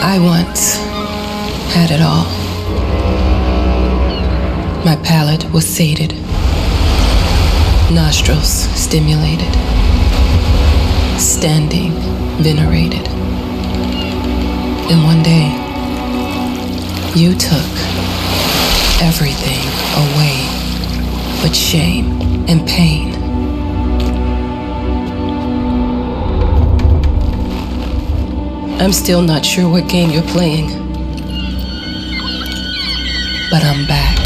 I once had it all. My palate was sated, nostrils stimulated, standing venerated. And one day, you took everything away but shame and pain. I'm still not sure what game you're playing, but I'm back.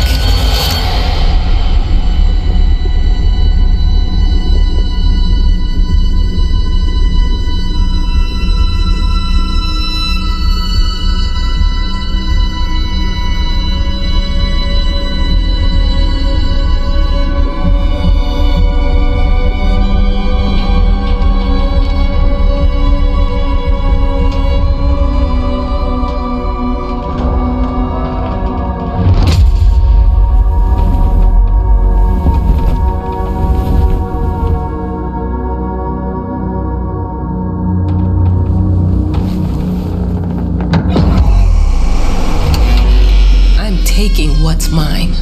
Taking what's mine.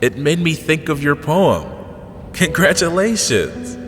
It made me think of your poem. Congratulations!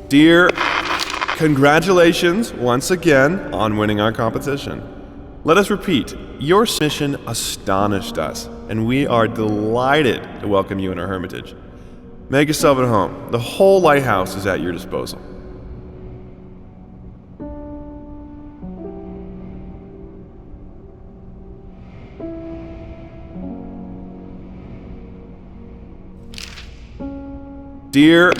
Dear, congratulations once again on winning our competition. Let us repeat, your mission astonished us, and we are delighted to welcome you in our hermitage. Make yourself at home. The whole lighthouse is at your disposal. Dear,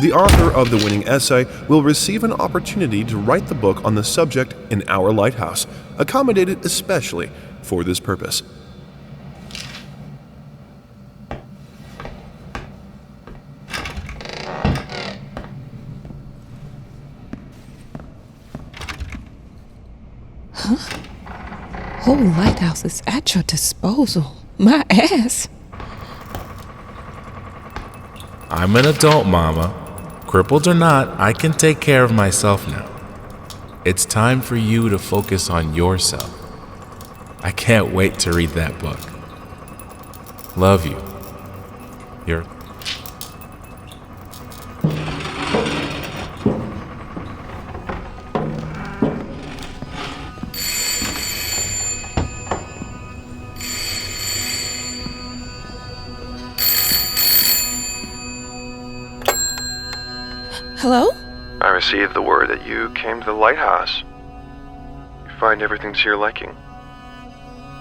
the author of the winning essay will receive an opportunity to write the book on the subject in our lighthouse, accommodated especially for this purpose. Whole lighthouse is at your disposal. My ass. I'm an adult, Mama. Crippled or not, I can take care of myself now. It's time for you to focus on yourself. I can't wait to read that book. Love you. Your Hello? I received the word that you came to the lighthouse. You find everything to your liking.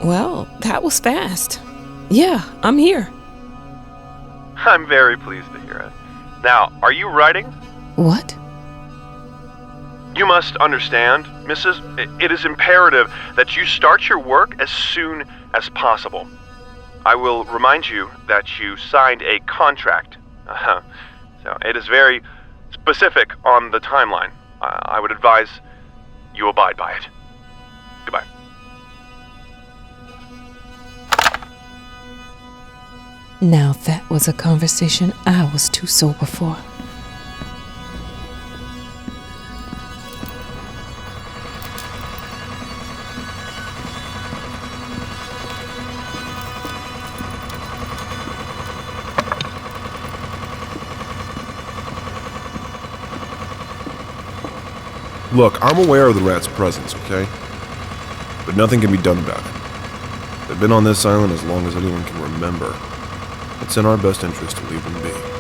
Well, that was fast. Yeah, I'm here. I'm very pleased to hear it. Now, are you writing? What? You must understand, Mrs., it is imperative that you start your work as soon as possible. I will remind you that you signed a contract. So it is very specific on the timeline. I would advise you abide by it. Goodbye. Now that was a conversation I was too sober for. Look, I'm aware of the rat's presence, okay? But nothing can be done about it. They've been on this island as long as anyone can remember. It's in our best interest to leave them be.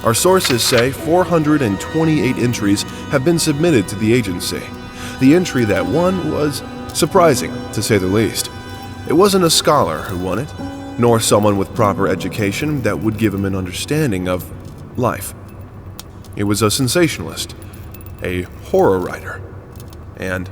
Our sources say 428 entries have been submitted to the agency. The entry that won was surprising, to say the least. It wasn't a scholar who won it, nor someone with proper education that would give him an understanding of life. It was a sensationalist, a horror writer, and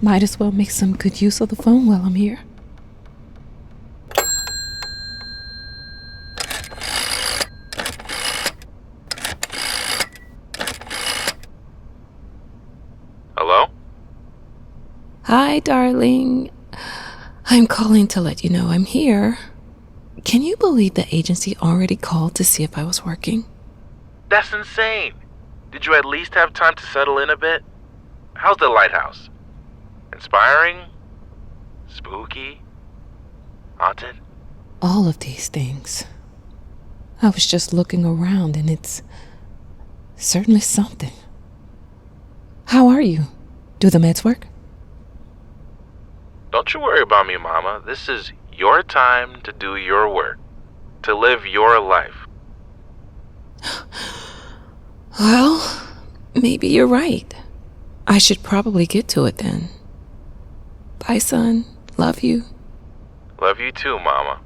Might as well make some good use of the phone while I'm here. Hello? Hi, darling. I'm calling to let you know I'm here. Can you believe the agency already called to see if I was working? That's insane. Did you at least have time to settle in a bit? How's the lighthouse? Inspiring? Spooky? Haunted? All of these things. I was just looking around and it's certainly something. How are you? Do the meds work? Don't you worry about me, Mama. This is your time to do your work, to live your life. Well, maybe you're right. I should probably get to it then. Bye, son. Love you. Love you too, Mama.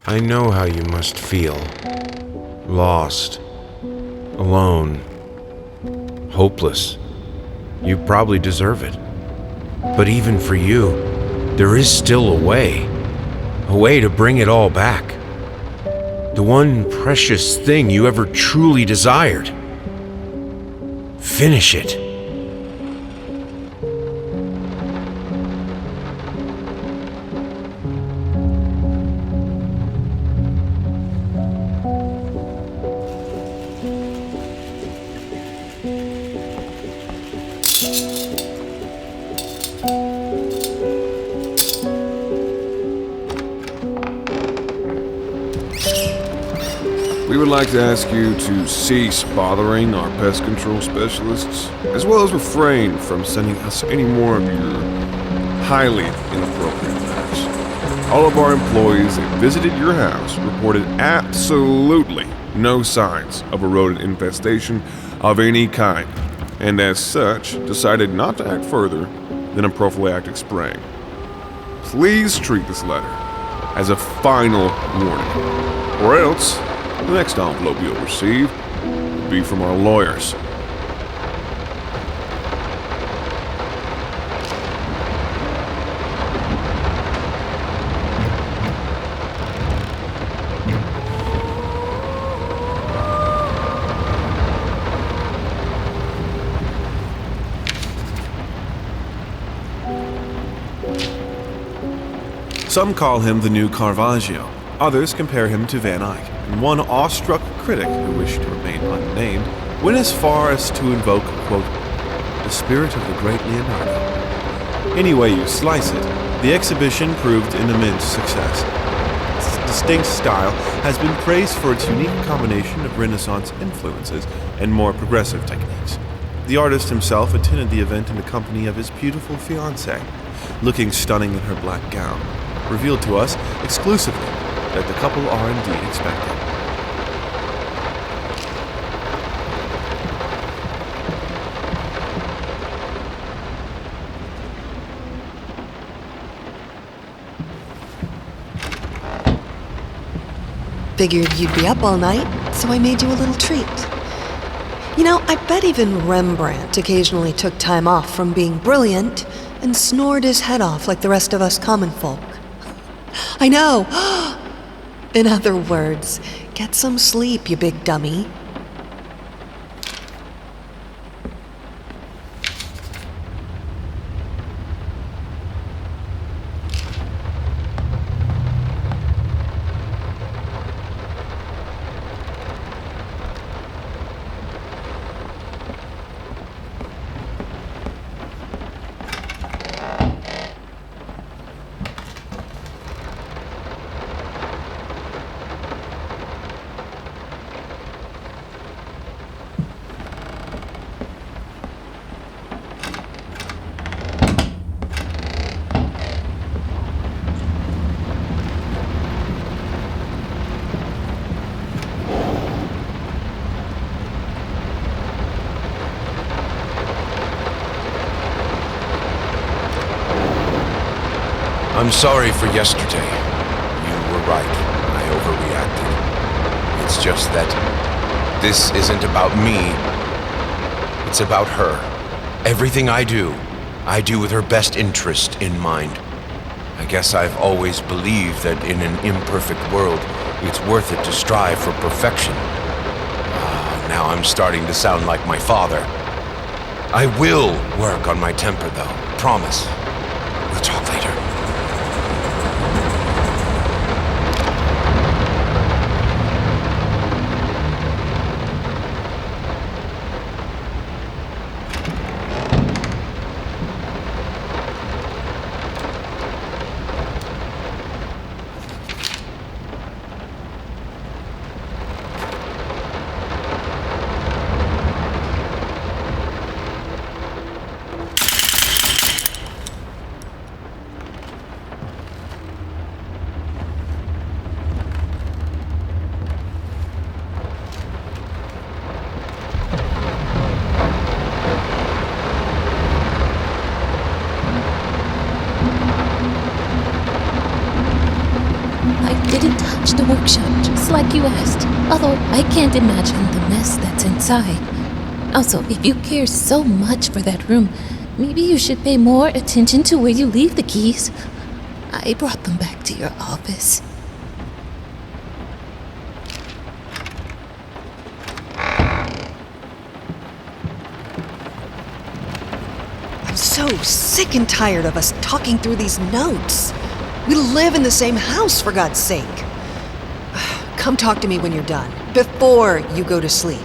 I know how you must feel. Lost. Alone. Hopeless. You probably deserve it. But even for you, there is still a way. A way to bring it all back. The one precious thing you ever truly desired. Finish it. We would like to ask you to cease bothering our pest control specialists, as well as refrain from sending us any more of your highly inappropriate letters. All of our employees that visited your house reported absolutely no signs of a rodent infestation of any kind, and as such, decided not to act further than a prophylactic spraying. Please treat this letter as a final warning, or else the next envelope you'll receive will be from our lawyers. Some call him the new Caravaggio. Others compare him to Van Eyck, and one awestruck critic who wished to remain unnamed went as far as to invoke, quote, the spirit of the great Leonardo. Any way you slice it, the exhibition proved an immense success. Its distinct style has been praised for its unique combination of Renaissance influences and more progressive techniques. The artist himself attended the event in the company of his beautiful fiancée, looking stunning in her black gown, revealed to us exclusively that the couple are indeed expecting. Figured you'd be up all night, so I made you a little treat. You know, I bet even Rembrandt occasionally took time off from being brilliant and snored his head off like the rest of us common folk. I know! In other words, get some sleep, you big dummy. I'm sorry for yesterday. You were right. I overreacted. It's just that this isn't about me. It's about her. Everything I do with her best interest in mind. I guess I've always believed that in an imperfect world, it's worth it to strive for perfection. Now I'm starting to sound like my father. I will work on my temper, though. Promise. We'll talk later. The workshop, just like you asked. Although I can't imagine the mess that's inside. Also, if you care so much for that room, maybe you should pay more attention to where you leave the keys. I brought them back to your office. I'm so sick and tired of us talking through these notes. We live in the same house, for God's sake. Come talk to me when you're done, before you go to sleep.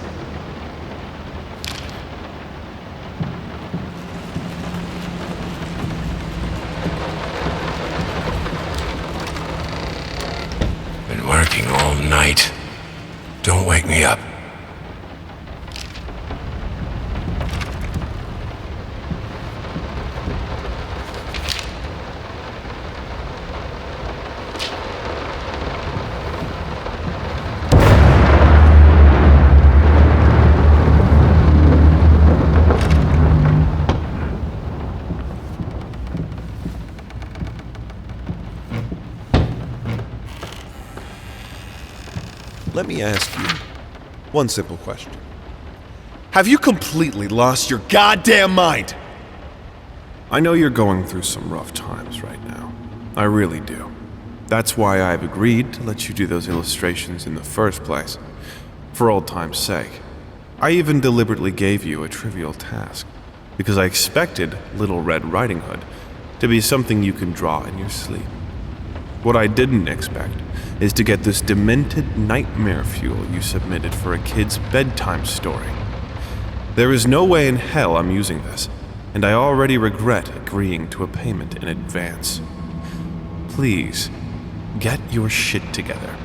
Been working all night. Don't wake me up. Let me ask you one simple question. Have you completely lost your goddamn mind? I know you're going through some rough times right now. I really do. That's why I've agreed to let you do those illustrations in the first place. For old time's sake. I even deliberately gave you a trivial task, because I expected Little Red Riding Hood to be something you can draw in your sleep. What I didn't expect is to get this demented nightmare fuel you submitted for a kid's bedtime story. There is no way in hell I'm using this, and I already regret agreeing to a payment in advance. Please, get your shit together.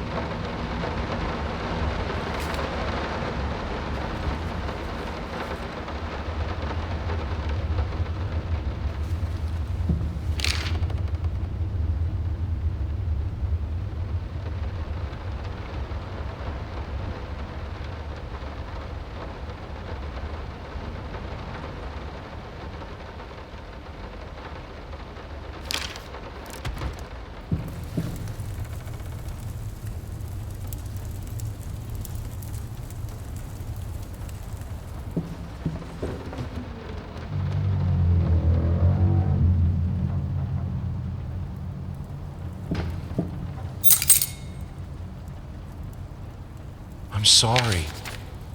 I'm sorry.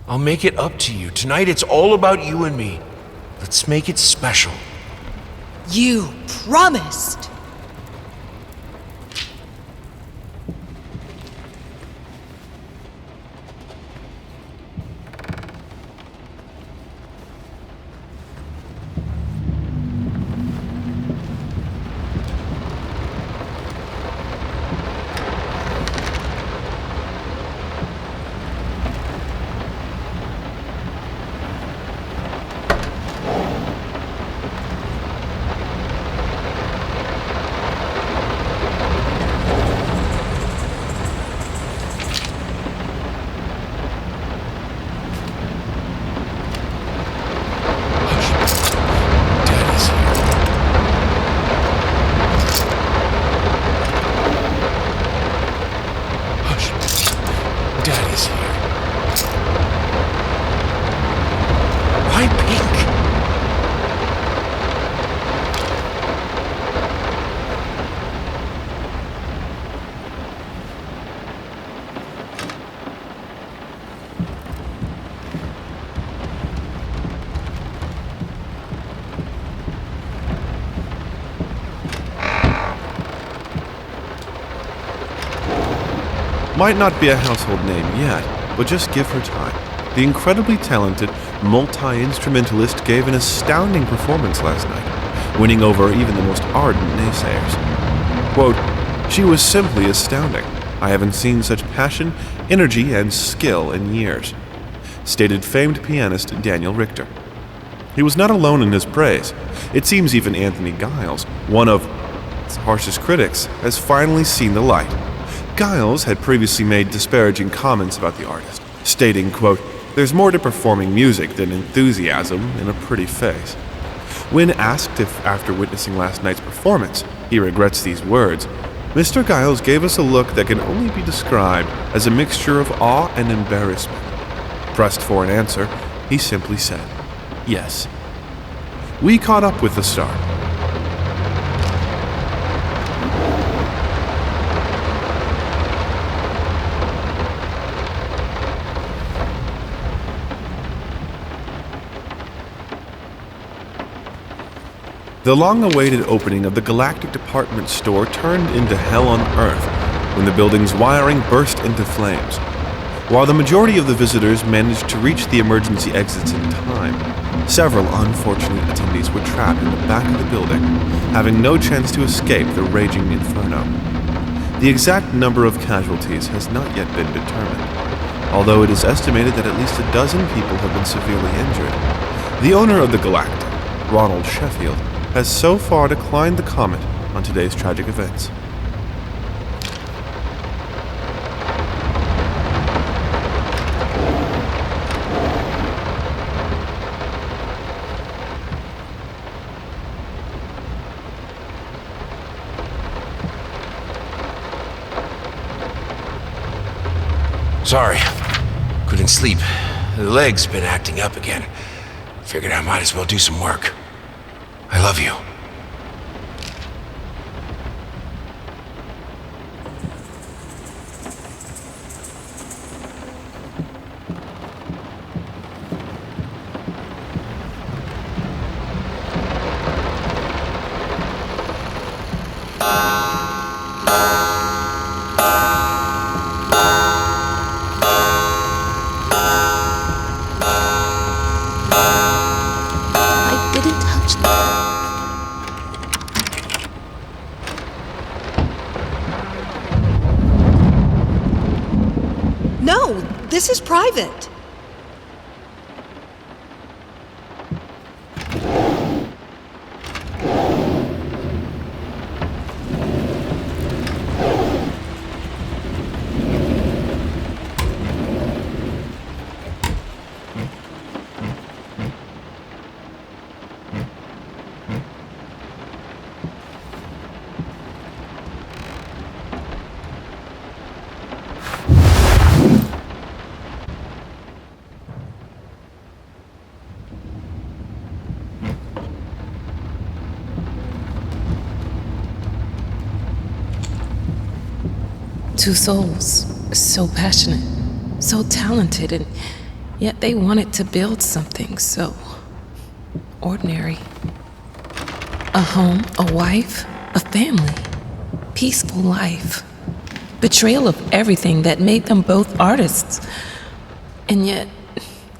I'll make it up to you. Tonight it's all about you and me. Let's make it special. You promised! Daddy's here. Why pink? Might not be a household name yet, but just give her time. The incredibly talented multi-instrumentalist gave an astounding performance last night, winning over even the most ardent naysayers. Quote, "She was simply astounding. I haven't seen such passion, energy, and skill in years," stated famed pianist Daniel Richter. He was not alone in his praise. It seems even Anthony Giles, one of its harshest critics, has finally seen the light. Giles had previously made disparaging comments about the artist, stating, quote, "There's more to performing music than enthusiasm in a pretty face." When asked if, after witnessing last night's performance, he regrets these words, Mr. Giles gave us a look that can only be described as a mixture of awe and embarrassment. Pressed for an answer, he simply said, "Yes." We caught up with the star. The long-awaited opening of the Galactic Department Store turned into hell on Earth when the building's wiring burst into flames. While the majority of the visitors managed to reach the emergency exits in time, several unfortunate attendees were trapped in the back of the building, having no chance to escape the raging inferno. The exact number of casualties has not yet been determined, although it is estimated that at least a dozen people have been severely injured. The owner of the Galactic, Ronald Sheffield, has so far declined the comment on today's tragic events. Sorry. Couldn't sleep. The leg's been acting up again. Figured I might as well do some work. I love you. I didn't touch them. No, this is private. Two souls, so passionate, so talented, and yet they wanted to build something so ordinary. A home, a wife, a family, peaceful life. Betrayal of everything that made them both artists, and yet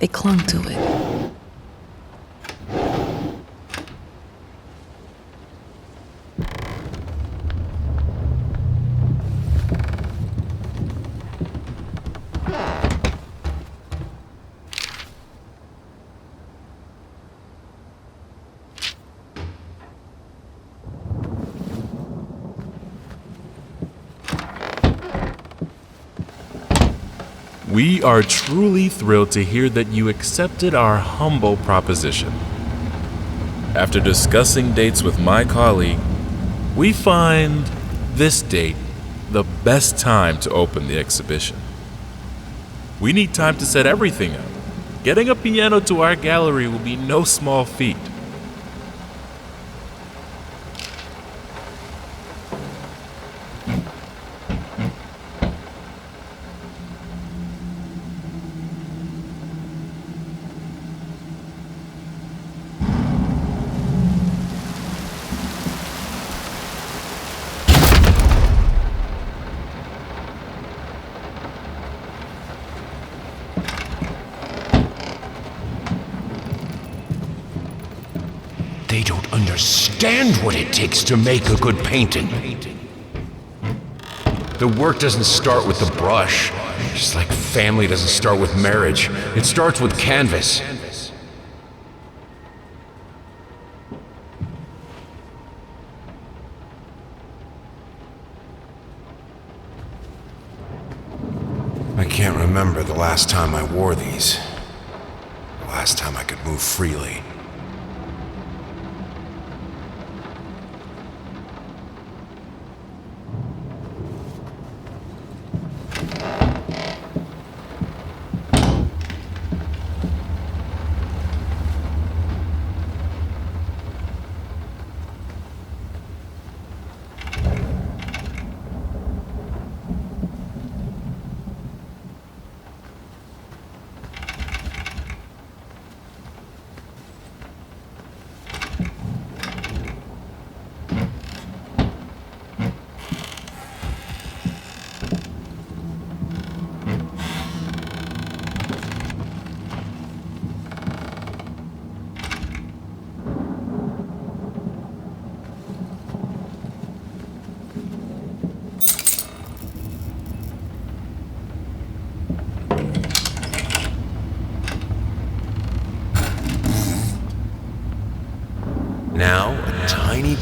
they clung to it. We are truly thrilled to hear that you accepted our humble proposition. After discussing dates with my colleague, we find this date the best time to open the exhibition. We need time to set everything up. Getting a piano to our gallery will be no small feat. They don't understand what it takes to make a good painting. The work doesn't start with the brush, just like family doesn't start with marriage. It starts with canvas. I can't remember the last time I wore these. The last time I could move freely.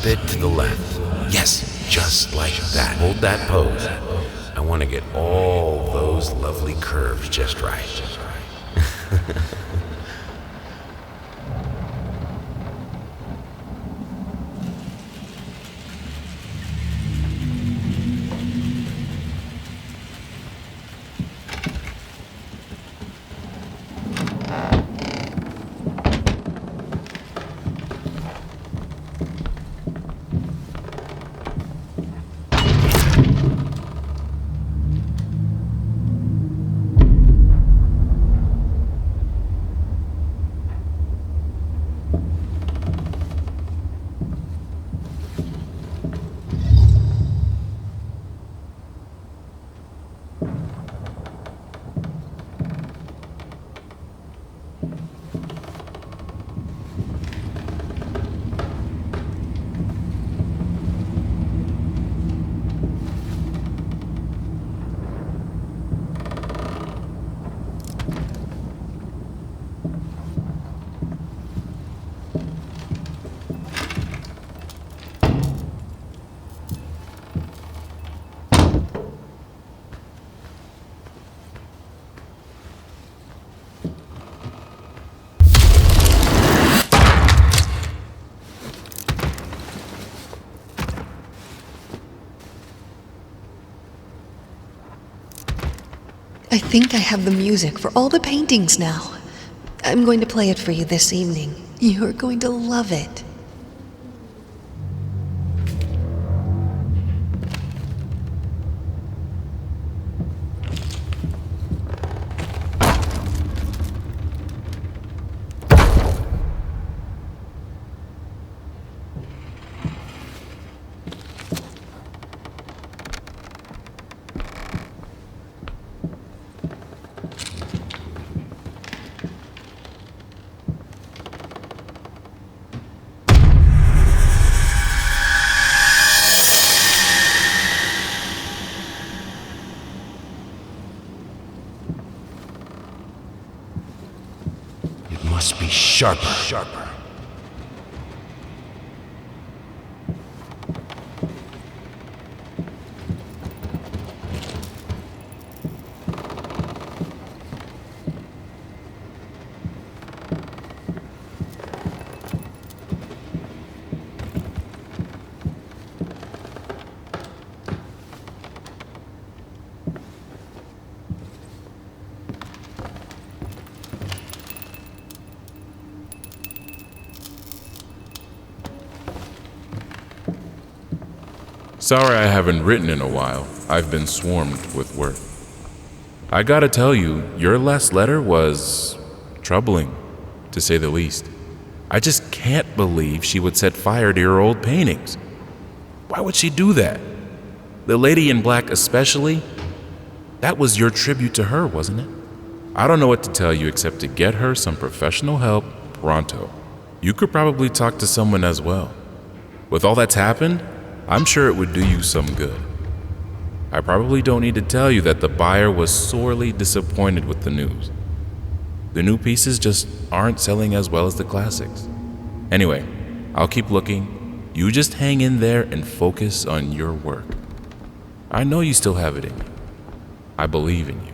bit to the left. Yes, just like that. Hold that pose. I want to get all those lovely curves just right. I think I have the music for all the paintings now. I'm going to play it for you this evening. You're going to love it. Must be sharper. Sorry I haven't written in a while. I've been swarmed with work. I gotta tell you, your last letter was troubling, to say the least. I just can't believe she would set fire to your old paintings. Why would she do that? The lady in black especially? That was your tribute to her, wasn't it? I don't know what to tell you except to get her some professional help pronto. You could probably talk to someone as well. With all that's happened, I'm sure it would do you some good. I probably don't need to tell you that the buyer was sorely disappointed with the news. The new pieces just aren't selling as well as the classics. Anyway, I'll keep looking. You just hang in there and focus on your work. I know you still have it in you. I believe in you.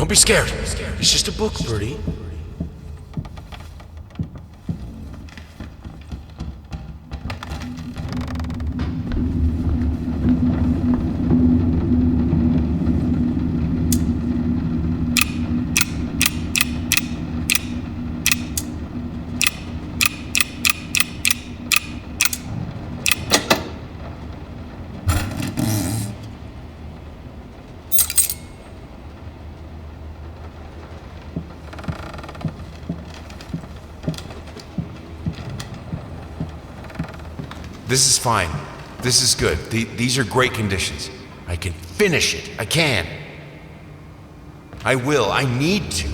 Don't be scared. It's just a book, Birdie. This is fine. This is good. These are great conditions. I can finish it. I can. I will. I need to.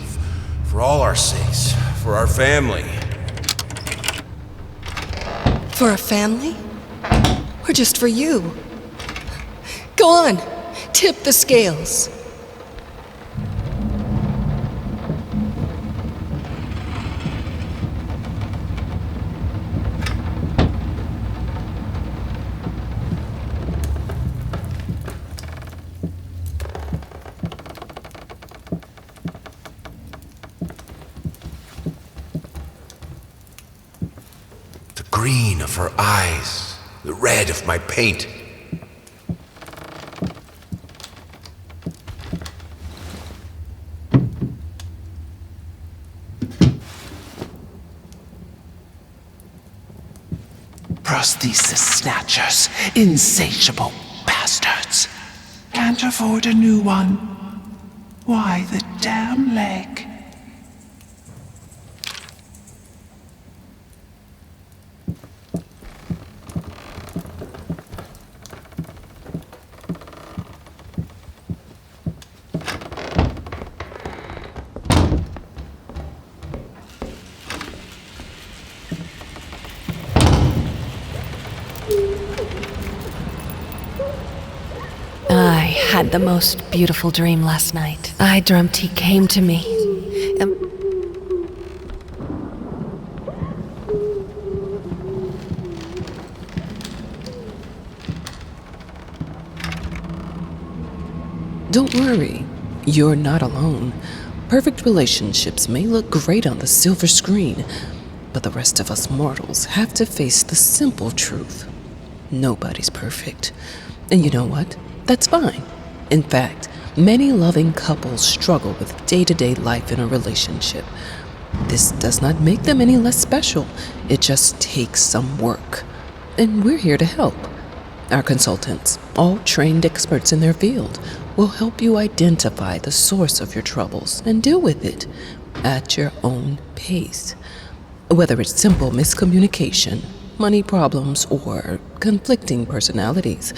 For all our sakes. For our family. For a family? Or just for you? Go on, tip the scales. Green of her eyes, the red of my paint. Prosthesis snatchers, insatiable bastards. Can't afford a new one. Why the damn leg? I had the most beautiful dream last night. I dreamt he came to me. Don't worry, you're not alone. Perfect relationships may look great on the silver screen, but the rest of us mortals have to face the simple truth. Nobody's perfect. And you know what? That's fine. In fact, many loving couples struggle with day-to-day life in a relationship. This does not make them any less special. It just takes some work. And we're here to help. Our consultants, all trained experts in their field, will help you identify the source of your troubles and deal with it at your own pace. Whether it's simple miscommunication, money problems, or conflicting personalities,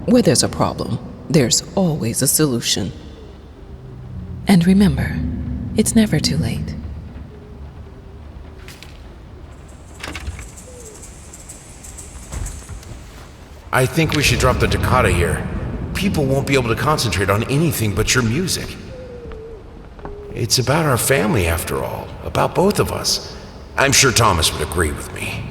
where there's a problem, there's always a solution. And remember, it's never too late. I think we should drop the toccata here. People won't be able to concentrate on anything but your music. It's about our family, after all. About both of us. I'm sure Thomas would agree with me.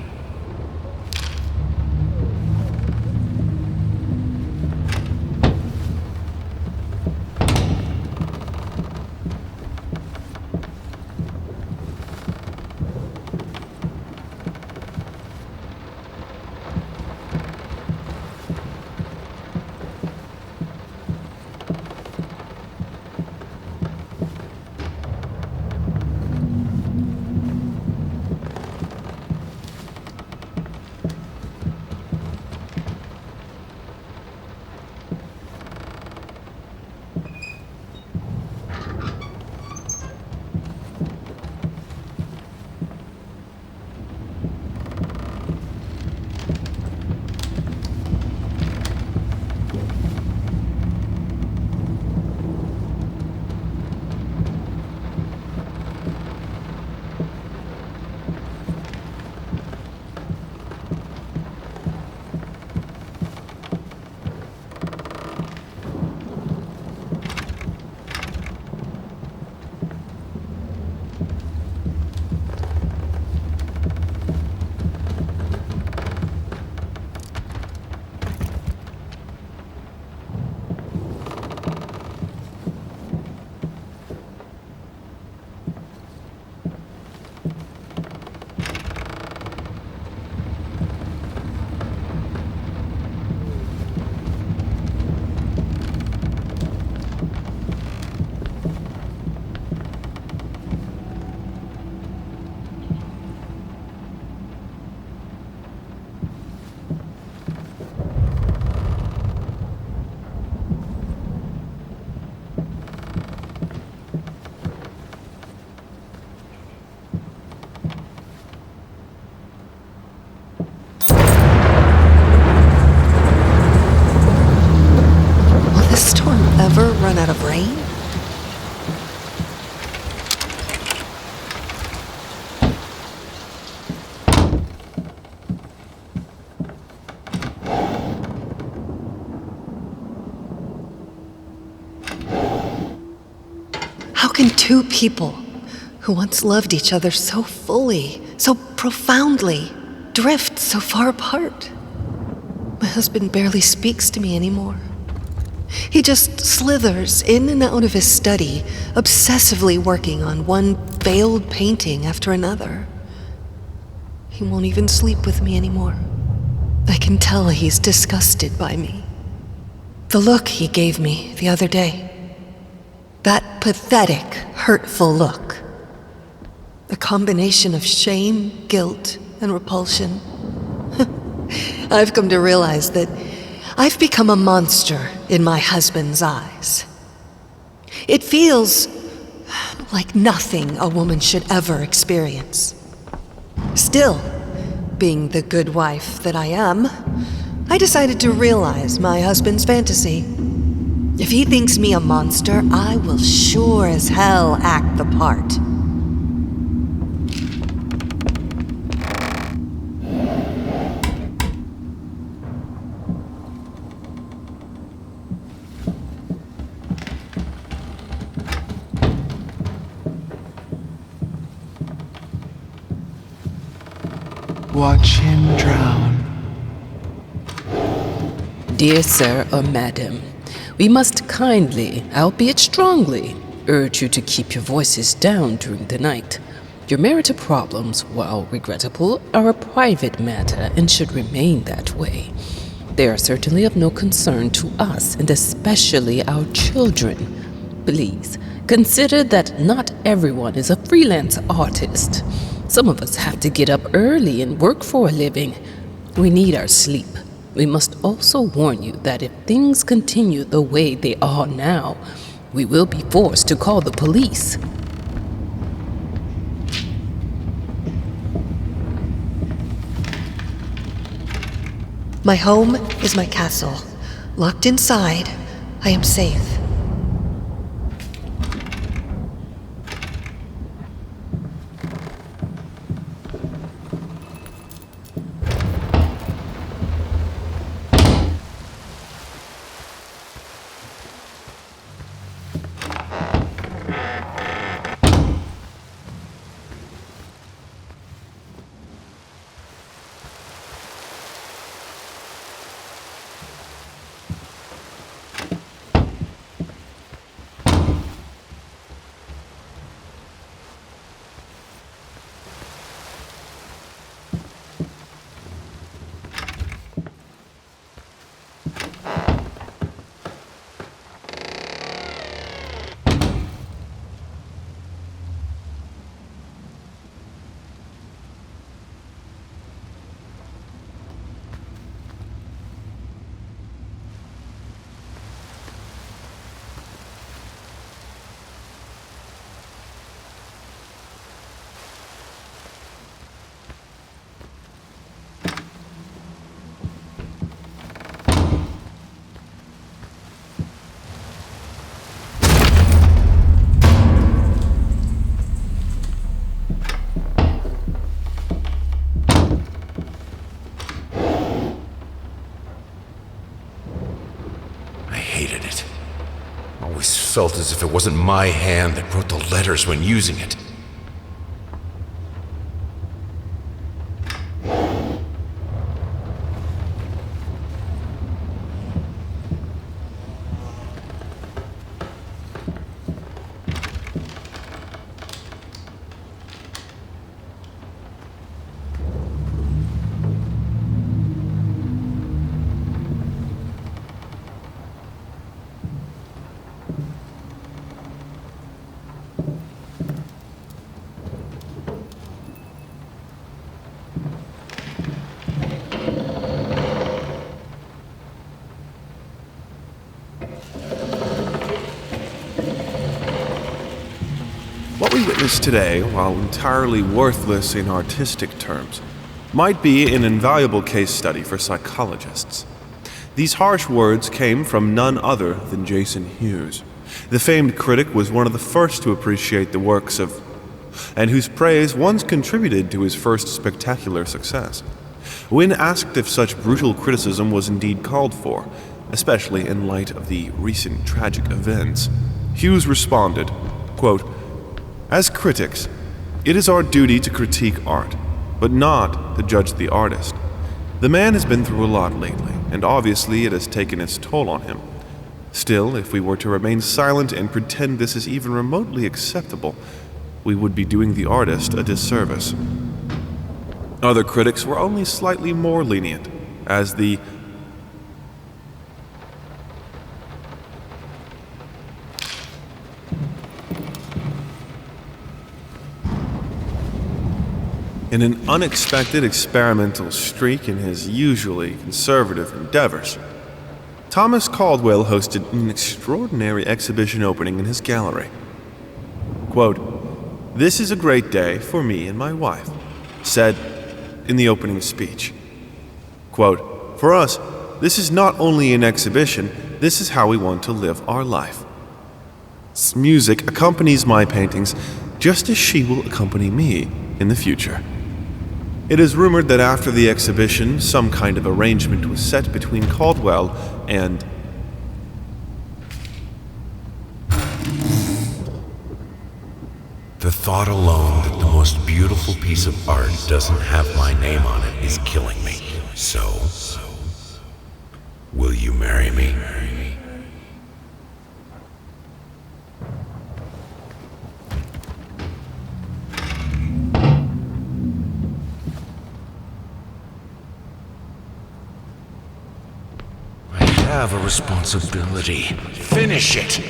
out of rain? How can two people who once loved each other so fully, so profoundly, drift so far apart? My husband barely speaks to me anymore. He just slithers in and out of his study, obsessively working on one failed painting after another. He won't even sleep with me anymore. I can tell he's disgusted by me. The look he gave me the other day. That pathetic, hurtful look. A combination of shame, guilt, and repulsion. I've come to realize that I've become a monster in my husband's eyes. It feels like nothing a woman should ever experience. Still, being the good wife that I am, I decided to realize my husband's fantasy. If he thinks me a monster, I will sure as hell act the part. Watch him drown. Dear sir or madam, we must kindly, albeit strongly, urge you to keep your voices down during the night. Your marital problems, while regrettable, are a private matter and should remain that way. They are certainly of no concern to us, and especially our children. Please, consider that not everyone is a freelance artist. Some of us have to get up early and work for a living. We need our sleep. We must also warn you that if things continue the way they are now, we will be forced to call the police. My home is my castle. Locked inside, I am safe. Felt as if it wasn't my hand that wrote the letters when using it. What we witness today, while entirely worthless in artistic terms, might be an invaluable case study for psychologists. These harsh words came from none other than Jason Hughes, The famed critic was one of the first to appreciate the works of, and whose praise once contributed to his first spectacular success. When asked if such brutal criticism was indeed called for, especially in light of the recent tragic events, Hughes responded, quote, "As critics, it is our duty to critique art, but not to judge the artist. The man has been through a lot lately, and obviously it has taken its toll on him. Still, if we were to remain silent and pretend this is even remotely acceptable, we would be doing the artist a disservice." Other critics were only slightly more lenient, as the in an unexpected experimental streak in his usually conservative endeavors, Thomas Caldwell hosted an extraordinary exhibition opening in his gallery. Quote, "This is a great day for me and my wife," said in the opening speech. Quote, "For us, this is not only an exhibition, this is how we want to live our life. Music accompanies my paintings just as she will accompany me in the future." It is rumored that after the exhibition, some kind of arrangement was set between Caldwell and The thought alone that the most beautiful piece of art doesn't have my name on it is killing me. So, will you marry me? I have a responsibility. Finish it!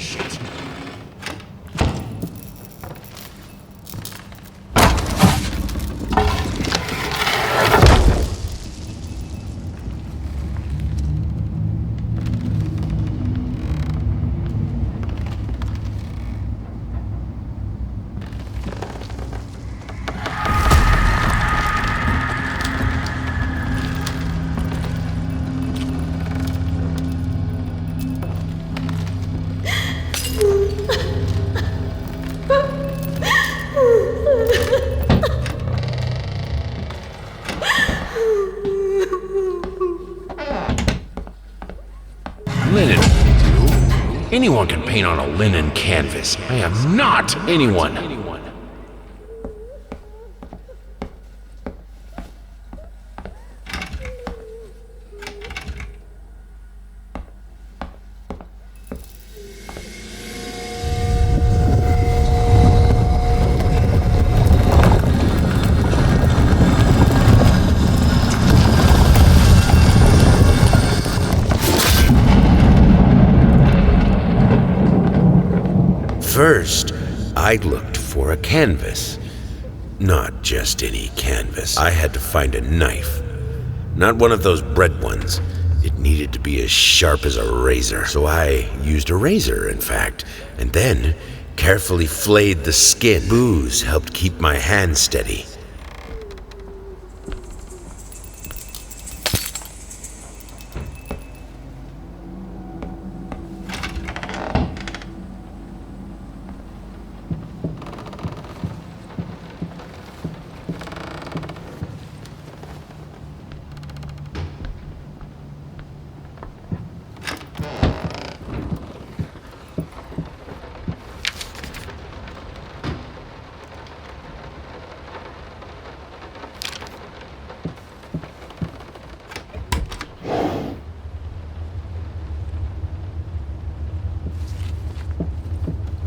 Linen. Anyone can paint on a linen canvas. I am not anyone. First, I looked for a canvas. Not just any canvas. I had to find a knife. Not one of those bread ones. It needed to be as sharp as a razor. So I used a razor, in fact, and then carefully flayed the skin. Booze helped keep my hand steady.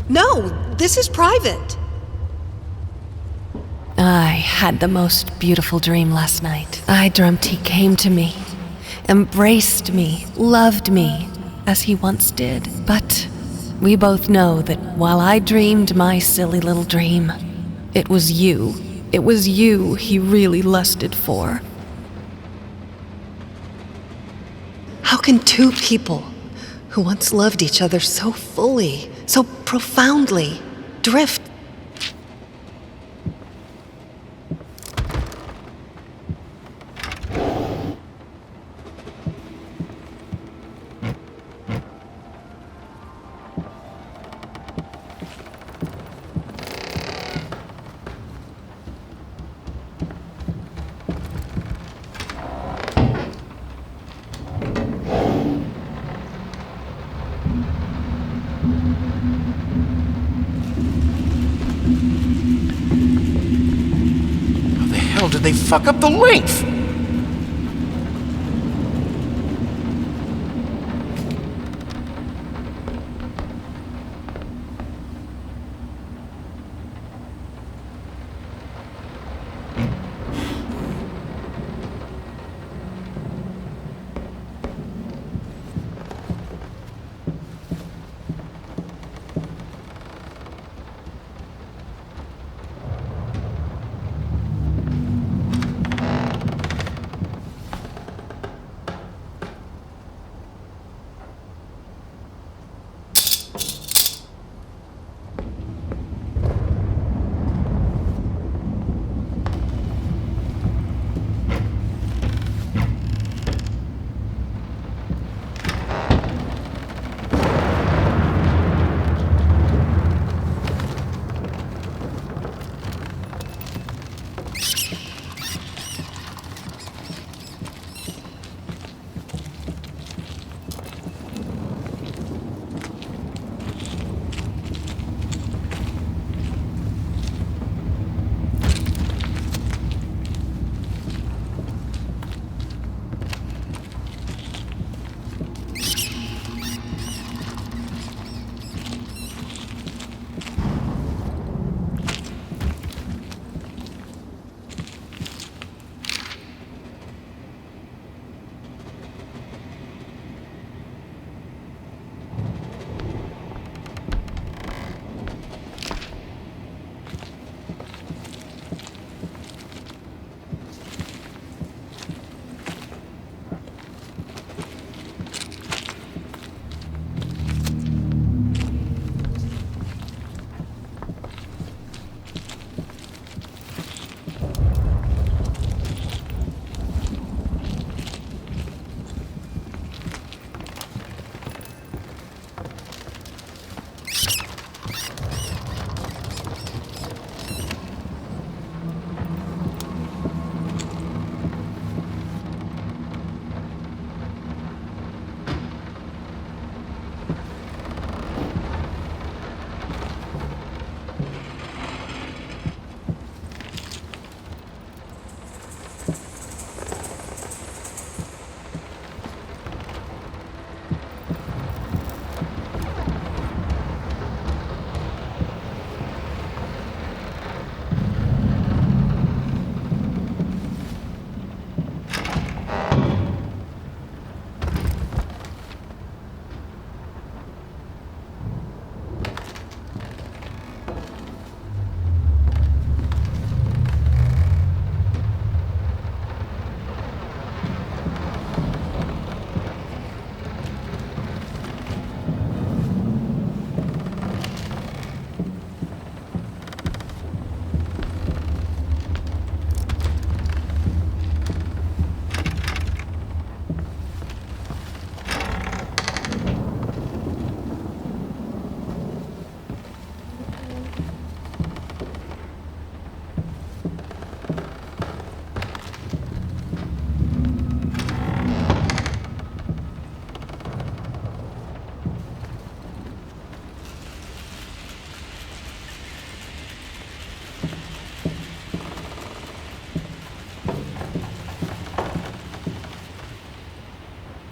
No, this is private. I had the most beautiful dream last night. I dreamt he came to me, embraced me, loved me, as he once did. But we both know that while I dreamed my silly little dream, it was you. It was you he really lusted for. How can two people who once loved each other so fully, so profoundly, drift? they fuck up the length.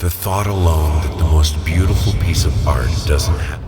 The thought alone that the most beautiful piece of art doesn't have.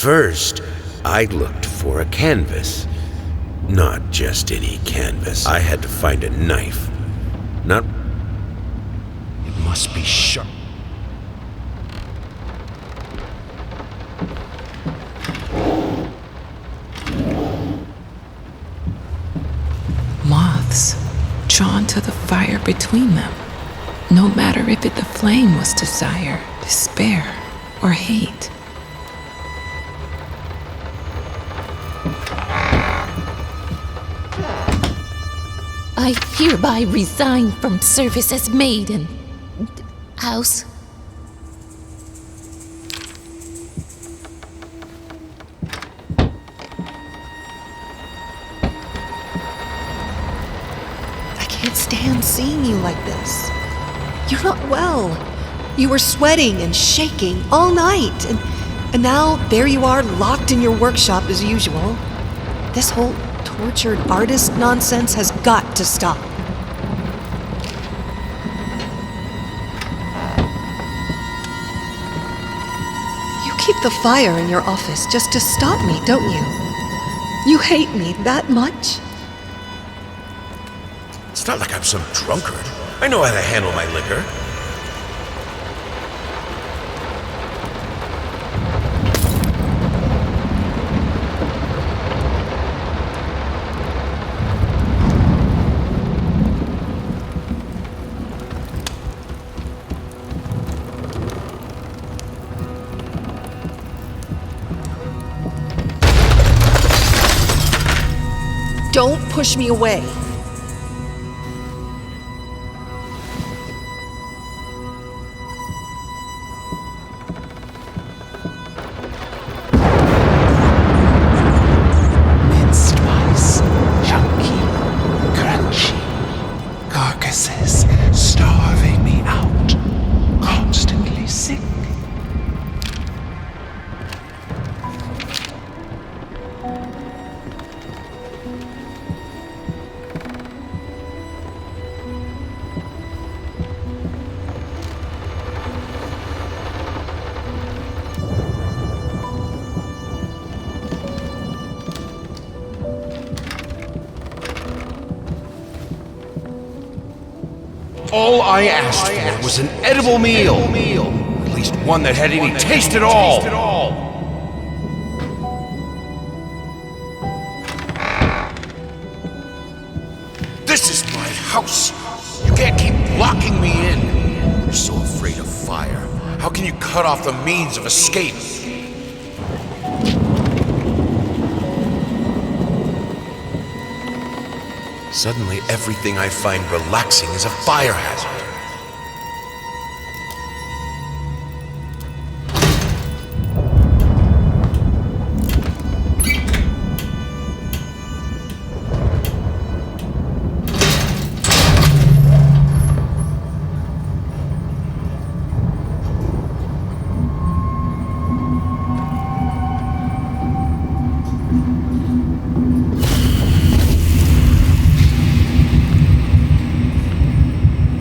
First, I looked for a canvas. Not just any canvas. I had to find a knife. Not... It must be sharp. Moths, drawn to the fire between them, no matter if the flame was desire, despair, or hate. I hereby resign from service as maid in house. I can't stand seeing you like this. You're not well. You were sweating and shaking all night, and now there you are locked in your workshop as usual. This whole tortured artist nonsense has got to stop. You keep the fire in your office just to stop me, don't you? You hate me that much? It's not like I'm some drunkard. I know how to handle my liquor. Don't push me away. Minced mice, chunky, crunchy, carcasses starving me out, constantly sick. All I asked for was an edible meal. At least one that had any taste at all. This is my house. You can't keep locking me in. You're so afraid of fire. How can you cut off the means of escape? Suddenly, everything I find relaxing is a fire hazard.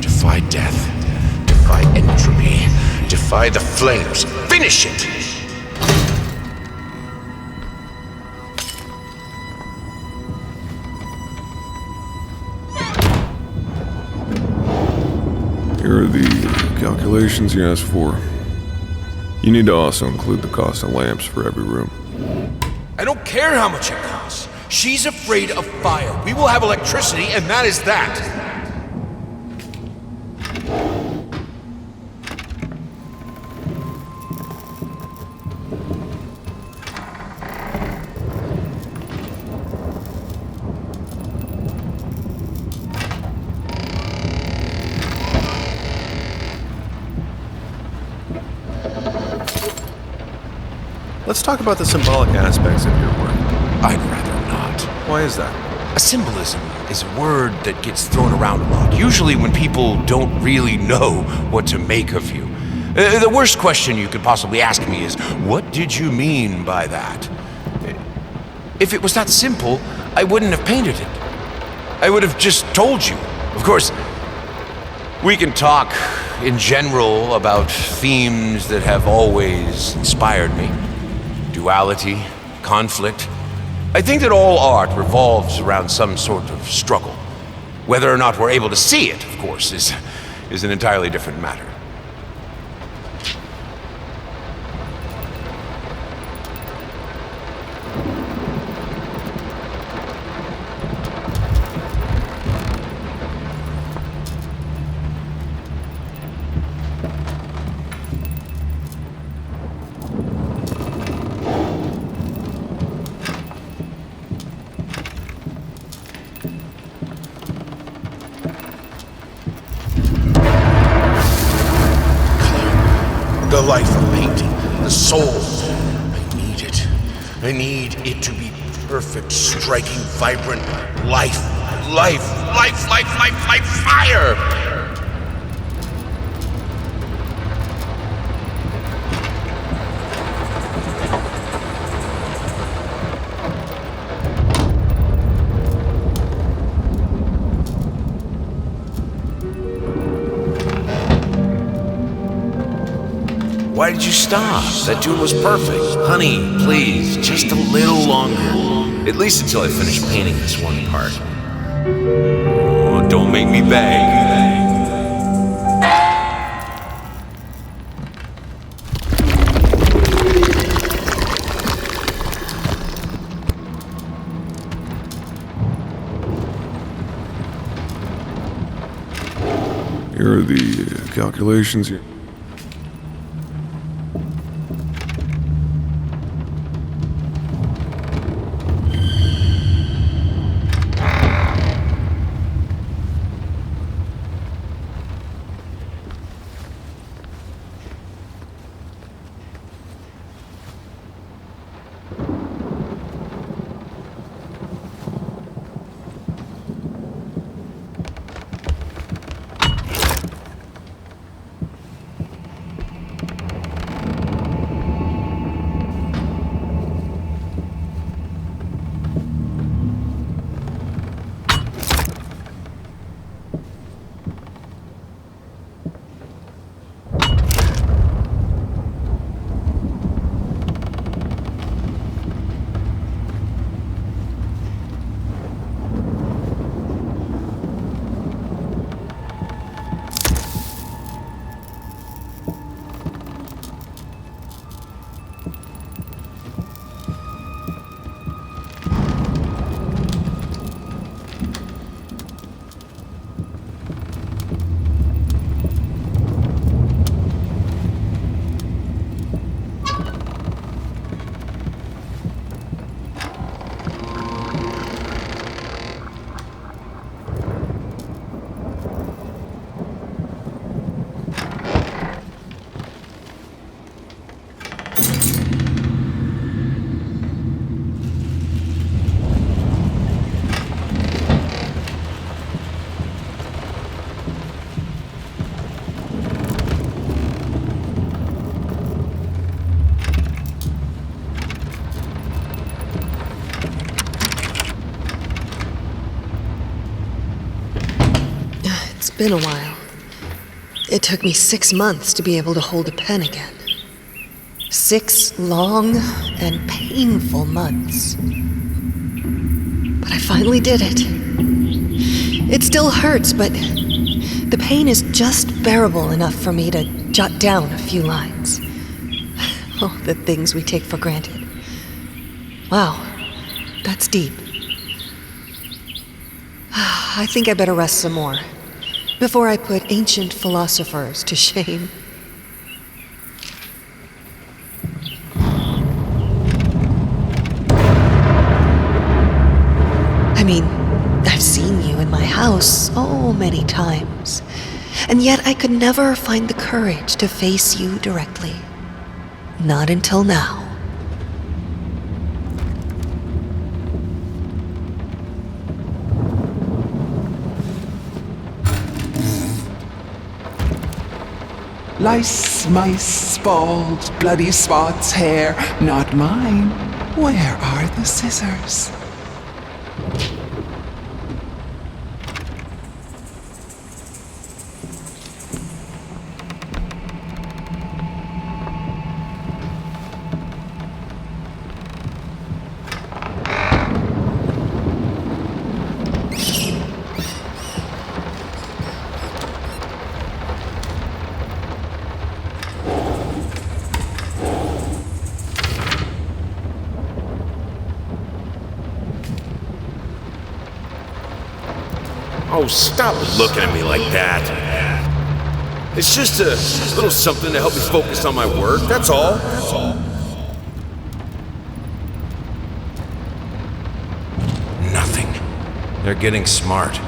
Defy death. Defy entropy. Defy the flames. Finish it! Here are the calculations you asked for. You need to also include the cost of lamps for every room. I don't care how much it costs. She's afraid of fire. We will have electricity, and that is that. Let's talk about the symbolic aspects of your work. I'd rather not. Why is that? A symbolism is a word that gets thrown around a lot, usually when people don't really know what to make of you. The worst question you could possibly ask me is, what did you mean by that? If it was that simple, I wouldn't have painted it. I would have just told you. Of course, we can talk in general about themes that have always inspired me. duality, conflict. I think that all art revolves around some sort of struggle. Whether or not we're able to see it, of course, is an entirely different matter. The life of painting, the soul. I need it. I need it to be perfect, striking, vibrant life. Life, fire! Why did you stop? That tune was perfect. Honey, please, just a little longer. At least until I finish painting this one part. Oh, don't make me beg. Here are the calculations here. It's been a while. It took me 6 months to be able to hold a pen again. 6 long and painful months. But I finally did it. It still hurts, but the pain is just bearable enough for me to jot down a few lines. Oh, the things we take for granted. Wow, that's deep. I think I better rest some more before I put ancient philosophers to shame. I mean, I've seen you in my house so many times, and yet I could never find the courage to face you directly. Not until now. Lice, mice, bald, bloody spots, hair, not mine. Where are the scissors? Oh, stop looking at me like that. It's just a little something to help me focus on my work, that's all. Nothing. They're getting smart.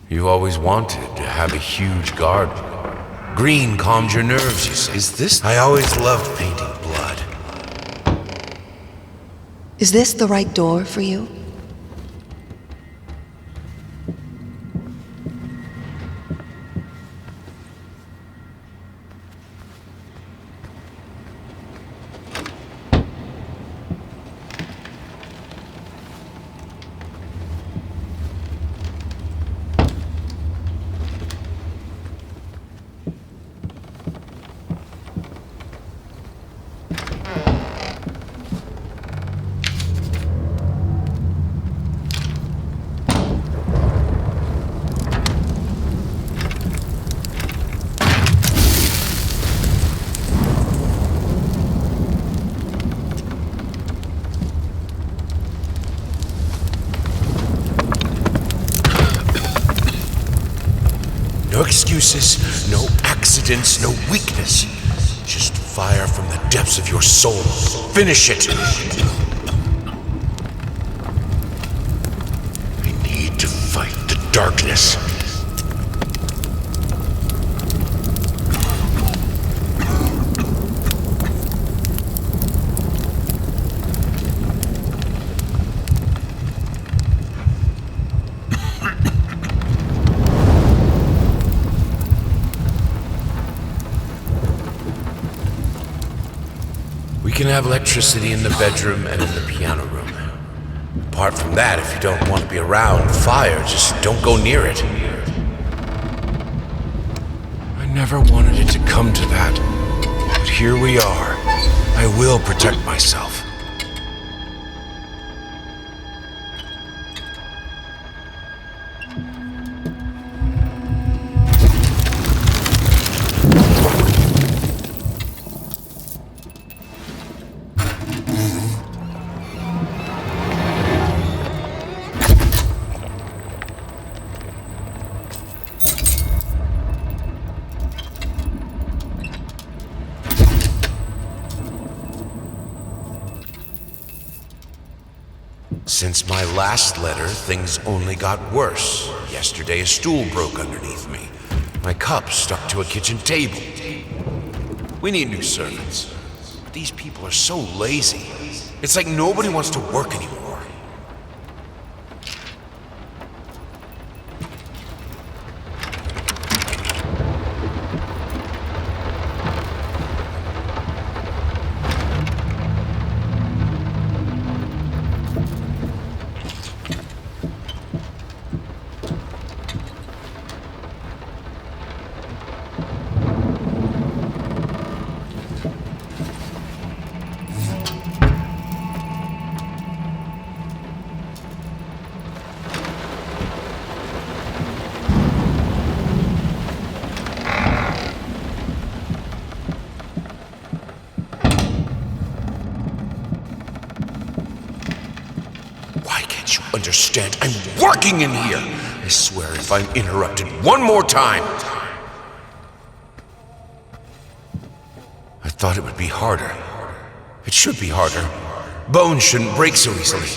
You've always wanted to have a huge garden. Green calms your nerves, you say. Is this? I always loved painting blood. Is this the right door for you? No excuses, no accidents, no weakness. Just fire from the depths of your soul. Finish it! I need to fight the darkness. We can have electricity in the bedroom and in the piano room. Apart from that, if you don't want to be around fire, just don't go near it. I never wanted it to come to that. But here we are. I will protect myself. Since my last letter, things only got worse. Yesterday, a stool broke underneath me. My cup stuck to a kitchen table. We need new servants. But these people are so lazy. It's like nobody wants to work anymore. Understand? I'm working in here! I swear if I'm interrupted one more time... A thought it would be harder. It should be harder. Bones shouldn't break so easily.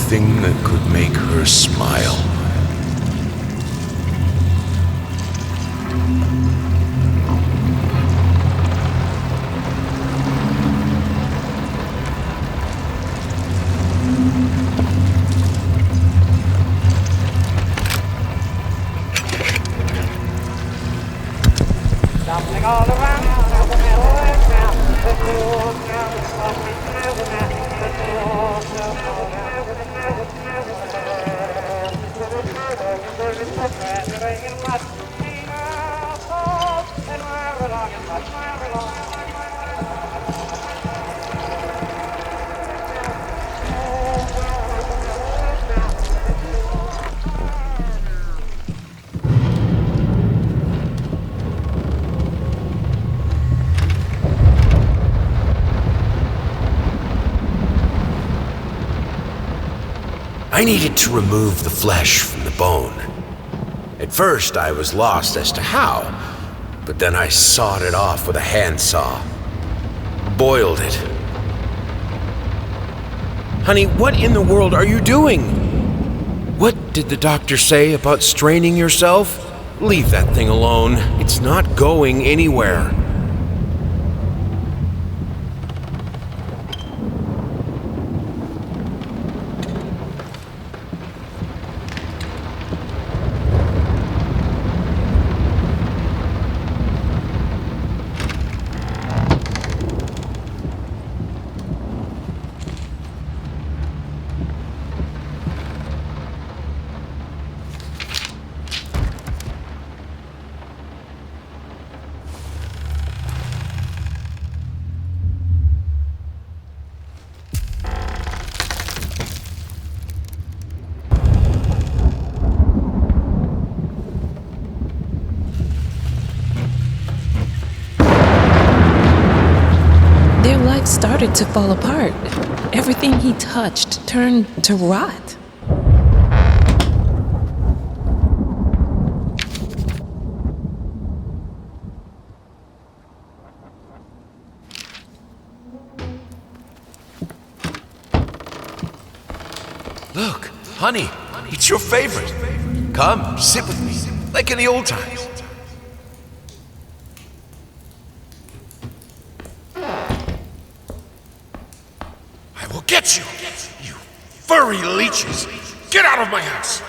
Thing that could make her smile. I needed to remove the flesh from the bone. At first, I was lost as to how, but then I sawed it off with a handsaw. Boiled it. Honey, what in the world are you doing? What did the doctor say about straining yourself? Leave that thing alone. It's not going anywhere. Started to fall apart. Everything he touched turned to rot. Look, honey, it's your favorite. Come, sit with me, like in the old times. Get you, you furry leeches! Get out of my house!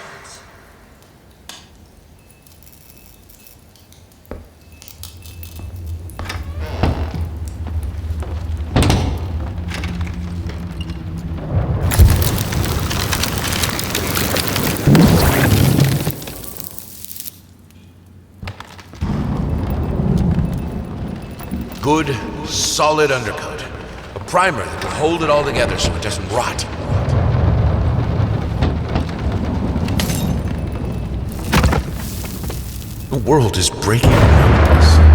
good, solid undercoat. A primer that will hold it all together so it doesn't rot. The world is breaking around us.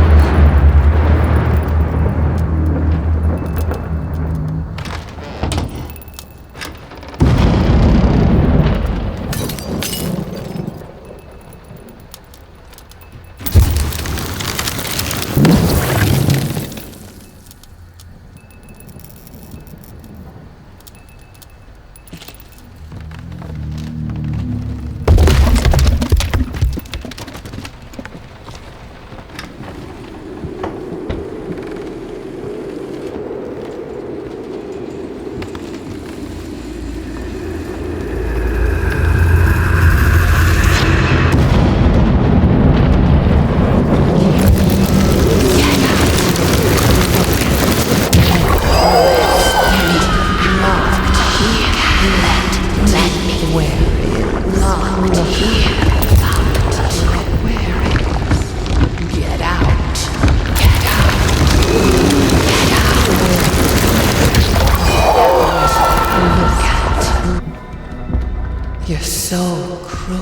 You're so cruel.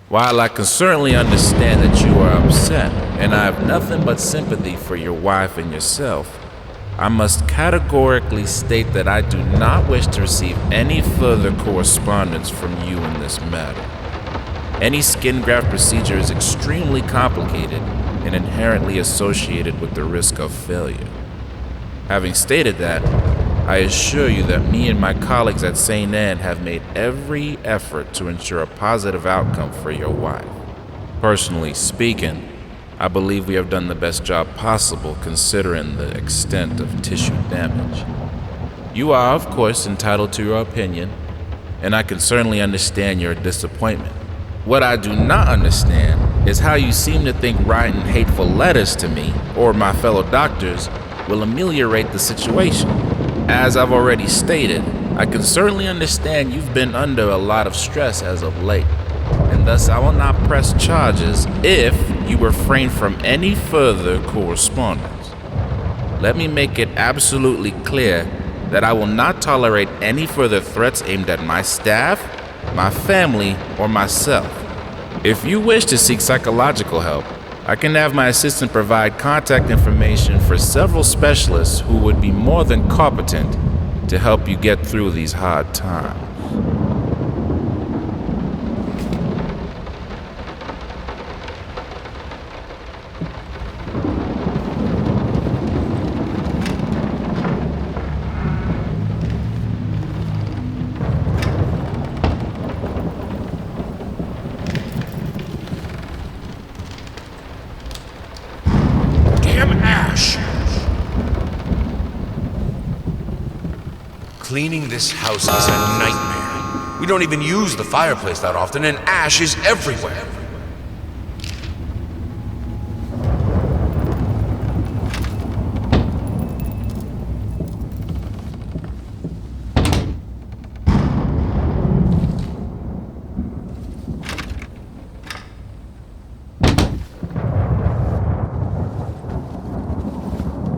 While I can certainly understand that you are upset, and I have nothing but sympathy for your wife and yourself, I must categorically state that I do not wish to receive any further correspondence from you in this matter. Any skin graft procedure is extremely complicated and inherently associated with the risk of failure. Having stated that, I assure you that me and my colleagues at St. Anne have made every effort to ensure a positive outcome for your wife. Personally speaking, I believe we have done the best job possible considering the extent of tissue damage. You are, of course, entitled to your opinion, and I can certainly understand your disappointment. What I do not understand is how you seem to think writing hateful letters to me or my fellow doctors will ameliorate the situation. As I've already stated, I can certainly understand you've been under a lot of stress as of late, and thus I will not press charges if you refrain from any further correspondence. Let me make it absolutely clear that I will not tolerate any further threats aimed at my staff, my family, or myself. If you wish to seek psychological help, I can have my assistant provide contact information for several specialists who would be more than competent to help you get through these hard times. Cleaning this house is a nightmare. We don't even use the fireplace that often, and ash is everywhere.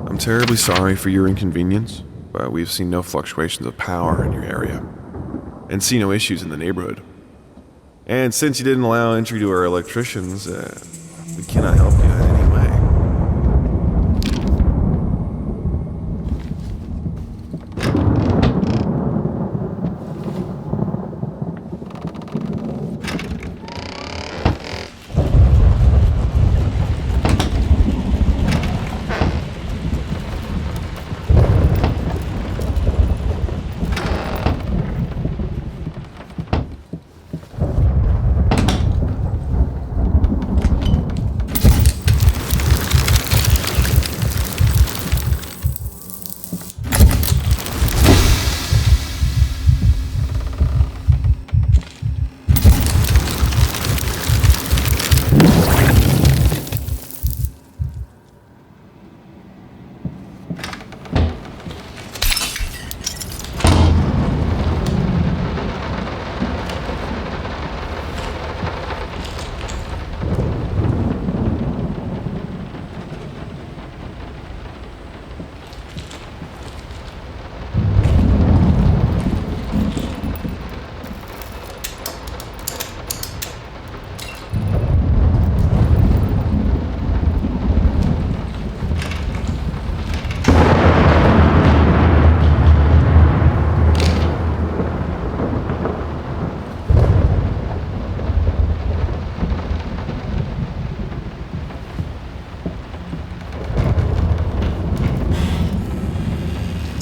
I'm terribly sorry for your inconvenience, but we've seen no fluctuations of power in your area, and see no issues in the neighborhood. And since you didn't allow entry to our electricians, we cannot help you in any way.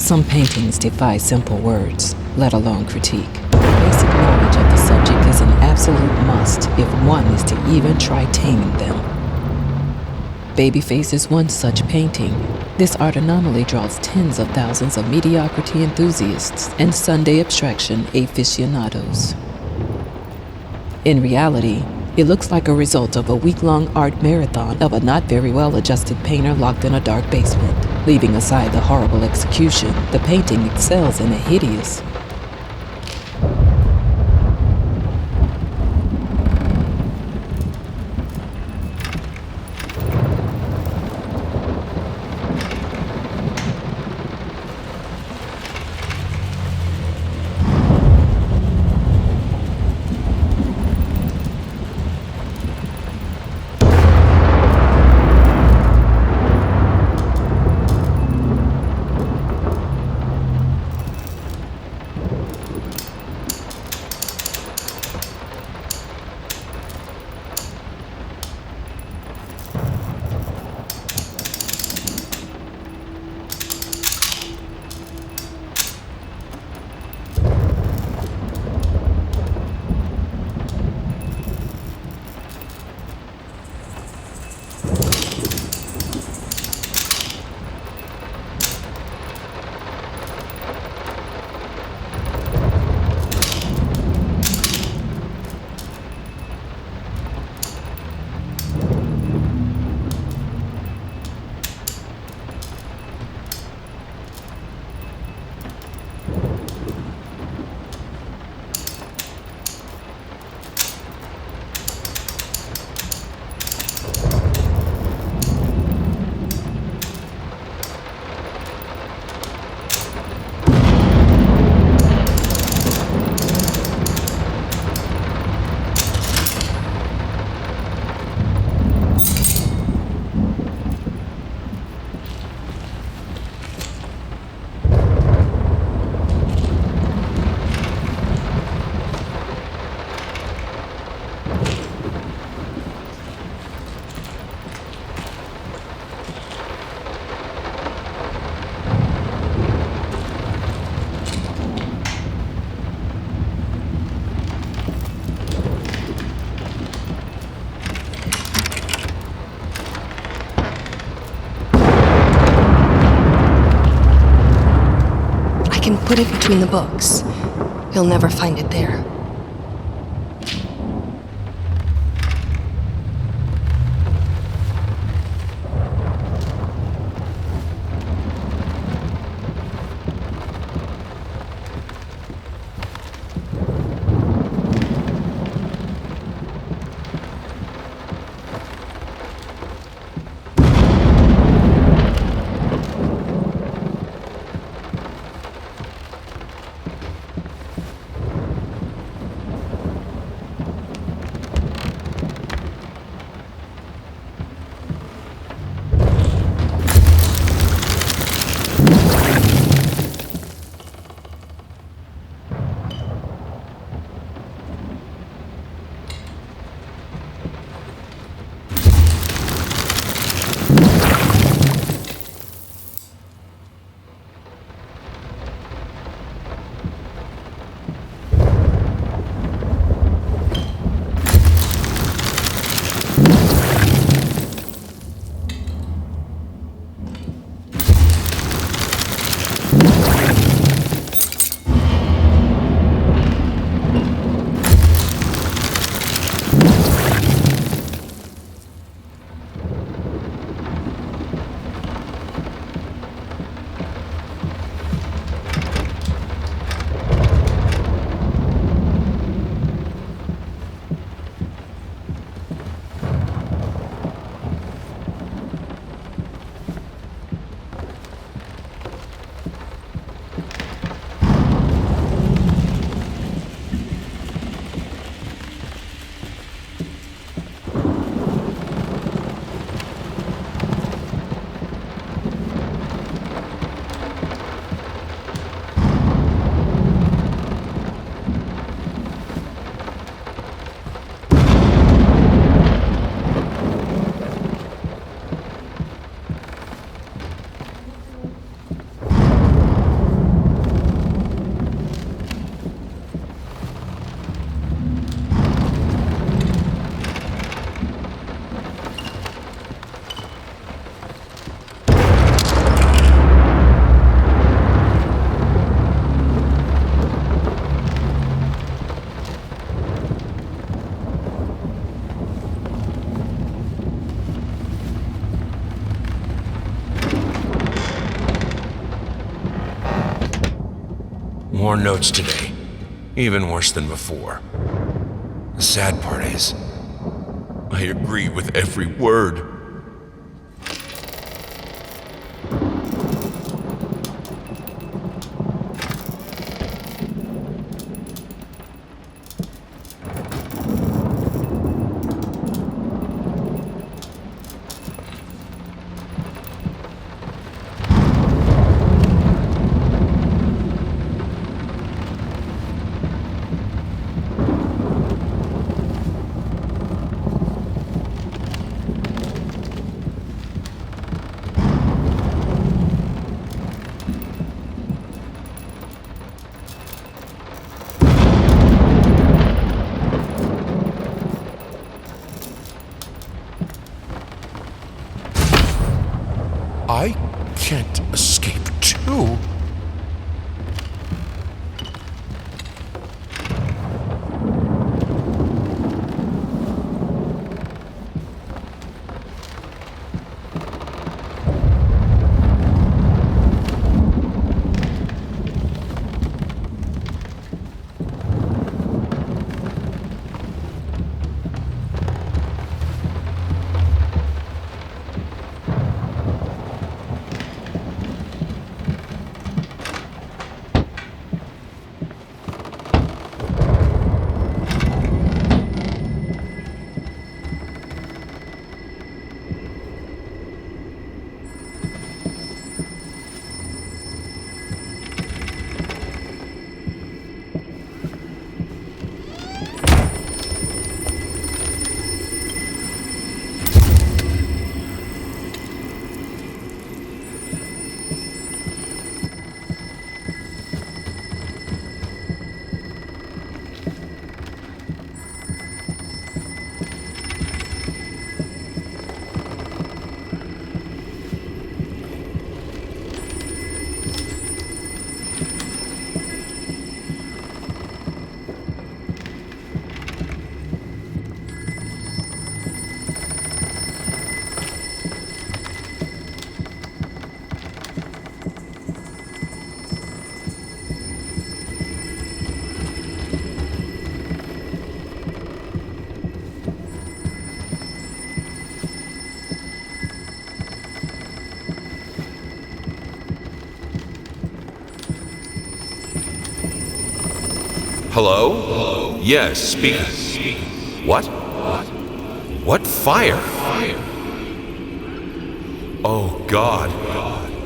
Some paintings defy simple words, let alone critique. Basic knowledge of the subject is an absolute must if one is to even try taming them. Babyface is one such painting. This art anomaly draws tens of thousands of mediocrity enthusiasts and Sunday abstraction aficionados. In reality, it looks like a result of a week-long art marathon of a not very well-adjusted painter locked in a dark basement. Leaving aside the horrible execution, the painting excels in a hideous, Put it between the books. You'll never find it there. More notes today. Even worse than before. The sad part is, I agree with every word. I can't escape too. Hello? Yes, speak. What? What fire? Oh, God.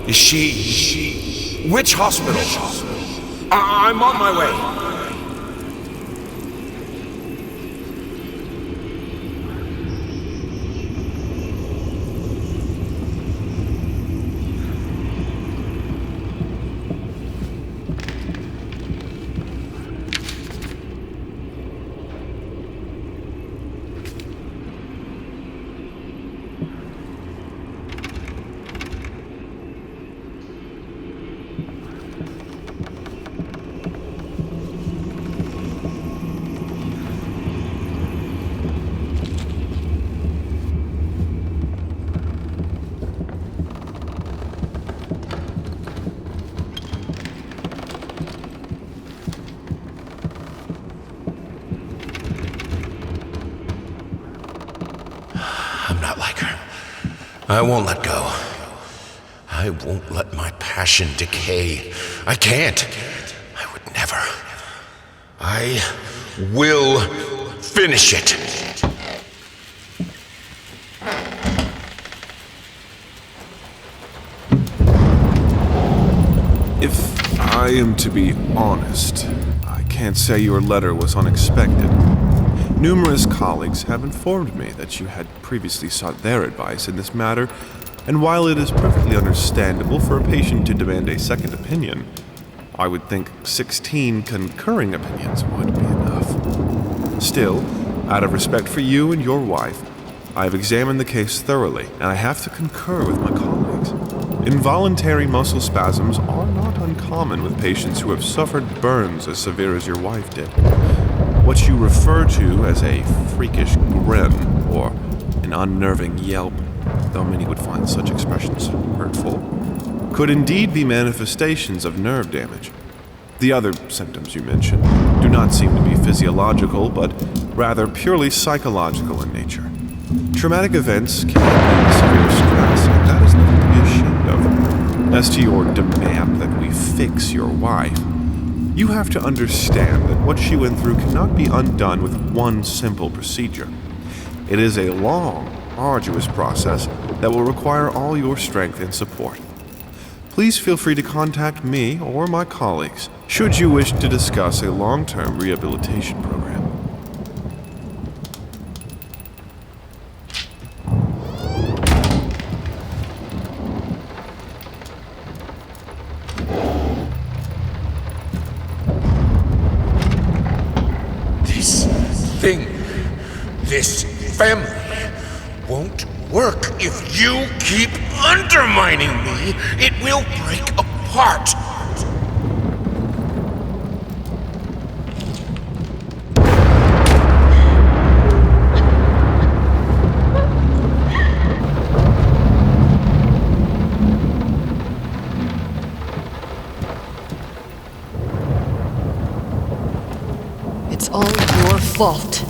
Is she... Which hospital? I'm on my way. I won't let go. I won't let my passion decay. I can't. I would never. I will finish it. If I am to be honest, I can't say your letter was unexpected. Numerous colleagues have informed me that you had previously sought their advice in this matter, and while it is perfectly understandable for a patient to demand a second opinion, I would think 16 concurring opinions would be enough. Still, out of respect for you and your wife, I have examined the case thoroughly, and I have to concur with my colleagues. Involuntary muscle spasms are not uncommon with patients who have suffered burns as severe as your wife did. What you refer to as a freakish grin or an unnerving yelp, though many would find such expressions hurtful, could indeed be manifestations of nerve damage. The other symptoms you mentioned do not seem to be physiological, but rather purely psychological in nature. Traumatic events can be severe stress, and that is nothing to be ashamed of. As to your demand that we fix your wife, you have to understand that what she went through cannot be undone with one simple procedure. It is a long, arduous process that will require all your strength and support. Please feel free to contact me or my colleagues should you wish to discuss a long-term rehabilitation program. This family won't work. If you keep undermining me, it will break apart. It's all your fault.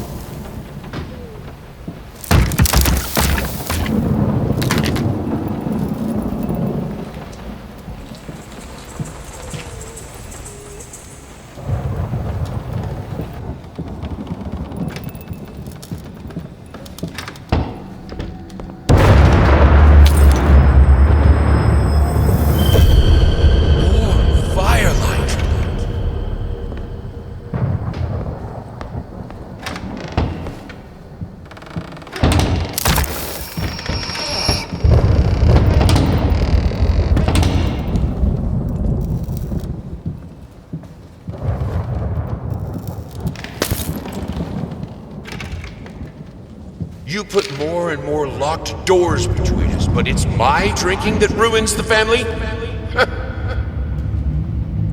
You put more and more locked doors between us, but it's my drinking that ruins the family?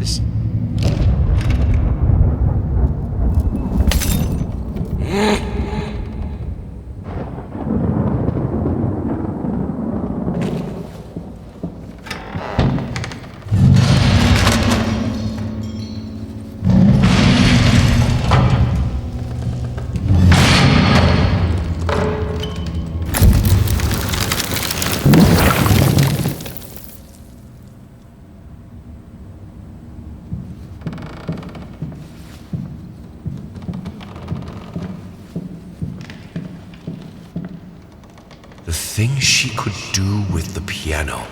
This... The things she could do with the piano.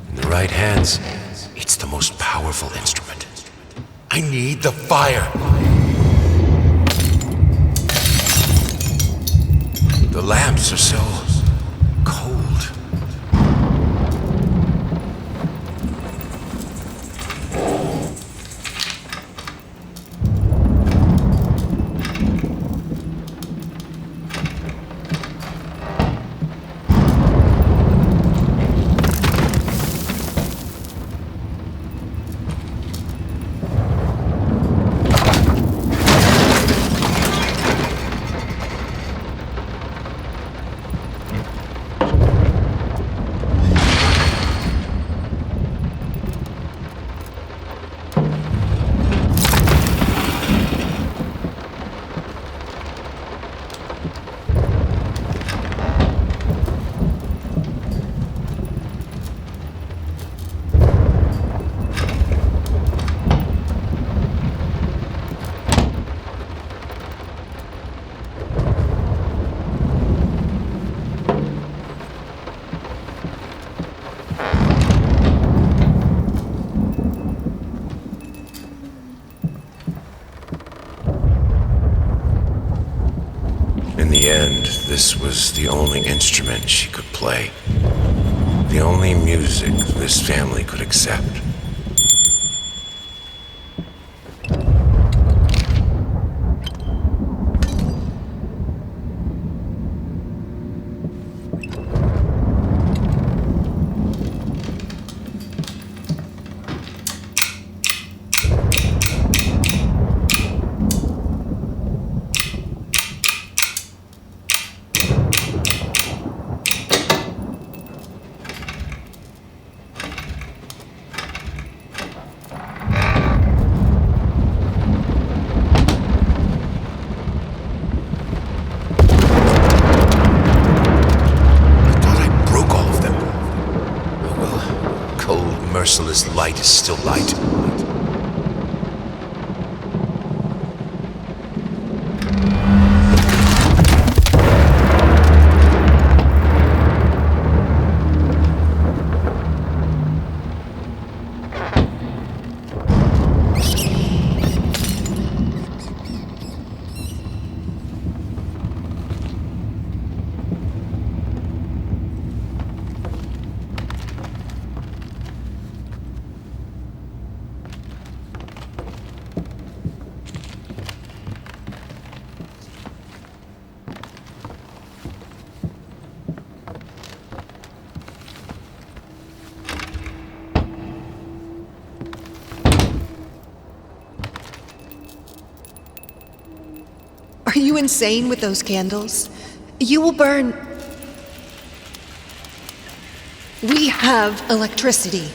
In the right hands, it's the most powerful instrument. I need the fire. The lamps are so cold. In the end, this was the only instrument she could play. The only music this family could accept. merciless light is still light. Are you insane with those candles? You will burn. We have electricity.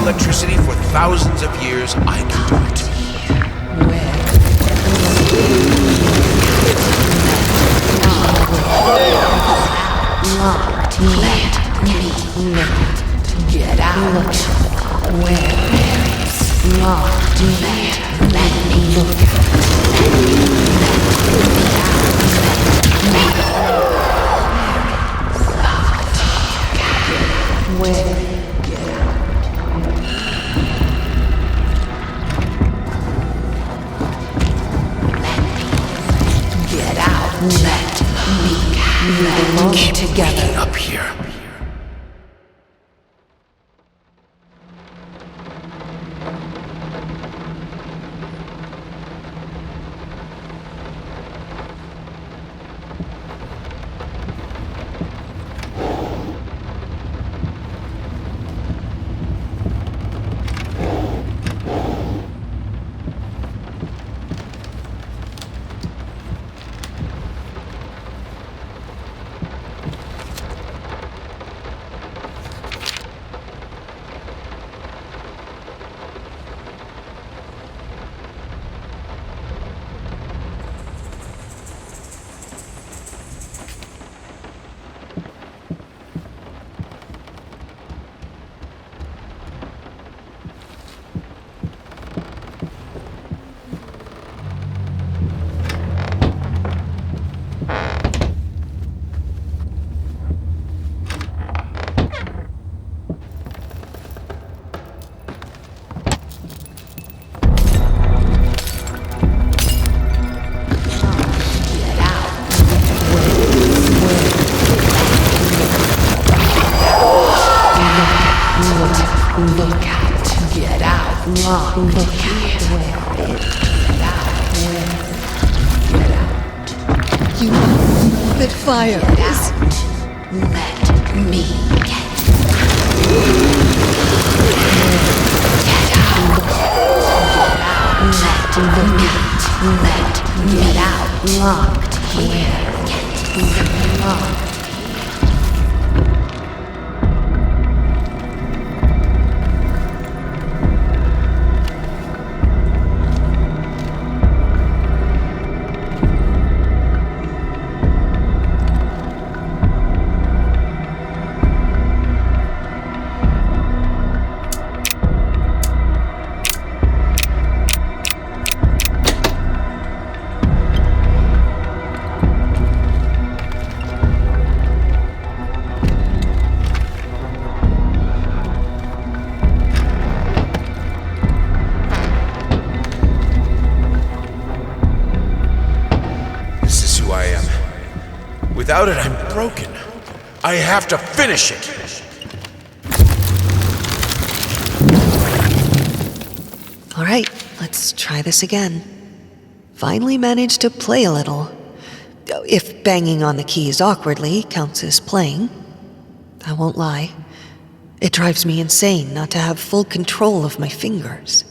Electricity for thousands of years, I can do it. Locked. Let me get out. Where is locked? Let me look. Where? Let me belong together up here. Look out. Get out. Look out. Where is get out? Where? Get out. You know that fire is. Let me get out. Let me get out. Locked here. Locked. Without it, I'm broken. I have to finish it. All right, let's try this again. Finally managed to play a little. If banging on the keys awkwardly counts as playing. I won't lie. It drives me insane not to have full control of my fingers.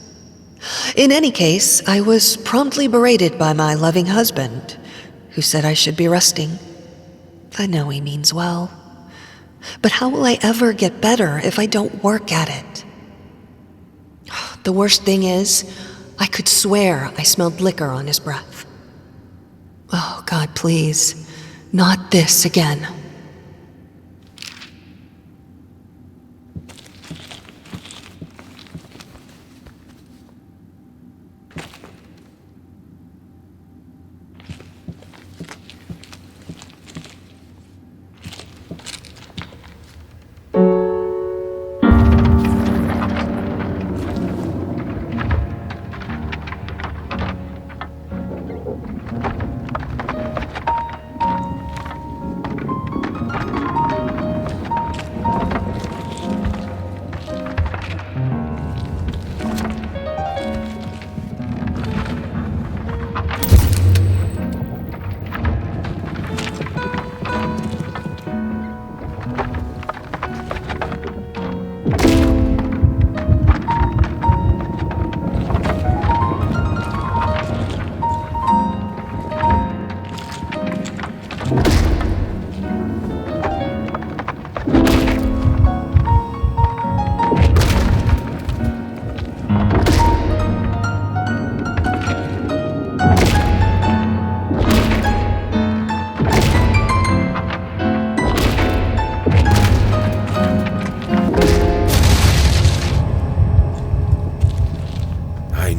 In any case, I was promptly berated by my loving husband, who said I should be resting. I know he means well. But how will I ever get better if I don't work at it? The worst thing is, I could swear I smelled liquor on his breath. Oh, God, please, not this again.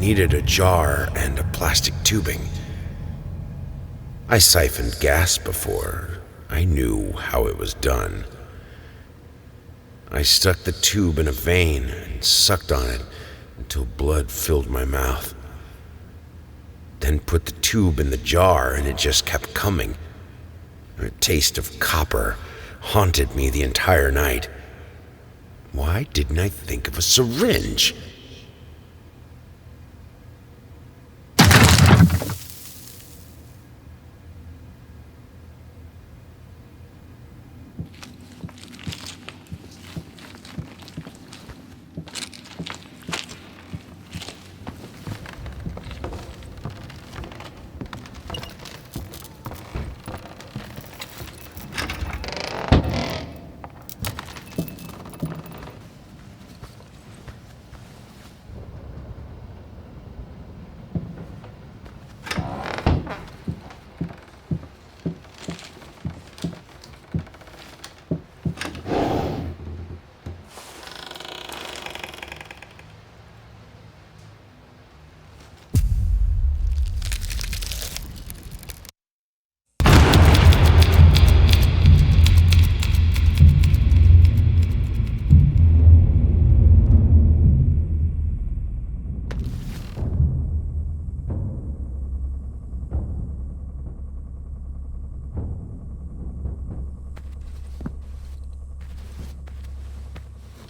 Needed a jar and a plastic tubing. I siphoned gas before. I knew how it was done. I stuck the tube in a vein and sucked on it until blood filled my mouth. Then put the tube in the jar and it just kept coming. A taste of copper haunted me the entire night. Why didn't I think of a syringe?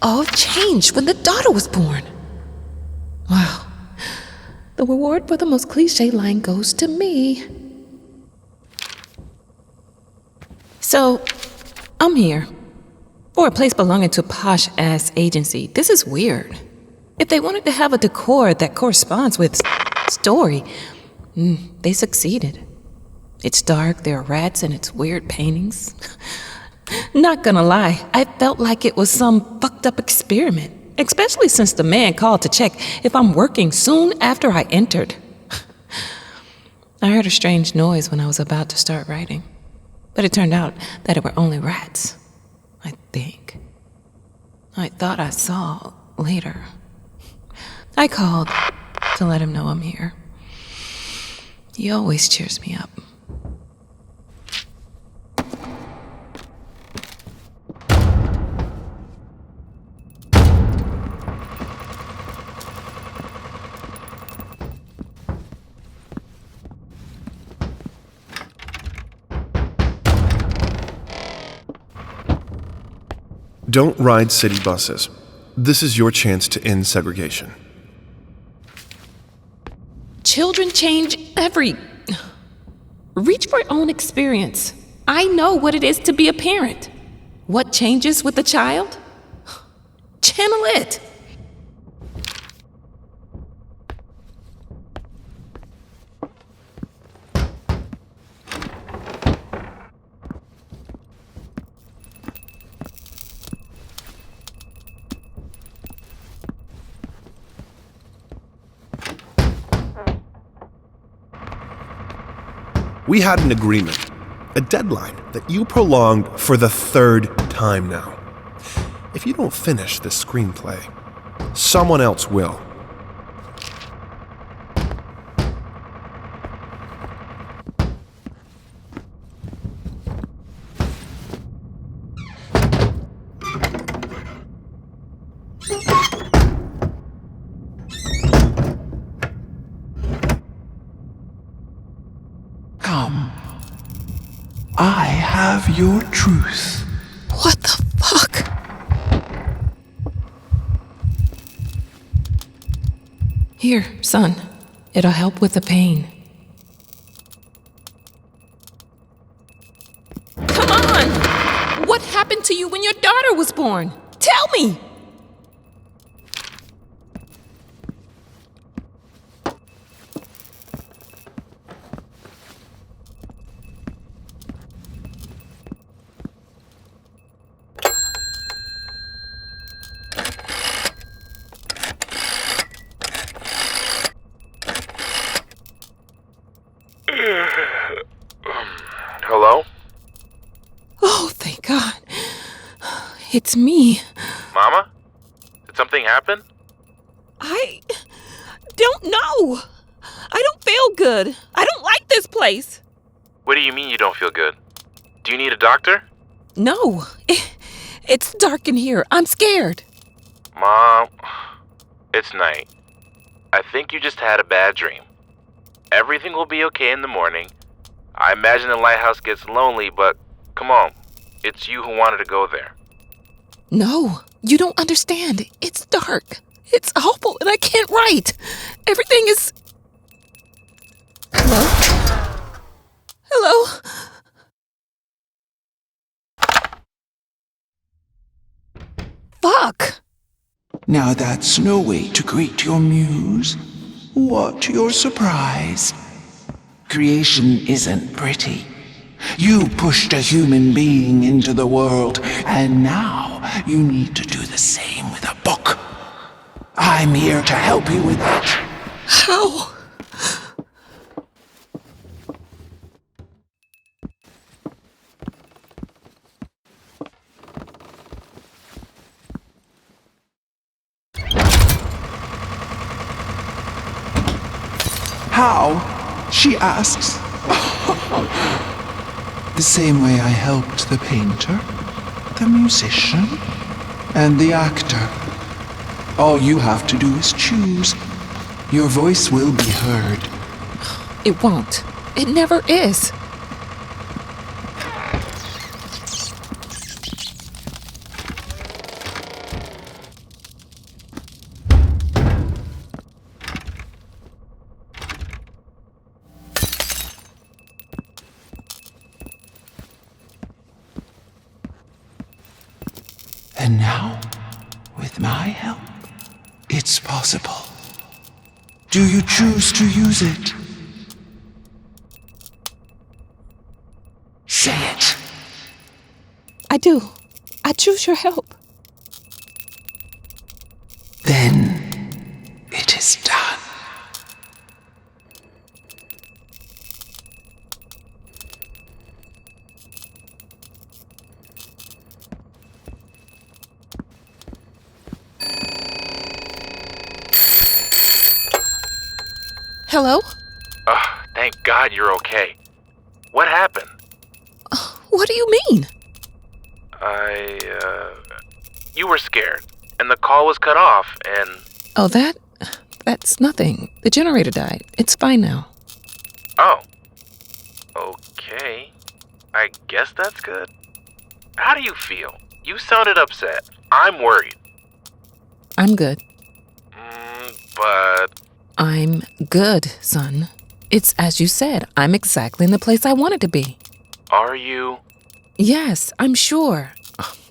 All changed when the daughter was born. Wow. The reward for the most cliche line goes to me. So, I'm here. For a place belonging to a posh-ass agency, this is weird. If they wanted to have a decor that corresponds with story, they succeeded. It's dark, there are rats, and it's weird paintings. Not gonna lie, I felt like it was some fucked up experiment, especially since the man called to check if I'm working soon after I entered. I heard a strange noise when I was about to start writing, but it turned out that it were only rats, I think. I thought I saw later. I called to let him know I'm here. He always cheers me up. Don't ride city buses. This is your chance to end segregation. Children change Reach for your own experience. I know what it is to be a parent. What changes with a child? Channel it. We had an agreement, a deadline that you prolonged for the third time now. If you don't finish this screenplay, someone else will. Come. I have your truth. What the fuck? Here, son. It'll help with the pain. Come on! What happened to you when your daughter was born? Tell me! Hello? Oh, thank God. It's me. Mama? Did something happen? I don't know. I don't feel good. I don't like this place. What do you mean you don't feel good? Do you need a doctor? No. It's dark in here. I'm scared. Mom, it's night. I think you just had a bad dream. Everything will be okay in the morning. I imagine the lighthouse gets lonely, but come on. It's you who wanted to go there. No, you don't understand. It's dark. It's awful, and I can't write. Everything is... Hello? Hello? Fuck! Now that's no way to greet your muse. What, you're surprised? Creation isn't pretty. You pushed a human being into the world, and now you need to do the same with a book. I'm here to help you with that. How? How? She asks. The same way I helped the painter, the musician, and the actor. All you have to do is choose. Your voice will be heard. It won't. It never is. And now, with my help, it's possible. Do you choose to use it? Say it. I do. I choose your help. Then it is done. Hello? Thank God you're okay. What happened? What do you mean? You were scared, and the call was cut off, and... Oh, that's nothing. The generator died. It's fine now. Oh. Okay. I guess that's good. How do you feel? You sounded upset. I'm worried. I'm good. But I'm good, son. It's as you said, I'm exactly in the place I wanted to be. are you? Yes, I'm sure.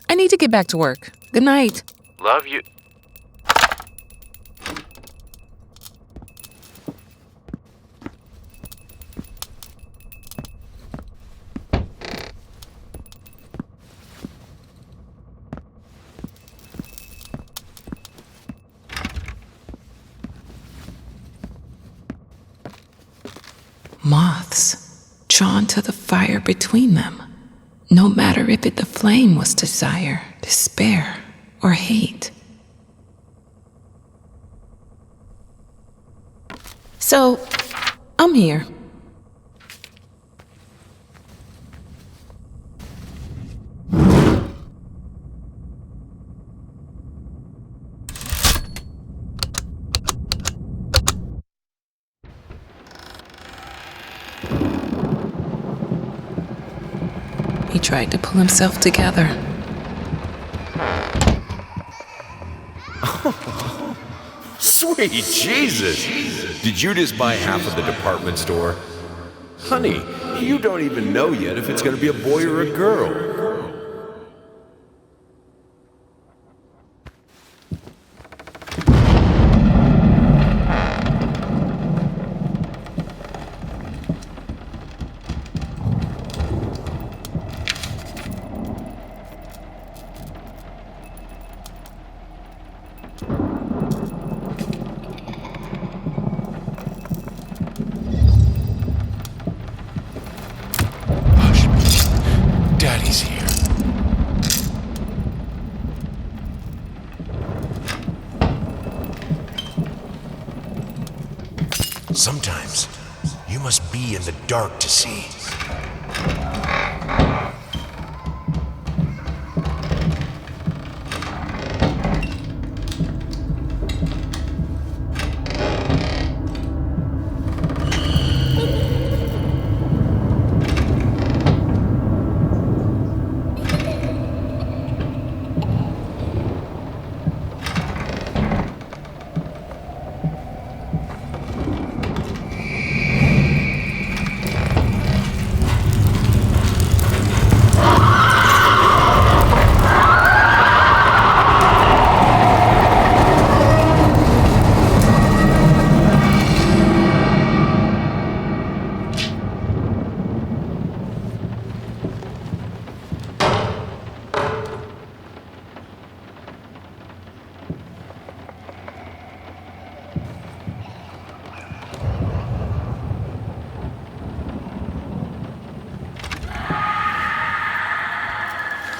I need to get back to work. Good night. Love you. Moths, drawn to the fire between them, no matter if the flame was desire, despair, or hate. So, I'm here. He tried to pull himself together. Sweet Jesus! Did you just buy half of the department store? Honey, you don't even know yet if it's gonna be a boy or a girl. Daddy's here. Sometimes you must be in the dark to see.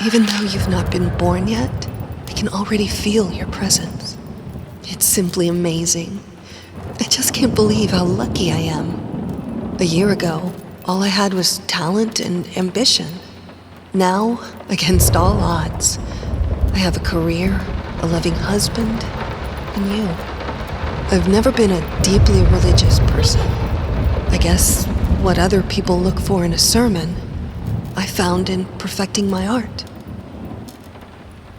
Even though you've not been born yet, I can already feel your presence. It's simply amazing. I just can't believe how lucky I am. A year ago, all I had was talent and ambition. Now, against all odds, I have a career, a loving husband, and you. I've never been a deeply religious person. I guess what other people look for in a sermon, I found in perfecting my art.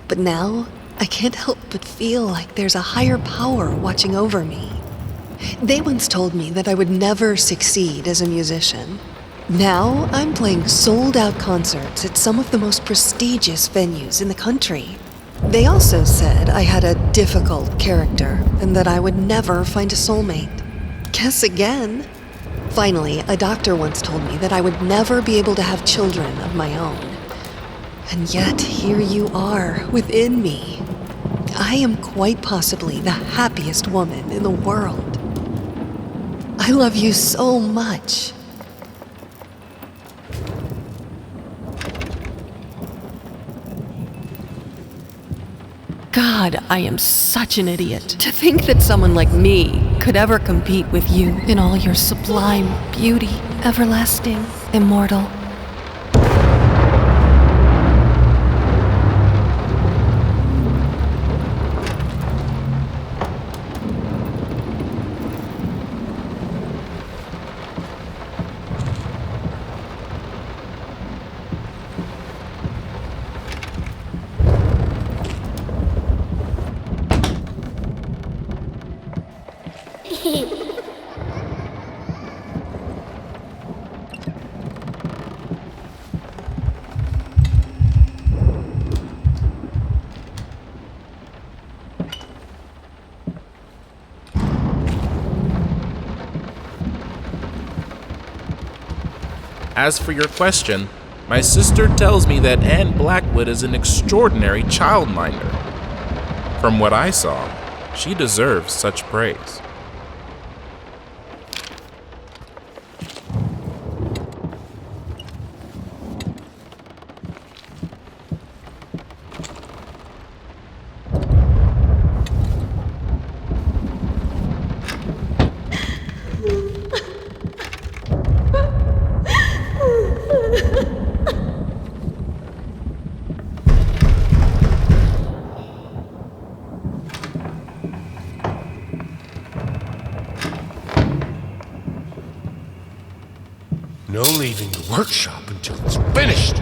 But now, I can't help but feel like there's a higher power watching over me. They once told me that I would never succeed as a musician. Now, I'm playing sold-out concerts at some of the most prestigious venues in the country. They also said I had a difficult character and that I would never find a soulmate. Guess again. Finally, a doctor once told me that I would never be able to have children of my own. And yet, here you are, within me. I am quite possibly the happiest woman in the world. I love you so much. God, I am such an idiot. To think that someone like me could ever compete with you in all your sublime beauty, everlasting, immortal. As for your question, my sister tells me that Anne Blackwood is an extraordinary childminder. From what I saw, she deserves such praise. No leaving the workshop until it's finished.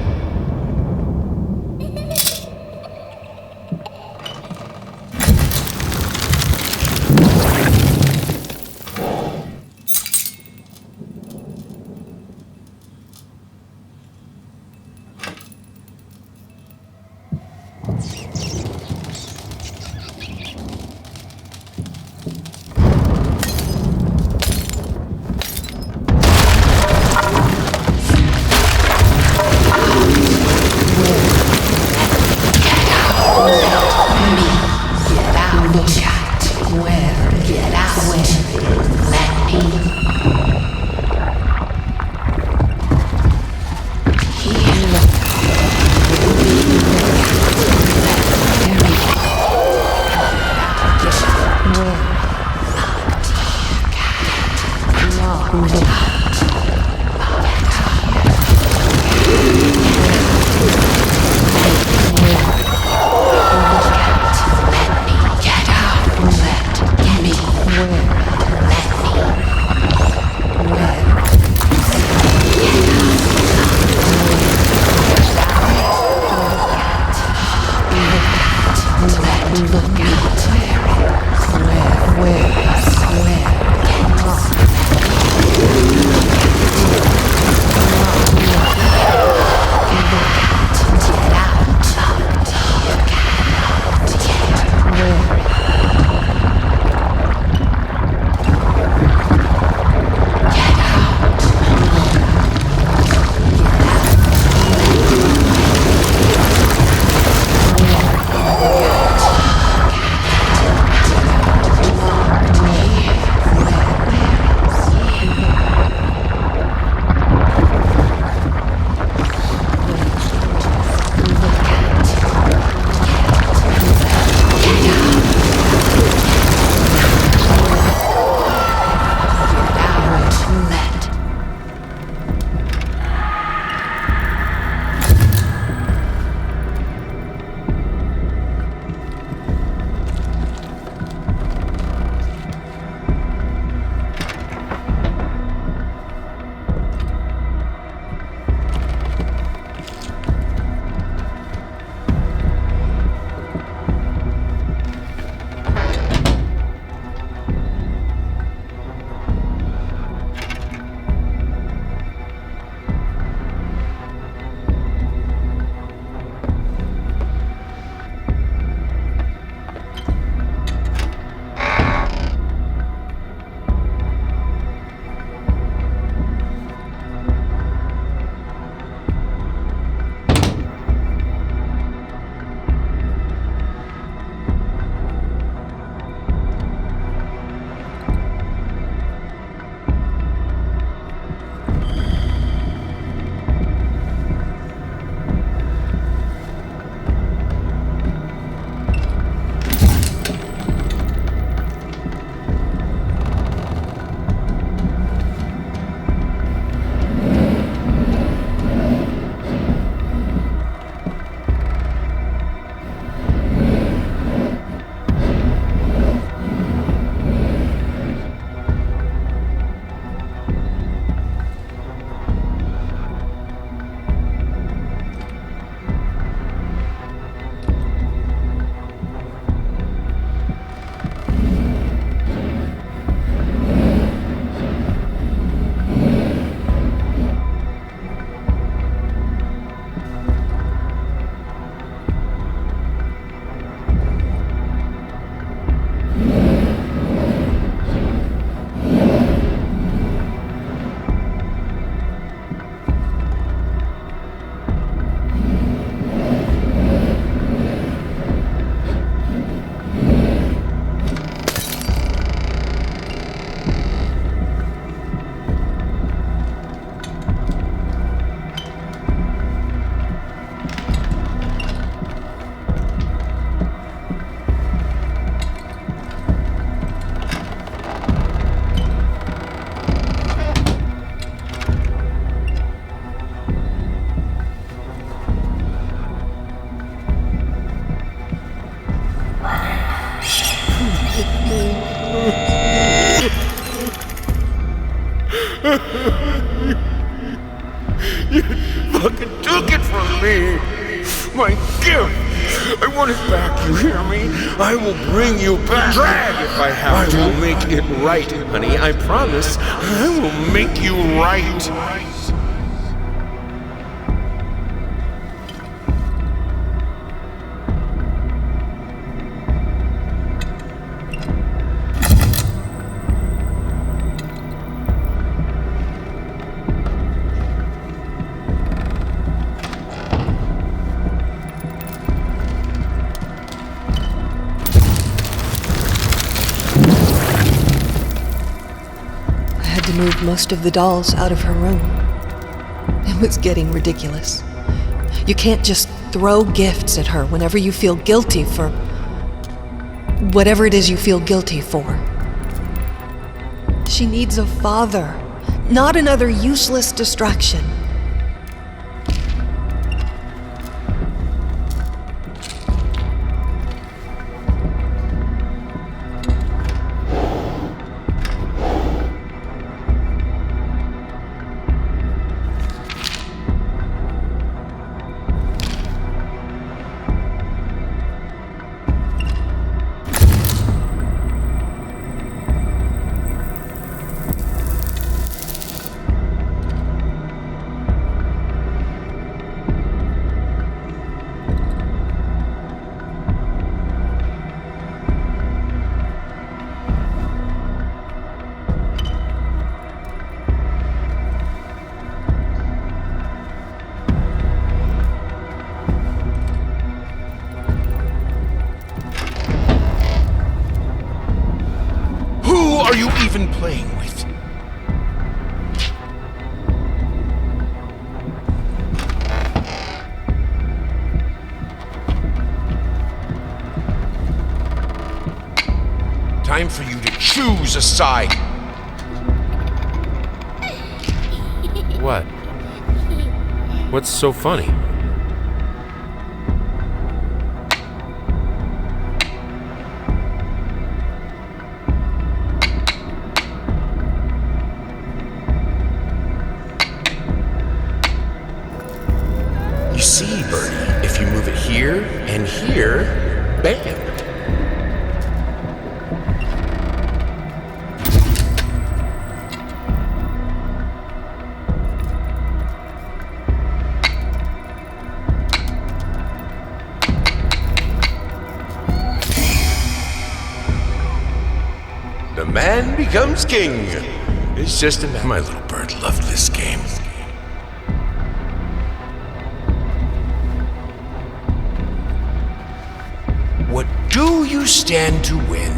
Give! I want it back, you hear me? I will bring you back. Drag if I have to. I will make it right, honey. I promise. I will make you right. Moved most of the dolls out of her room. It was getting ridiculous. You can't just throw gifts at her whenever you feel guilty for whatever it is you feel guilty for. She needs a father, not another useless distraction. Playing with. Time for you to choose a side. What? What's so funny? See, Birdie, if you move it here and here, bam. The man becomes king. It's just a my little bird loved this game. What do you stand to win?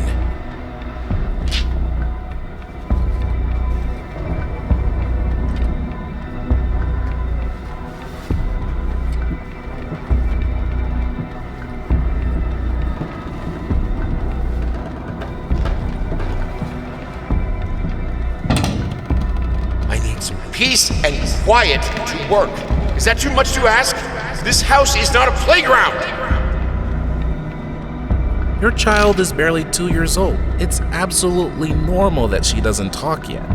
I need some peace and quiet to work. Is that too much to ask? This house is not a playground. Your child is barely 2 years old. It's absolutely normal that she doesn't talk yet.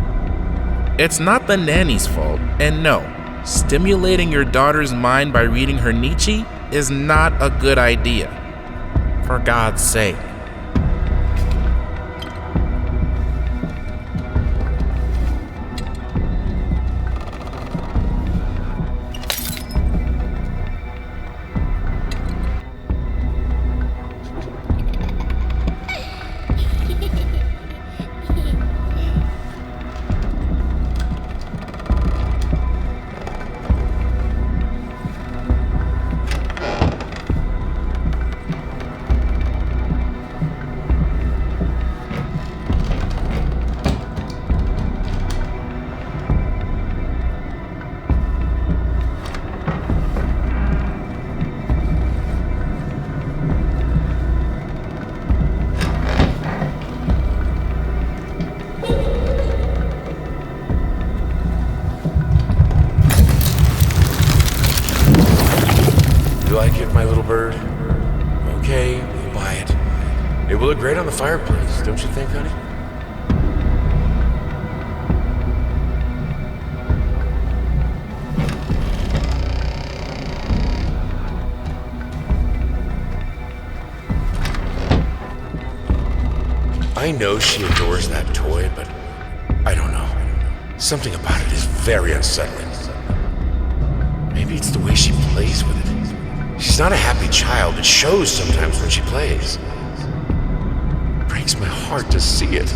It's not the nanny's fault, and no, stimulating your daughter's mind by reading her Nietzsche is not a good idea. For God's sake. You like it, my little bird? Okay, we'll buy it. It will look great on the fireplace, don't you think, honey? I know she adores that toy, but I don't know. Something about it is very unsettling. Maybe it's the way she plays with it. She's not a happy child. It shows sometimes when she plays. It breaks my heart to see it.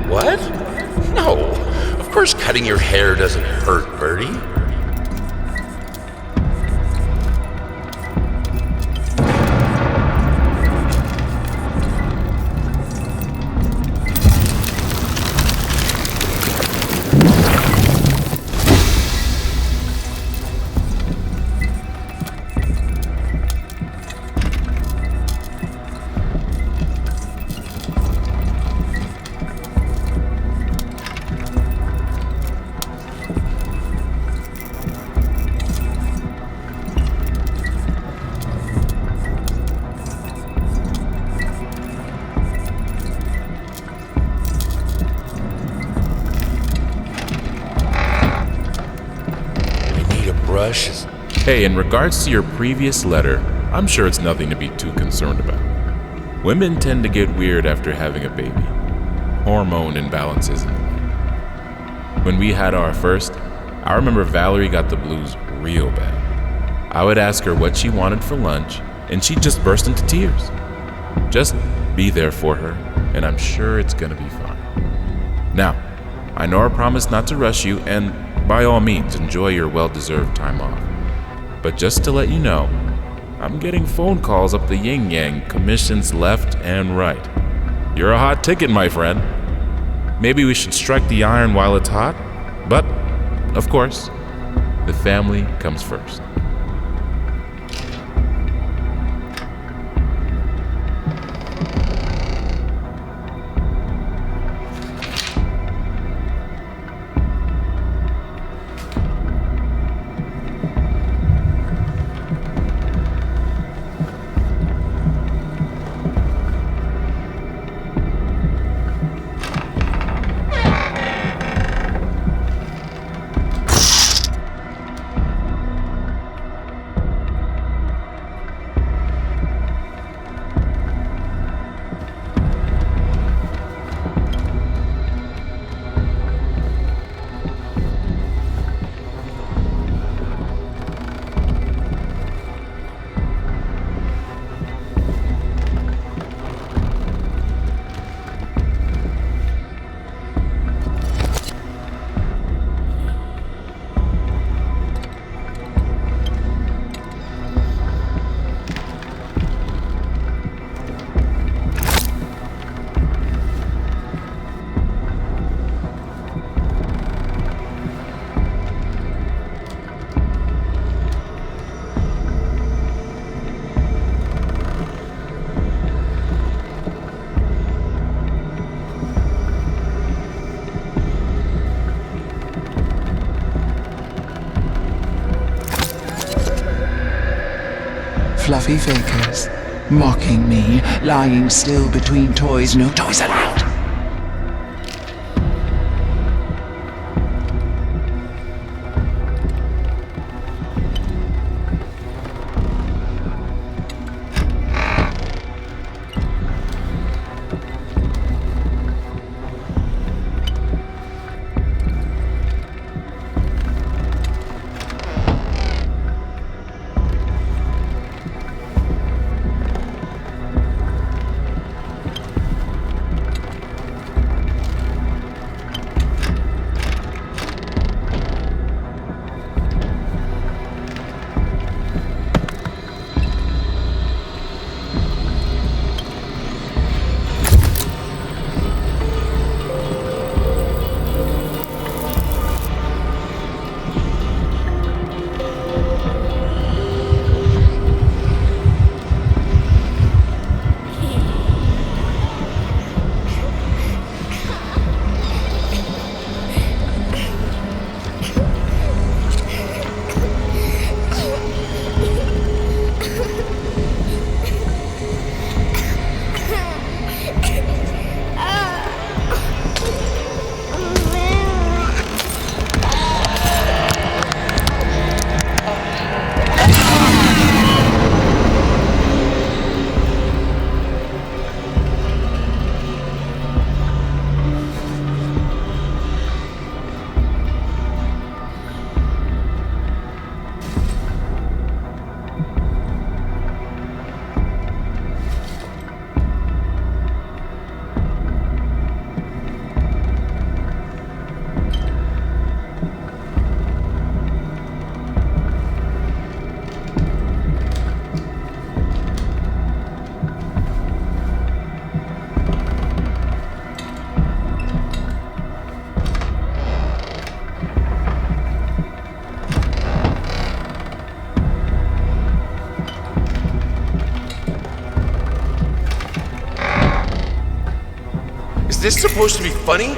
What? No. Of course cutting your hair doesn't hurt, Bertie. Hey, in regards to your previous letter, I'm sure it's nothing to be too concerned about. Women tend to get weird after having a baby. Hormone imbalances. When we had our first, I remember Valerie got the blues real bad. I would ask her what she wanted for lunch, and she'd just burst into tears. Just be there for her, and I'm sure it's gonna be fine. Now, I know I promised not to rush you, and by all means, enjoy your well-deserved time off. But just to let you know, I'm getting phone calls up the yin-yang, commissions left and right. You're a hot ticket, my friend. Maybe we should strike the iron while it's hot, but, of course, the family comes first. Fluffy fakers, mocking me, lying still between toys. No toys allowed. Is this supposed to be funny?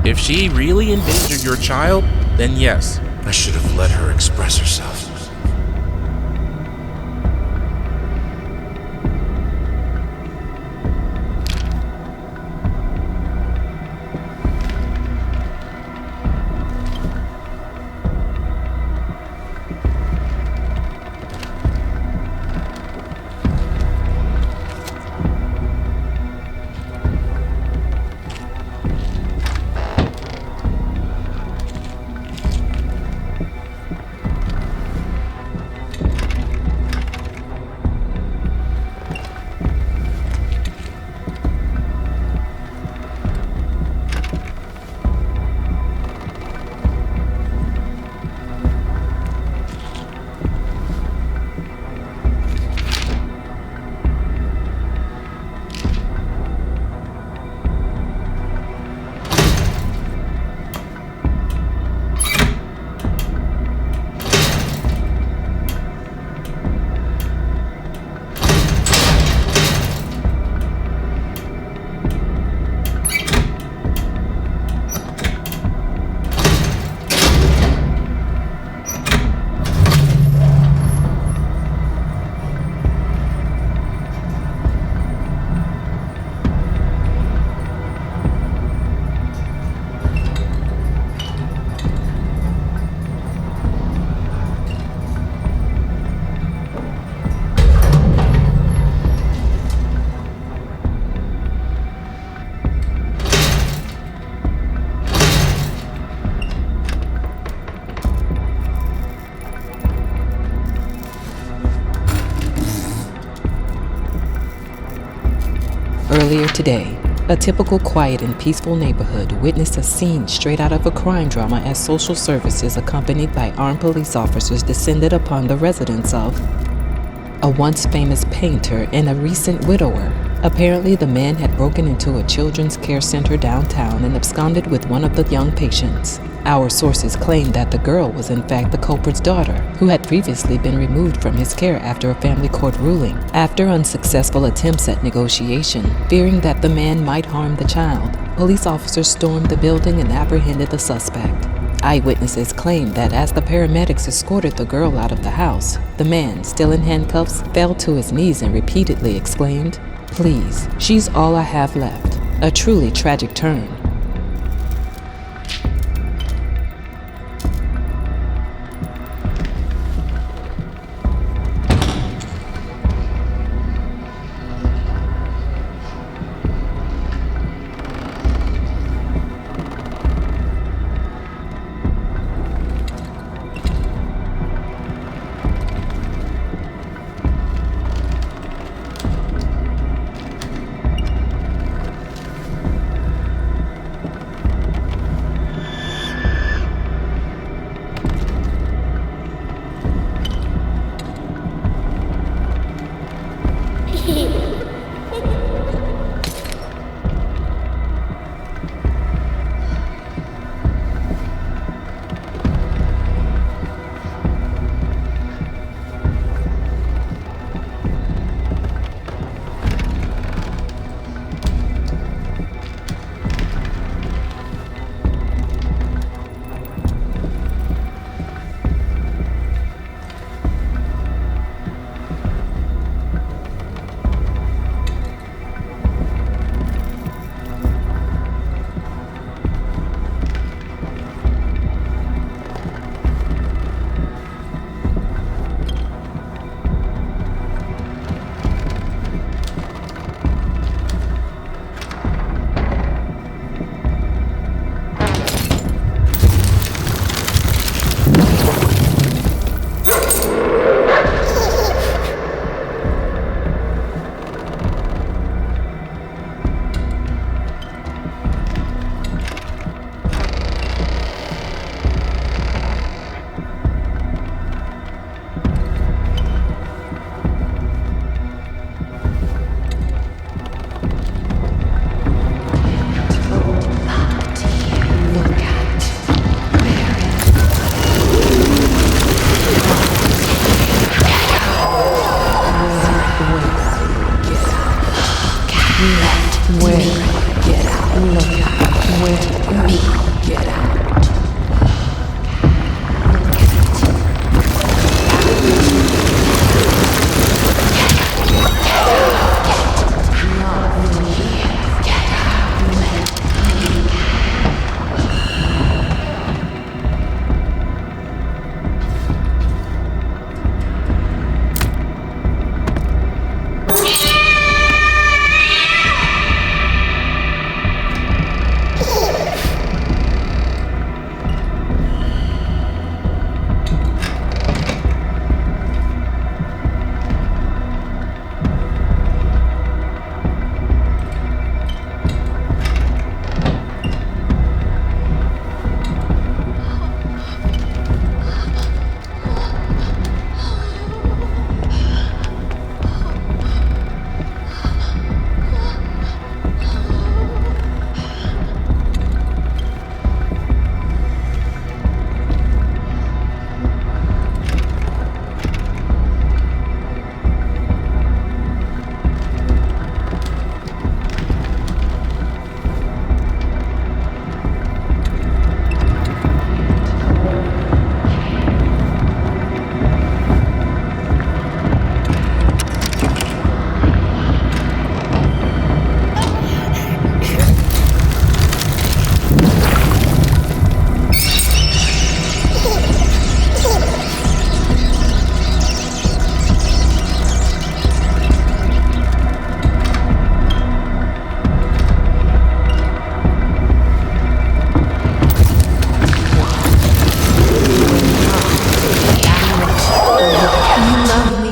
If she really endangered your child, then yes. I should have let her express herself. Earlier today, a typical quiet and peaceful neighborhood witnessed a scene straight out of a crime drama as social services accompanied by armed police officers descended upon the residence of a once famous painter and a recent widower. Apparently, the man had broken into a children's care center downtown and absconded with one of the young patients. Our sources claim that the girl was in fact the culprit's daughter, who had previously been removed from his care after a family court ruling. After unsuccessful attempts at negotiation, fearing that the man might harm the child, police officers stormed the building and apprehended the suspect. Eyewitnesses claim that as the paramedics escorted the girl out of the house, the man, still in handcuffs, fell to his knees and repeatedly exclaimed, "Please, she's all I have left." A truly tragic turn. Let me get out. Let me get out.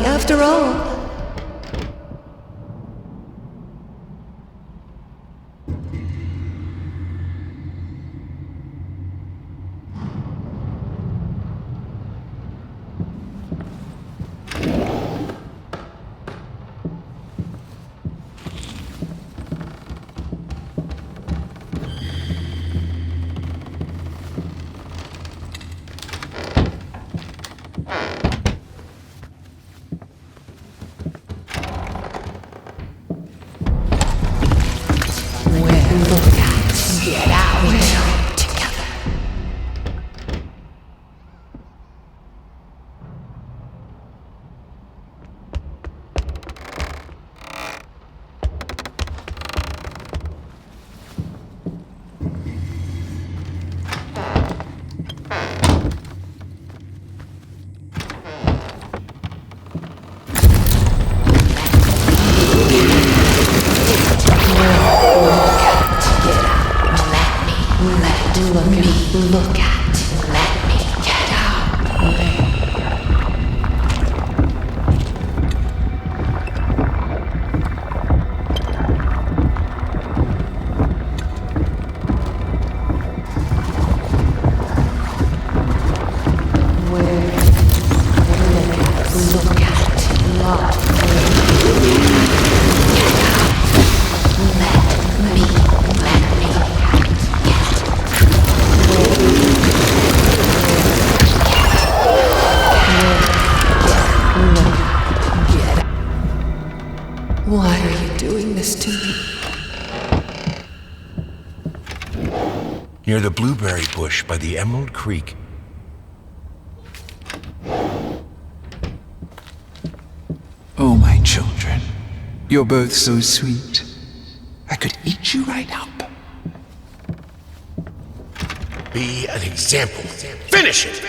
After all. Get out together. Look at, let me get out. Why are you doing this to me? Near the blueberry bush by the Emerald Creek. Oh, my children, you're both so sweet. I could eat you right up. Be an example. Finish it!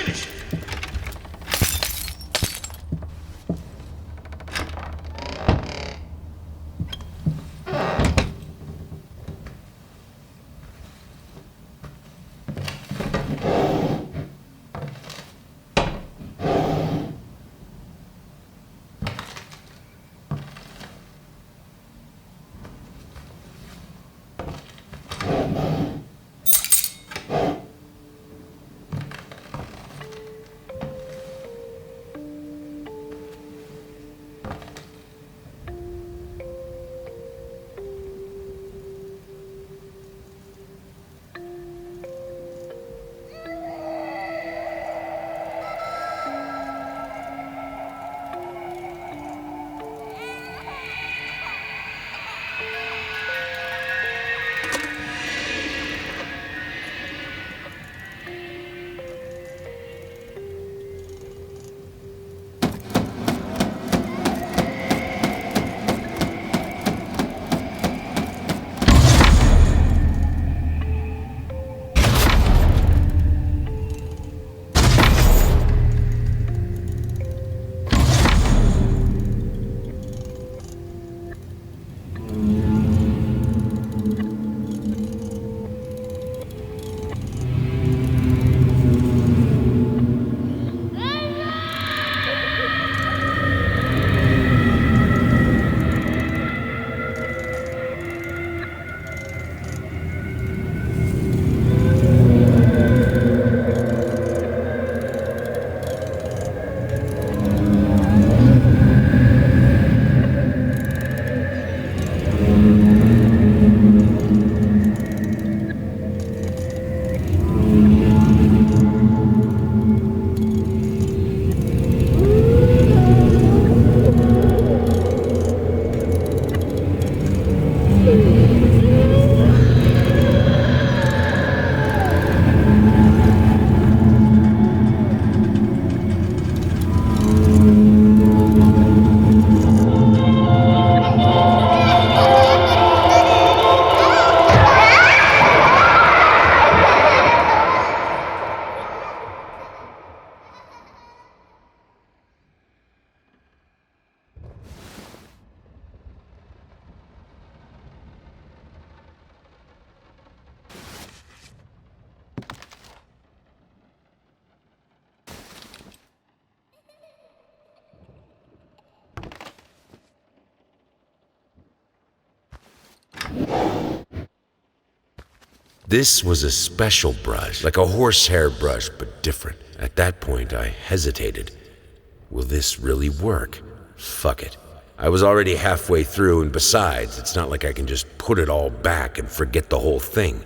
This was a special brush, like a horsehair brush, but different. At that point, I hesitated. Will this really work? Fuck it. I was already halfway through, and besides, it's not like I can just put it all back and forget the whole thing.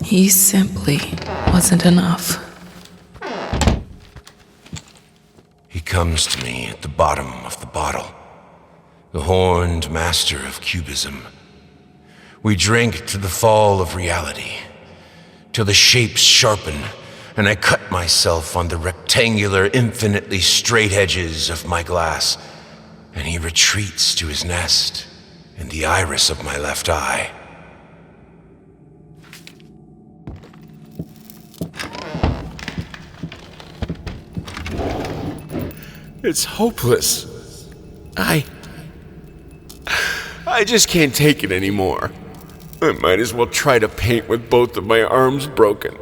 He simply wasn't enough. He comes to me at the bottom of the bottle, the horned master of cubism. We drink to the fall of reality, till the shapes sharpen, and I cut myself on the rectangular, infinitely straight edges of my glass, and he retreats to his nest in the iris of my left eye. It's hopeless. I just can't take it anymore. I might as well try to paint with both of my arms broken.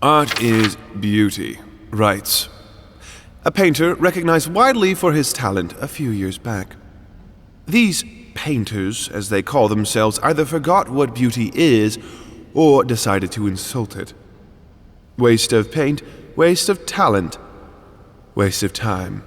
Art is beauty, writes a painter recognized widely for his talent a few years back. These painters, as they call themselves, either forgot what beauty is or decided to insult it. Waste of paint, waste of talent, waste of time.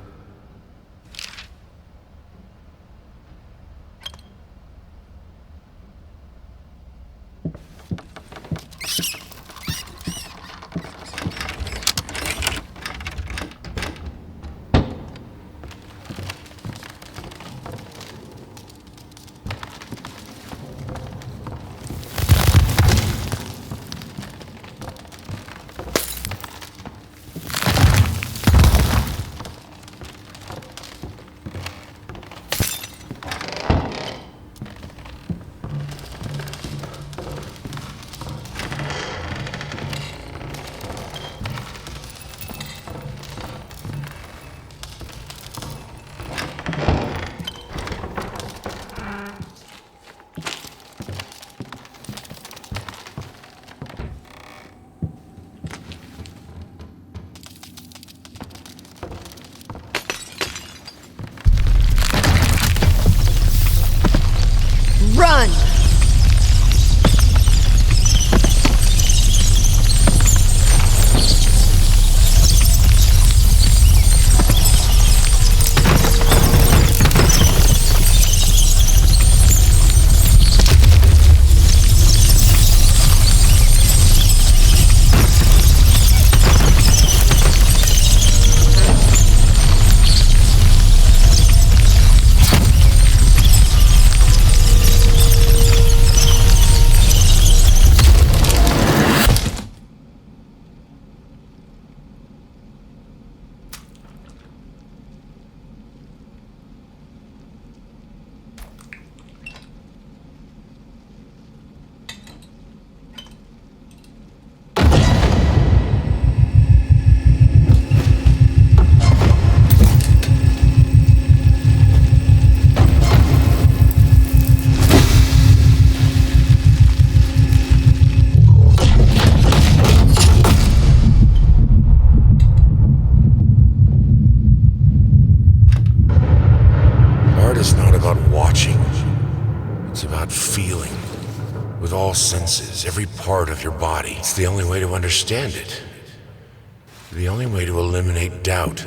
Run! Senses, every part of your body. It's the only way to understand it. The only way to eliminate doubt.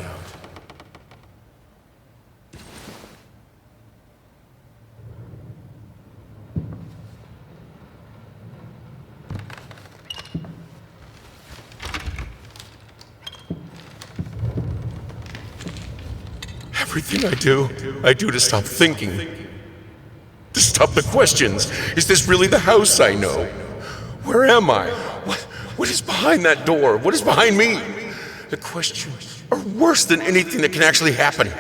Everything I do to stop thinking. To stop the questions. Is this really the house I know? Where am I? What is behind that door? What is behind me? The questions are worse than anything that can actually happen.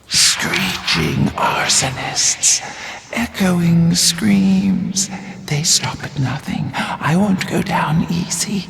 Screeching arsonists, echoing screams. They stop at nothing. I won't go down easy.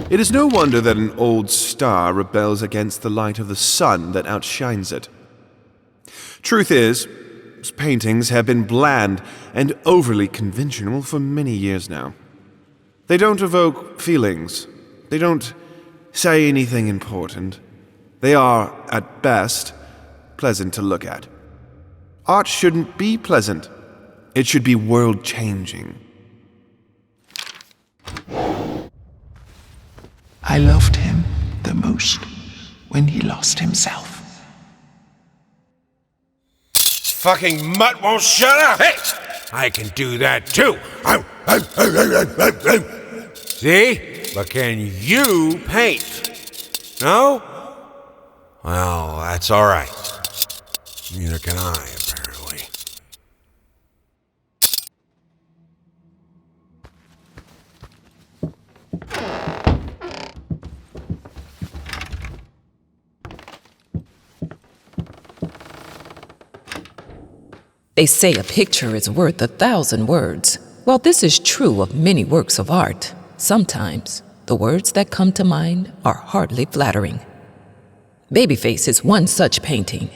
It is no wonder that an old star rebels against the light of the sun that outshines it. Truth is, his paintings have been bland and overly conventional for many years now. They don't evoke feelings. They don't say anything important. They are, at best, pleasant to look at. Art shouldn't be pleasant. It should be world-changing. I loved him the most when he lost himself. Fucking mutt won't shut up! Hey! I can do that too! See? But can you paint? No? Well, that's alright. Neither can I, apparently. They say a picture is worth 1,000 words. While this is true of many works of art, sometimes the words that come to mind are hardly flattering. Babyface is one such painting.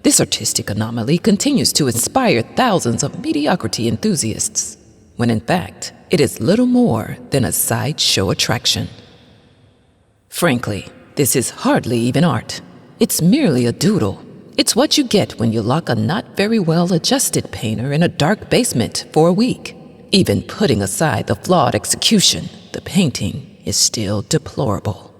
This artistic anomaly continues to inspire thousands of mediocrity enthusiasts, when in fact, it is little more than a sideshow attraction. Frankly, this is hardly even art. It's merely a doodle. It's what you get when you lock a not very well-adjusted painter in a dark basement for a week. Even putting aside the flawed execution, the painting is still deplorable.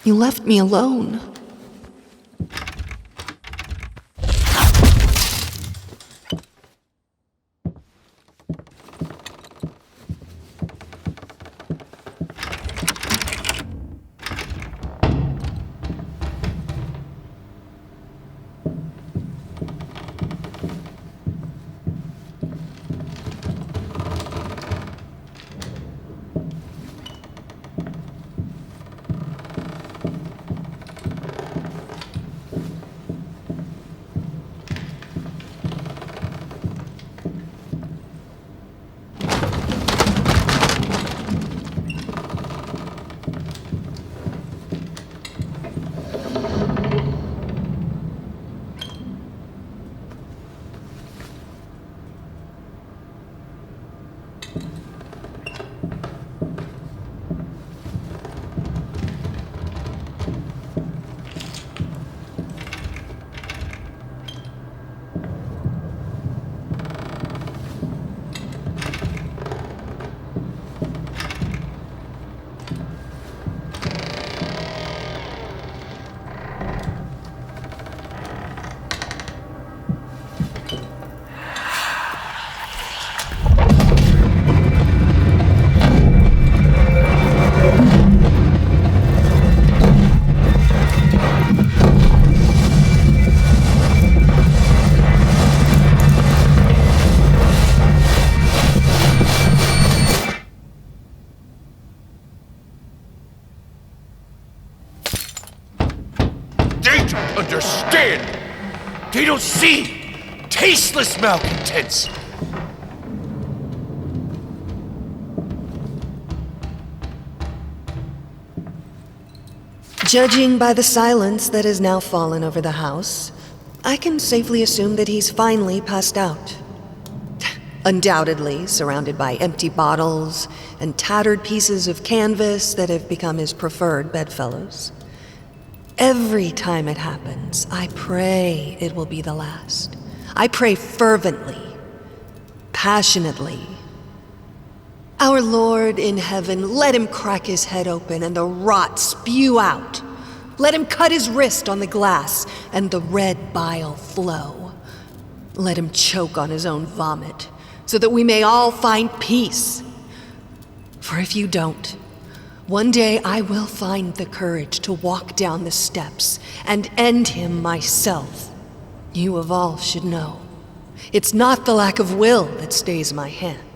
You left me alone. Understand! They don't see! Tasteless malcontents! Judging by the silence that has now fallen over the house, I can safely assume that he's finally passed out. Undoubtedly surrounded by empty bottles and tattered pieces of canvas that have become his preferred bedfellows. Every time it happens, I pray it will be the last. I pray fervently, passionately. Our Lord in heaven, let him crack his head open and the rot spew out. Let him cut his wrist on the glass and the red bile flow. Let him choke on his own vomit so that we may all find peace. For if you don't, one day I will find the courage to walk down the steps and end him myself. You of all should know. It's not the lack of will that stays my hand.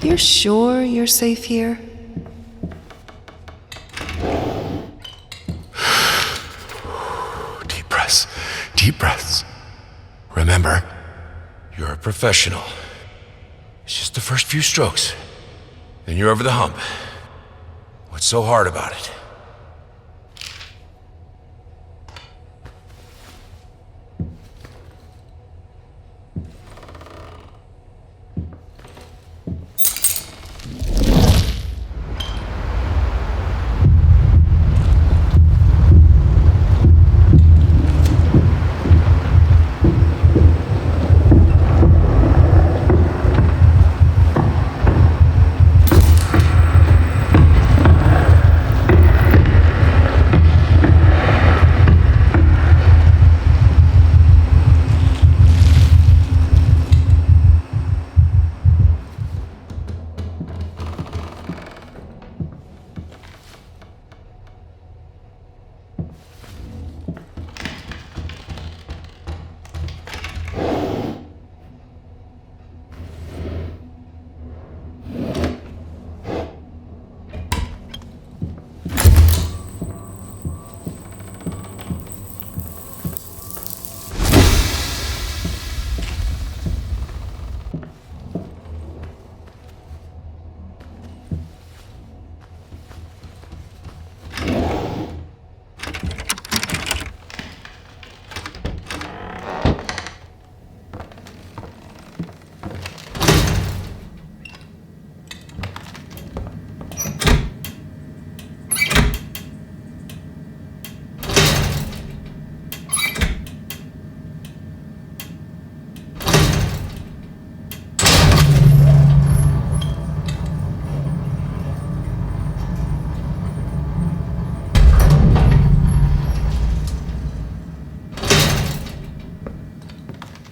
You're sure you're safe here? Deep breaths. Deep breaths. Remember, you're a professional. It's just the first few strokes. Then you're over the hump. What's so hard about it?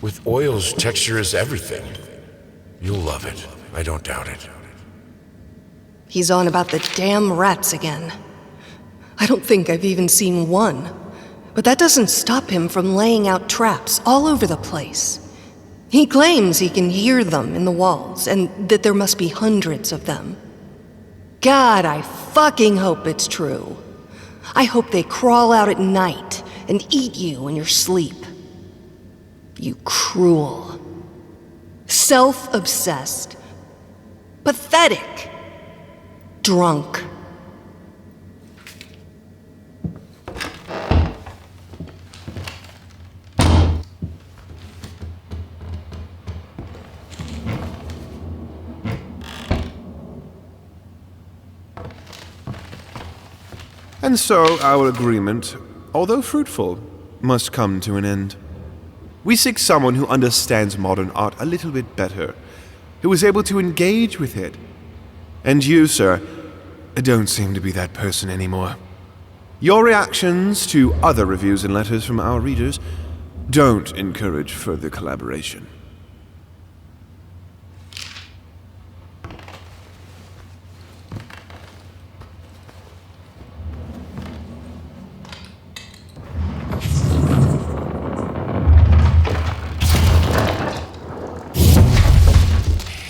With oils, texture is everything. You'll love it. I don't doubt it. He's on about the damn rats again. I don't think I've even seen one. But that doesn't stop him from laying out traps all over the place. He claims he can hear them in the walls, and that there must be hundreds of them. God, I fucking hope it's true. I hope they crawl out at night and eat you in your sleep. You cruel, self-obsessed, pathetic, drunk. And so our agreement, although fruitful, must come to an end. We seek someone who understands modern art a little bit better, who is able to engage with it. And you, sir, don't seem to be that person anymore. Your reactions to other reviews and letters from our readers don't encourage further collaboration.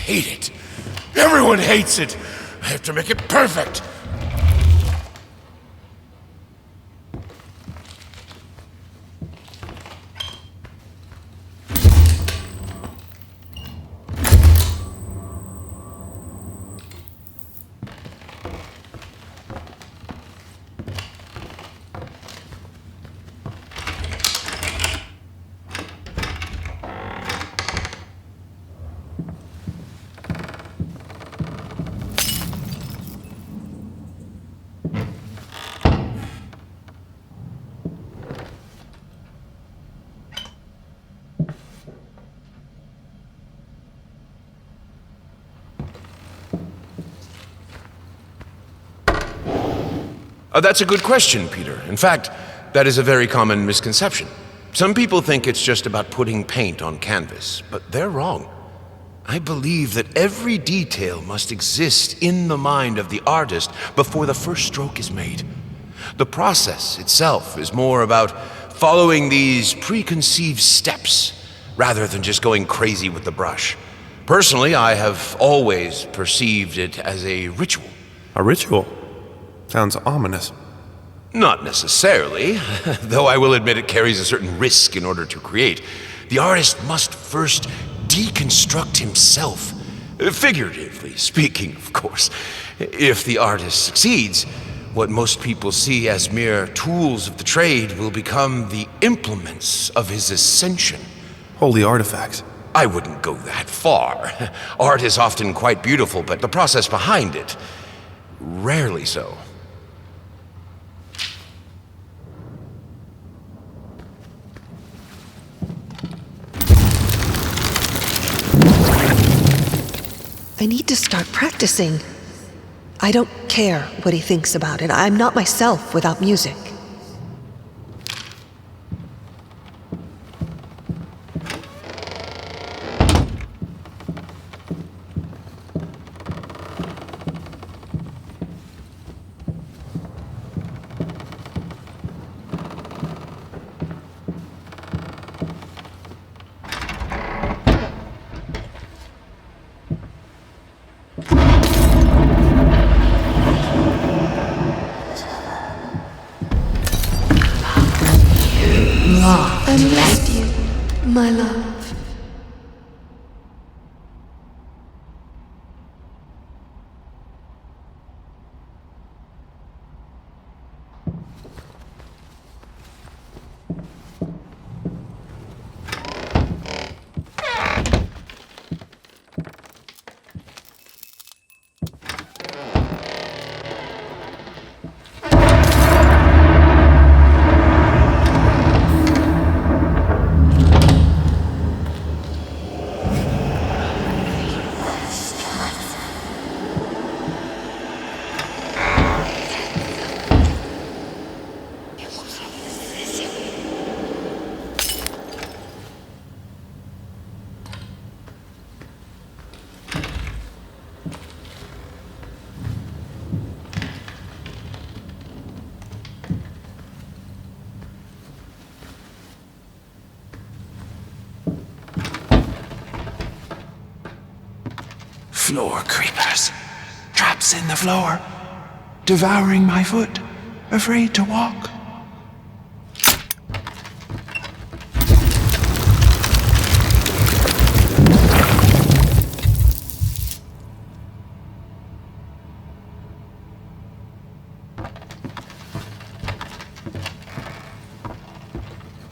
Hate it. Everyone hates it. I have to make it perfect. That's a good question, Peter. In fact, that is a very common misconception. Some people think it's just about putting paint on canvas, but they're wrong. I believe that every detail must exist in the mind of the artist before the first stroke is made. The process itself is more about following these preconceived steps rather than just going crazy with the brush. Personally, I have always perceived it as a ritual. A ritual? Sounds ominous. Not necessarily, though I will admit it carries a certain risk in order to create. The artist must first deconstruct himself, figuratively speaking, of course. If the artist succeeds, what most people see as mere tools of the trade will become the implements of his ascension. Holy artifacts. I wouldn't go that far. Art is often quite beautiful, but the process behind it, rarely so. I need to start practicing. I don't care what he thinks about it. I'm not myself without music. I missed you, my love. Floor creepers. Traps in the floor. Devouring my foot. Afraid to walk.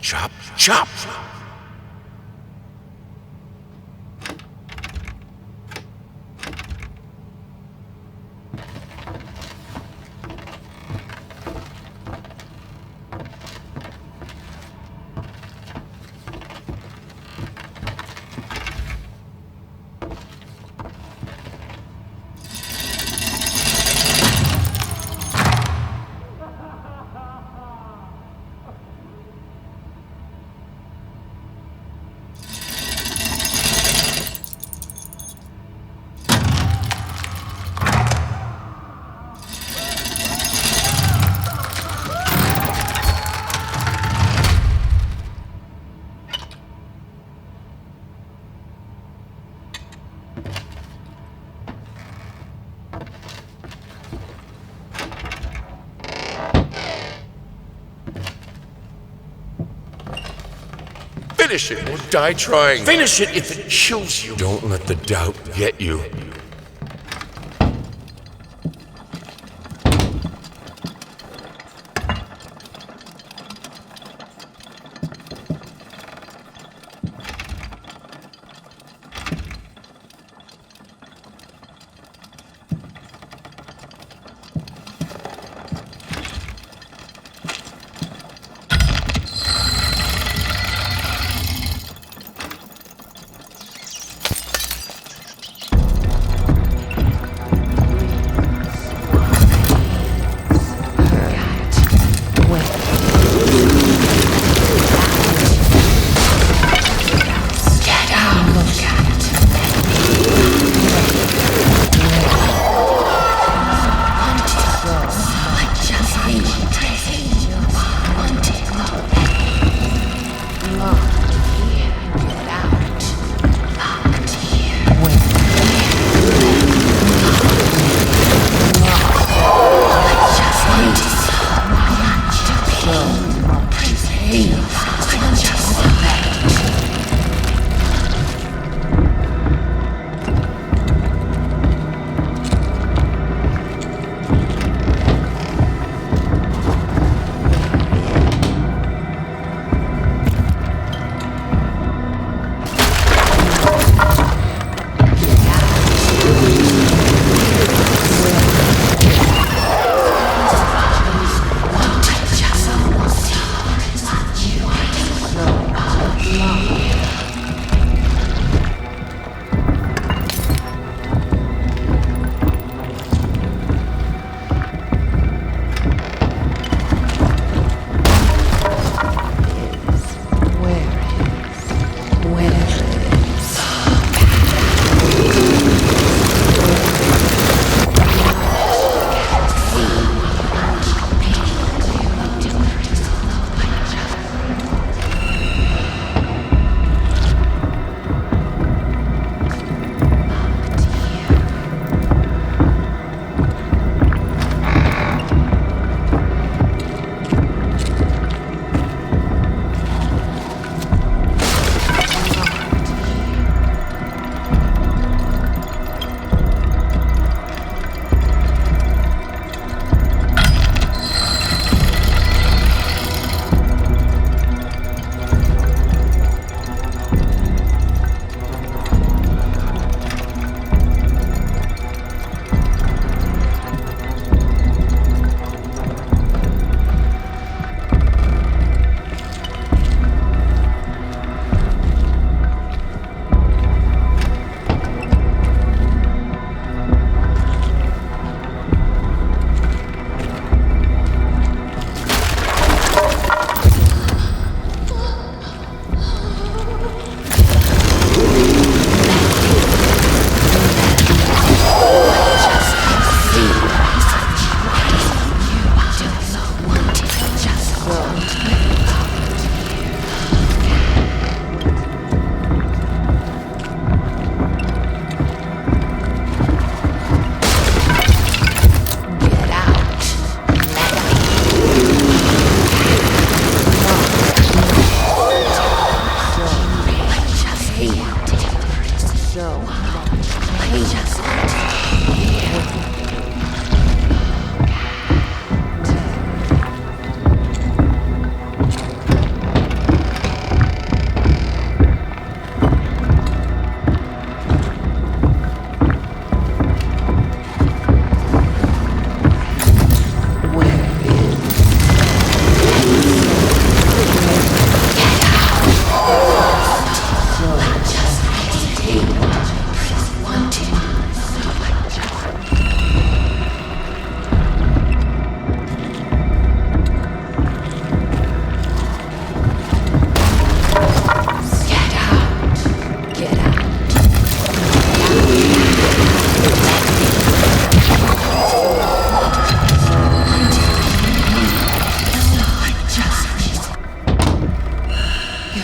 Chop, chop! Finish it or die trying. Finish it if it kills you. Don't let the doubt get you.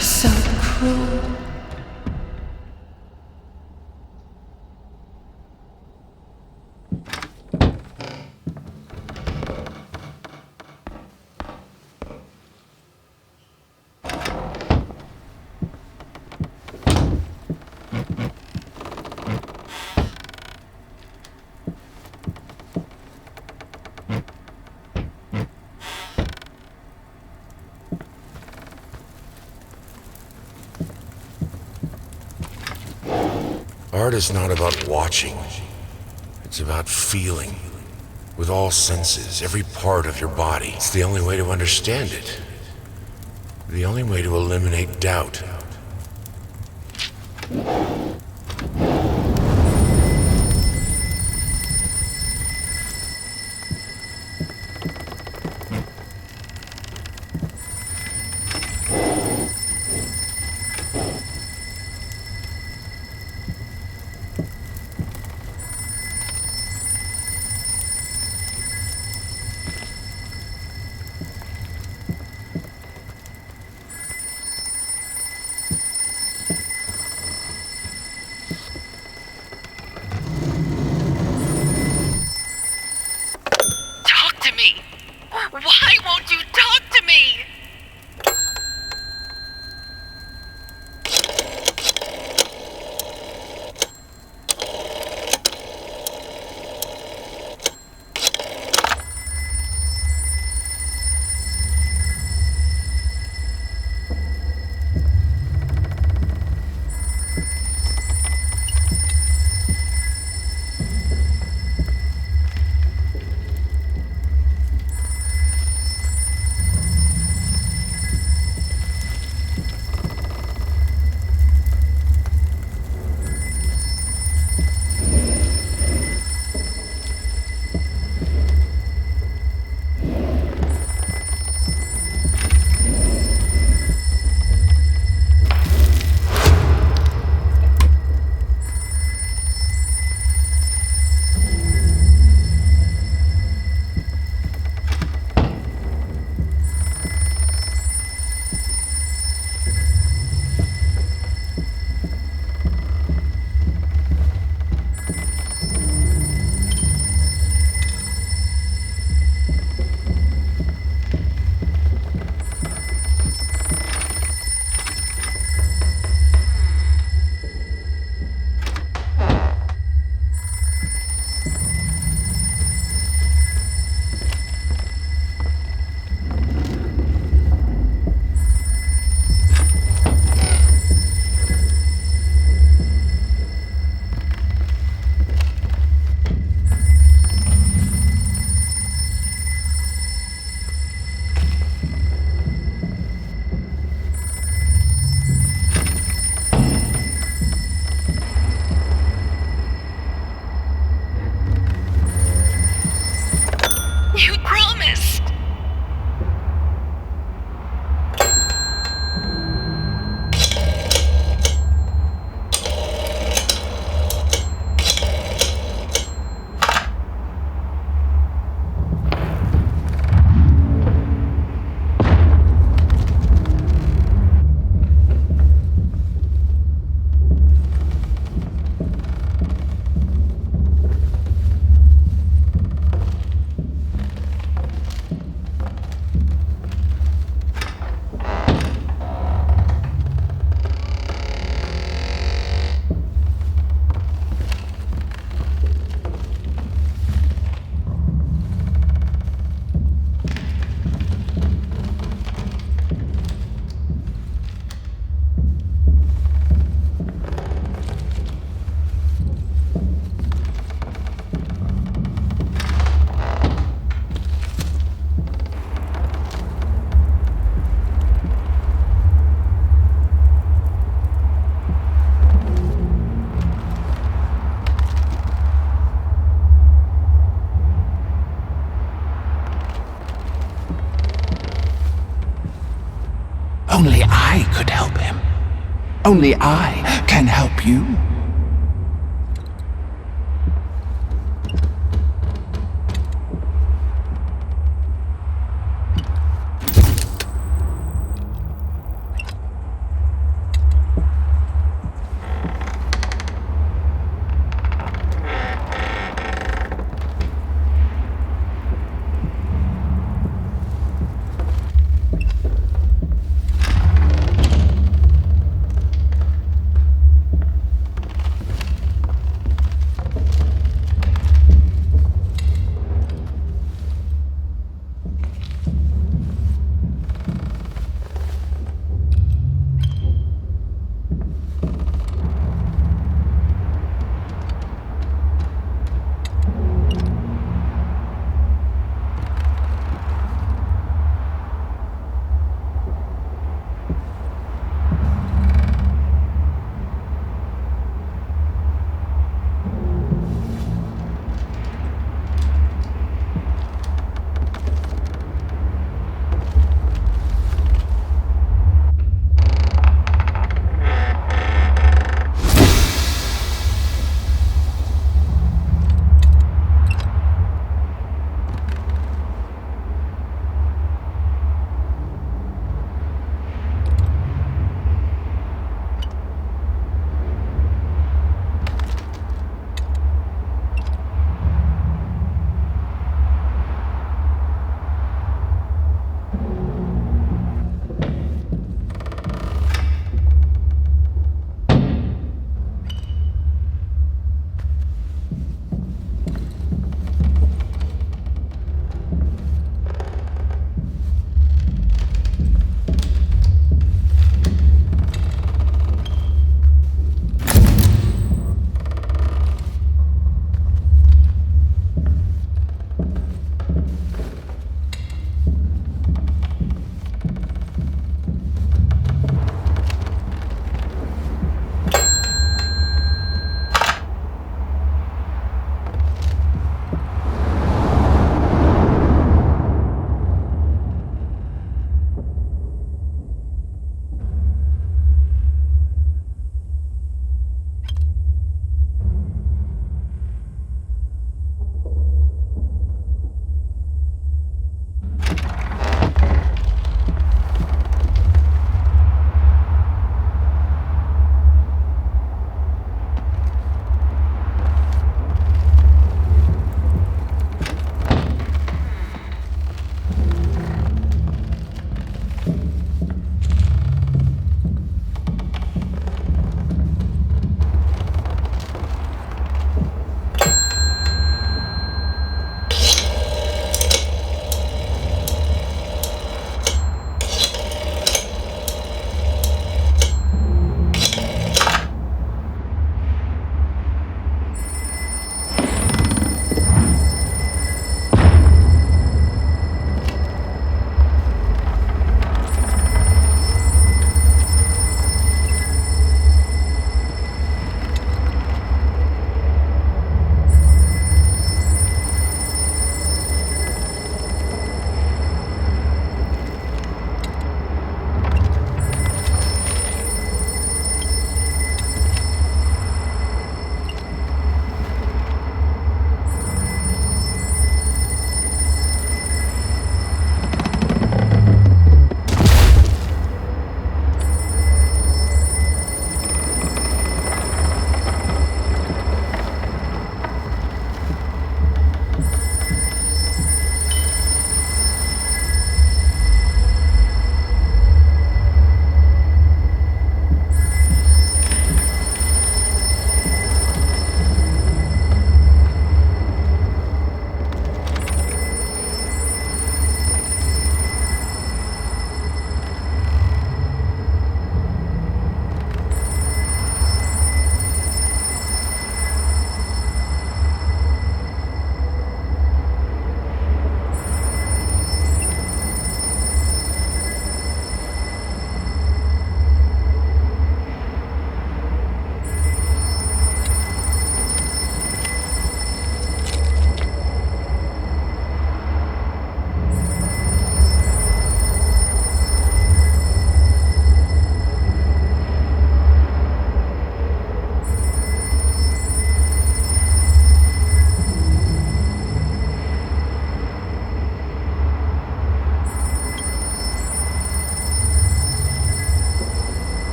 so cruel. Art is not about watching. It's about feeling. With all senses, every part of your body. It's the only way to understand it. The only way to eliminate doubt. Why won't you talk to me? You promised. Only I could help him. Only I can help you.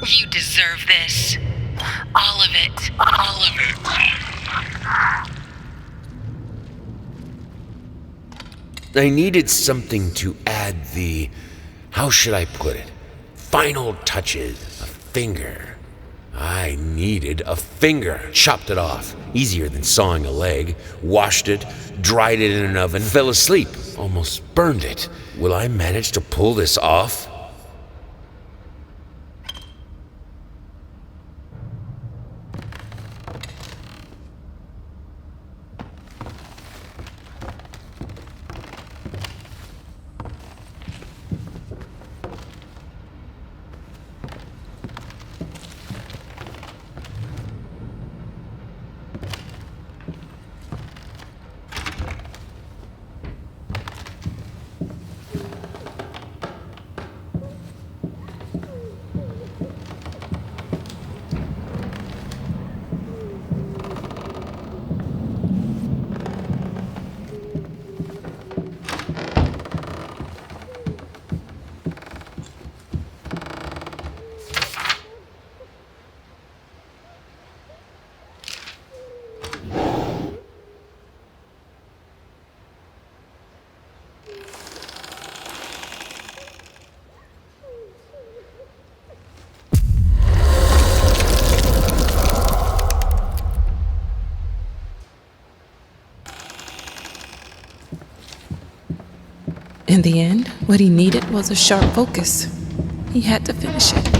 You deserve this. All of it. All of it. I needed something to add the, how should I put it, final touches. A finger. I needed a finger. Chopped it off. Easier than sawing a leg. Washed it, dried it in an oven, fell asleep. Almost burned it. Will I manage to pull this off? In the end, what he needed was a sharp focus. He had to finish it.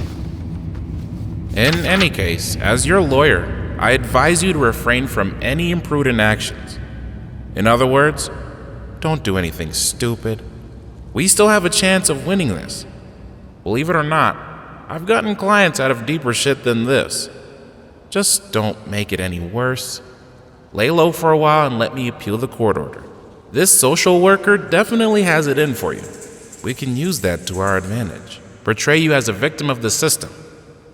In any case, as your lawyer, I advise you to refrain from any imprudent actions. In other words, don't do anything stupid. We still have a chance of winning this. Believe it or not, I've gotten clients out of deeper shit than this. Just don't make it any worse. Lay low for a while and let me appeal the court order. This social worker definitely has it in for you. We can use that to our advantage. Portray you as a victim of the system,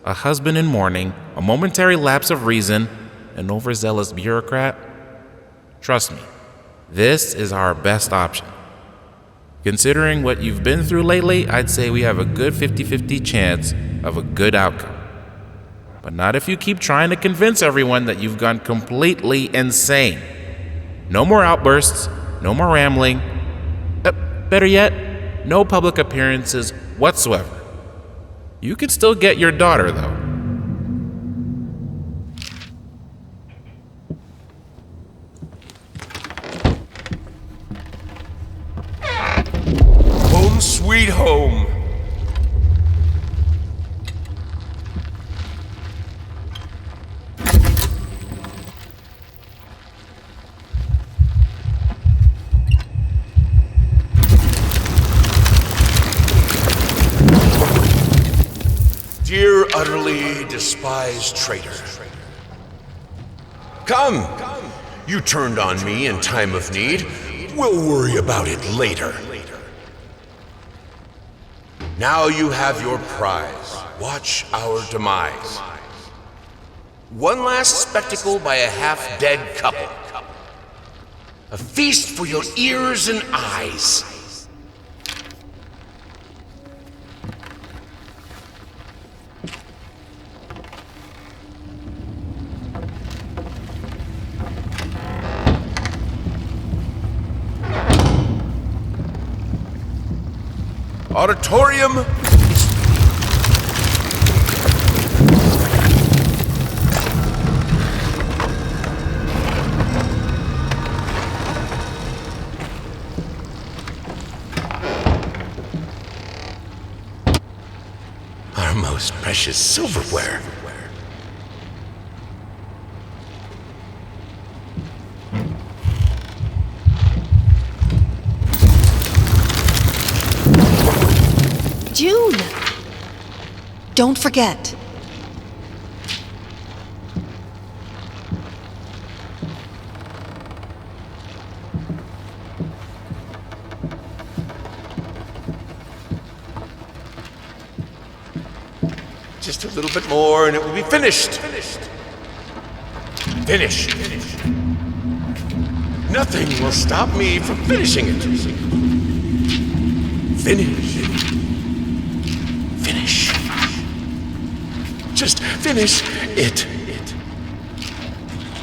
a husband in mourning, a momentary lapse of reason, an overzealous bureaucrat. Trust me, this is our best option. Considering what you've been through lately, I'd say we have a good 50-50 chance of a good outcome. But not if you keep trying to convince everyone that you've gone completely insane. No more outbursts. No more rambling. Better yet, no public appearances whatsoever. You could still get your daughter, though. Home sweet home. Dear utterly despised traitor. Come! You turned on me in time of need. We'll worry about it later. Now you have your prize. Watch our demise. One last spectacle by a half-dead couple. A feast for your ears and eyes. Auditorium. Our most precious silverware. June! Don't forget. Just a little bit more and it will be finished. Finish. Nothing will stop me from finishing it. Finish. Finish. Just finish it.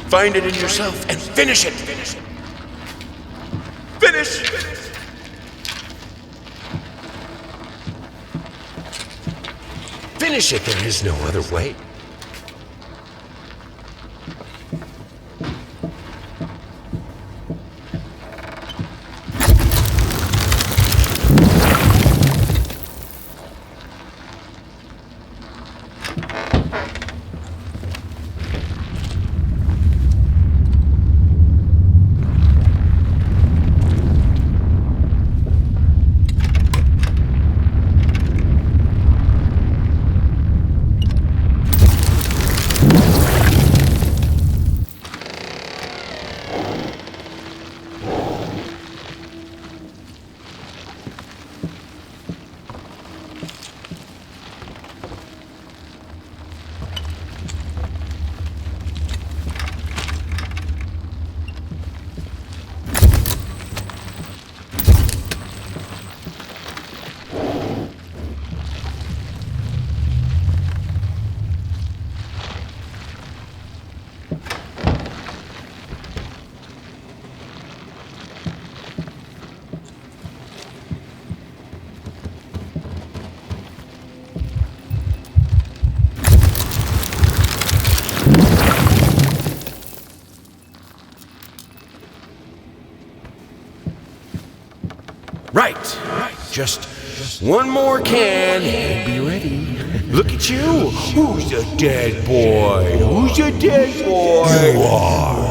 Find it in yourself and finish it. Finish! Finish it. There is no other way. Right. Just one more can and be ready. Look at you. Who's a dead boy? Who's a dead boy? You are.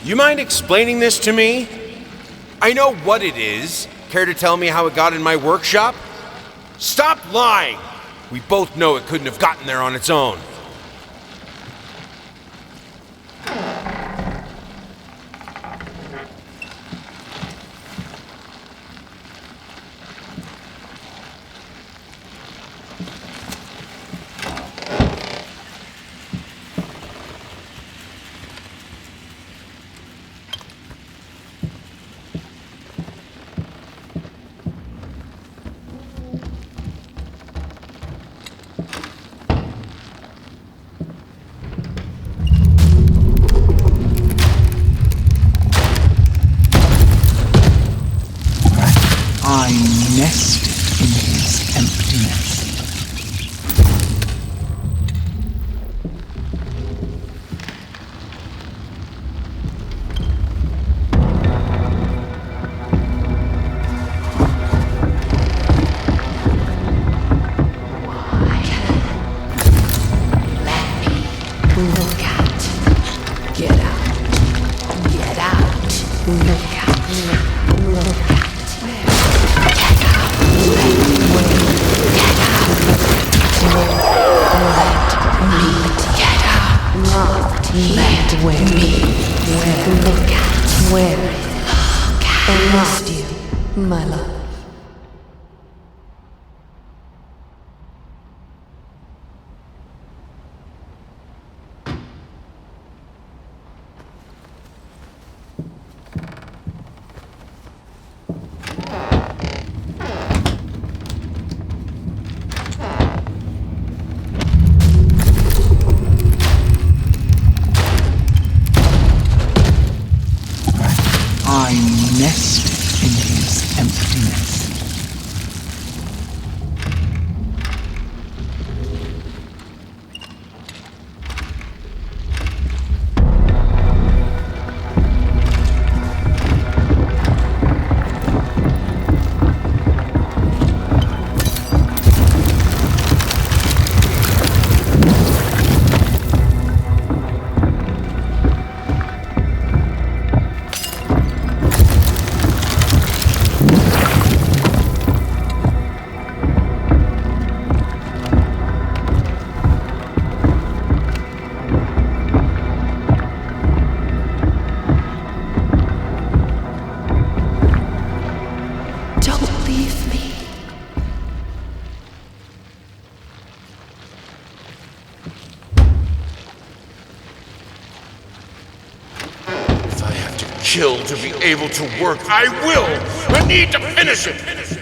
You mind explaining this to me? I know what it is. Care to tell me how it got in my workshop? Stop lying! We both know it couldn't have gotten there on its own. I nested in his emptiness. Look out. Get out. Get out. Look out. Look out. Let me look at where I lost you, my love. I nested in his emptiness. kill to be able to work. I will! I need to finish it!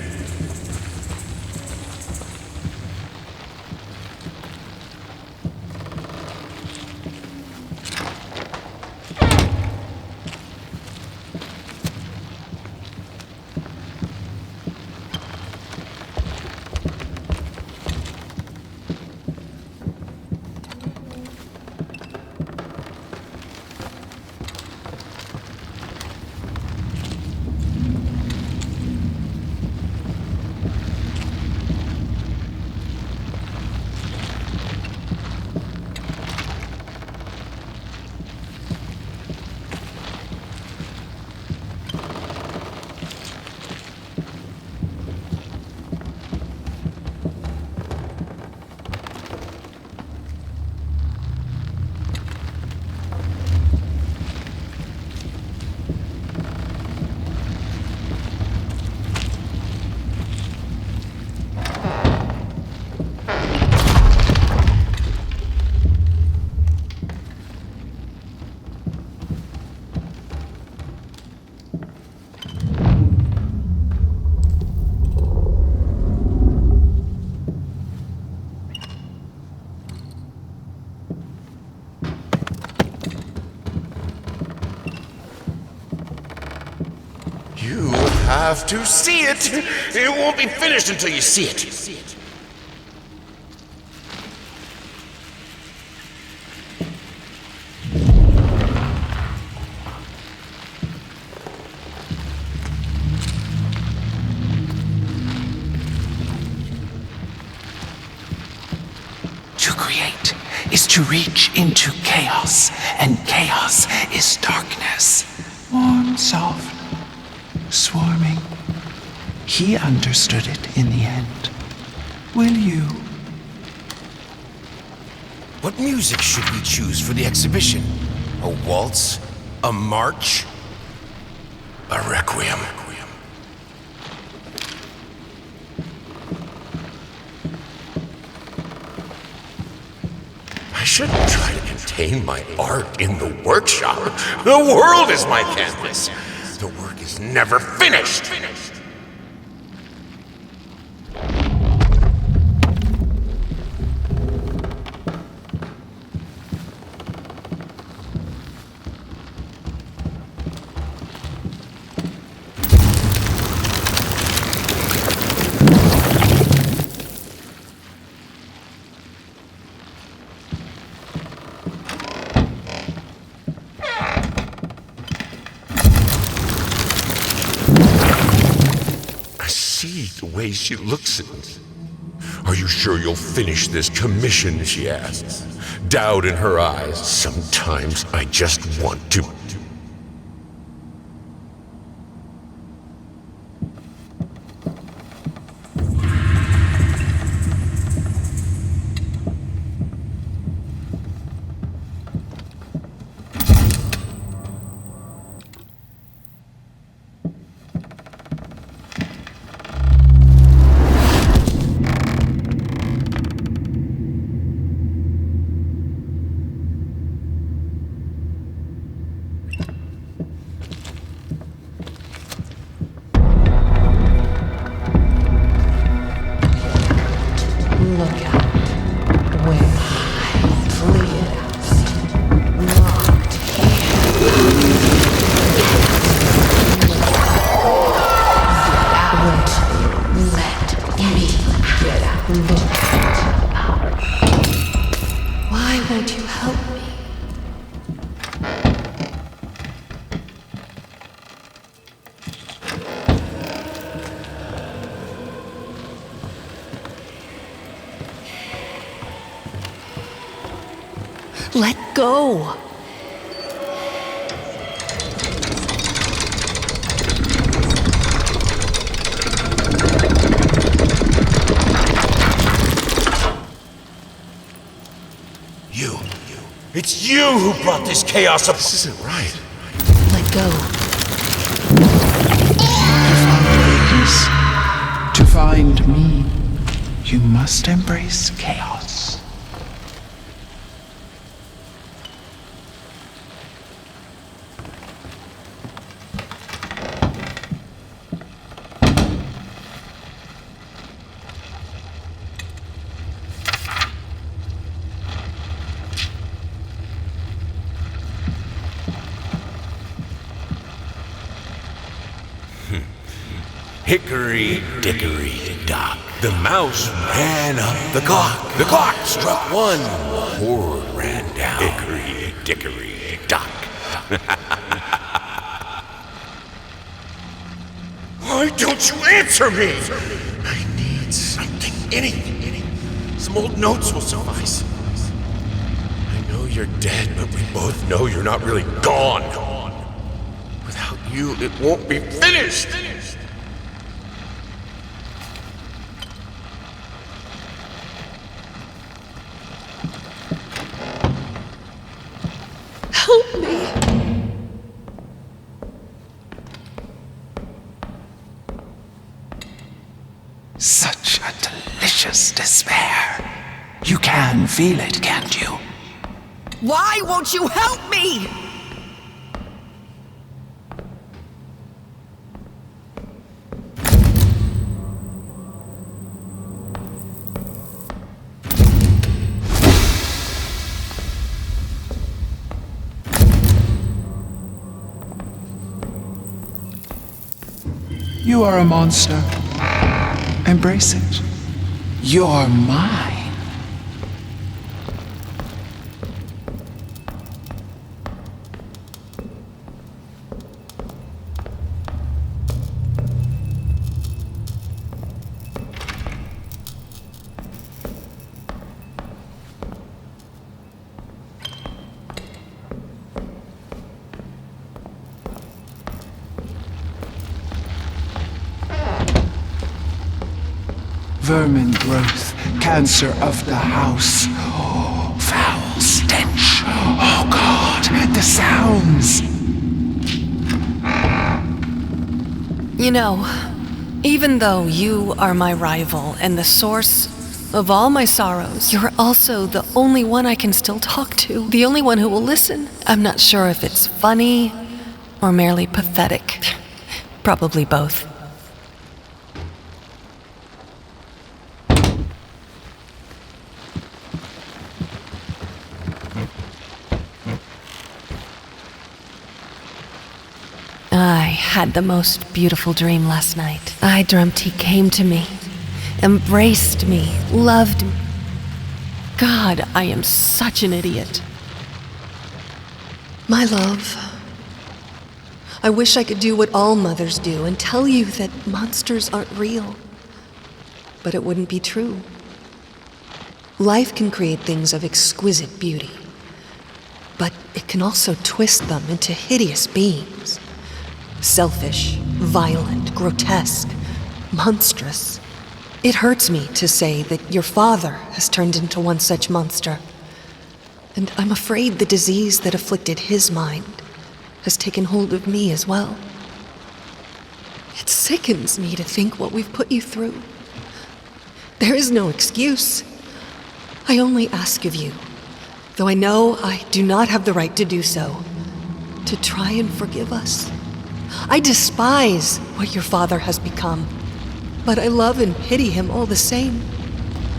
You have to see it. It won't be finished until you see it. To create is to reach into chaos, and chaos is darkness. Warm, soft, swarming. He understood it in the end. Will you? What music should we choose for the exhibition? A waltz? A march? A requiem? I shouldn't try to contain my art in the workshop. The world is my canvas. The work is never finished. The way she looks at me. Are you sure you'll finish this commission? She asks. Doubt in her eyes. Sometimes I just want to. Why won't you help me? Let go! It's you who brought this chaos up. This isn't right. Let go. To find me, you must embrace chaos. Hickory dickory dock. The mouse ran up the clock. The clock struck 1. Horde ran down. Hickory dickory dock. Why don't you answer me? I need something, anything. Some old notes will suffice. I know you're dead, but we both know you're not really gone. Without you, it won't be finished. Help me. Such a delicious despair. You can feel it, can't you? Why won't you help me? You are a monster. Embrace it. You're mine. Vermin growth, cancer of the house. Oh, foul stench. Oh God, the sounds. You know, even though you are my rival and the source of all my sorrows, you're also the only one I can still talk to. The only one who will listen. I'm not sure if it's funny or merely pathetic. Probably both. I had the most beautiful dream last night. I dreamt he came to me, embraced me, loved me. God, I am such an idiot. My love, I wish I could do what all mothers do and tell you that monsters aren't real. But it wouldn't be true. Life can create things of exquisite beauty, but it can also twist them into hideous beings. Selfish, violent, grotesque, monstrous. It hurts me to say that your father has turned into one such monster. And I'm afraid the disease that afflicted his mind has taken hold of me as well. It sickens me to think what we've put you through. There is no excuse. I only ask of you, though I know I do not have the right to do so, to try and forgive us. I despise what your father has become, but I love and pity him all the same.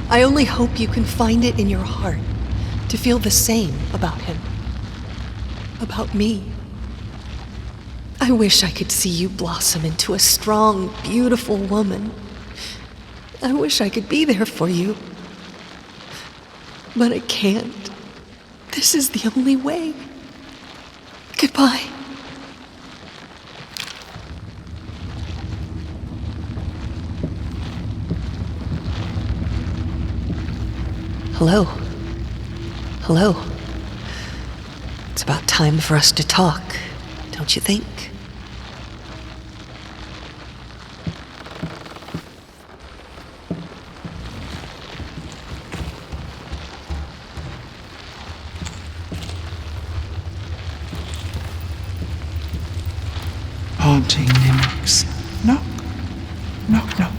I only hope you can find it in your heart to feel the same about him, about me. I wish I could see you blossom into a strong, beautiful woman. I wish I could be there for you, but I can't. This is the only way. Goodbye. Hello. Hello. It's about time for us to talk, don't you think? Haunting mimics. Knock. Knock, knock.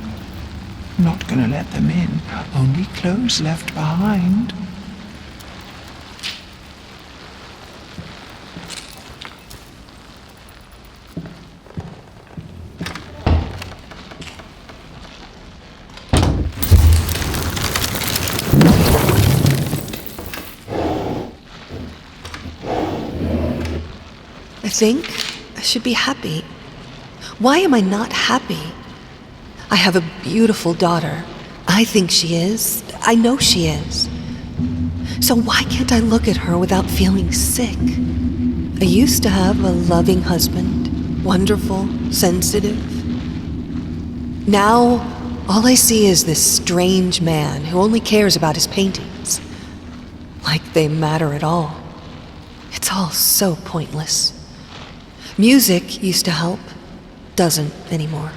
Not gonna let them in. Only clothes left behind. I think I should be happy. Why am I not happy? I have a beautiful daughter. I think she is. I know she is. So why can't I look at her without feeling sick? I used to have a loving husband, wonderful, sensitive. Now, all I see is this strange man who only cares about his paintings. Like they matter at all. It's all so pointless. Music used to help, doesn't anymore.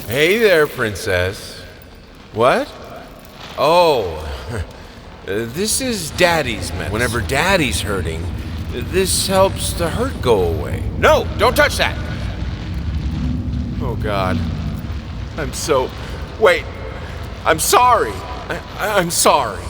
Hey there, princess. What? Oh, this is Daddy's medicine. Whenever Daddy's hurting, this helps the hurt go away. No, don't touch that! Oh, God. Wait. I'm sorry. I'm sorry.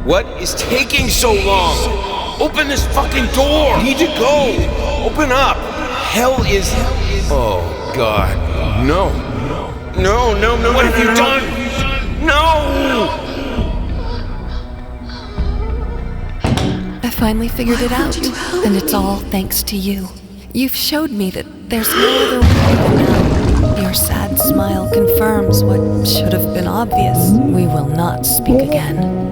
What is taking so long? Open this fucking door! I need to go! Open up! Hell is... Oh, God. No. No. What have you done? No! I finally figured it out, and it's all thanks to you. You've showed me that there's no other way than now. Your sad smile confirms what should have been obvious. We will not speak again.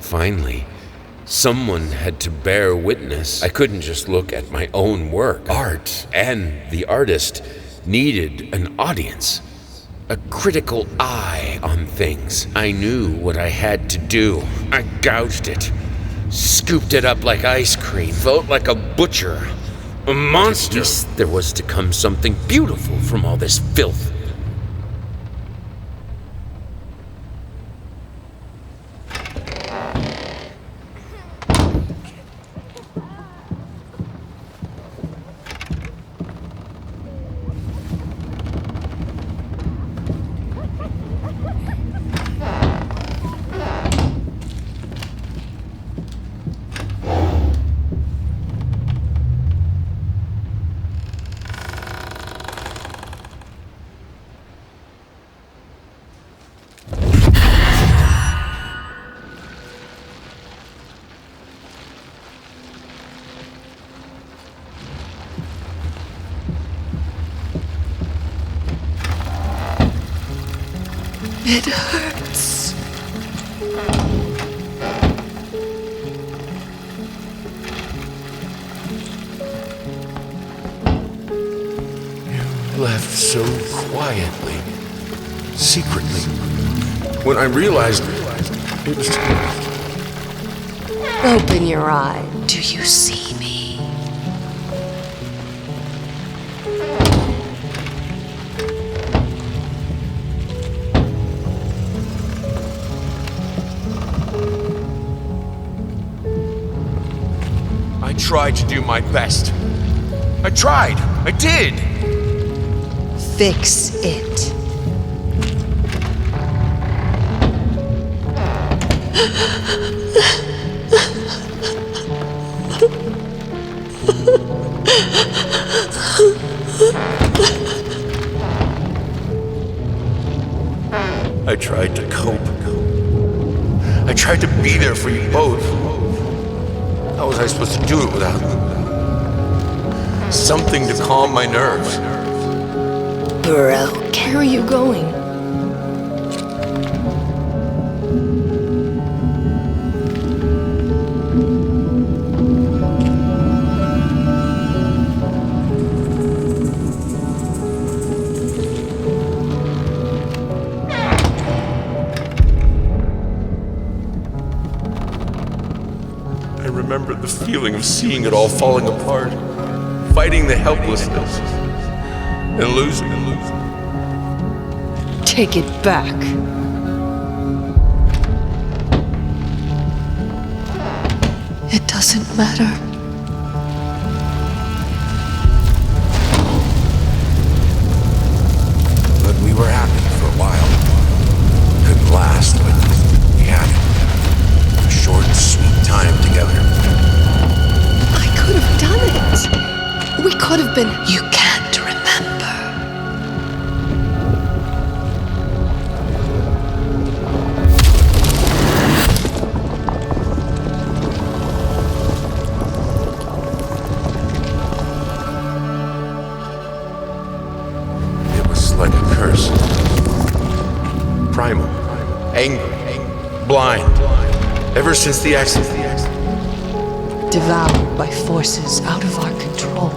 Finally, someone had to bear witness. I couldn't just look at my own work. Art and the artist needed an audience, a critical eye on things. I knew what I had to do. I gouged it, scooped it up like ice cream, felt like a butcher, a monster. At least there was to come something beautiful from all this filth. It hurts. You left so quietly, secretly. When I realized it was too late. Open your eyes. Do you see me? I tried to do my best. I tried. I did. Fix it. I tried to cope. I tried to be there for you both. How was I supposed to do it without something to calm my nerves? Broke. Where are you going? I remember the feeling of seeing it all falling apart, fighting the helplessness, and losing. Take it back. It doesn't matter. But we were happy for a while. Couldn't last, but we had it. A short, sweet time together. I could have done it. We could have been. You can't remember. It was like a curse. Primal, angry, blind. Ever since the accident. Devoured by forces out of our control.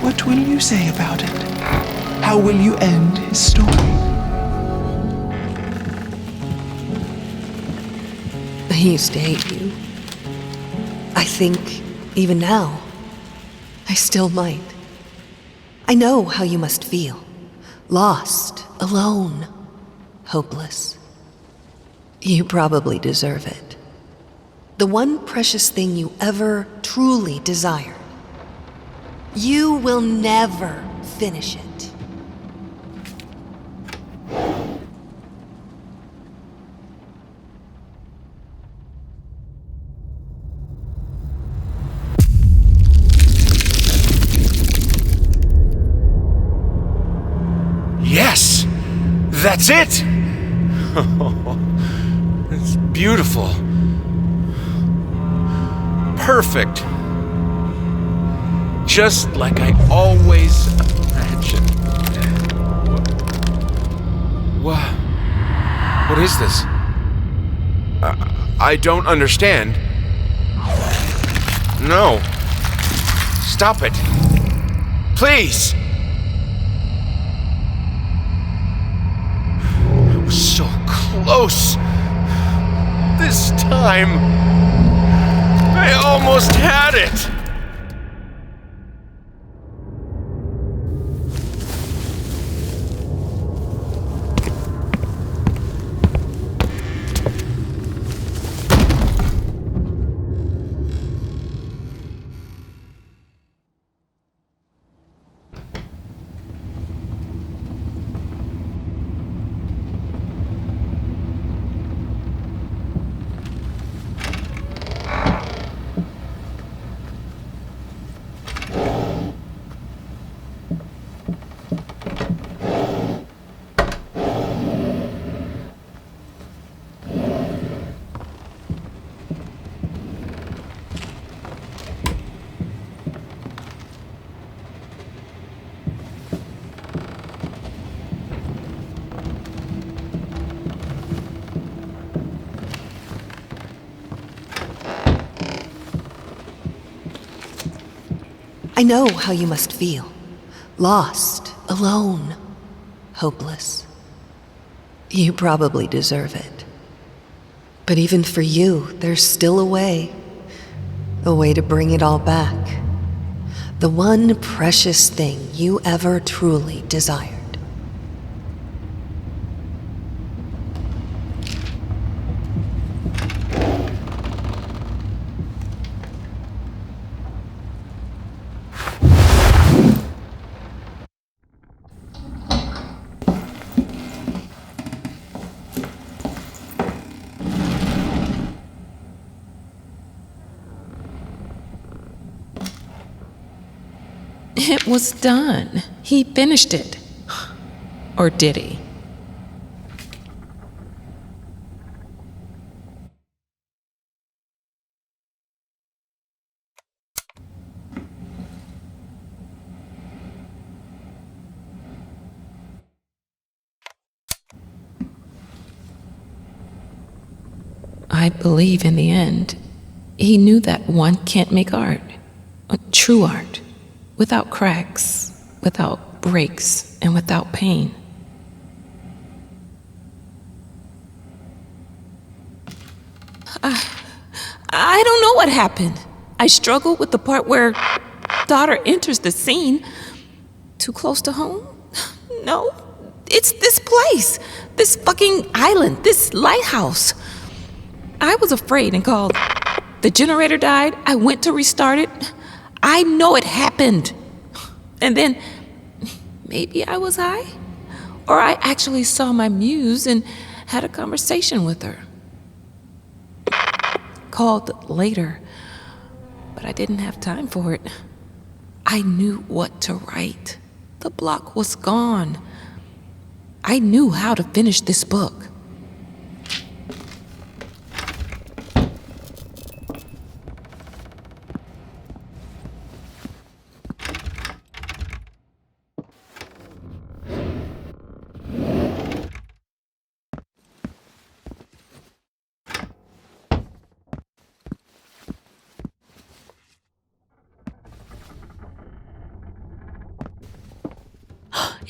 What will you say about it? How will you end his story? He used to hate you. I think, even now, I still might. I know how you must feel. Lost, alone, hopeless. You probably deserve it. The one precious thing you ever truly desired. You will never finish it. That's it! It's beautiful. Perfect. Just like I always imagined. What is this? I don't understand. No. Stop it. Please! I was so close. This time, I almost had it. I know how you must feel. Lost, alone, hopeless. You probably deserve it. But even for you, there's still a way to bring it all back. The one precious thing you ever truly desired. It was done. He finished it. Or did he? I believe in the end, he knew that one can't make art, true art, without cracks, without breaks, and without pain. I don't know what happened. I struggled with the part where daughter enters the scene. Too close to home? No, it's this place, this fucking island, this lighthouse. I was afraid and called. The generator died. I went to restart it. I know it happened. And then, maybe I was high? Or I actually saw my muse and had a conversation with her. Called later, but I didn't have time for it. I knew what to write. The block was gone. I knew how to finish this book.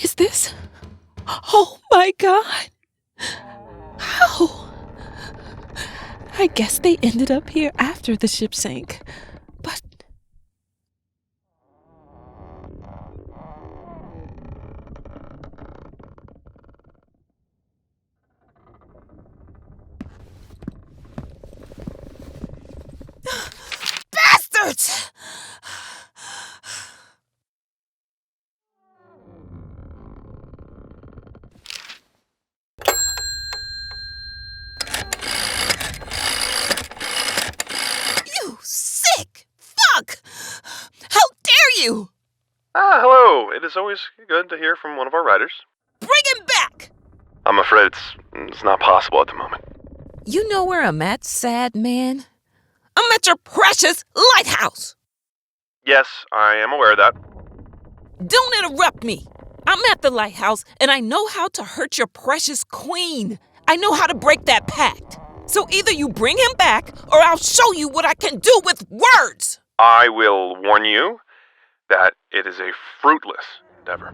Is this? Oh my God! How? I guess they ended up here after the ship sank. But... Bastards! How dare you! Hello. It is always good to hear from one of our writers. Bring him back! I'm afraid it's not possible at the moment. You know where I'm at, sad man? I'm at your precious lighthouse! Yes, I am aware of that. Don't interrupt me! I'm at the lighthouse, and I know how to hurt your precious queen. I know how to break that pact. So either you bring him back, or I'll show you what I can do with words! I will warn you that it is a fruitless endeavor.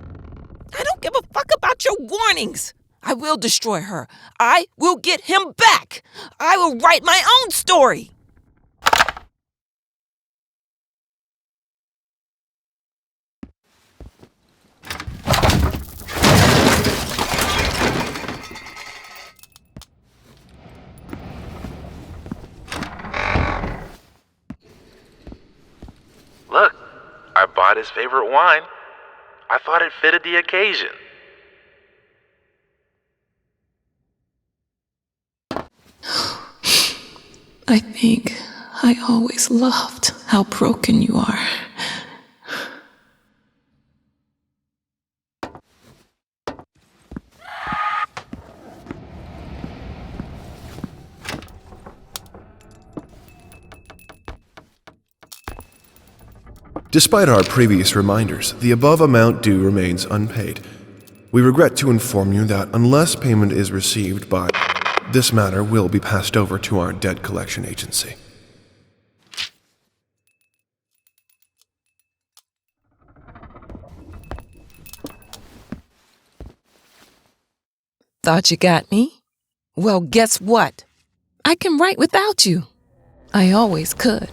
I don't give a fuck about your warnings. I will destroy her. I will get him back. I will write my own story. Look, I bought his favorite wine. I thought it fitted the occasion. I think I always loved how broken you are. Despite our previous reminders, the above amount due remains unpaid. We regret to inform you that unless payment is received by this matter will be passed over to our debt collection agency. Thought you got me? Well, guess what? I can write without you. I always could.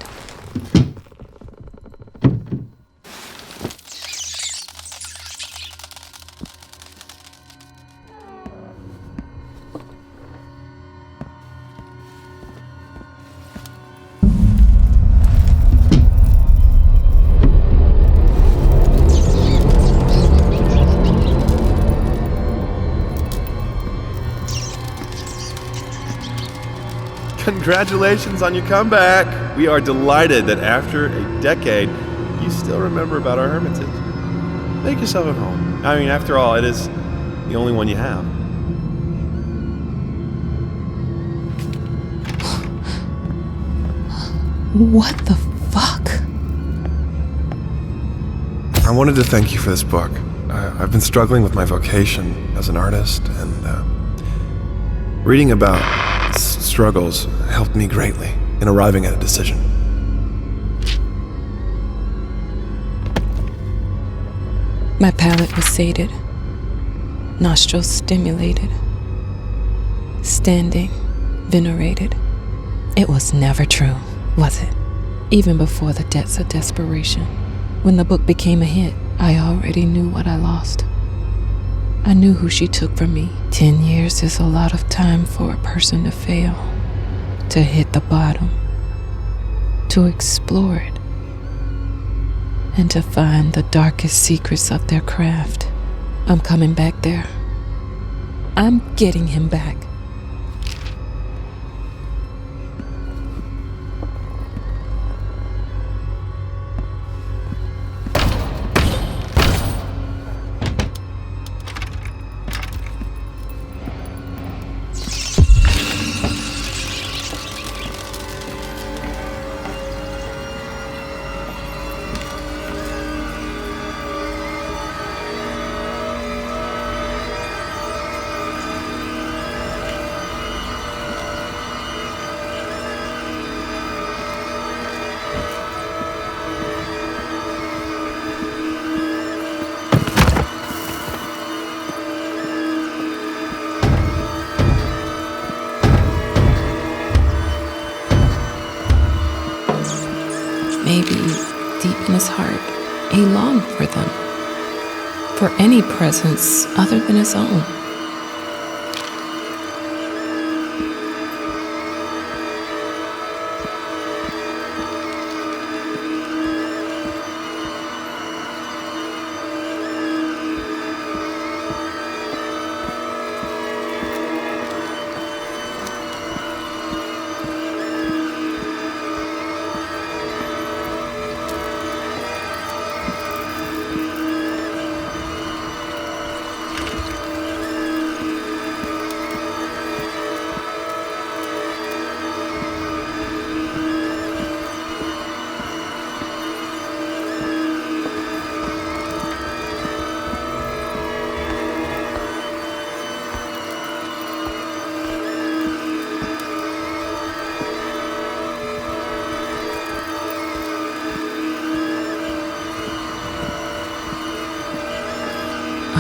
Congratulations on your comeback! We are delighted that after a decade, you still remember about our hermitage. Make yourself at home. I mean, after all, it is the only one you have. What the fuck? I wanted to thank you for this book. I've been struggling with my vocation as an artist, and reading about struggles helped me greatly in arriving at a decision. My palate was sated, nostrils stimulated, standing, venerated. It was never true, was it? Even before the depths of desperation. When the book became a hit, I already knew what I lost. I knew who she took from me. 10 years is a lot of time for a person to fail, to hit the bottom, to explore it, and to find the darkest secrets of their craft. I'm coming back there. I'm getting him back. Maybe deep in his heart, he longed for them, for any presence other than his own.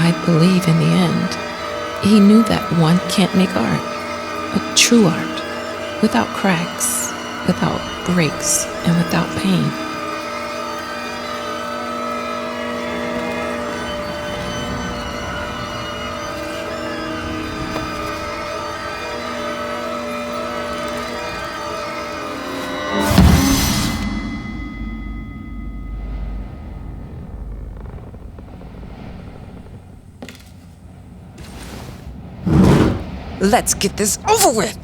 I'd believe in the end. He knew that one can't make art, a true art, without cracks, without breaks, and without pain. Let's get this over with.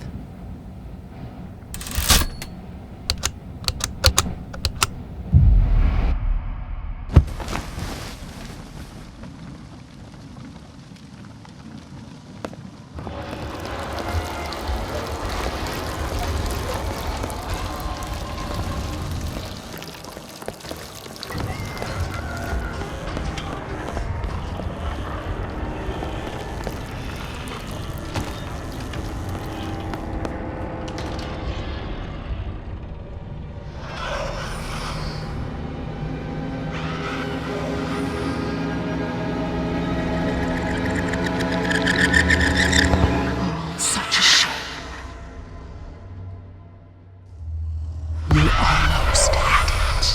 Such a shame. We almost had it.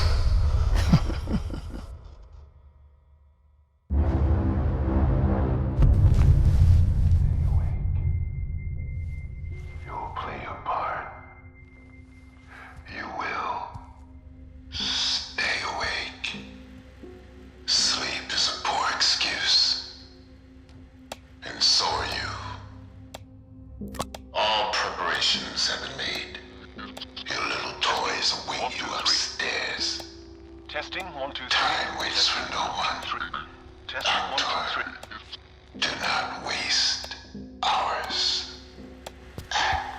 You'll play your part. You will stay awake. Sleep is a poor excuse. And so are you. All preparations have been made. Your little toys await you upstairs. Testing 1, 2, 3. Time waits for no one. Testing 1, 2, 3. Do not waste hours. Act.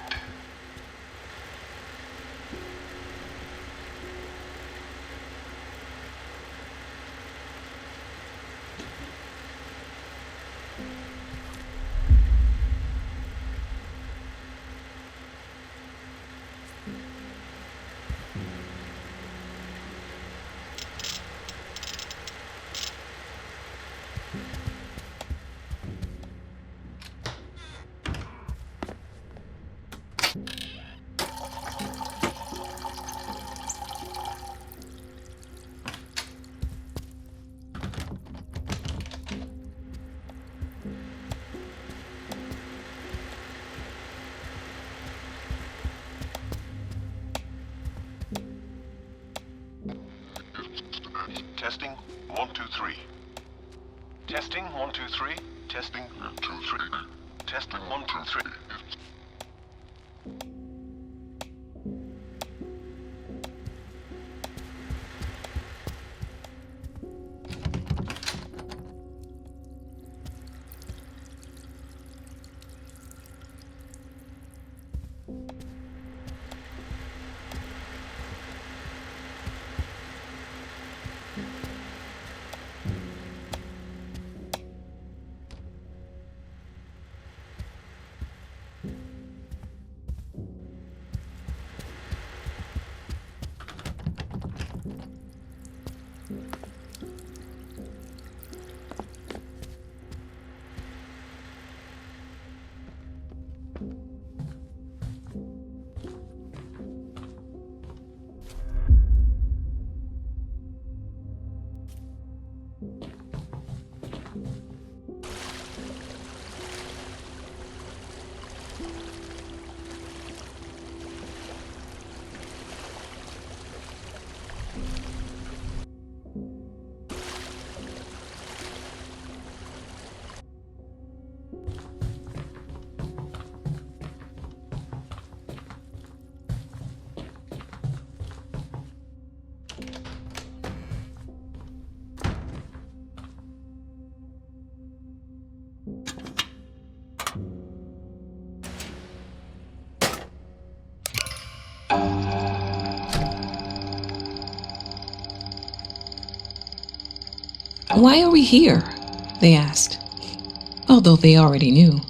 Testing 1, 2, 3. Testing 1, 2, 3. Testing 1, 2, 3. Testing 1, 2, 3. Why are we here? They asked. Although they already knew.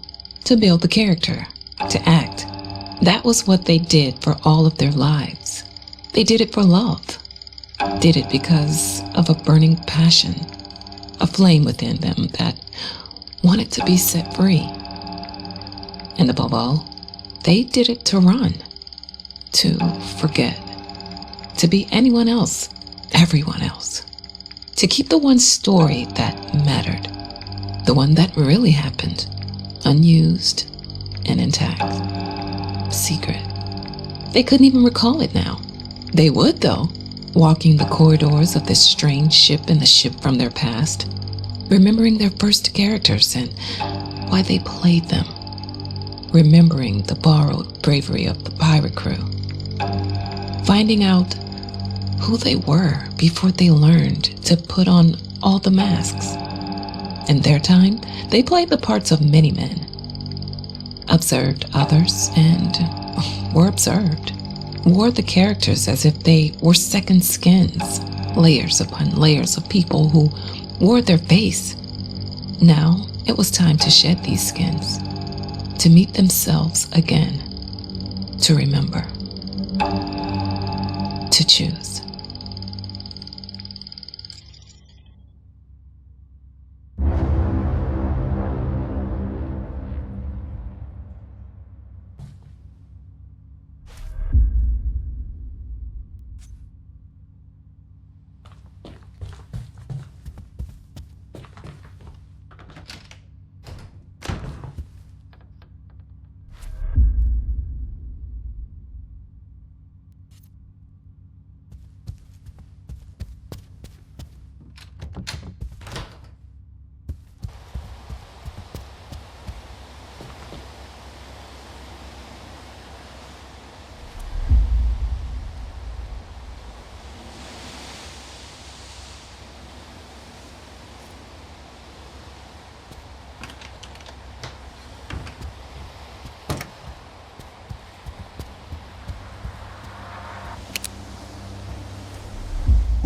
To build the character. To act. That was what they did for all of their lives. They did it for love. Did it because of a burning passion. A flame within them that wanted to be set free. And above all, they did it to run, to forget, to be anyone else, everyone else, to keep the one story that mattered, the one that really happened, unused and intact, secret. They couldn't even recall it now. They would, though, walking the corridors of this strange ship in the ship from their past, remembering their first characters and why they played them, remembering the borrowed bravery of the pirate crew, finding out who they were before they learned to put on all the masks. In their time, they played the parts of many men, observed others, and were observed, wore the characters as if they were second skins, layers upon layers of people who wore their face. Now it was time to shed these skins, to meet themselves again, to remember, to choose.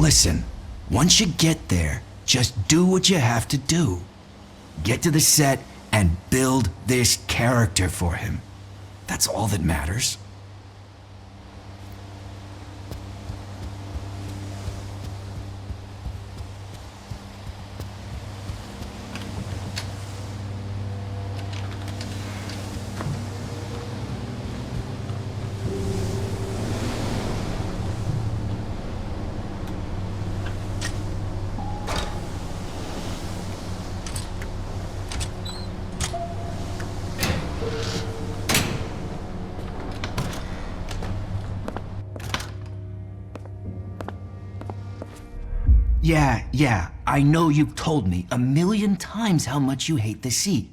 Listen, once you get there, just do what you have to do. Get to the set and build this character for him. That's all that matters. Yeah, I know you've told me 1,000,000 times how much you hate the sea.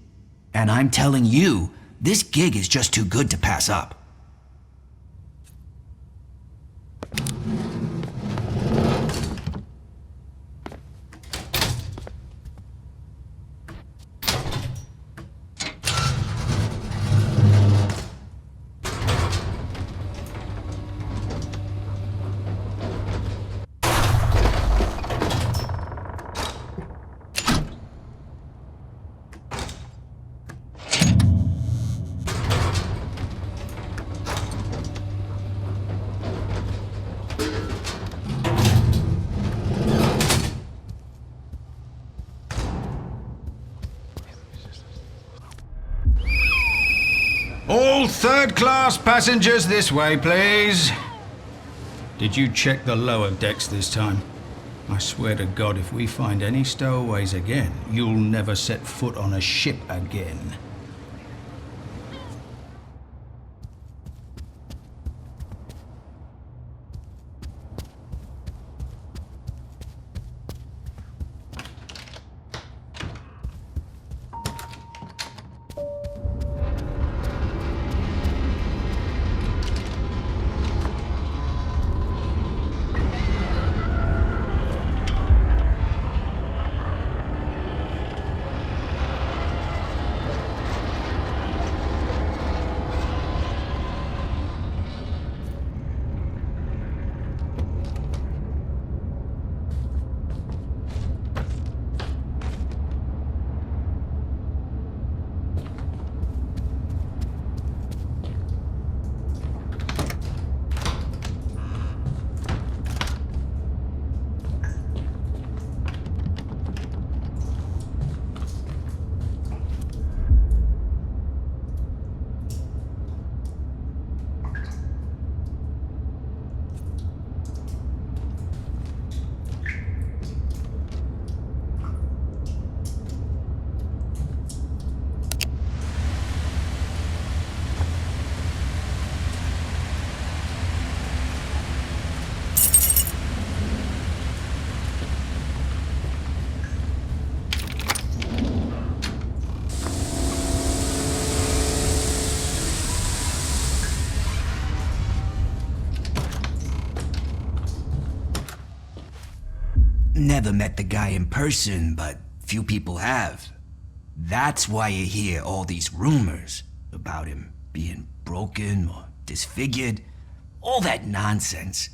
And I'm telling you, this gig is just too good to pass up. All third-class passengers this way, please. Did you check the lower decks this time? I swear to God, if we find any stowaways again, you'll never set foot on a ship again. never met the guy in person, but few people have. That's why you hear all these rumors about him being broken or disfigured. All that nonsense.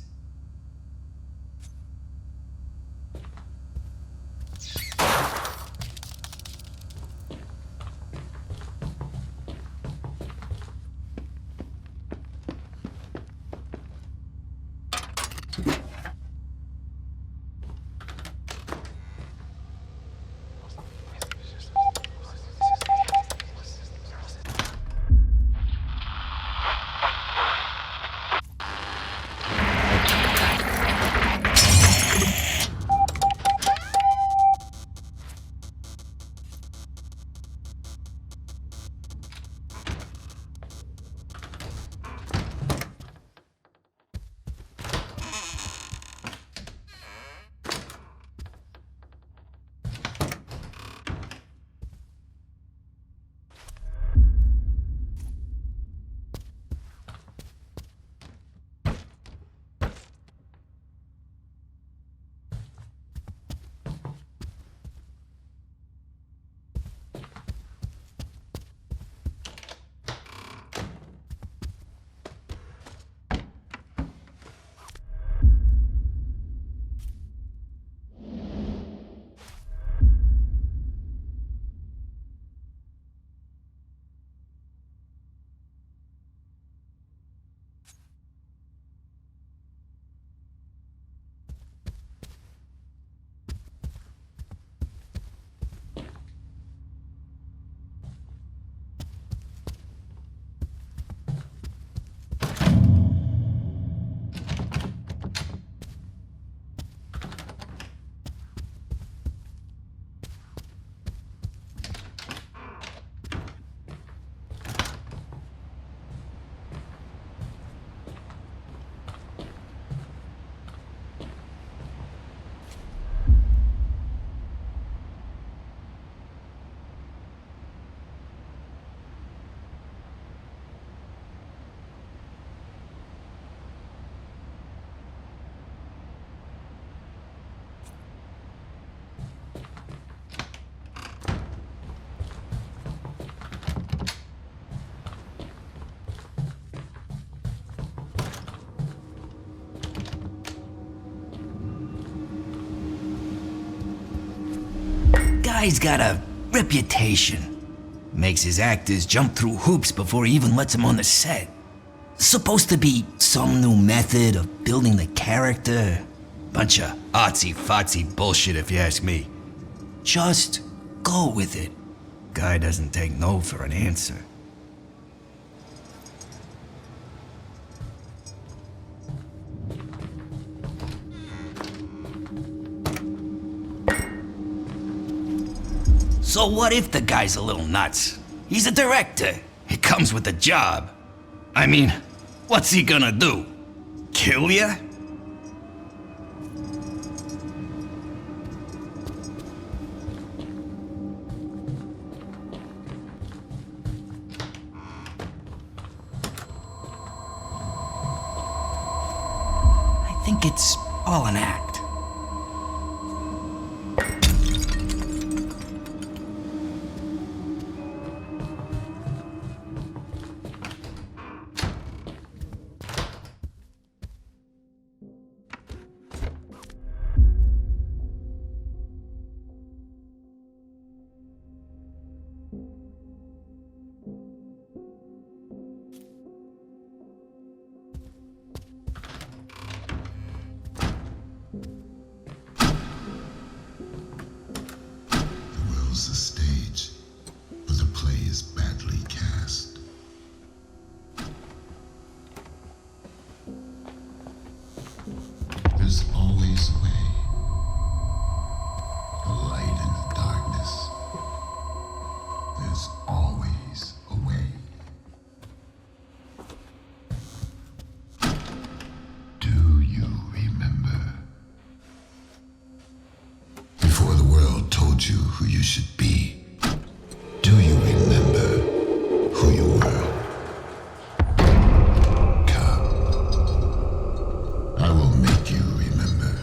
Guy's got a reputation. Makes his actors jump through hoops before he even lets them on the set. Supposed to be some new method of building the character. Bunch of artsy-fartsy bullshit if you ask me. Just go with it. Guy doesn't take no for an answer. So what if the guy's a little nuts? He's a director. It comes with the job. I mean, what's he gonna do? Kill ya? I think it's all an act. The stage, but the play is badly cast. There's always a way. A light in the darkness. There's always a way. Do you remember? Before the world told you who you should be, do you remember who you were? Come. I will make you remember.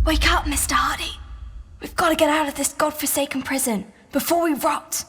Wake up, Mr. Hardy. We've got to get out of this godforsaken prison before we rot.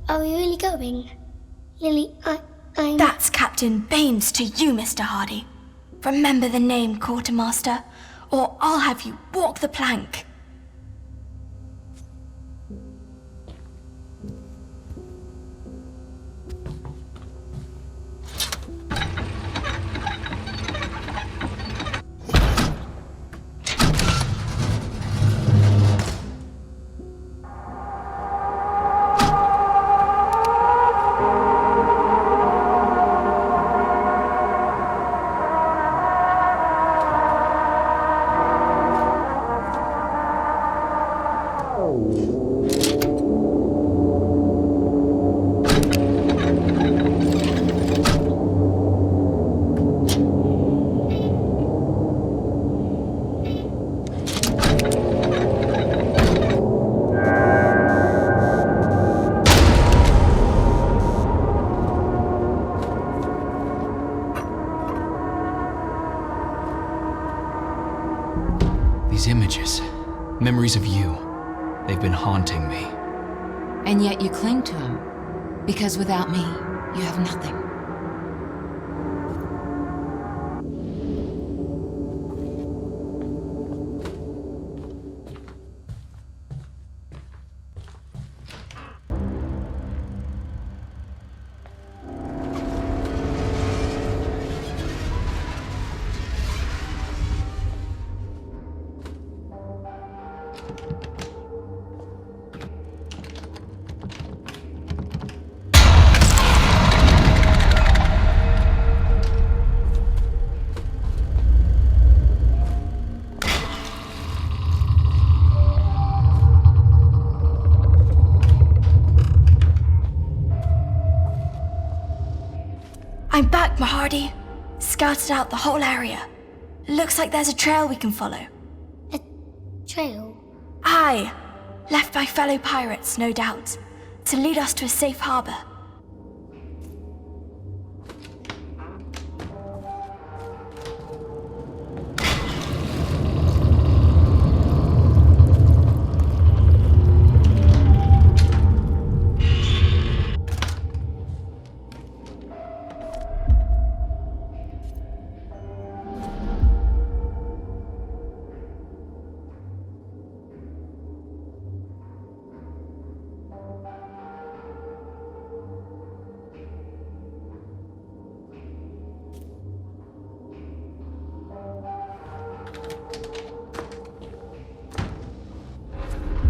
Are we really going? Lily, I'm... That's Captain Baines to you, Mr. Hardy. Remember the name, Quartermaster, or I'll have you walk the plank. These images, memories of you, they've been haunting me. And yet you cling to him, because without me, you have nothing. I'm back, Mahardy. Scouted out the whole area. Looks like there's a trail we can follow. A trail? Aye. Left by fellow pirates, no doubt, to lead us to a safe harbor.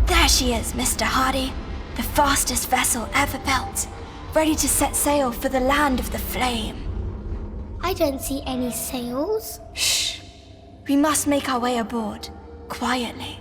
There she is, Mr. Hardy, the fastest vessel ever built, ready to set sail for the land of the flame. I don't see any sails. Shh. We must make our way aboard, quietly.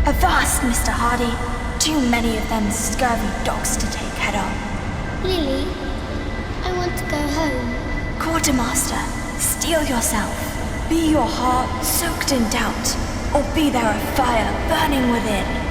Avast, Mr. Hardy. Too many of them scurvy dogs to take head on. Lily, I want to go home. Quartermaster, steel yourself. Be your heart soaked in doubt, or be there a fire burning within.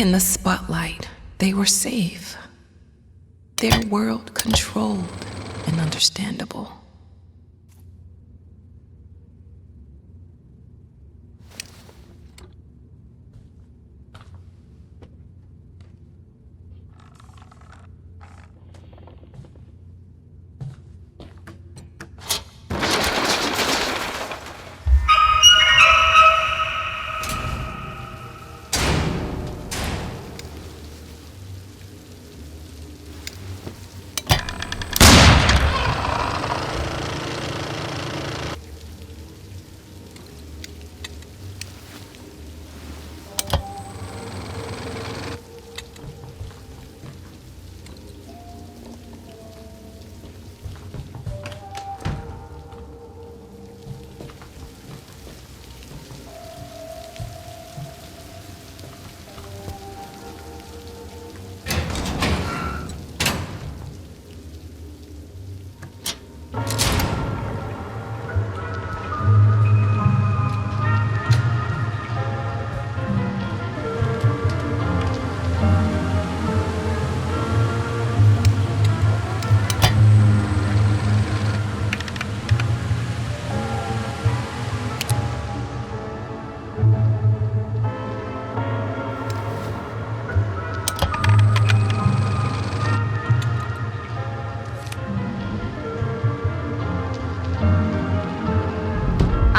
In the spotlight, they were safe. Their world controlled and understandable.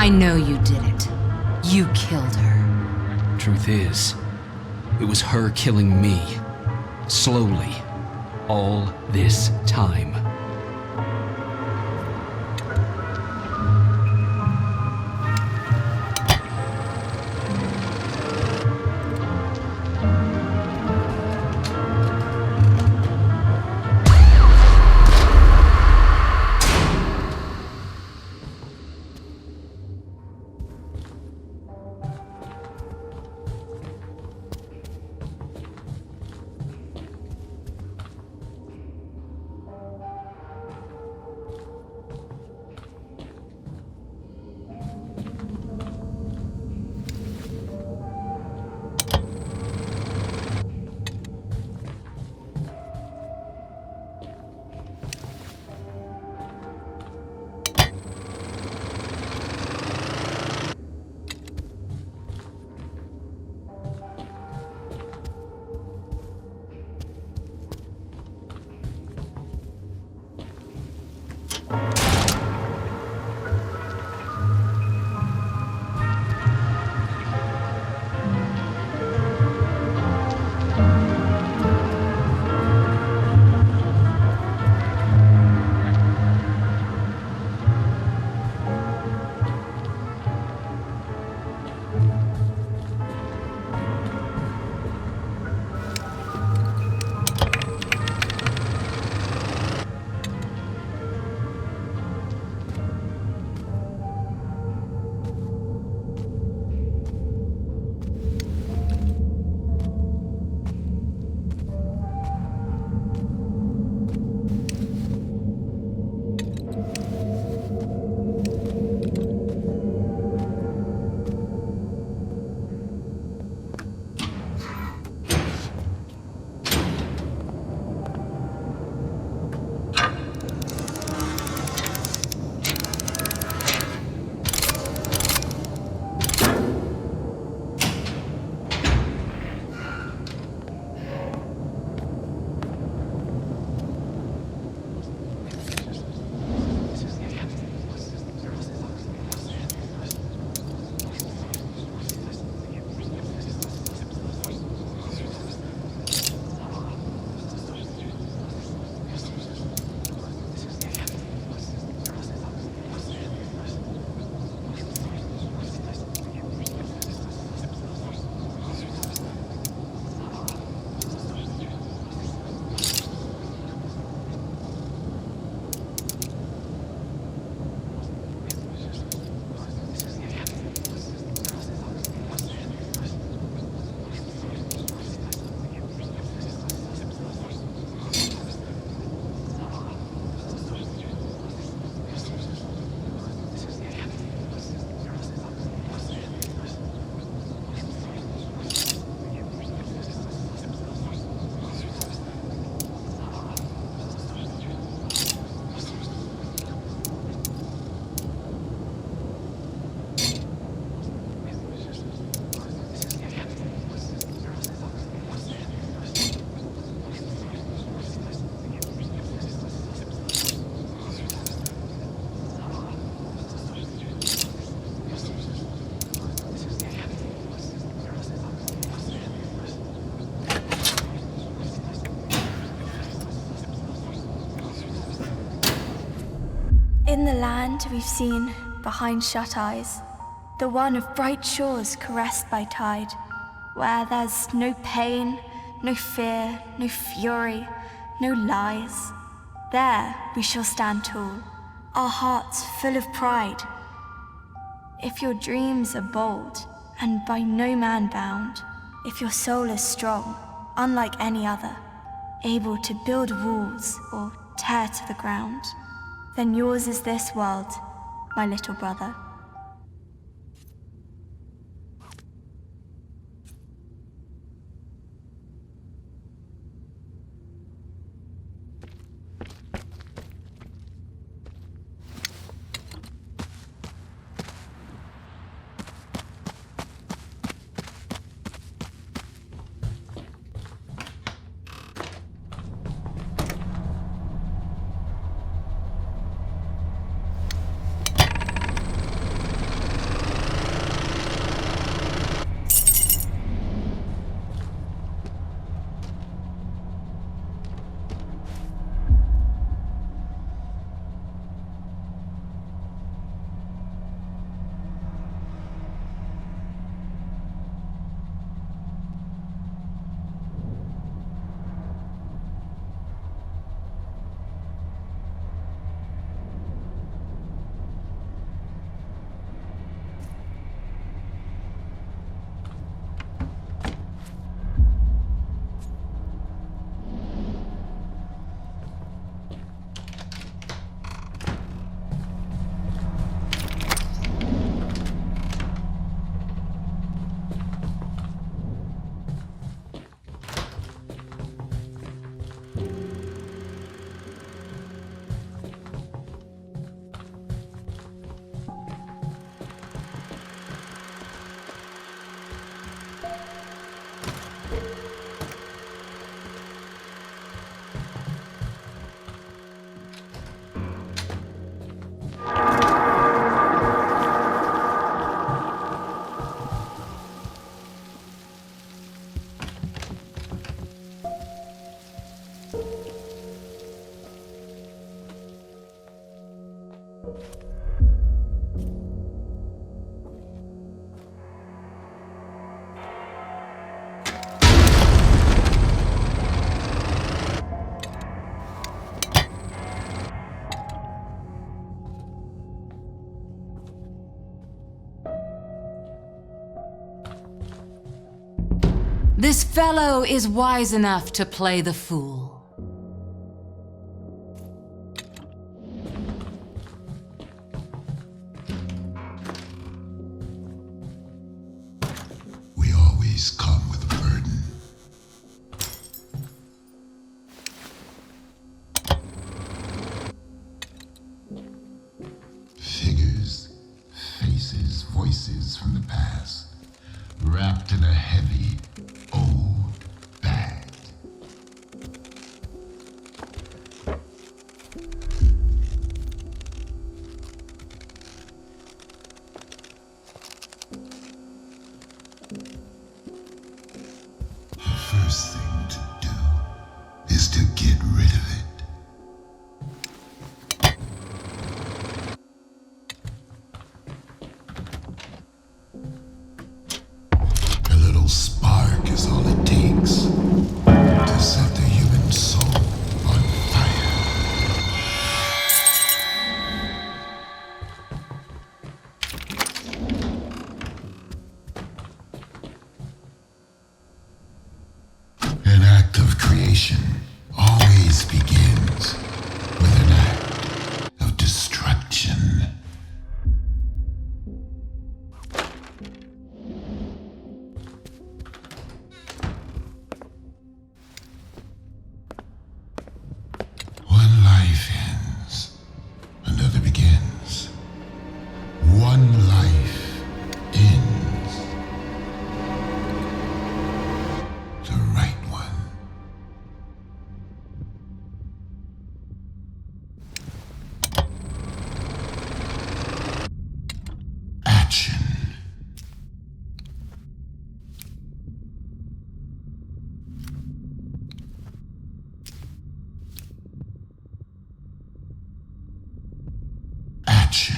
I know you did it. You killed her. Truth is, it was her killing me. Slowly. All this time. In the land we've seen behind shut eyes, the one of bright shores caressed by tide, where there's no pain, no fear, no fury, no lies. There we shall stand tall, our hearts full of pride. If your dreams are bold and by no man bound, if your soul is strong, unlike any other, able to build walls or tear to the ground, then yours is this world, my little brother. This fellow is wise enough to play the fool. We always come with a burden. Figures, faces, voices from the past, wrapped in a heavy, old bag. The first thing to do is to get rid of it. A little spark is all it takes to set the human soul on fire. An act of creation always begins with an act of destruction. One life ends, another begins. One life ends. The right one. Action. Action.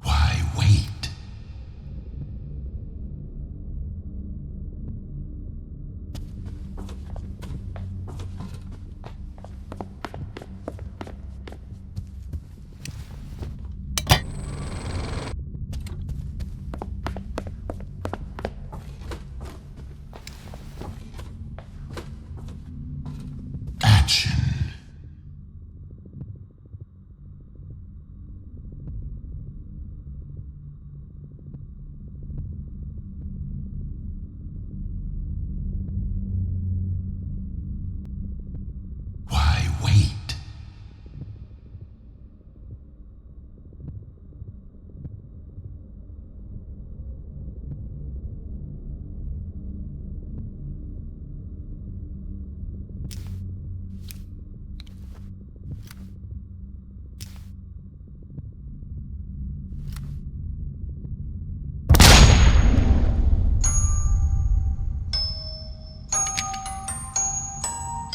Why wait? Action. Why wait?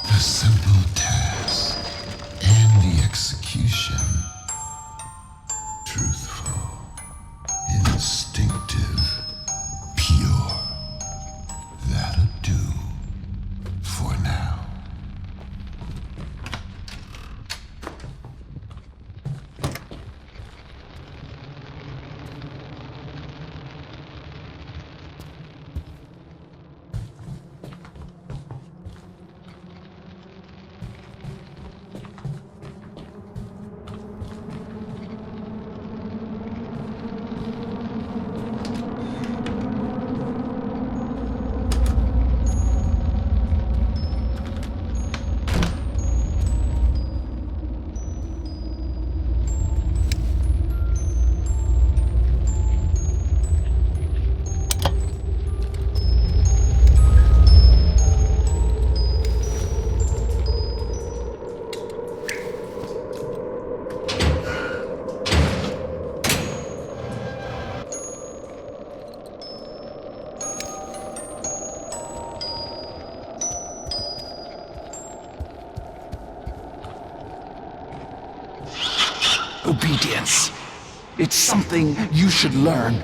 The simple task and the execution. Truthful, instinctive, pure. That'll do for now. Obedience. It's something you should learn.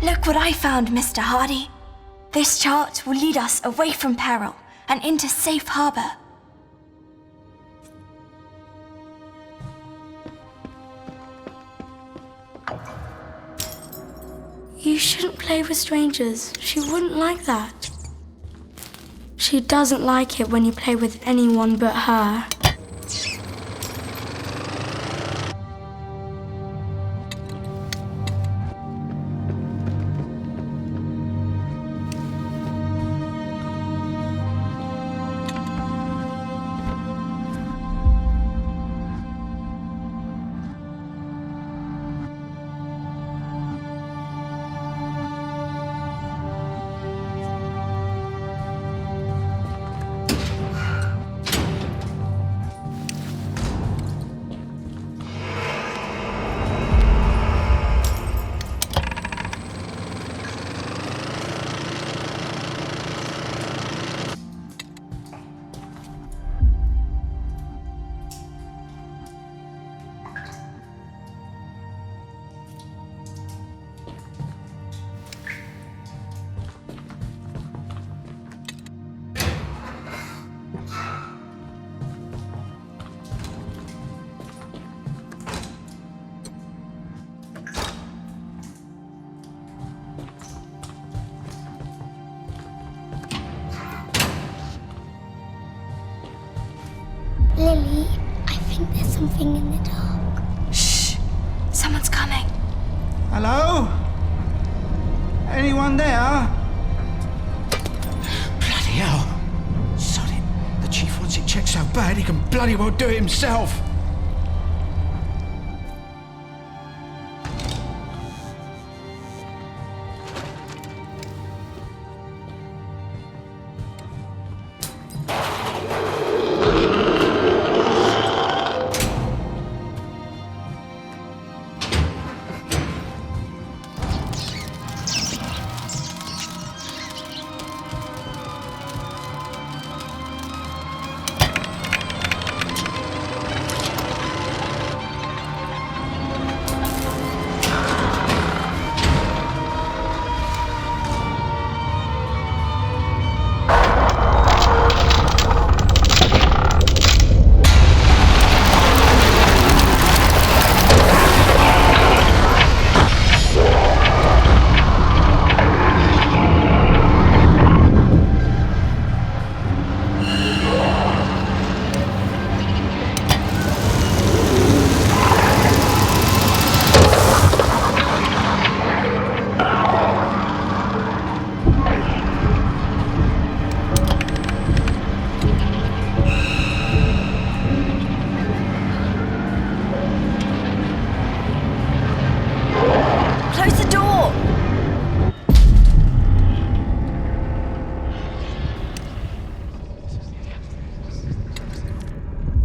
Look what I found, Mr. Hardy. This chart will lead us away from peril and into safe harbor. You shouldn't play with strangers. She wouldn't like that. She doesn't like it when you play with anyone but her. Lily, I think there's something in the dark. Shh! Someone's coming. Hello? Anyone there? Bloody hell. Sod it. The chief wants it checked so bad he can bloody well do it himself.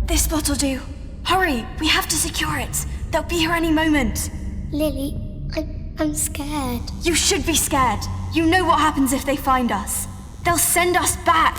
This bot'll do. Hurry, we have to secure it. They'll be here any moment. Lily, I'm scared. You should be scared. You know what happens if they find us. They'll send us back.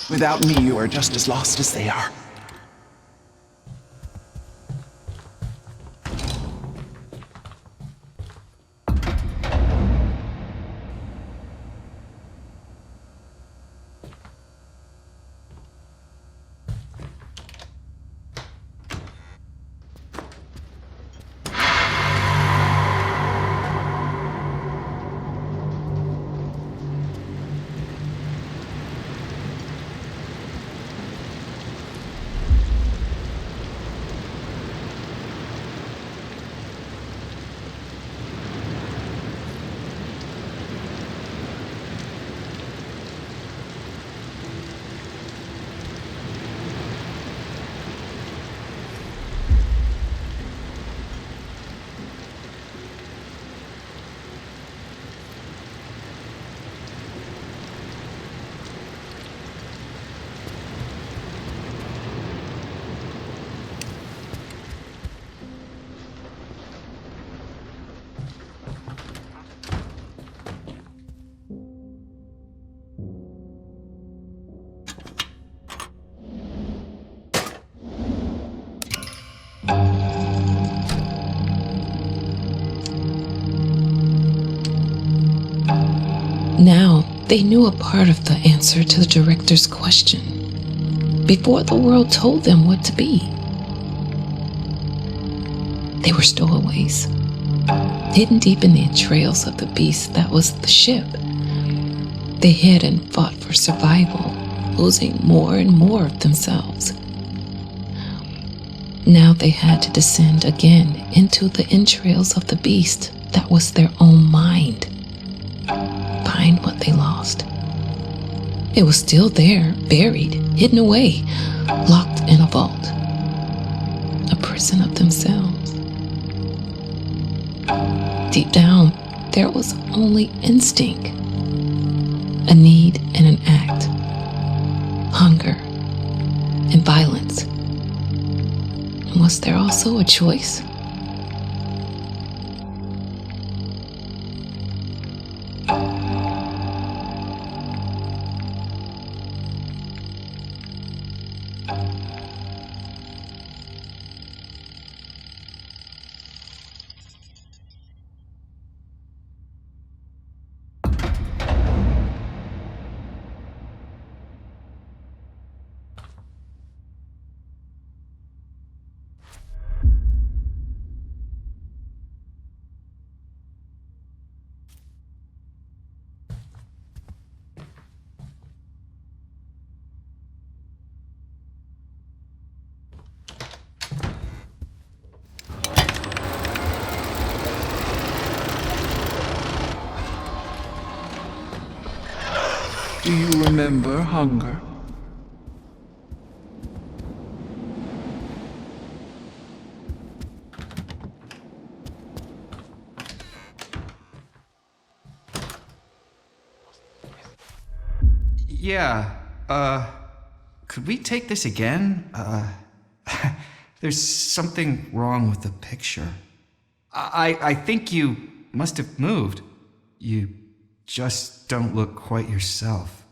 Without me, you are just as lost as they are. Now, they knew a part of the answer to the director's question before the world told them what to be. They were stowaways, hidden deep in the entrails of the beast that was the ship. They hid and fought for survival, losing more and more of themselves. Now they had to descend again into the entrails of the beast that was their own mind. Find what they lost. It was still there, buried, hidden away, locked in a vault. A prison of themselves. Deep down, there was only instinct, a need and an act, hunger and violence. And was there also a choice? Do you remember hunger? Yeah, could we take this again? There's something wrong with the picture. I think you must have moved. You just don't look quite yourself.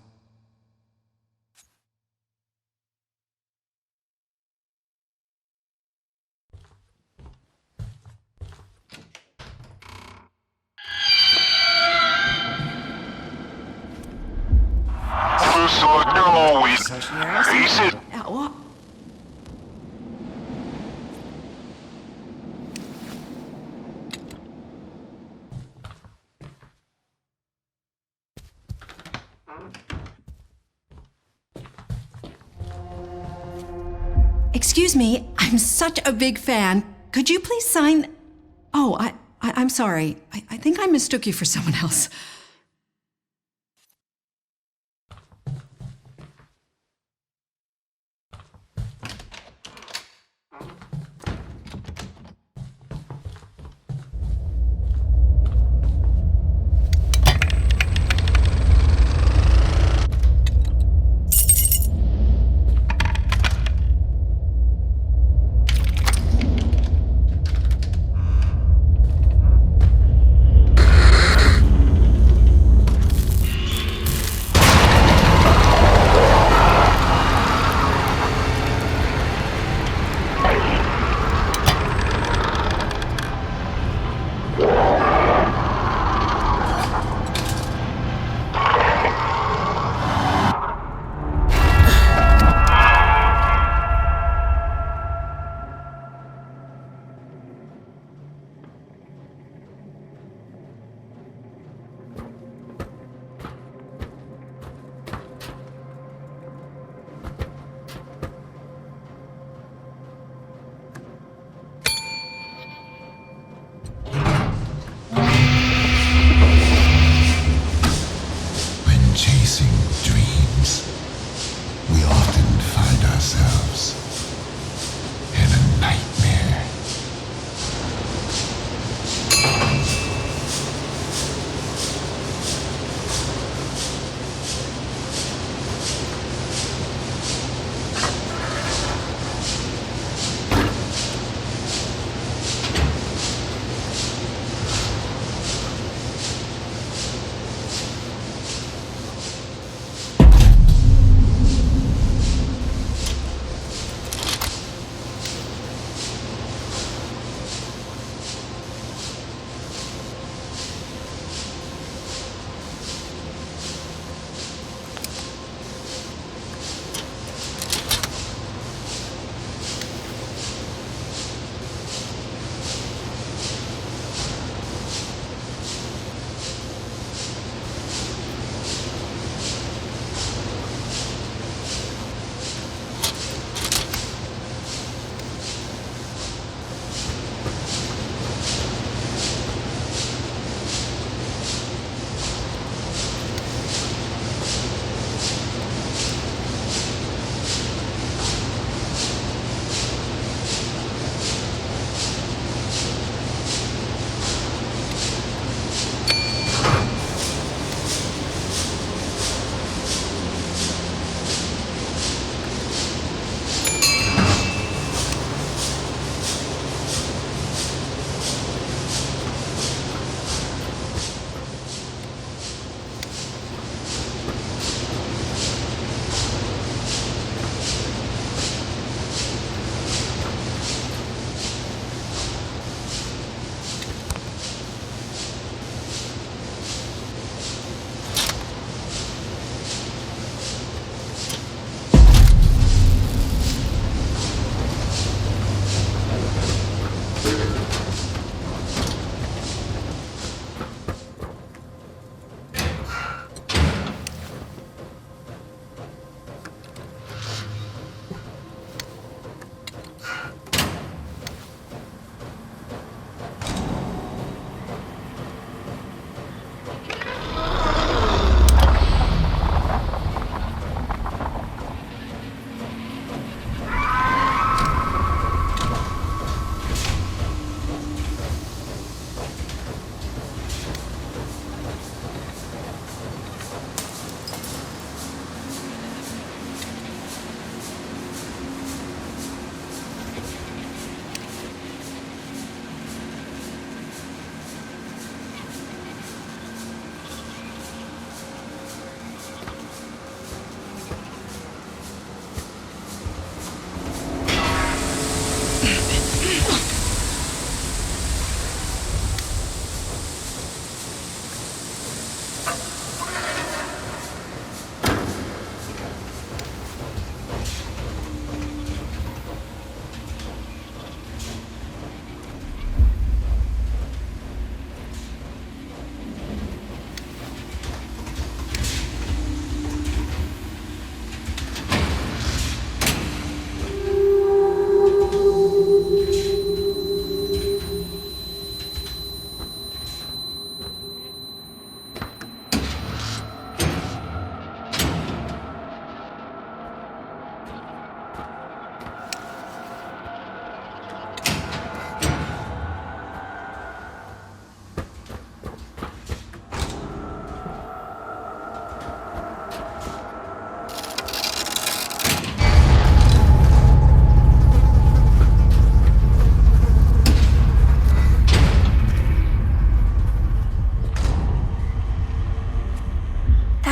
Excuse me, I'm such a big fan. Could you please sign? Oh, I'm sorry. I think I mistook you for someone else.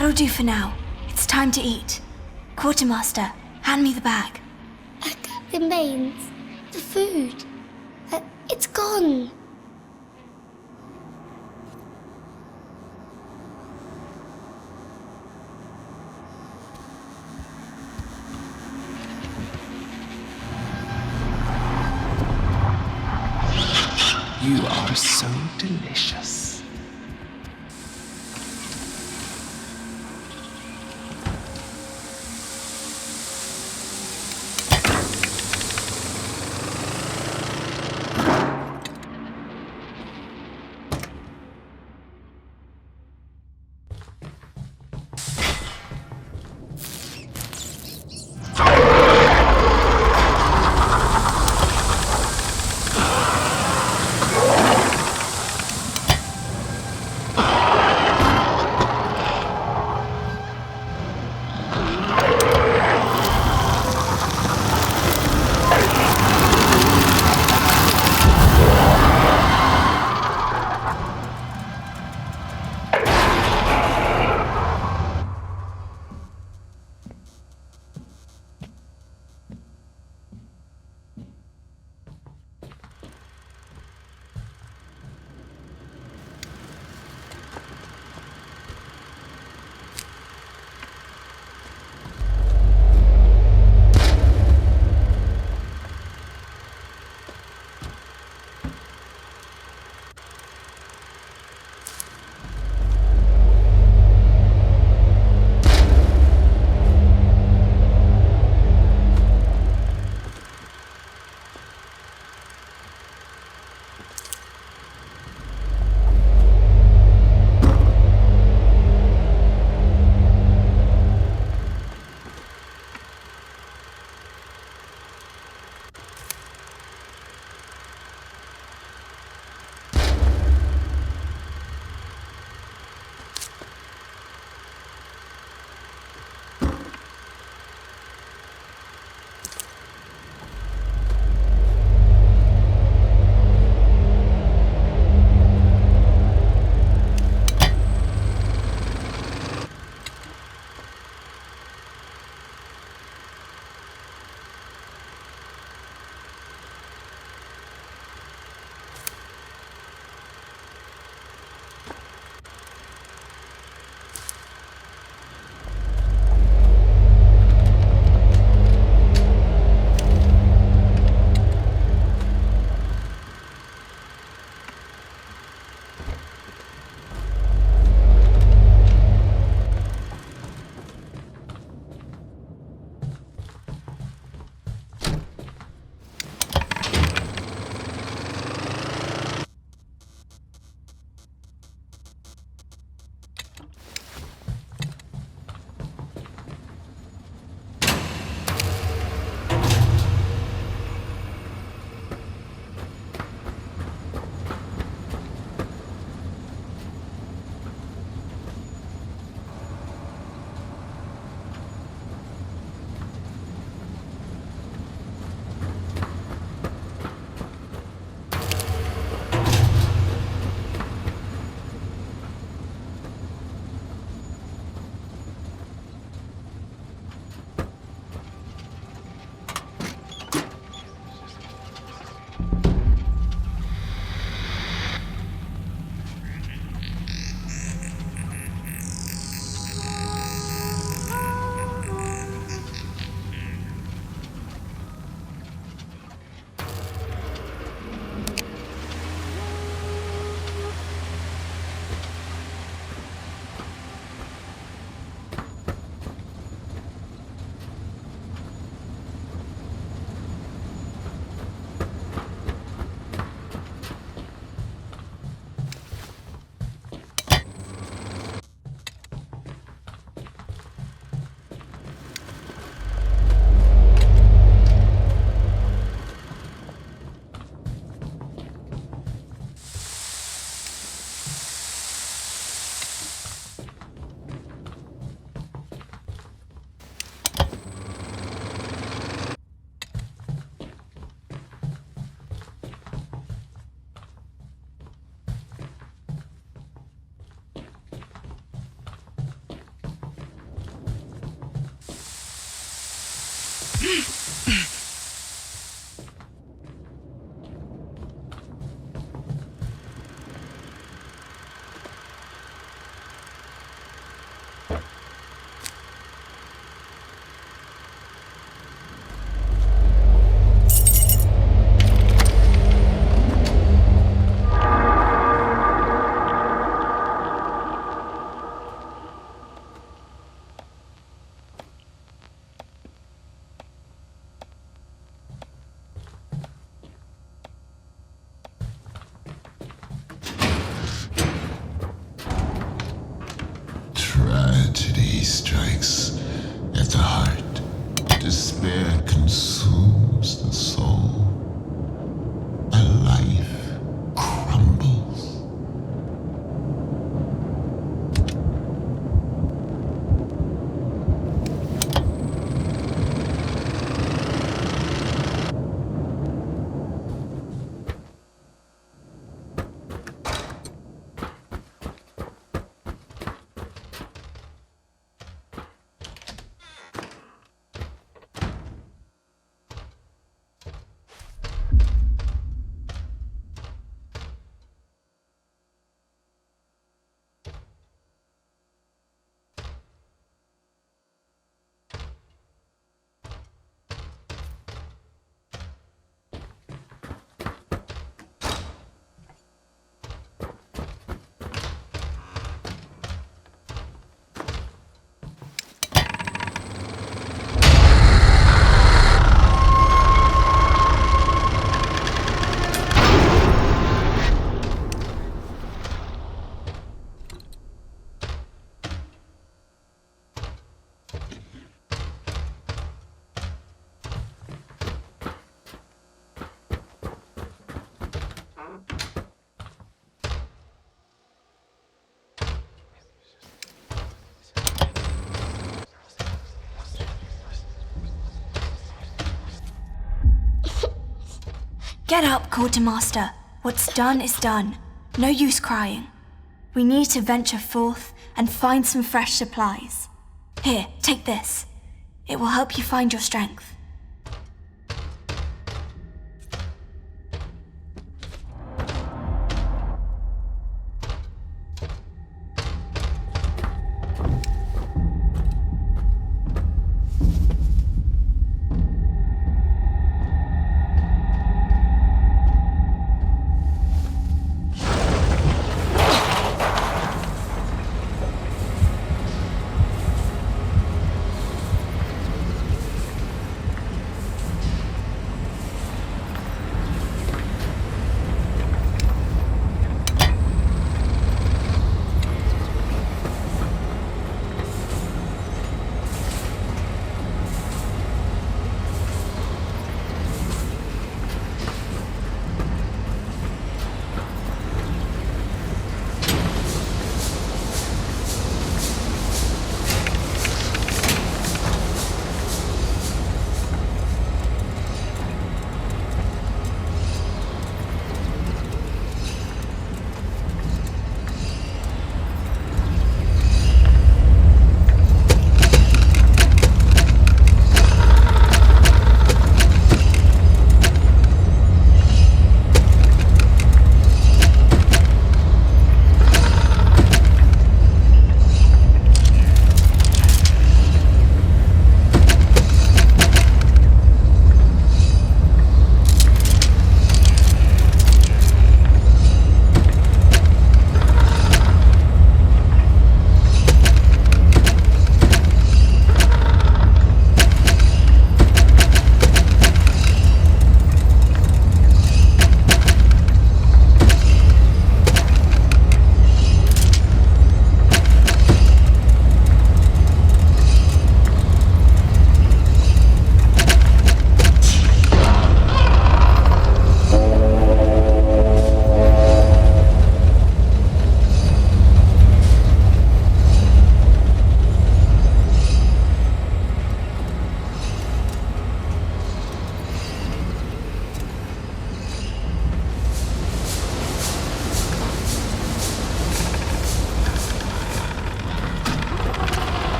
That'll do for now. It's time to eat. Quartermaster, hand me the bag. The mains, the food. It's gone. You are so delicious. Tragedy strikes at the heart. Despair consumes the soul. A life crumbles. Get up, Quartermaster. What's done is done. No use crying. We need to venture forth and find some fresh supplies. Here, take this. It will help you find your strength.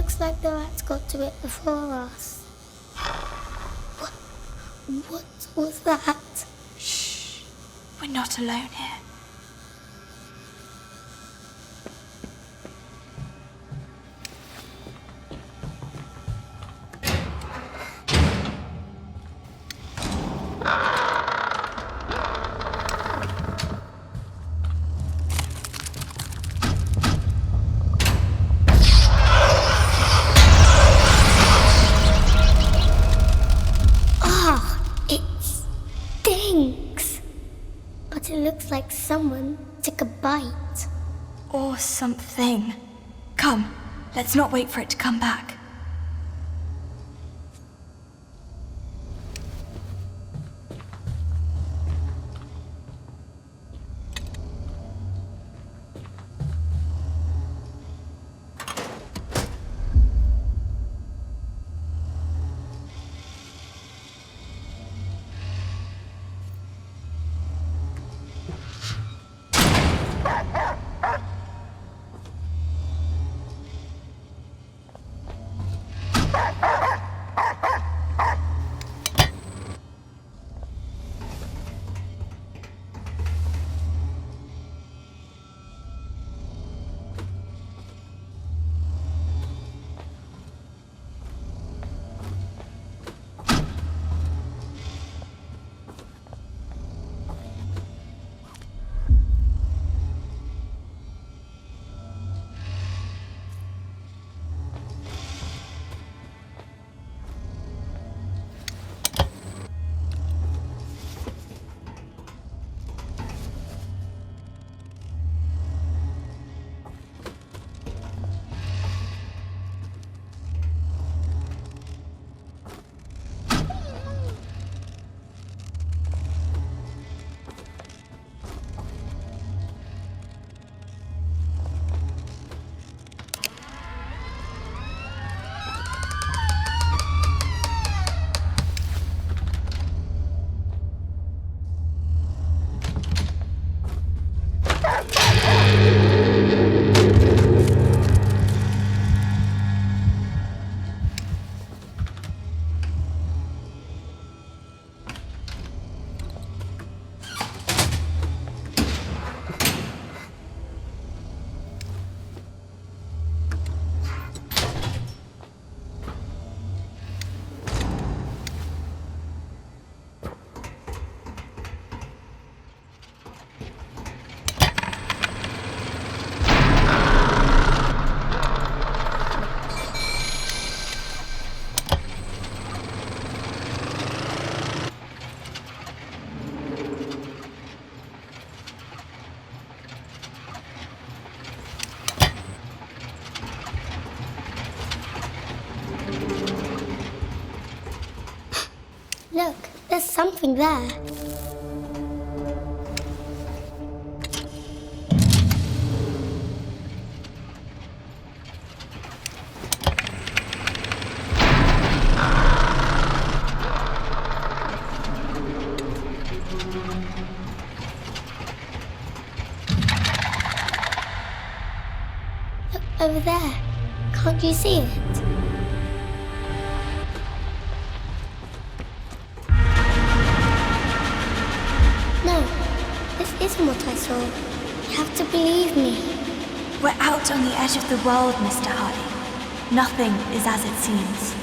Looks like the rats got to it before us. What was that? Shh. We're not alone here. It looks like someone took a bite. Or something. Come, let's not wait for it to come back. Look, there's something there. Look over there. Can't you see it? Isn't what I saw. You have to believe me. We're out on the edge of the world, Mr. Hardy. Nothing is as it seems.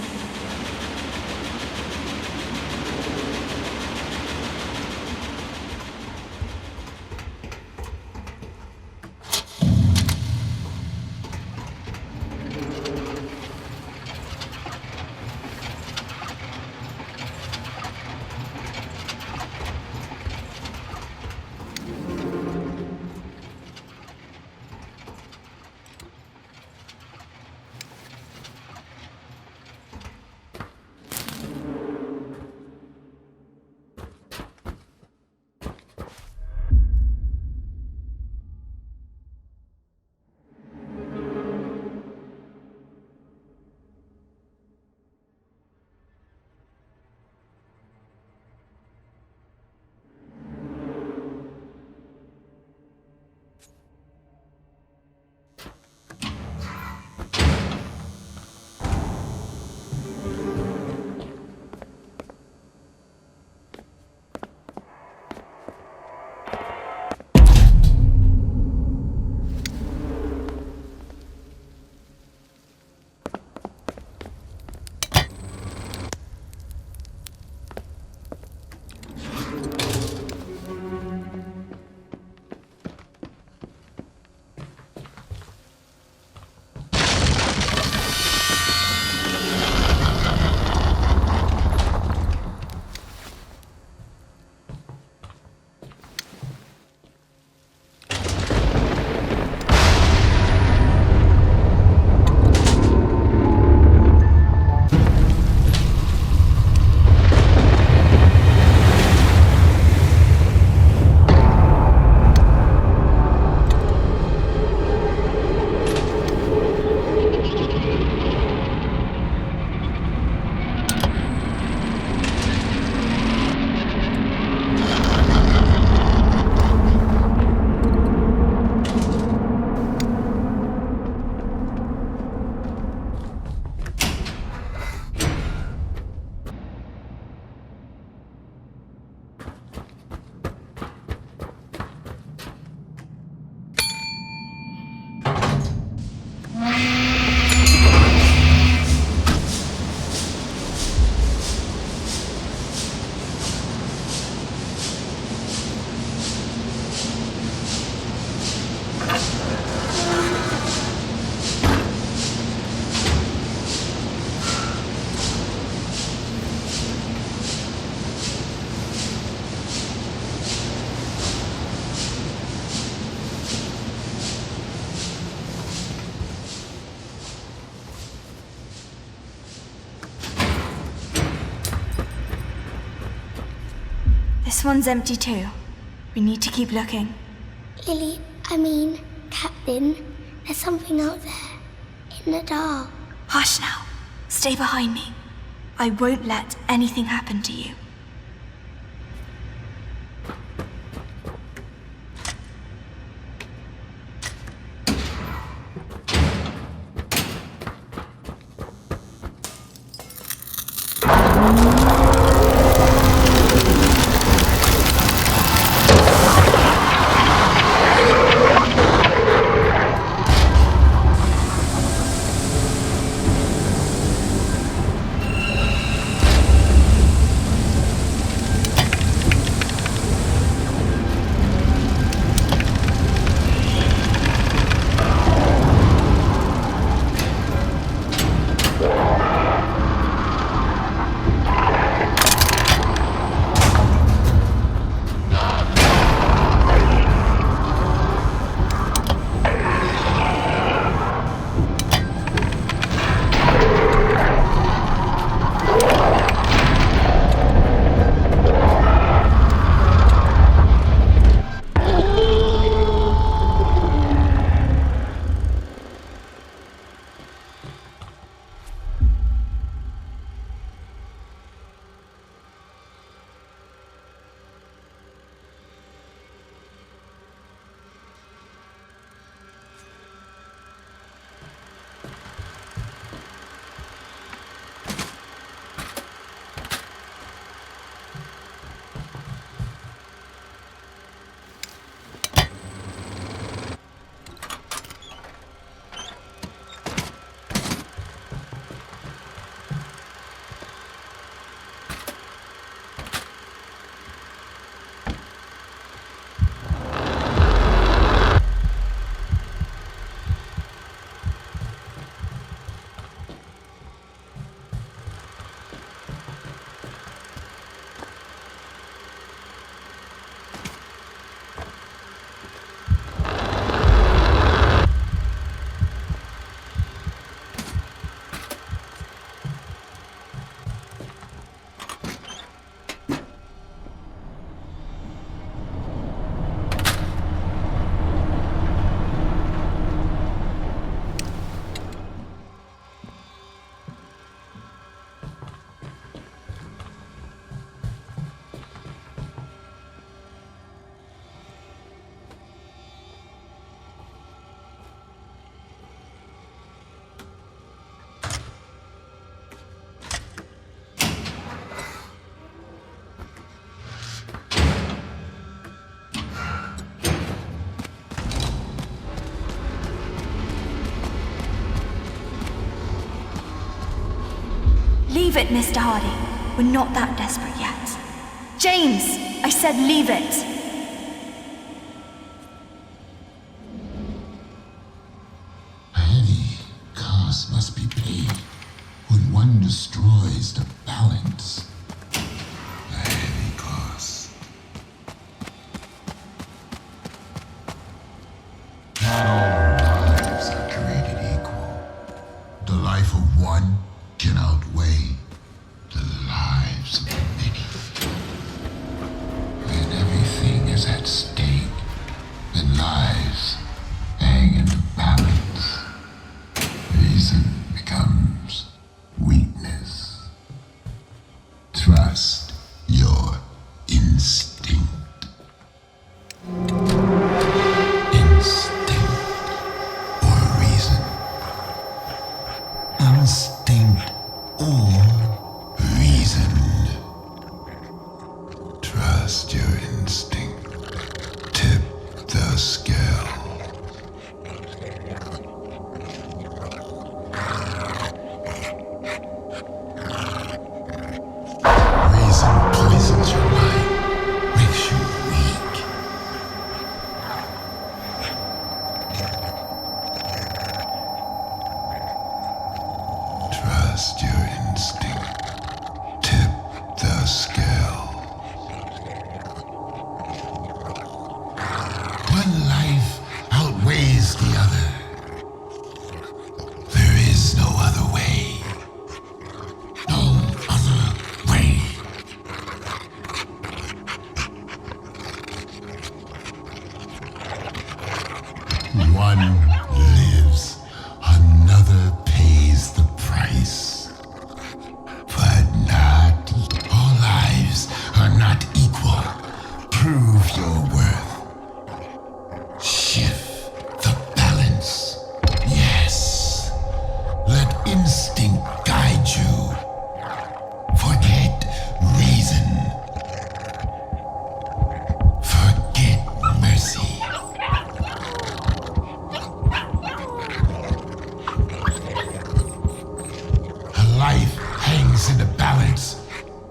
This one's empty too. We need to keep looking. Lily, Captain, there's something out there. In the dark. Hush now. Stay behind me. I won't let anything happen to you. Leave it, Mr. Hardy. We're not that desperate yet. James! I said leave it! A heavy cost must be paid when one destroys the balance. A heavy cost. Not all lives are created equal. The life of one can outweigh the lives of many. When everything is at stake, then lives hang in the balance. Reason becomes weakness.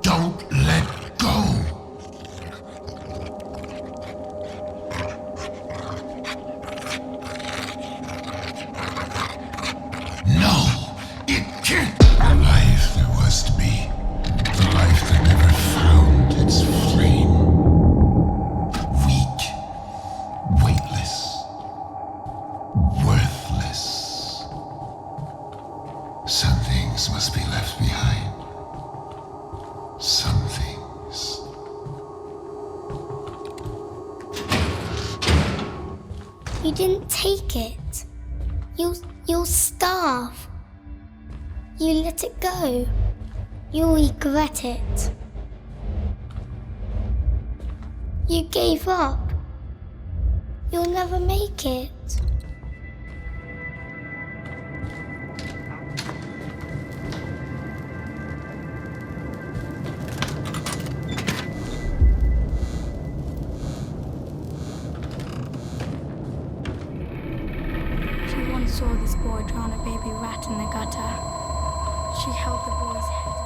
Don't let go. No, it can't. The life there was to be. The life that never found its flame. Weak. Weightless. Worthless. Some things must be left behind. Some things. You didn't take it. You'll starve. You let it go. You'll regret it. You gave up. You'll never make it. She once saw this boy drown a baby rat in the gutter. She held the boy's head.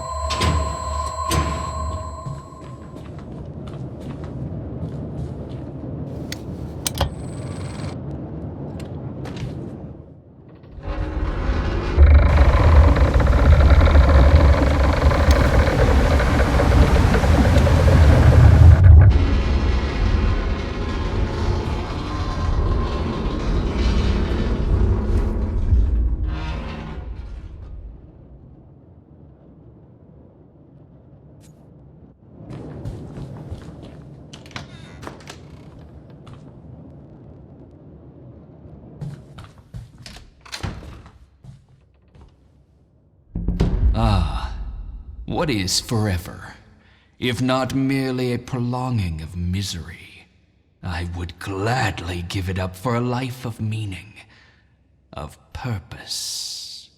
Ah, what is forever, if not merely a prolonging of misery? I would gladly give it up for a life of meaning, of purpose.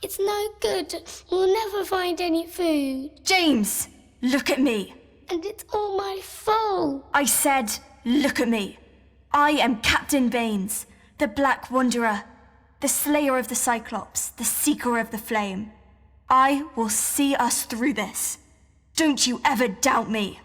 It's no good. We'll never find any food. James, look at me. And it's all my fault. I said, look at me. I am Captain Baines, the Black Wanderer, the Slayer of the Cyclops, the Seeker of the Flame. I will see us through this. Don't you ever doubt me.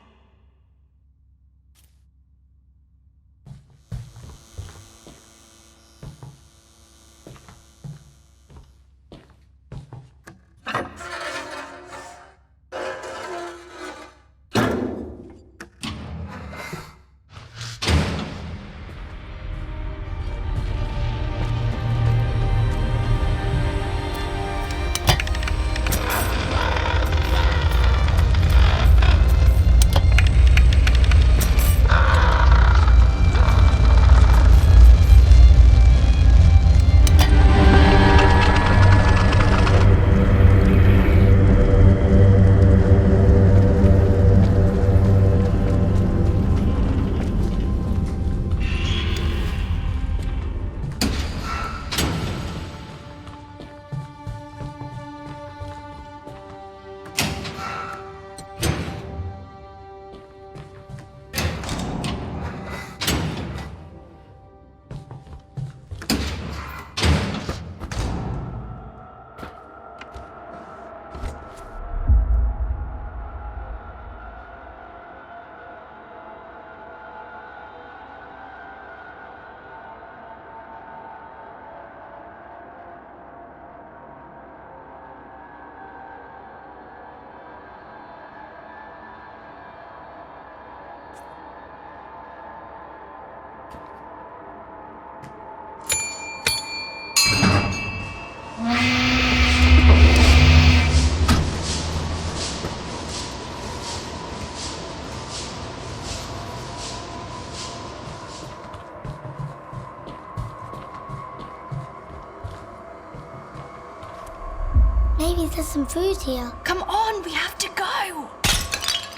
Maybe there's some food here. Come on, we have to go.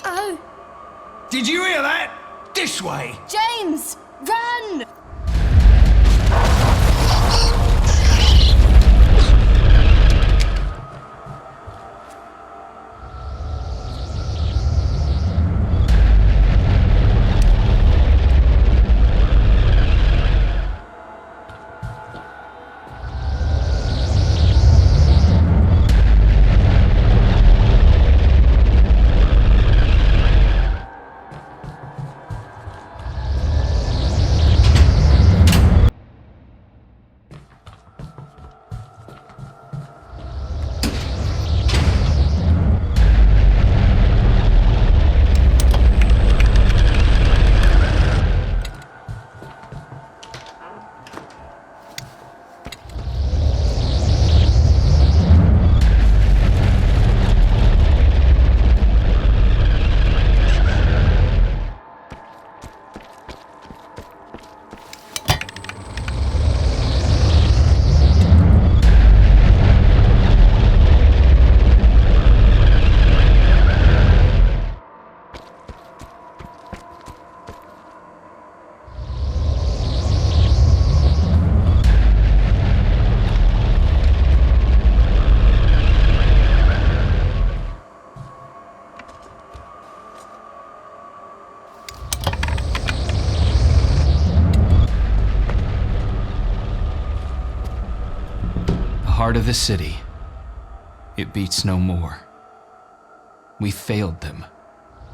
Oh. Did you hear that? This way! James, run! Heart of the city. It beats no more. We failed them.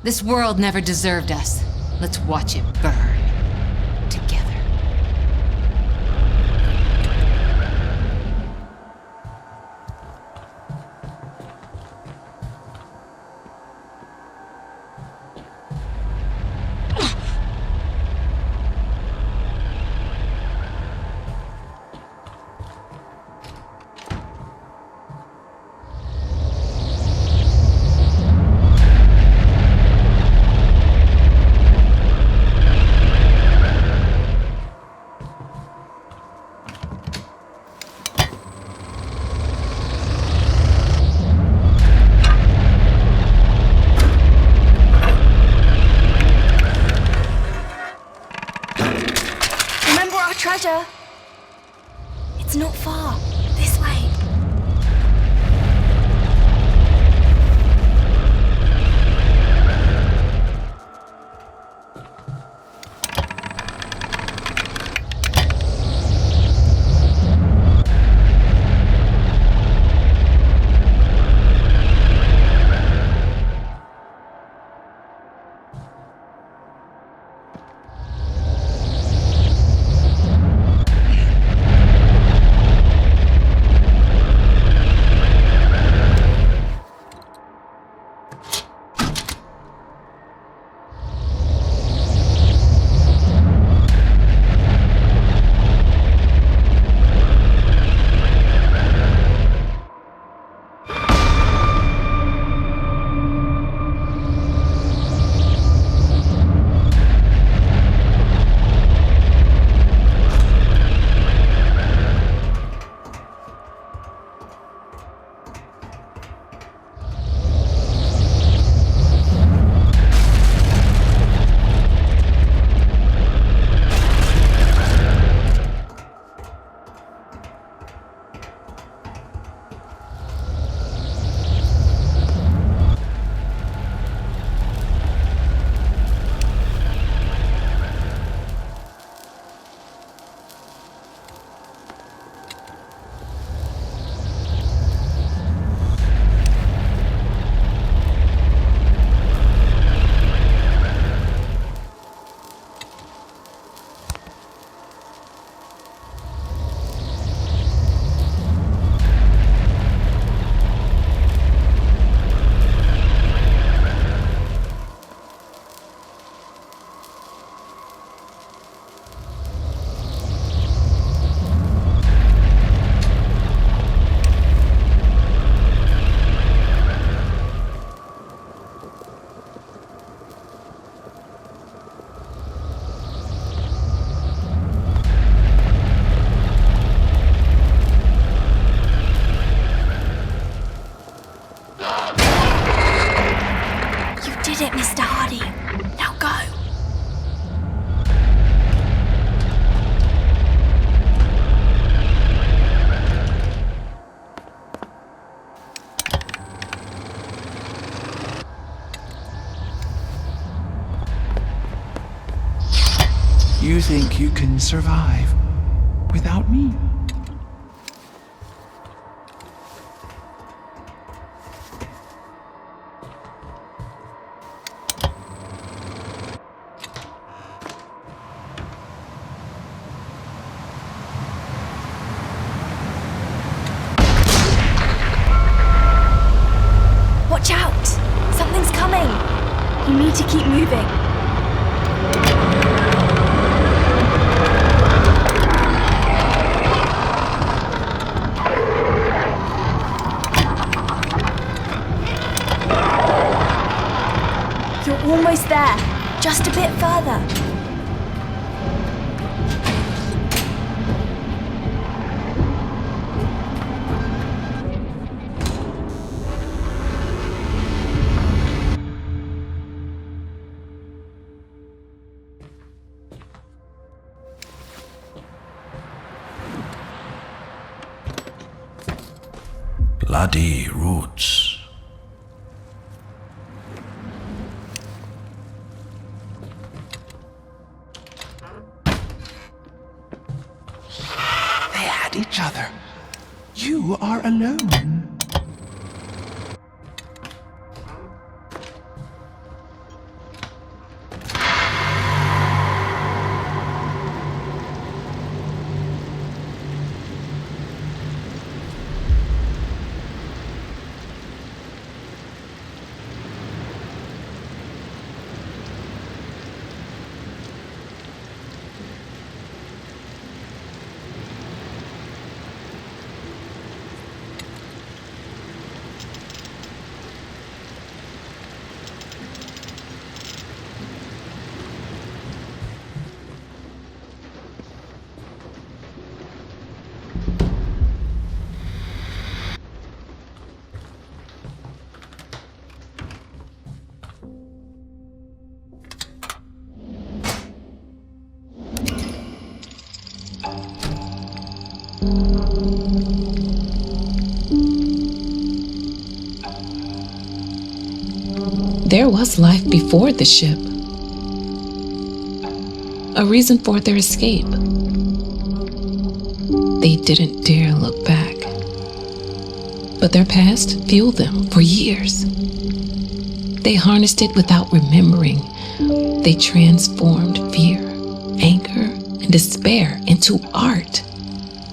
This world never deserved us. Let's watch it burn. Together. Treasure. It's not far. This way. did it, Mr. Hardy. Now go. You think you can survive without me? Watch out! Something's coming! You need to keep moving. You're almost there. Just a bit further. Bloody roots. They had each other. You are alone. There was life before the ship. A reason for their escape. They didn't dare look back. But their past fueled them for years. They harnessed it without remembering. They transformed fear, anger, and despair into art.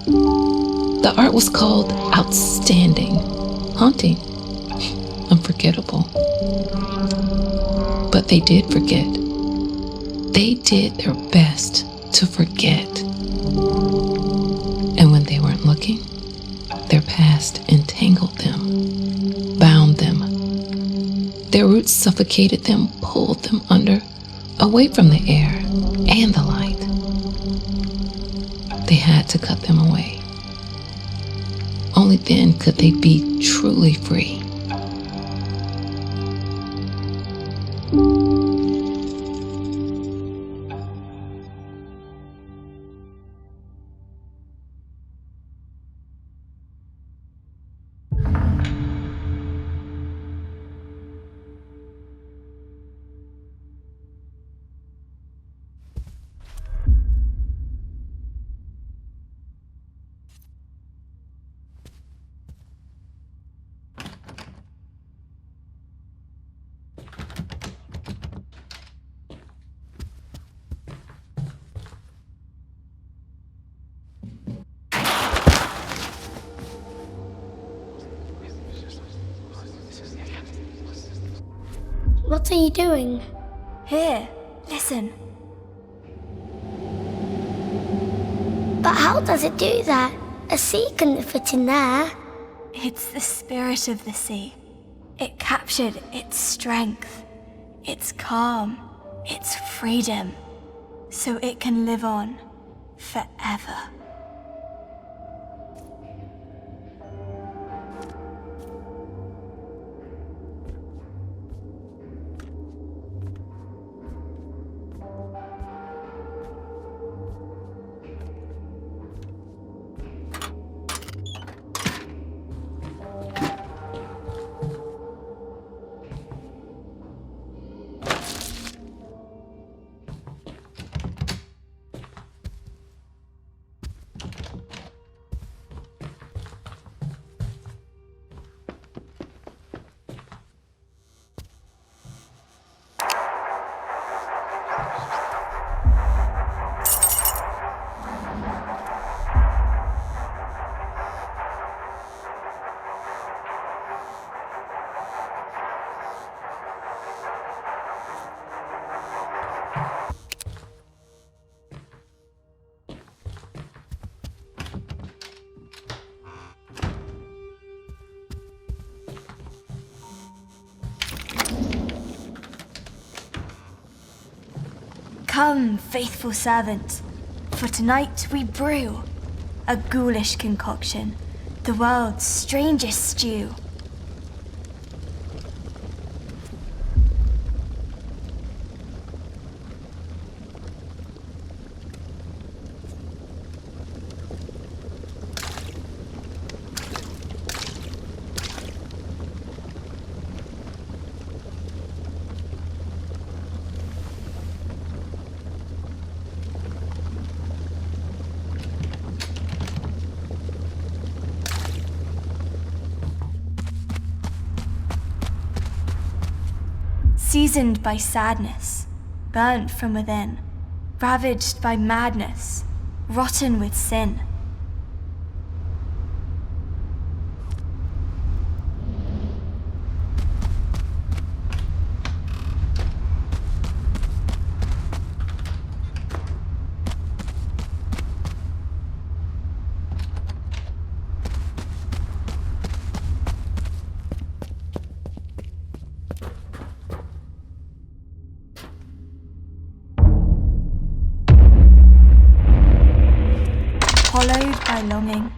The art was called outstanding, haunting, unforgettable. But they did forget. They did their best to forget. And when they weren't looking, their past entangled them, bound them. Their roots suffocated them, pulled them under, away from the air and the light. They had to cut them away. Only then could they be truly free. What are you doing? Here, listen. But how does it do that? A sea couldn't fit in there. It's the spirit of the sea. It captured its strength, its calm, its freedom, so it can live on forever. Come, faithful servant, for tonight we brew a ghoulish concoction, the world's strangest stew. Seasoned by sadness, burnt from within, ravaged by madness, rotten with sin. Hollowed by longing,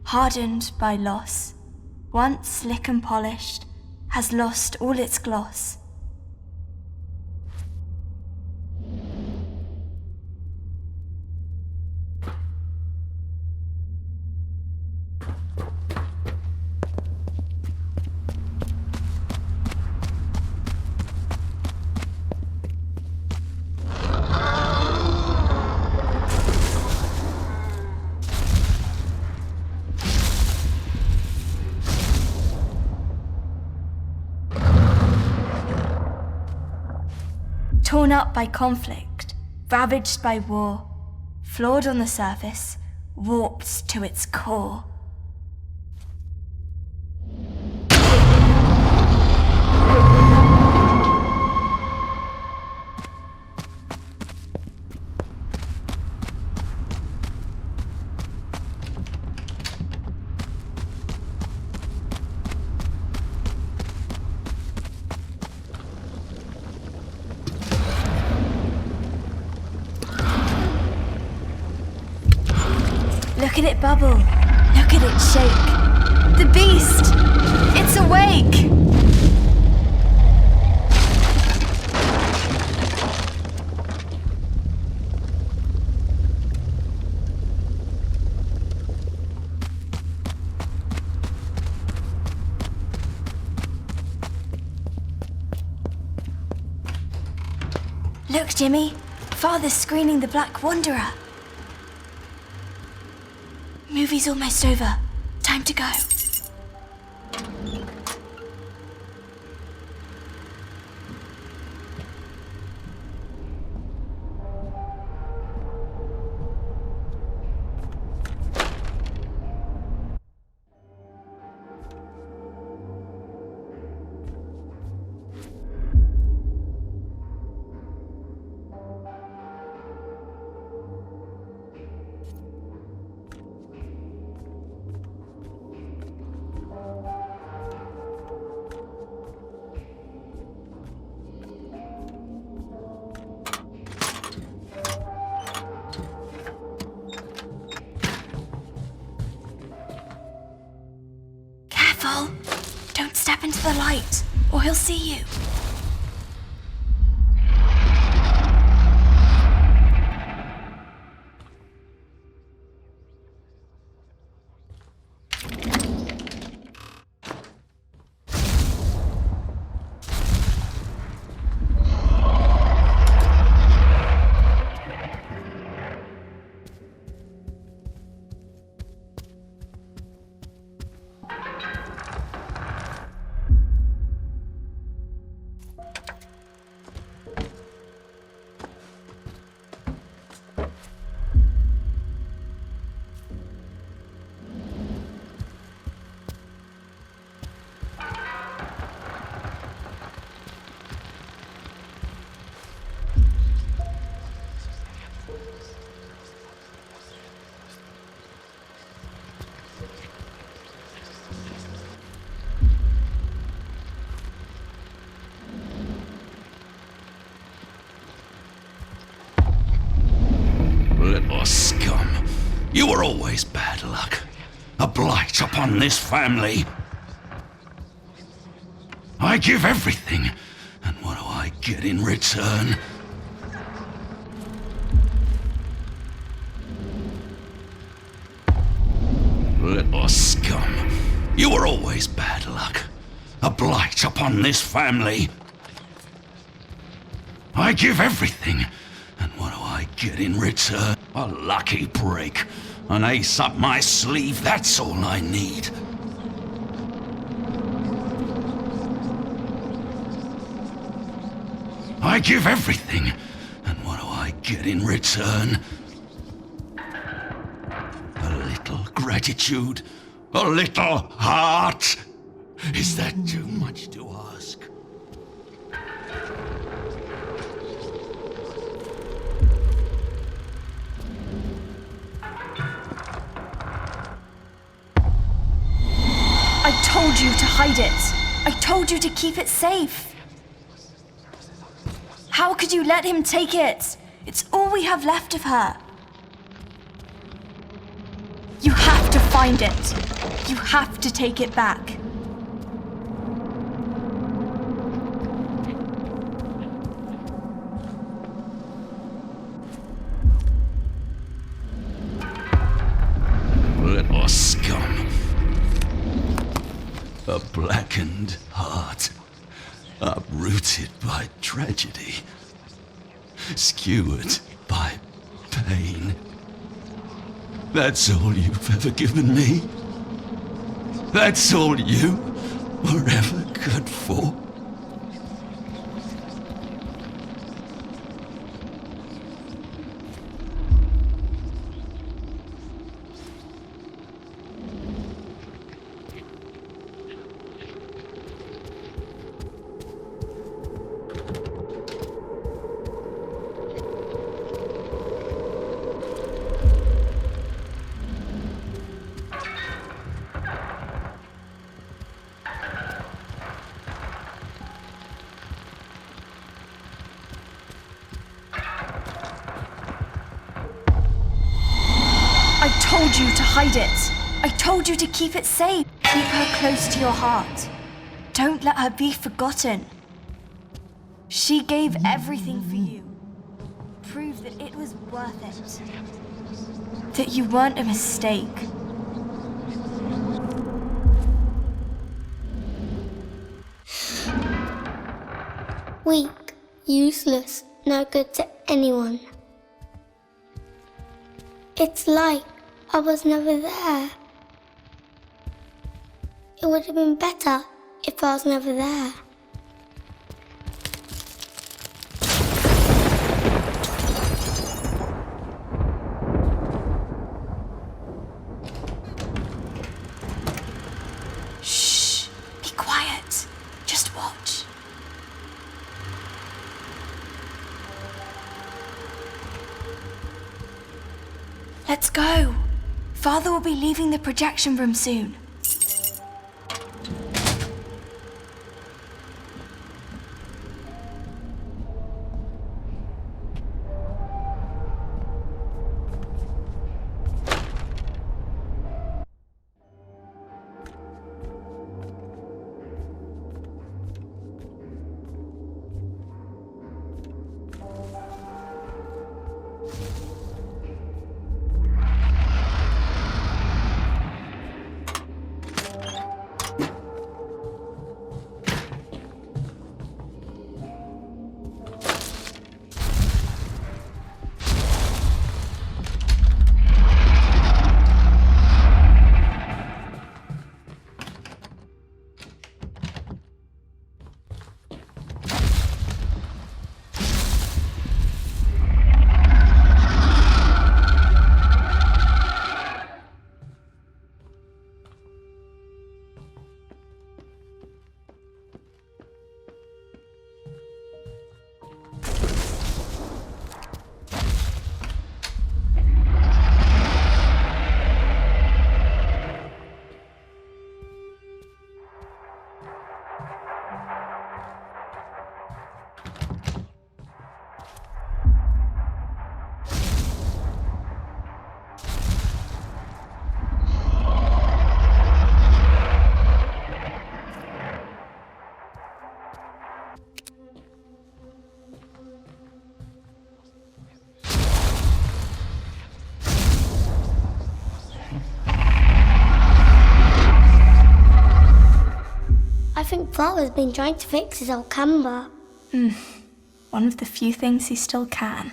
hardened by loss, once slick and polished, has lost all its gloss. Torn up by conflict, ravaged by war, flawed on the surface, warped to its core. Look at it bubble. Look at it shake. The beast! It's awake! Look, Jimmy. Father's screening the Black Wanderer. Movie's almost over. Time to go. Careful! Don't step into the light, or he'll see you. You were always bad luck. A blight upon this family. I give everything, and what do I get in return? Little scum. You were always bad luck. A blight upon this family. I give everything, and what do I get in return? A lucky break. An ace up my sleeve, that's all I need. I give everything, and what do I get in return? A little gratitude, a little heart. Is that too much to ask? I told you to hide it. I told you to keep it safe. How could you let him take it? It's all we have left of her. You have to find it. You have to take it back. Little scum. A blackened heart, uprooted by tragedy, skewered by pain. That's all you've ever given me? That's all you were ever good for? I told you to hide it. I told you to keep it safe. Keep her close to your heart. Don't let her be forgotten. She gave everything for you. Prove that it was worth it. That you weren't a mistake. Weak, useless, no good to anyone. It's like I was never there. It would have been better if I was never there. Shh. Be quiet. Just watch. Let's go. Father will be leaving the projection room soon. think Father's been trying to fix his old camera. One of the few things he still can.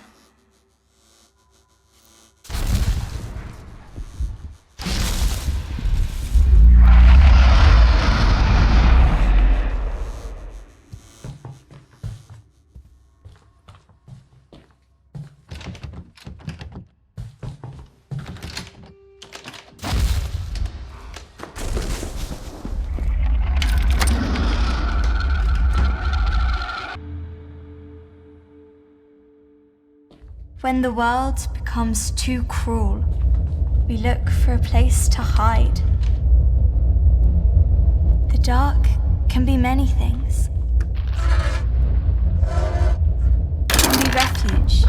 When the world becomes too cruel, we look for a place to hide. The dark can be many things. It can be refuge.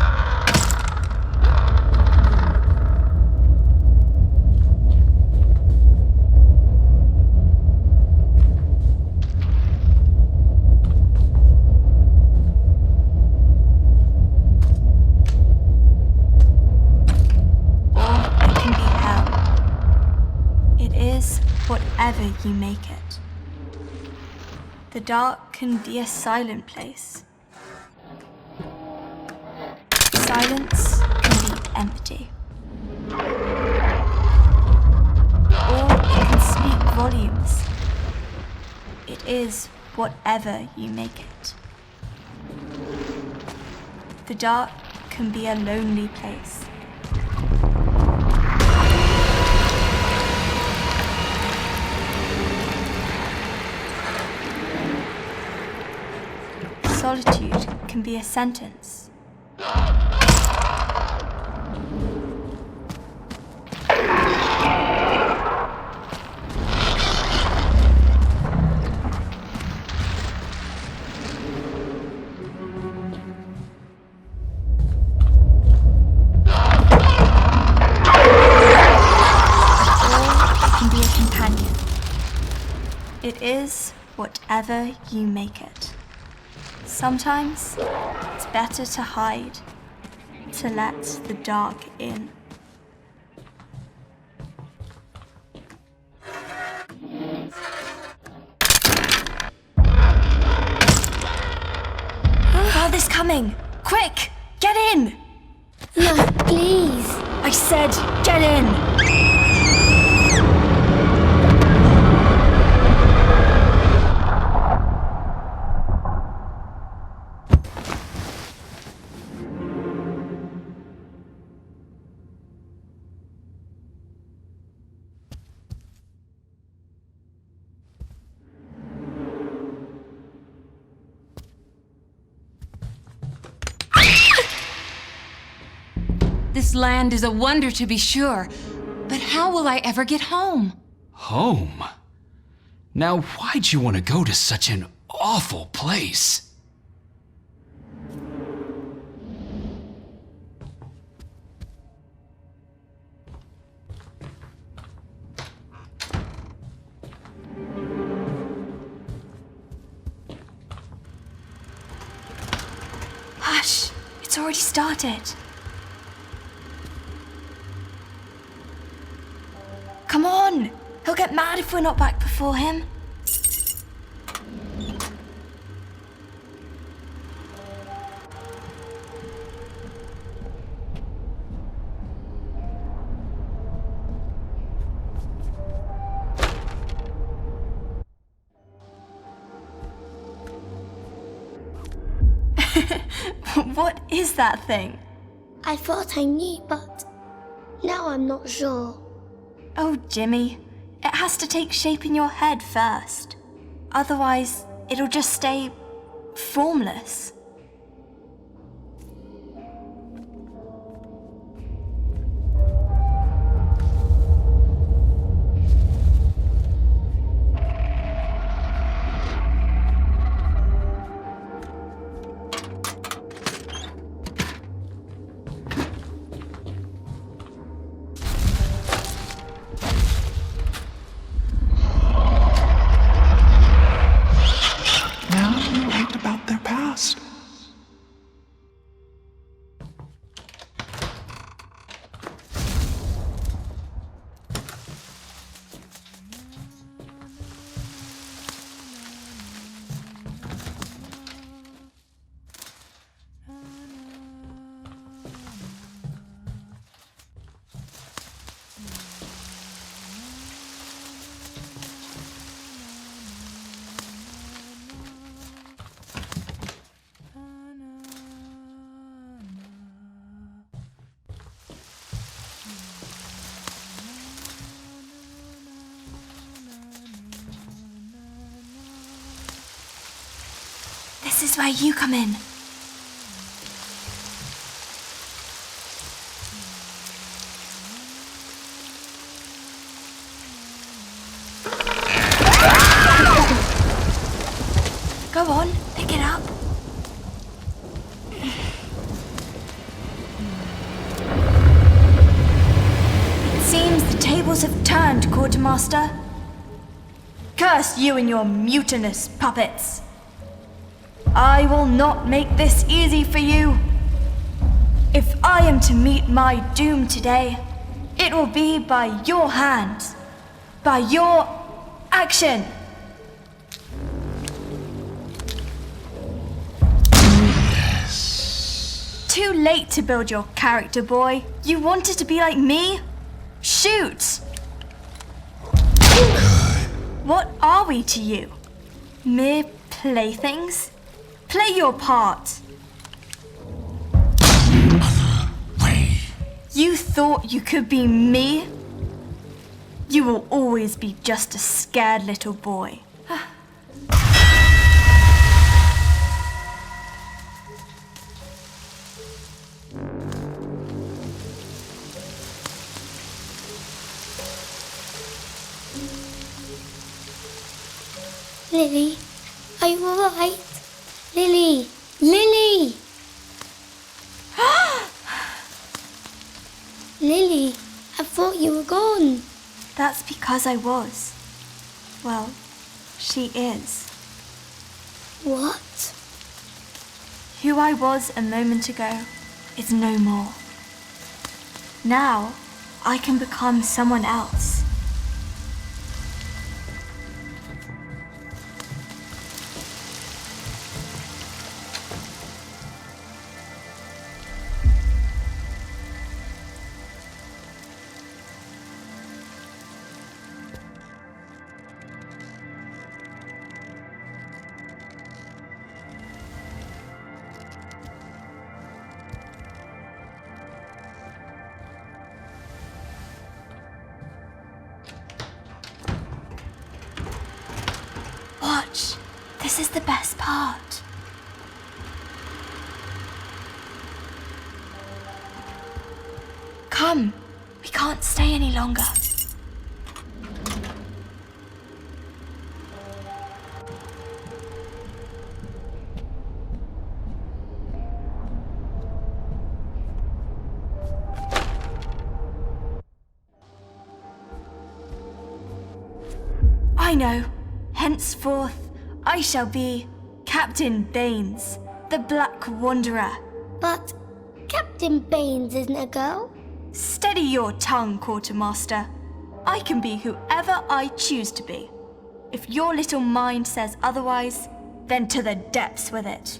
Whatever you make it. The dark can be a silent place. Silence can be empty. Or it can speak volumes. It is whatever you make it. The dark can be a lonely place. Solitude can be a sentence. It is whatever you make it. Sometimes it's better to hide, to let the dark in. Father's coming! Quick! Get in! No, please. I said, get in! This land is a wonder to be sure, but how will I ever get home? Home? Now, why'd you want to go to such an awful place? Hush! It's already started. Come on! He'll get mad if we're not back before him. What is that thing? I thought I knew, but now I'm not sure. Oh, Jimmy, it has to take shape in your head first. Otherwise, it'll just stay formless. Now you write about their past. This is where you come in. Go on, pick it up. It seems the tables have turned, Quartermaster. Curse you and your mutinous puppets. I will not make this easy for you. If I am to meet my doom today, it will be by your hand, by your action. Too late to build your character, boy. You wanted to be like me? Shoot! What are we to you? Mere playthings? Play your part. You thought you could be me? You will always be just a scared little boy. Lily, are you alright? Lily! Lily! Lily, I thought you were gone. That's because I was. Well, she is. What? Who I was a moment ago is no more. Now, I can become someone else. Watch. This is the best part. Come. We can't stay any longer. I know. Henceforth, I shall be Captain Baines, the Black Wanderer. But Captain Baines isn't a girl. Steady your tongue, Quartermaster. I can be whoever I choose to be. If your little mind says otherwise, then to the depths with it.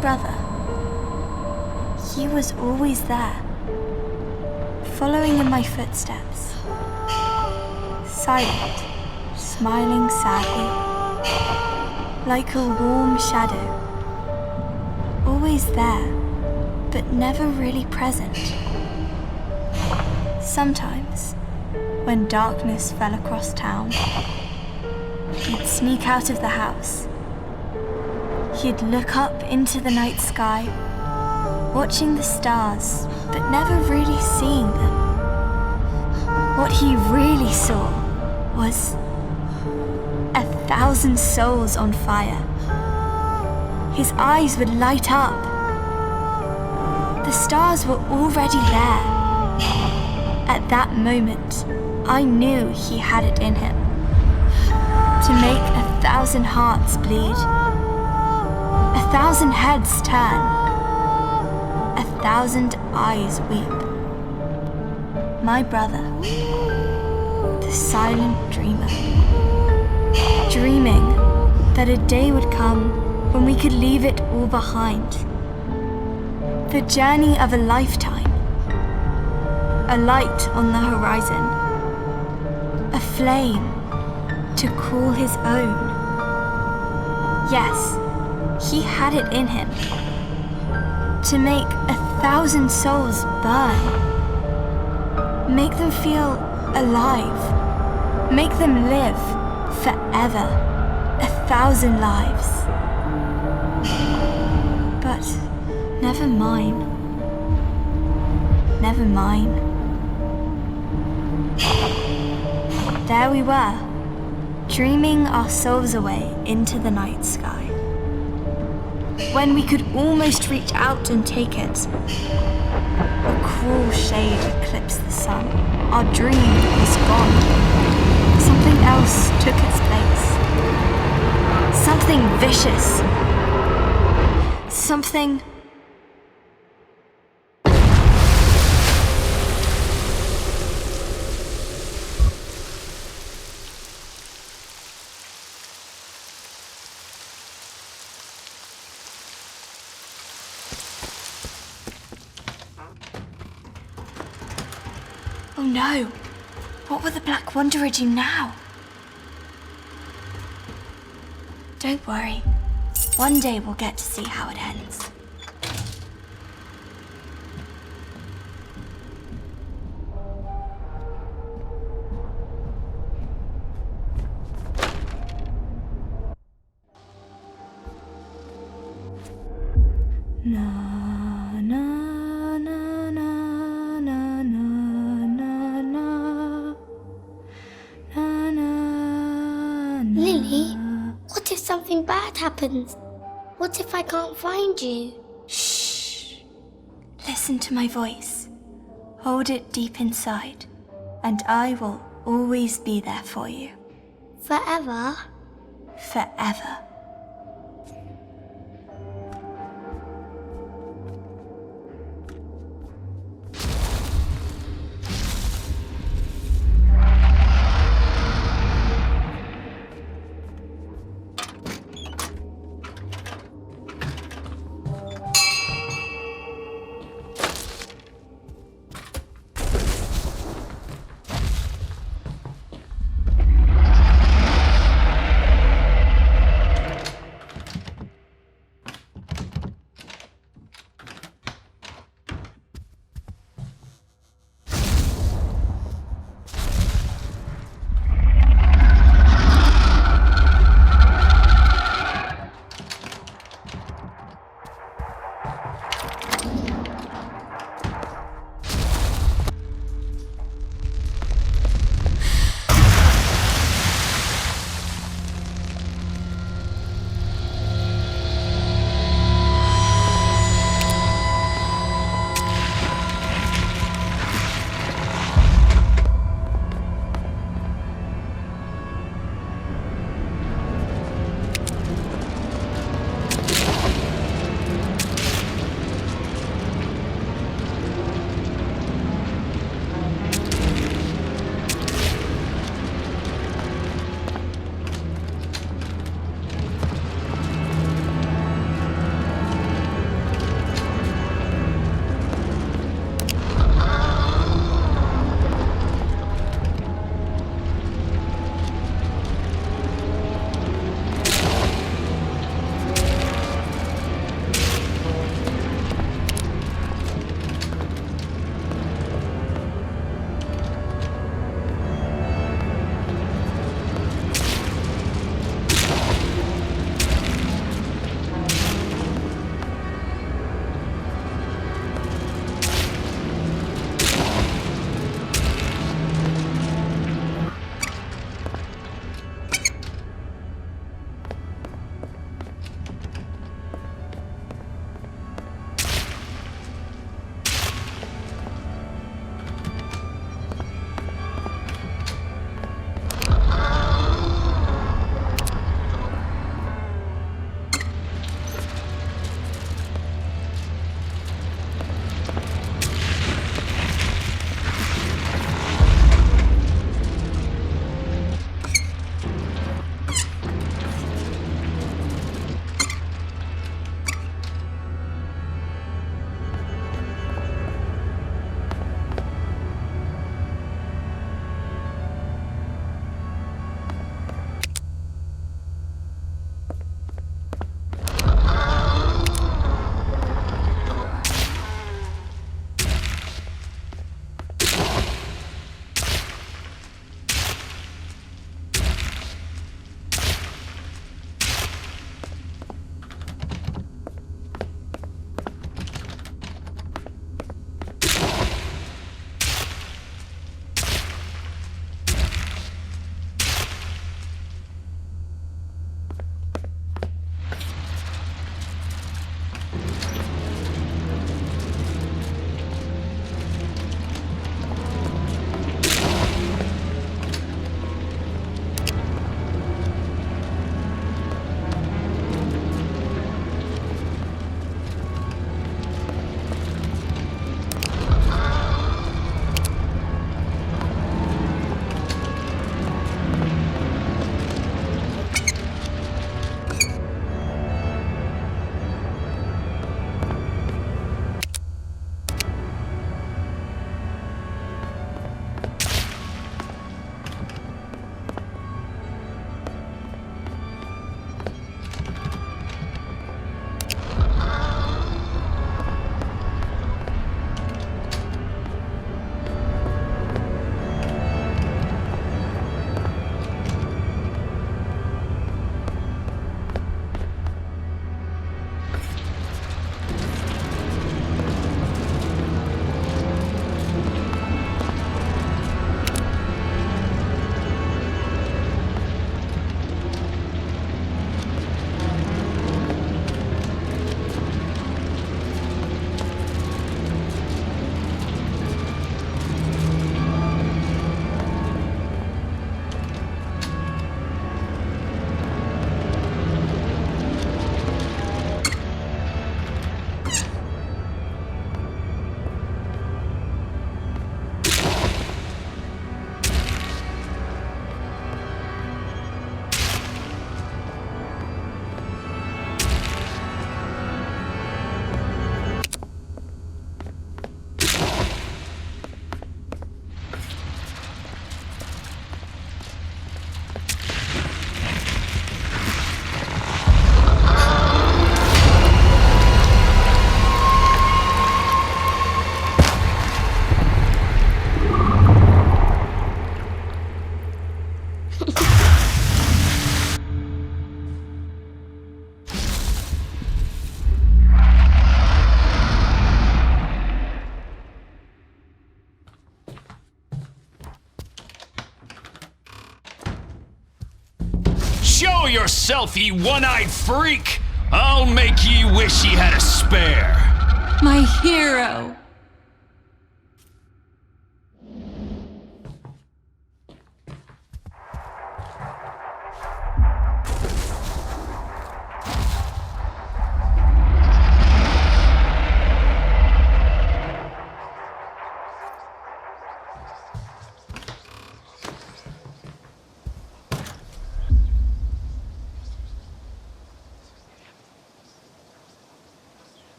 brother. He was always there, following in my footsteps. Silent, smiling sadly, like a warm shadow. Always there, but never really present. Sometimes, when darkness fell across town, he'd sneak out of the house. He'd look up into the night sky, watching the stars, but never really seeing them. What he really saw was 1,000 souls on fire. His eyes would light up. The stars were already there. At that moment, I knew he had it in him. To make 1,000 hearts bleed, 1,000 heads turn, 1,000 eyes weep. My brother, the silent dreamer, dreaming that a day would come when we could leave it all behind. The journey of a lifetime, a light on the horizon, a flame to call his own. Yes, he had it in him to make 1,000 souls burn, make them feel alive, make them live forever, 1,000 lives. But never mine, never mine. There we were, dreaming our souls away into the night sky. When we could almost reach out and take it, a cruel shade eclipsed the sun. Our dream was gone. Something else took its place. Something vicious. Something... Oh no! What will the Black Wanderer do now? Don't worry. One day we'll get to see how it ends. Lily, what if something bad happens? What if I can't find you? Shh. Listen to my voice. Hold it deep inside, and I will always be there for you. Forever? Forever. Show yourself, ye one-eyed freak! I'll make ye wish ye had a spare. My hero.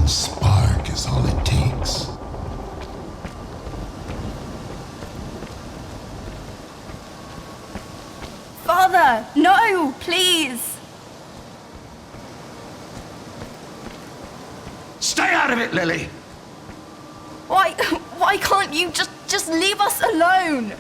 Spark is all it takes. Father, no, please. Stay out of it, Lily! Why can't you just leave us alone?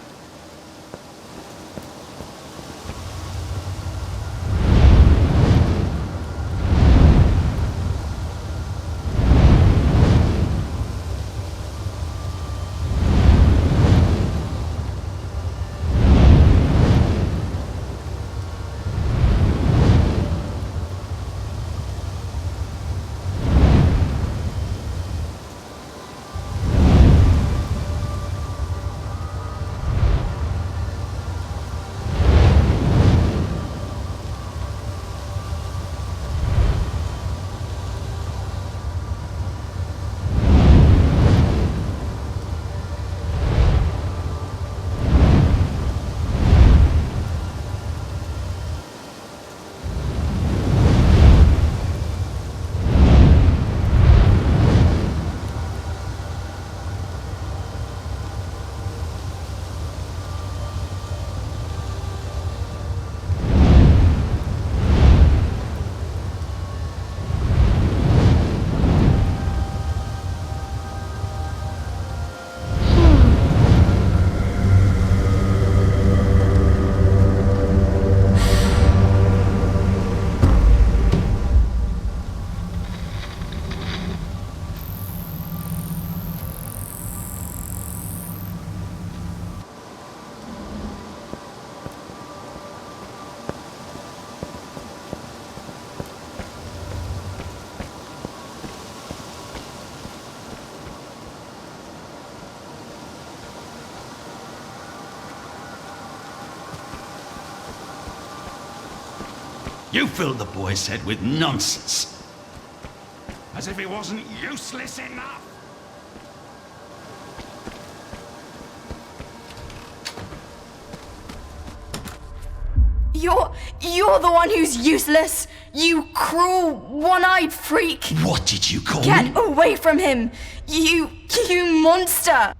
You filled the boy's head with nonsense. As if he wasn't useless enough. You're the one who's useless! You cruel, one-eyed freak! What did you call me? Get away from him! You monster!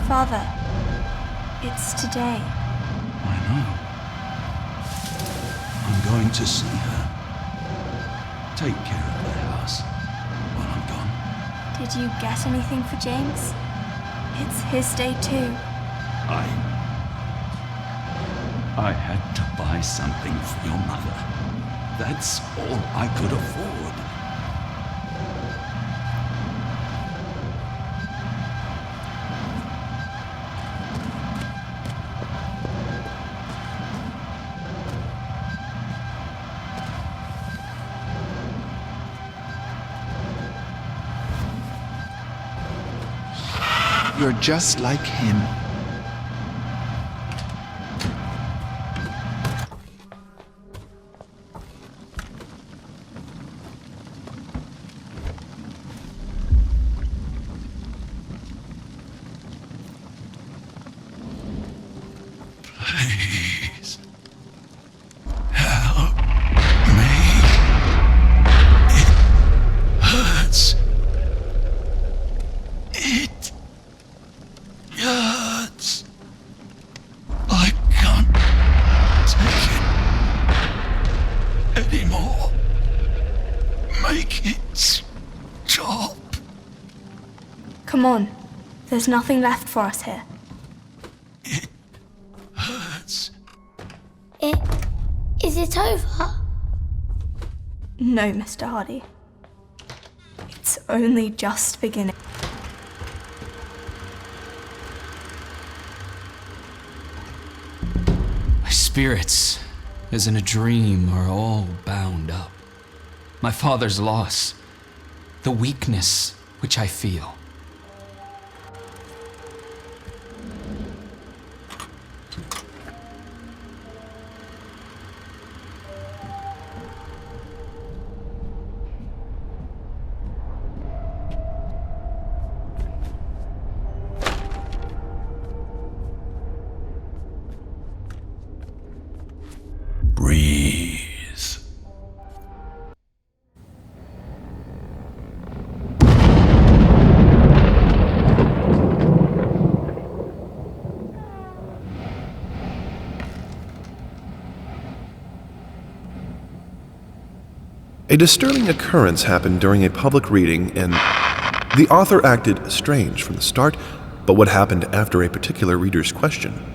Father, it's today. I know. I'm going to see her. Take care of the house while I'm gone. Did you get anything for James? It's his day too. I had to buy something for your mother. That's all I could afford. You're just like him. Please. Help me. It hurts. It just anymore. Make it stop. Come on. There's nothing left for us here. Hurts. Is it over? No, Mr. Hardy. It's only just beginning. My spirits, as in a dream, are all bound up. My father's loss, the weakness which I feel. Breathe. A disturbing occurrence happened during a public reading, and the author acted strange from the start, but what happened after a particular reader's question?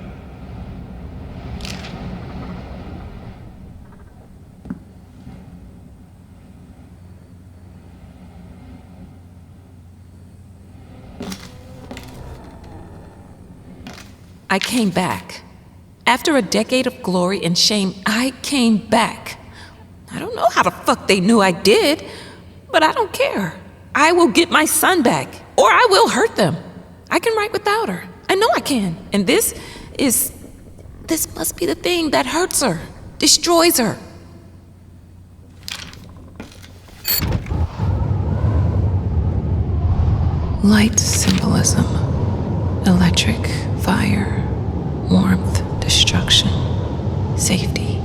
I came back. After a decade of glory and shame, I came back. I don't know how the fuck they knew I did, but I don't care. I will get my son back, or I will hurt them. I can write without her. I know I can. And this must be the thing that hurts her, destroys her. Light symbolism. Electric, fire, warmth, destruction, safety.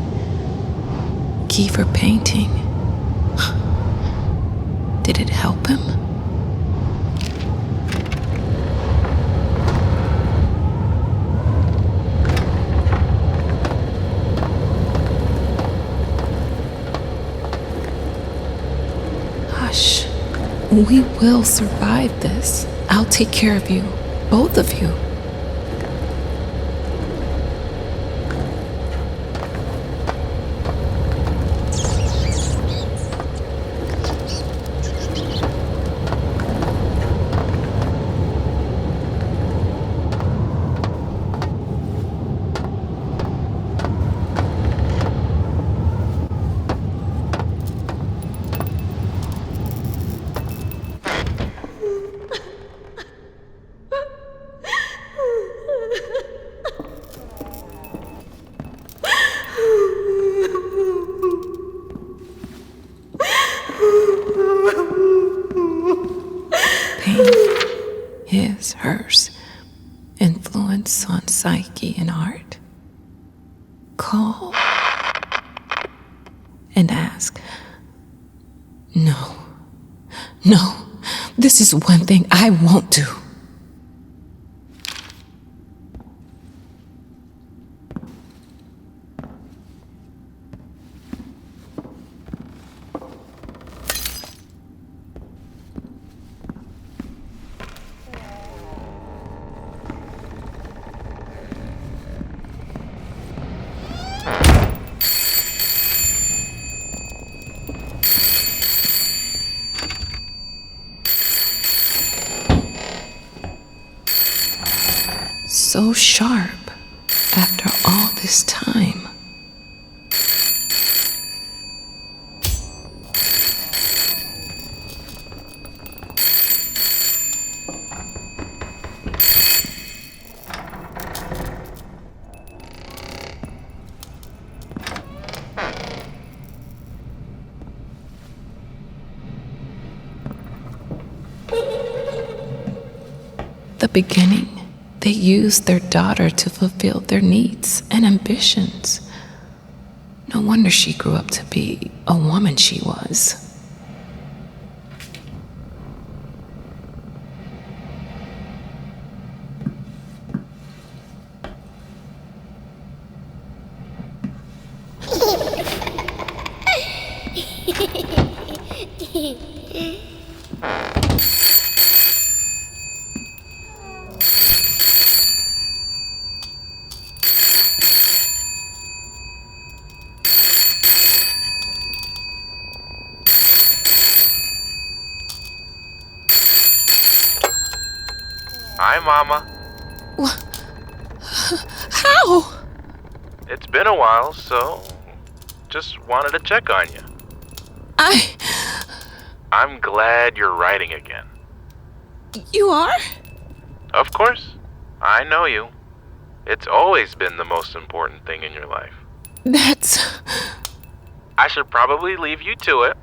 Key for painting. Did it help him? Hush. We will survive this. I'll take care of you. Both of you. His, hers, influence on psyche and art. Call and ask. No, this is one thing I won't do. So sharp after all this time. The beginning. They used their daughter to fulfill their needs and ambitions. No wonder she grew up to be a woman she was. Hi, Mama. How? It's been a while, so just wanted to check on you. I'm glad you're writing again. You are? Of course. I know you. It's always been the most important thing in your life. That's... I should probably leave you to it.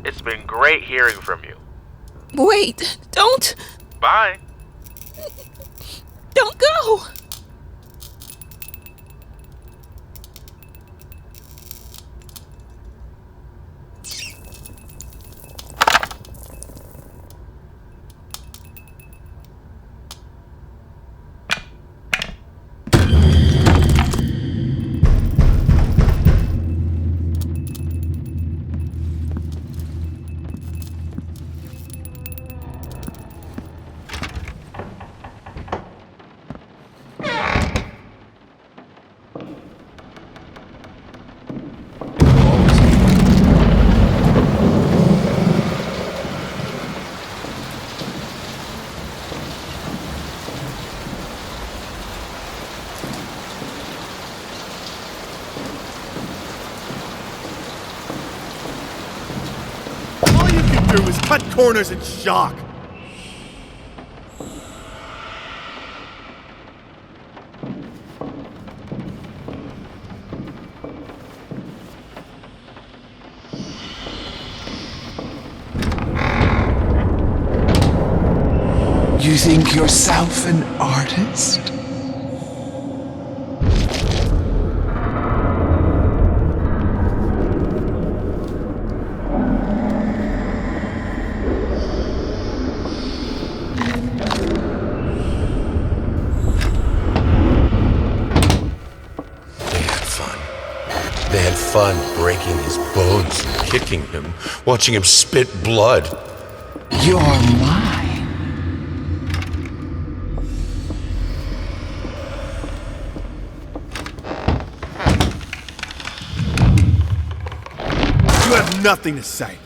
It's been great hearing from you. Wait, don't... Bye. Don't go! Do is cut corners and shock. You think yourself an artist? Fun breaking his bones, kicking him, watching him spit blood. You're mine. You have nothing to say.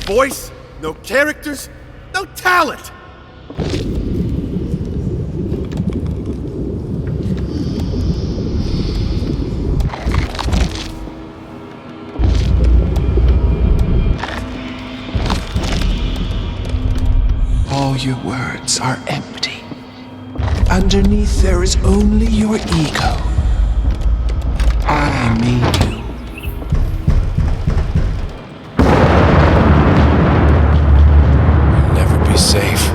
Voice, no characters, no talent! All your words are empty. Underneath there is only your ego. I made you. Safe.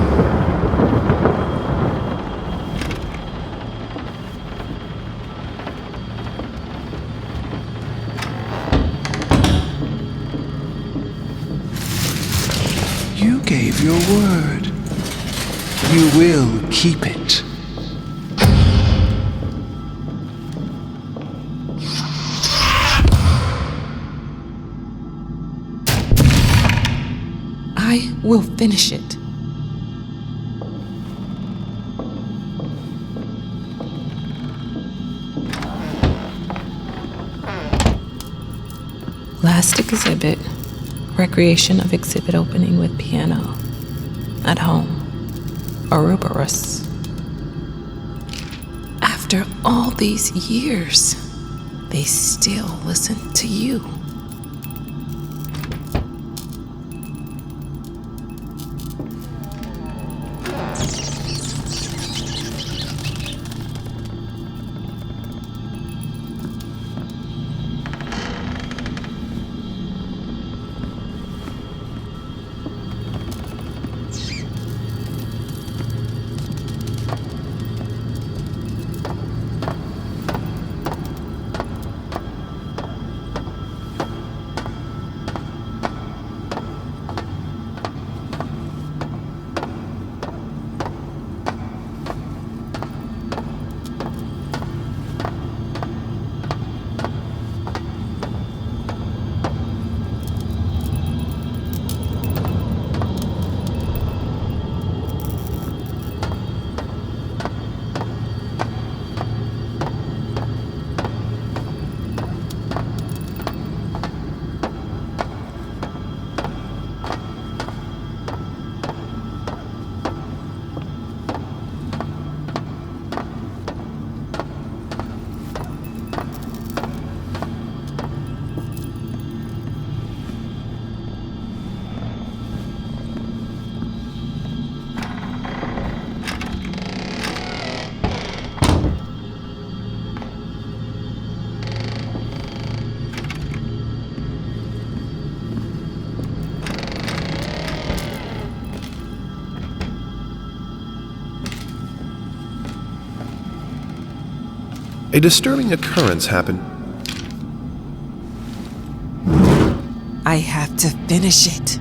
You gave your word. You will keep it. I will finish it. Last exhibit, recreation of exhibit opening with piano. At home, Ouroboros. After all these years, they still listen to you. a disturbing occurrence happened. I have to finish it.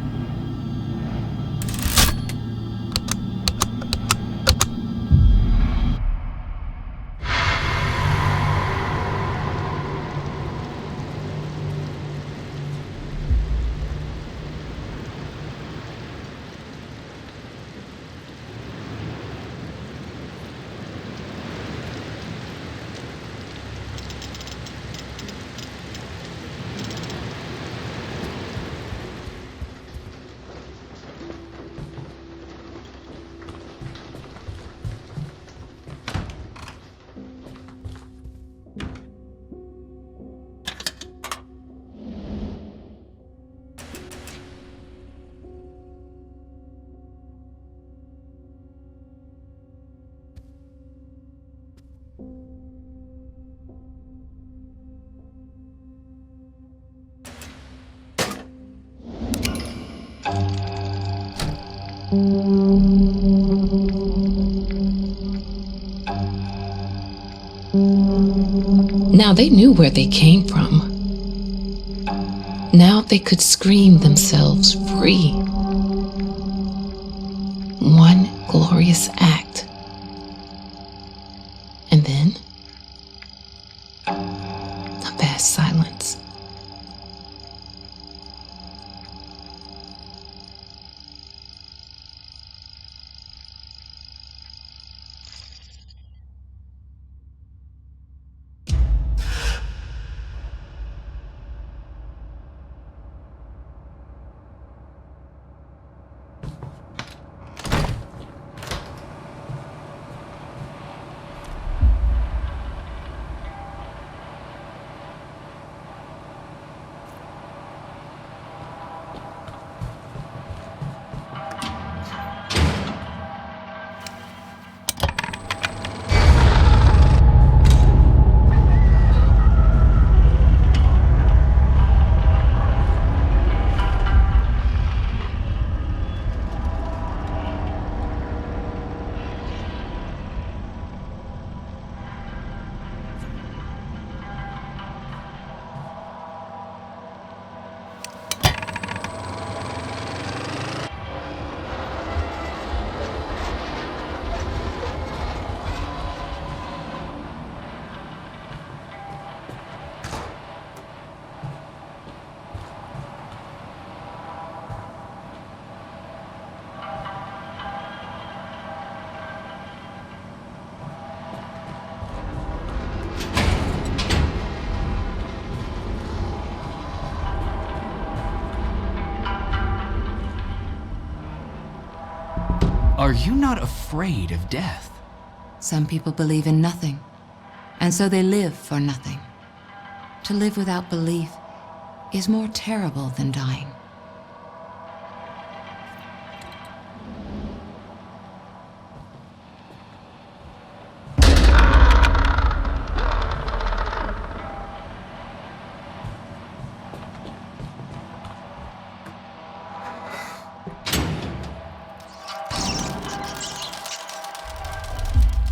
Now they knew where they came from. Now they could scream themselves free. One glorious act. And then, a vast silence. Are you not afraid of death? Some people believe in nothing, and so they live for nothing. To live without belief is more terrible than dying.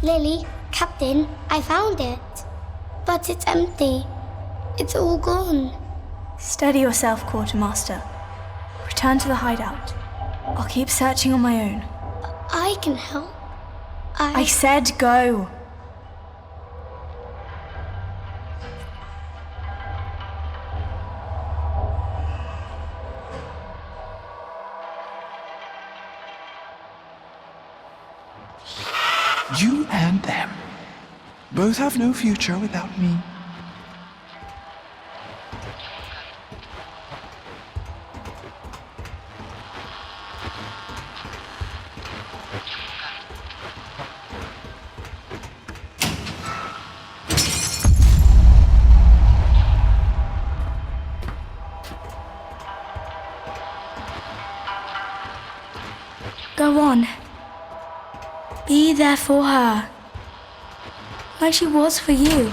Lily, Captain, I found it. But it's empty. It's all gone. Steady yourself, Quartermaster. Return to the hideout. I'll keep searching on my own. I can help. I said go. You and them both have no future without me. Go on. Be there for her. Like she was for you.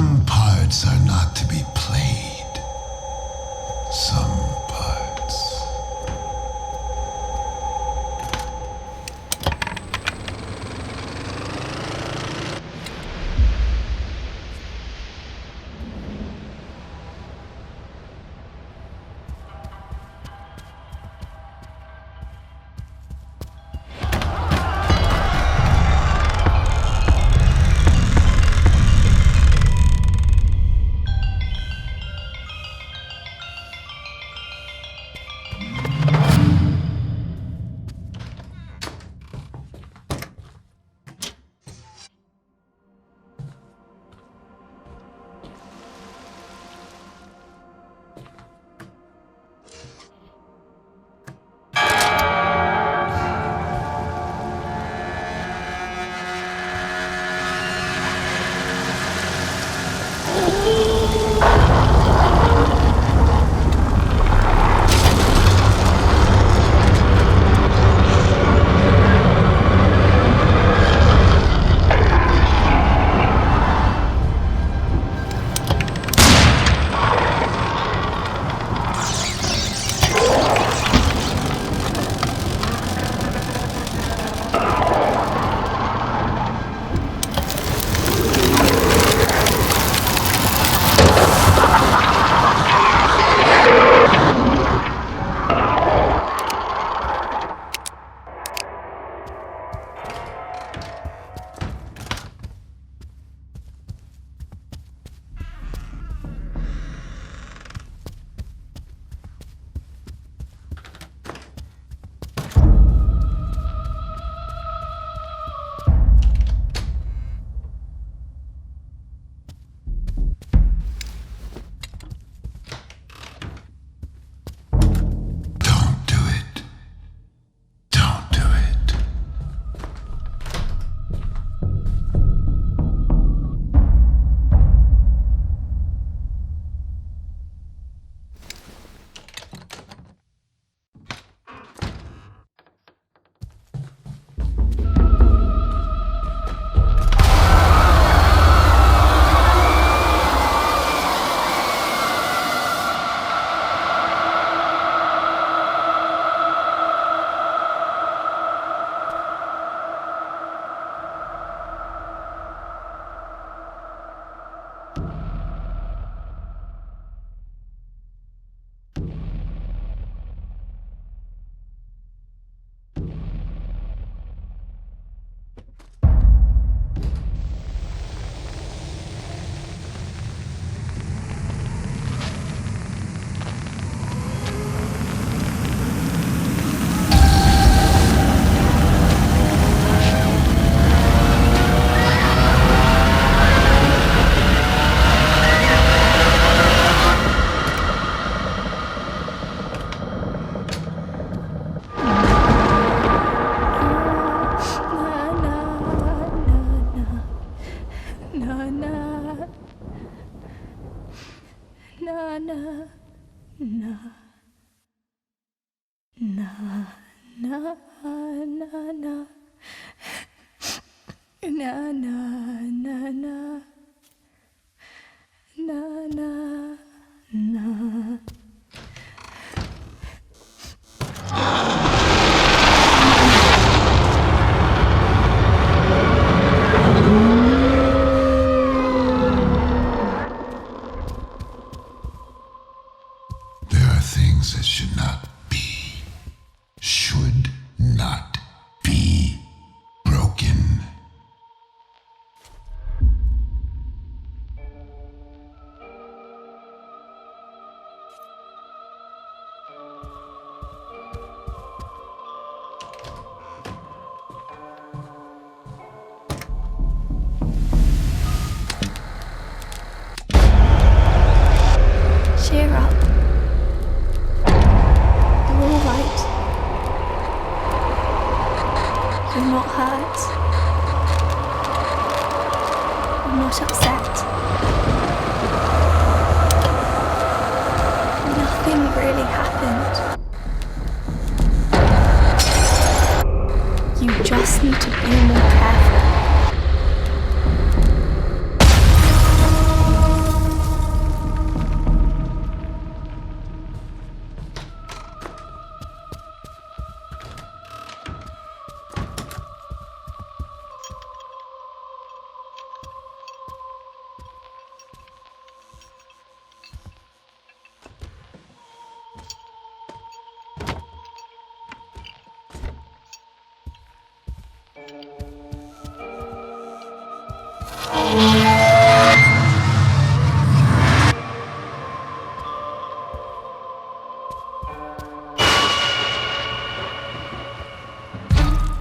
Some parts are not to be played. Some parts.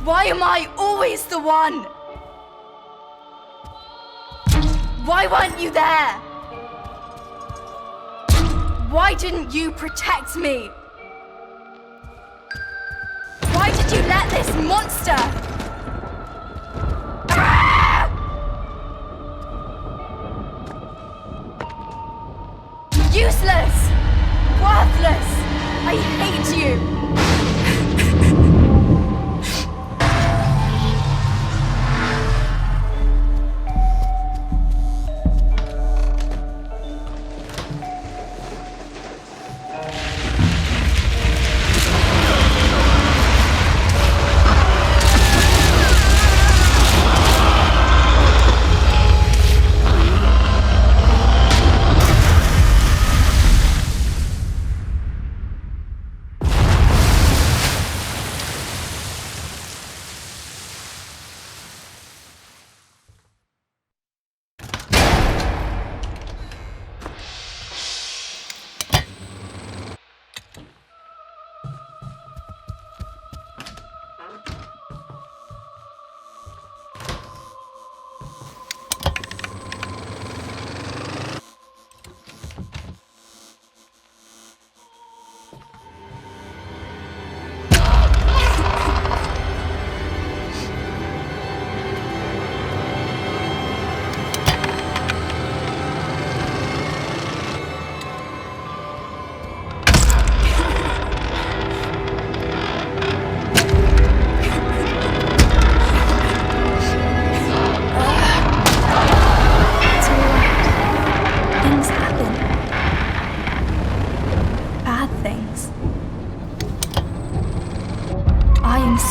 Why am I always the one? Why weren't you there? Why didn't you protect me? Why did you let this monster? Ah! Useless! Worthless! I hate you!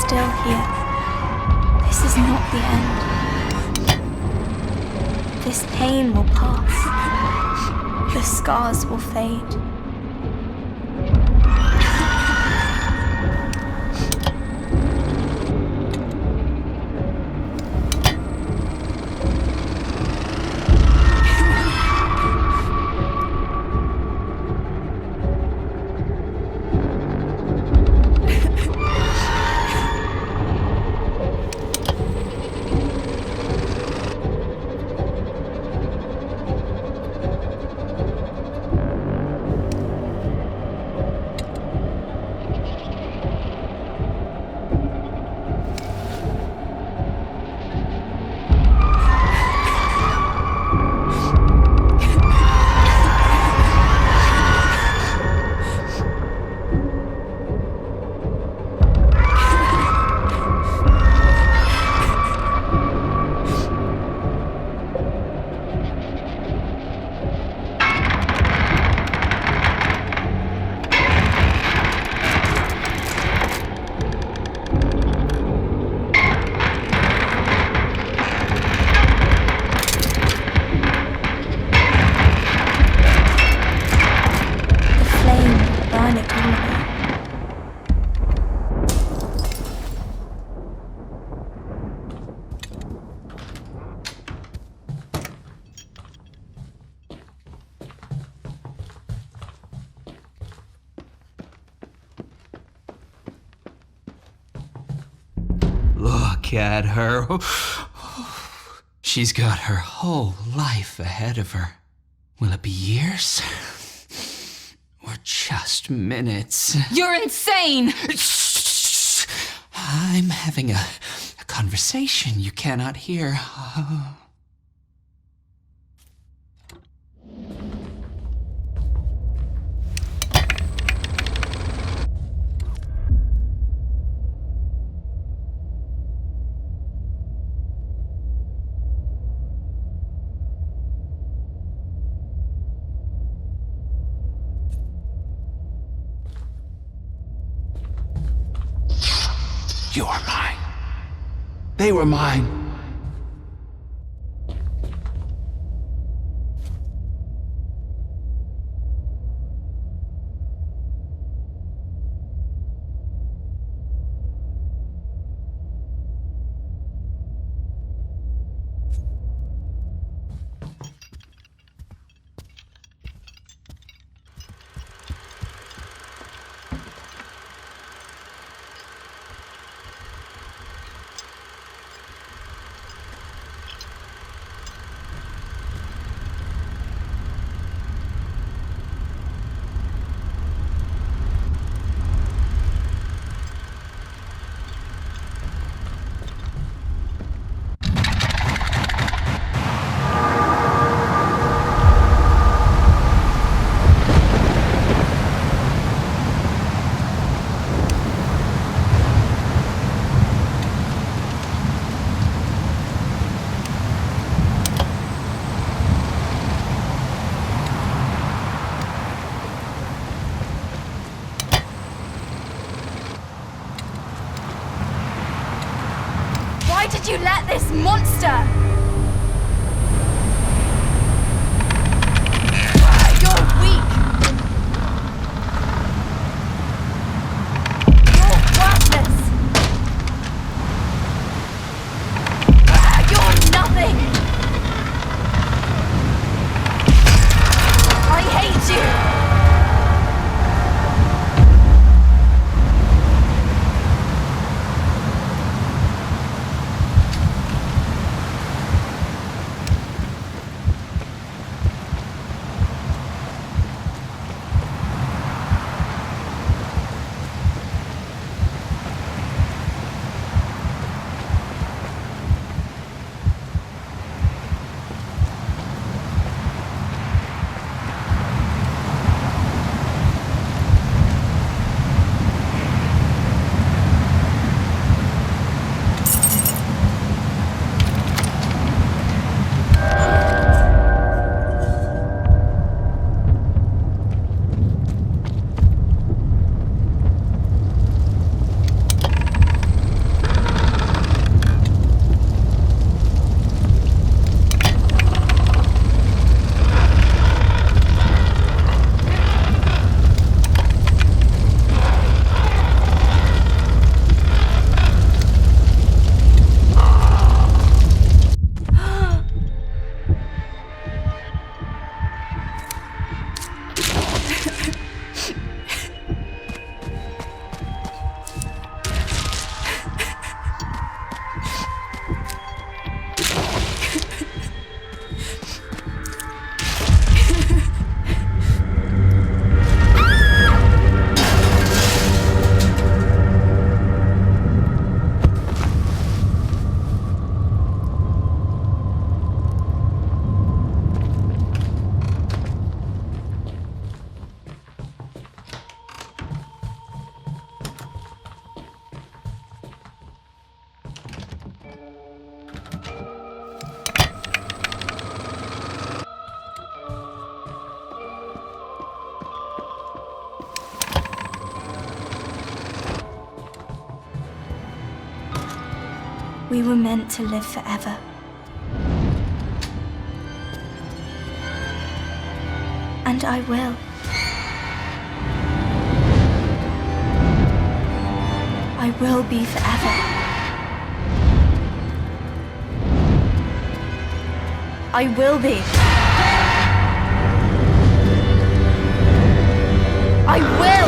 Still here. This is not the end. This pain will pass. The scars will fade. Look at her. She's got her whole life ahead of her. Will it be years? Or just minutes? You're insane! I'm having a conversation you cannot hear. You are mine. They were mine. did you let this monster? You're weak. You're worthless. You're nothing. I hate you. We were meant to live forever. And I will. I will be forever. I will be. I will!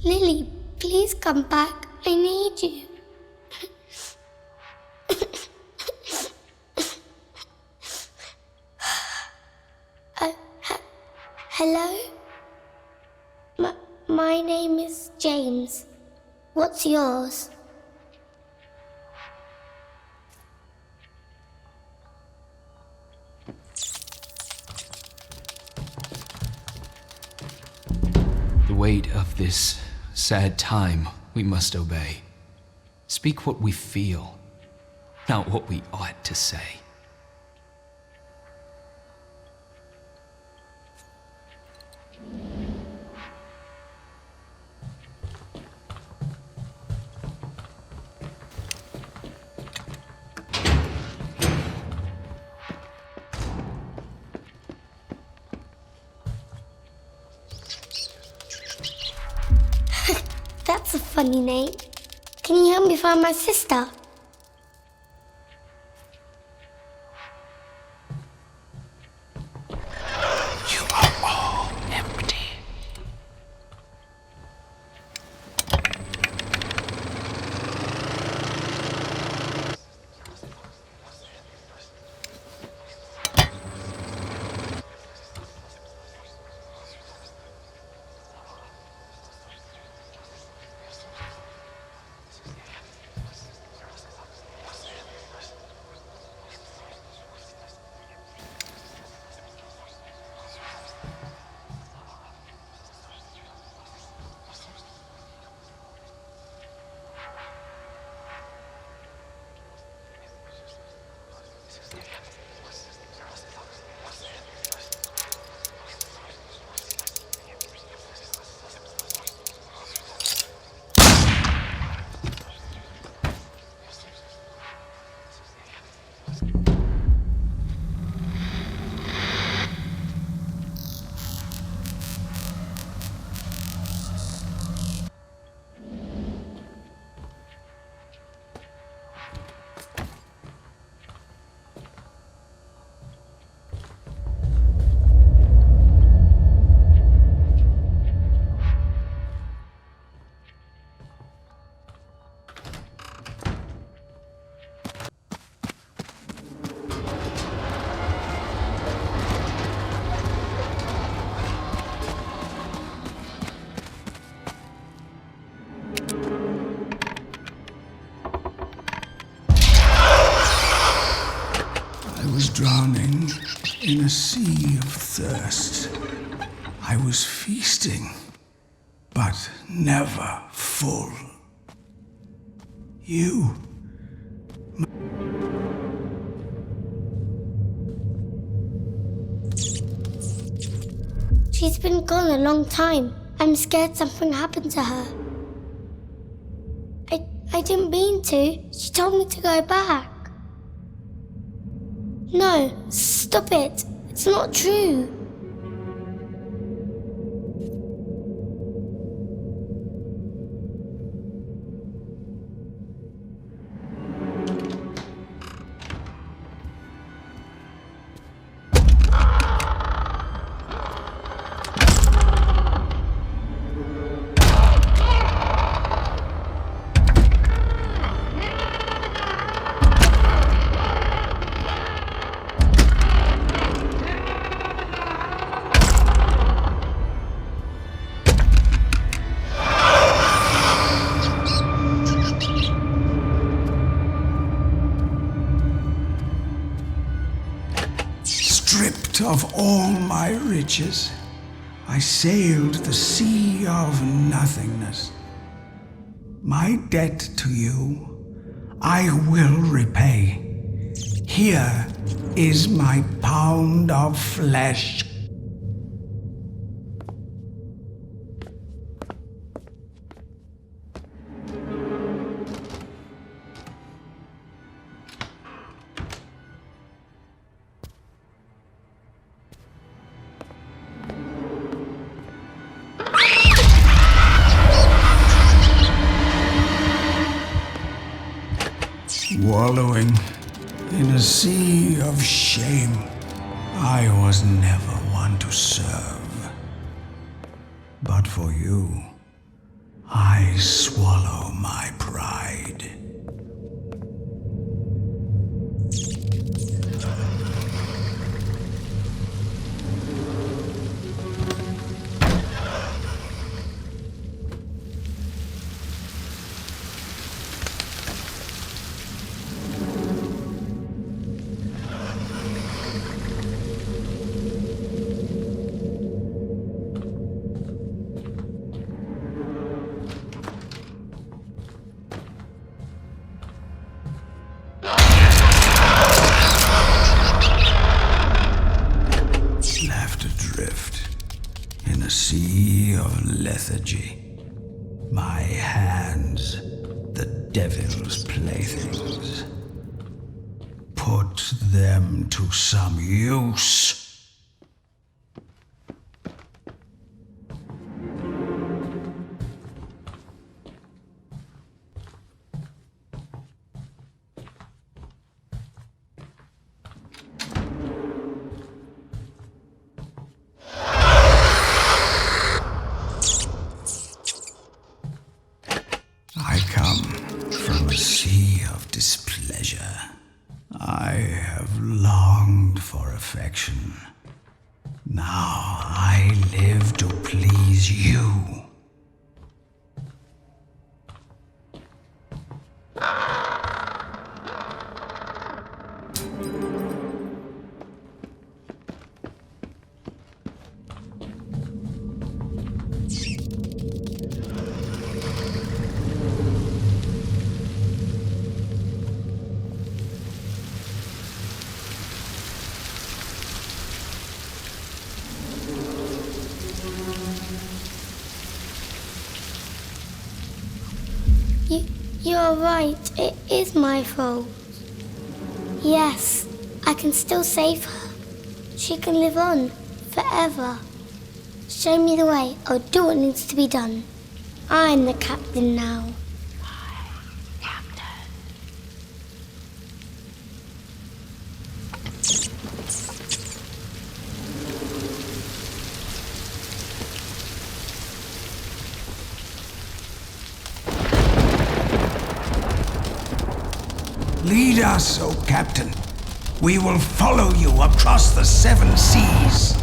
Lily, please come back. I need you. Hello? My name is James. What's yours? weight of this sad time, we must obey. Speak what we feel, not what we ought to say. That's a funny name. Can you help me find my sister? You are all empty. I was drowning in a sea of thirst. I was feasting, but never full. You. She's been gone a long time. I'm scared something happened to her. I didn't mean to. She told me to go back. No, stop it. It's not true. Stripped of all my riches, I sailed the sea of nothingness. My debt to you, I will repay. Here is my pound of flesh. Wallowing in a sea of shame, I was never one to serve. But for you, I swallow my pride. lethargy. My hands, the devil's playthings. Put them to some use. I come from a sea of displeasure. I have longed for affection. Now I live to please you. You're right, it is my fault. Yes, I can still save her. She can live on forever. Show me the way, I'll do what needs to be done. I'm the captain now. Lead us, O Captain. We will follow you across the seven seas.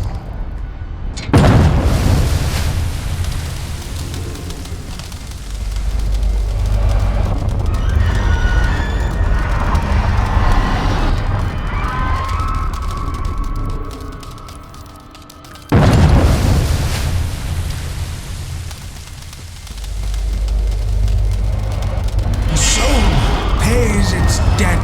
The soul pays its debt.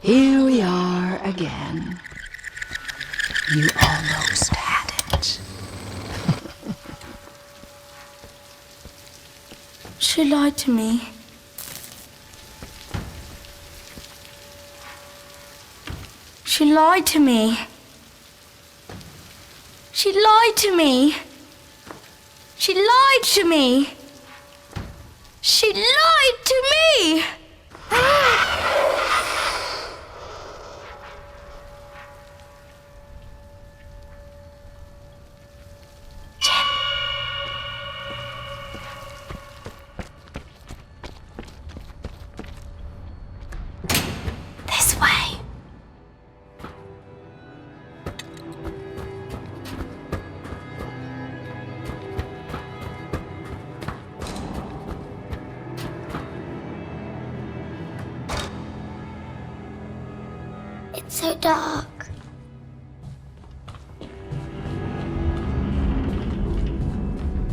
Here we are again. You almost had it. She lied to me. She lied to me. She lied to me. She lied to me. She lied to me. This way. It's so dark.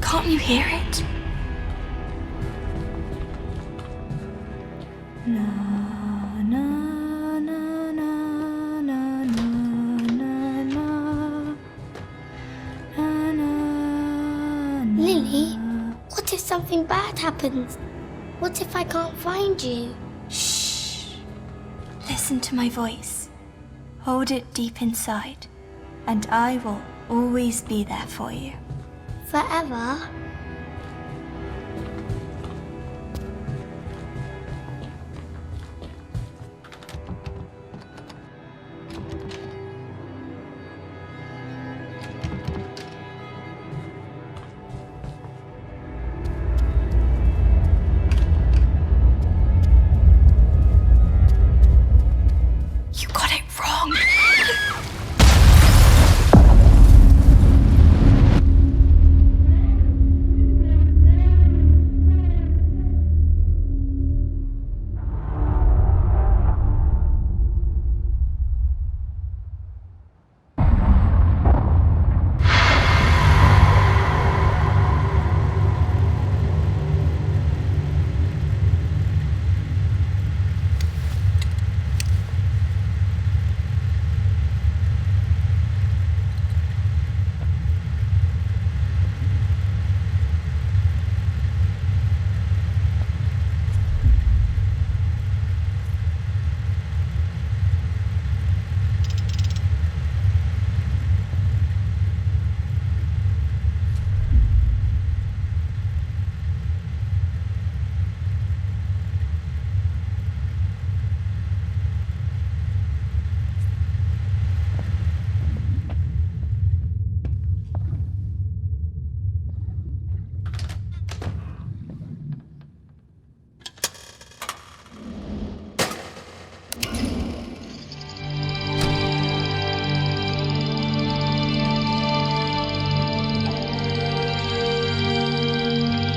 Can't you hear it? Lily, what if something bad happens? What if I can't find you? Shh. Listen to my voice. Hold it deep inside, and I will always be there for you. Forever? You got it wrong.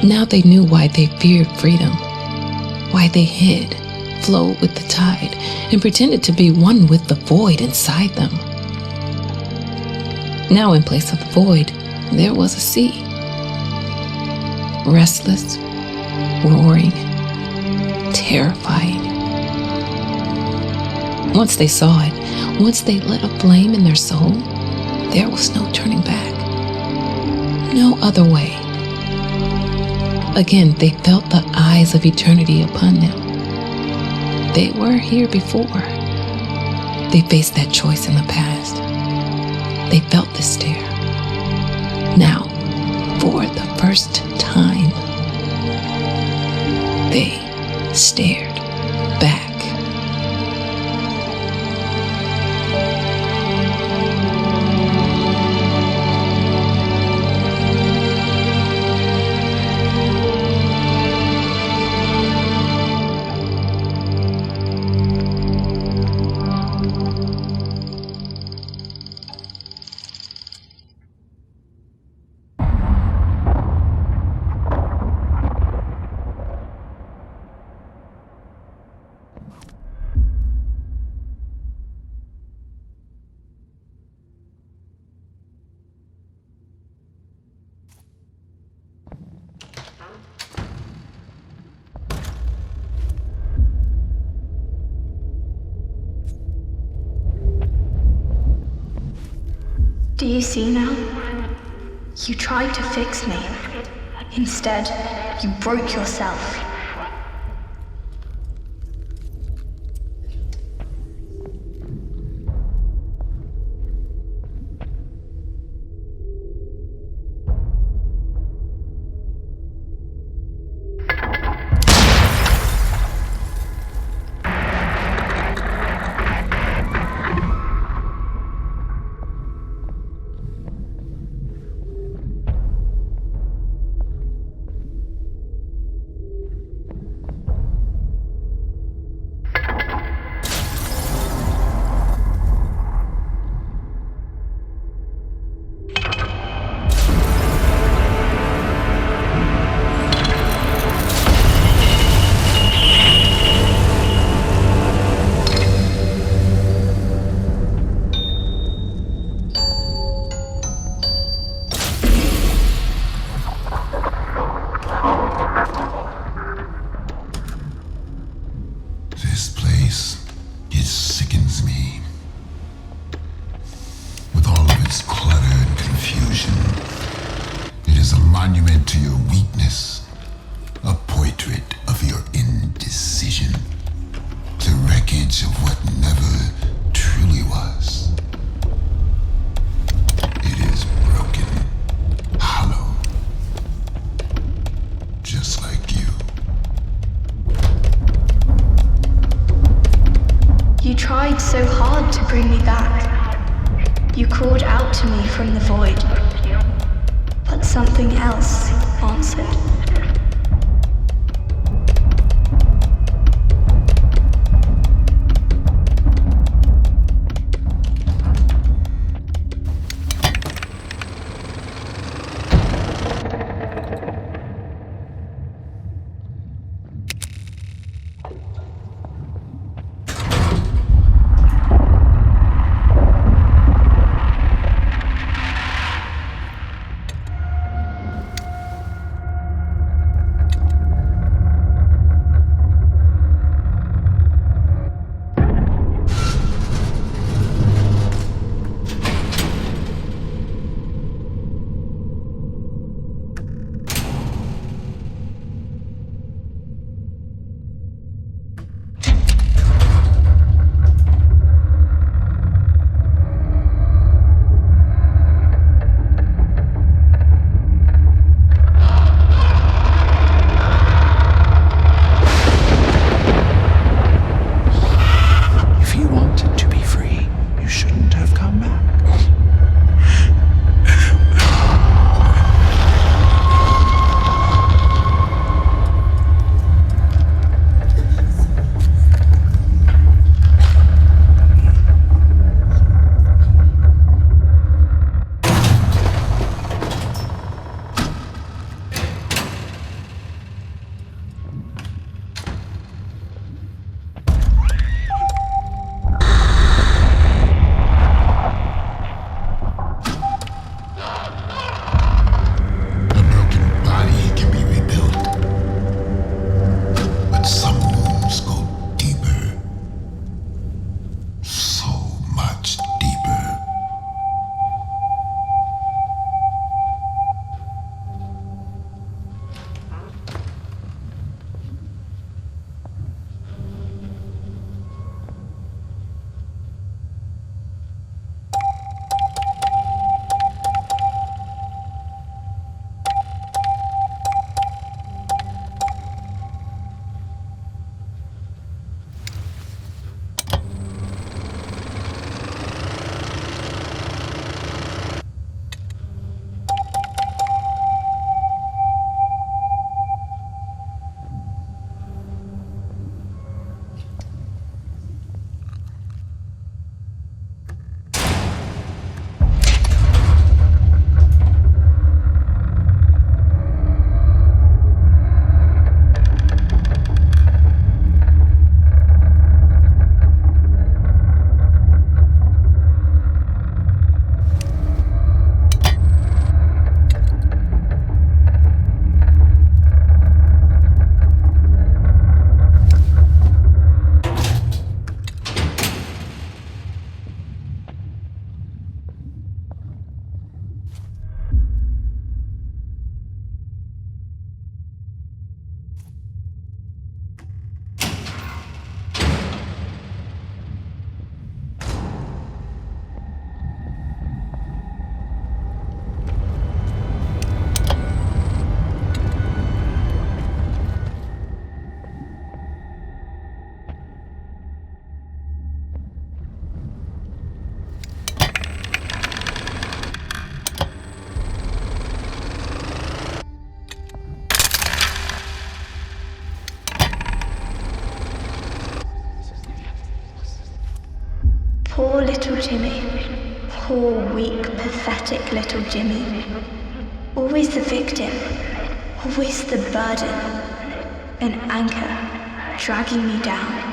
Now they knew why they feared freedom, why they hid, flowed with the tide, and pretended to be one with the void inside them. Now, in place of the void, there was a sea. Restless, roaring, terrifying. Once they saw it, once they lit a flame in their soul, there was no turning back. No other way. Again, they felt the eyes of eternity upon them. They were here before. They faced that choice in the past. They felt the stare. Now, for the first time, they stared back. Do you see now? You tried to fix me. Instead, you broke yourself. This place, it sickens me. With all of its clutter and confusion, it is a monument to your weakness, a portrait of your indecision, the wreckage of what never truly was. It is broken, hollow, just like you. You tried so hard to bring me back. You called out to me from the void. But something else answered. Poor little Jimmy. Poor, weak, pathetic little Jimmy. Always the victim. Always the burden. An anchor dragging me down.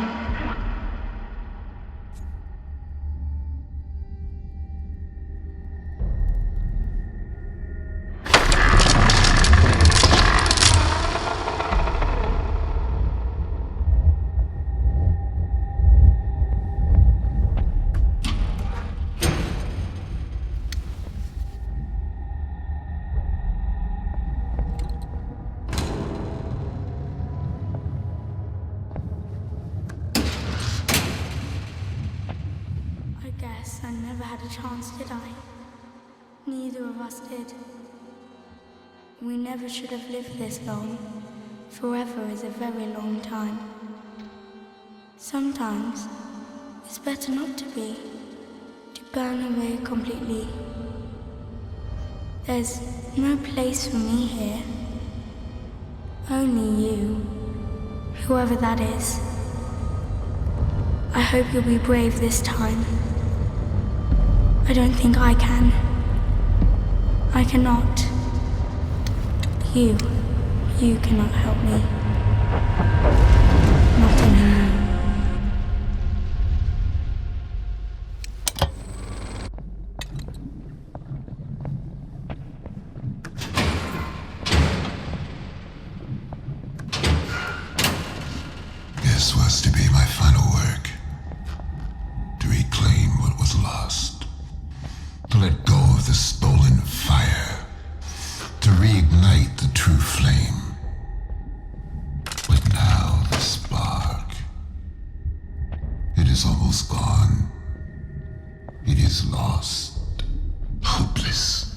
I never had a chance, did I? Neither of us did. We never should have lived this long. Forever is a very long time. Sometimes it's better not to be, to burn away completely. There's no place for me here. Only you, whoever that is. I hope you'll be brave this time. I don't think I can. I cannot. You cannot help me. Not anymore. This was to be my final work. To reclaim what was lost. To let go of the stolen fire. To reignite the true flame. But now the spark. It is almost gone. It is lost. Hopeless.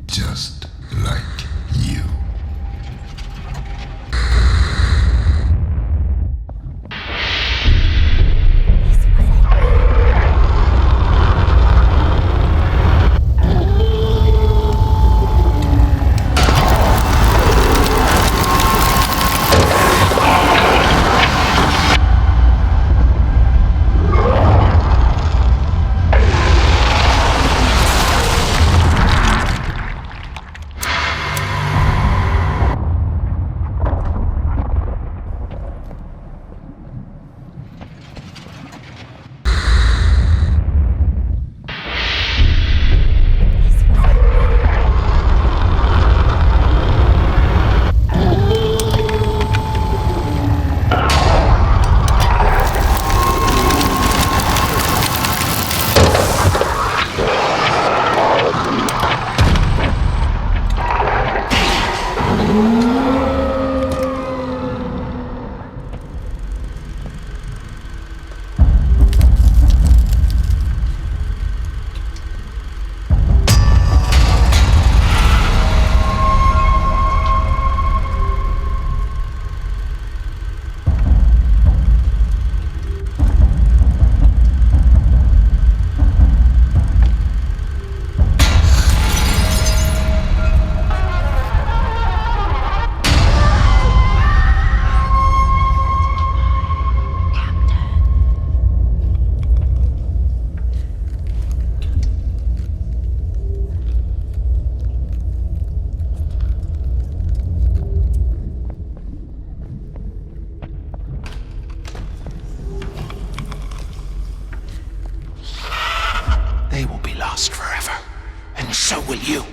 Just like you. They will be lost forever, and so will you.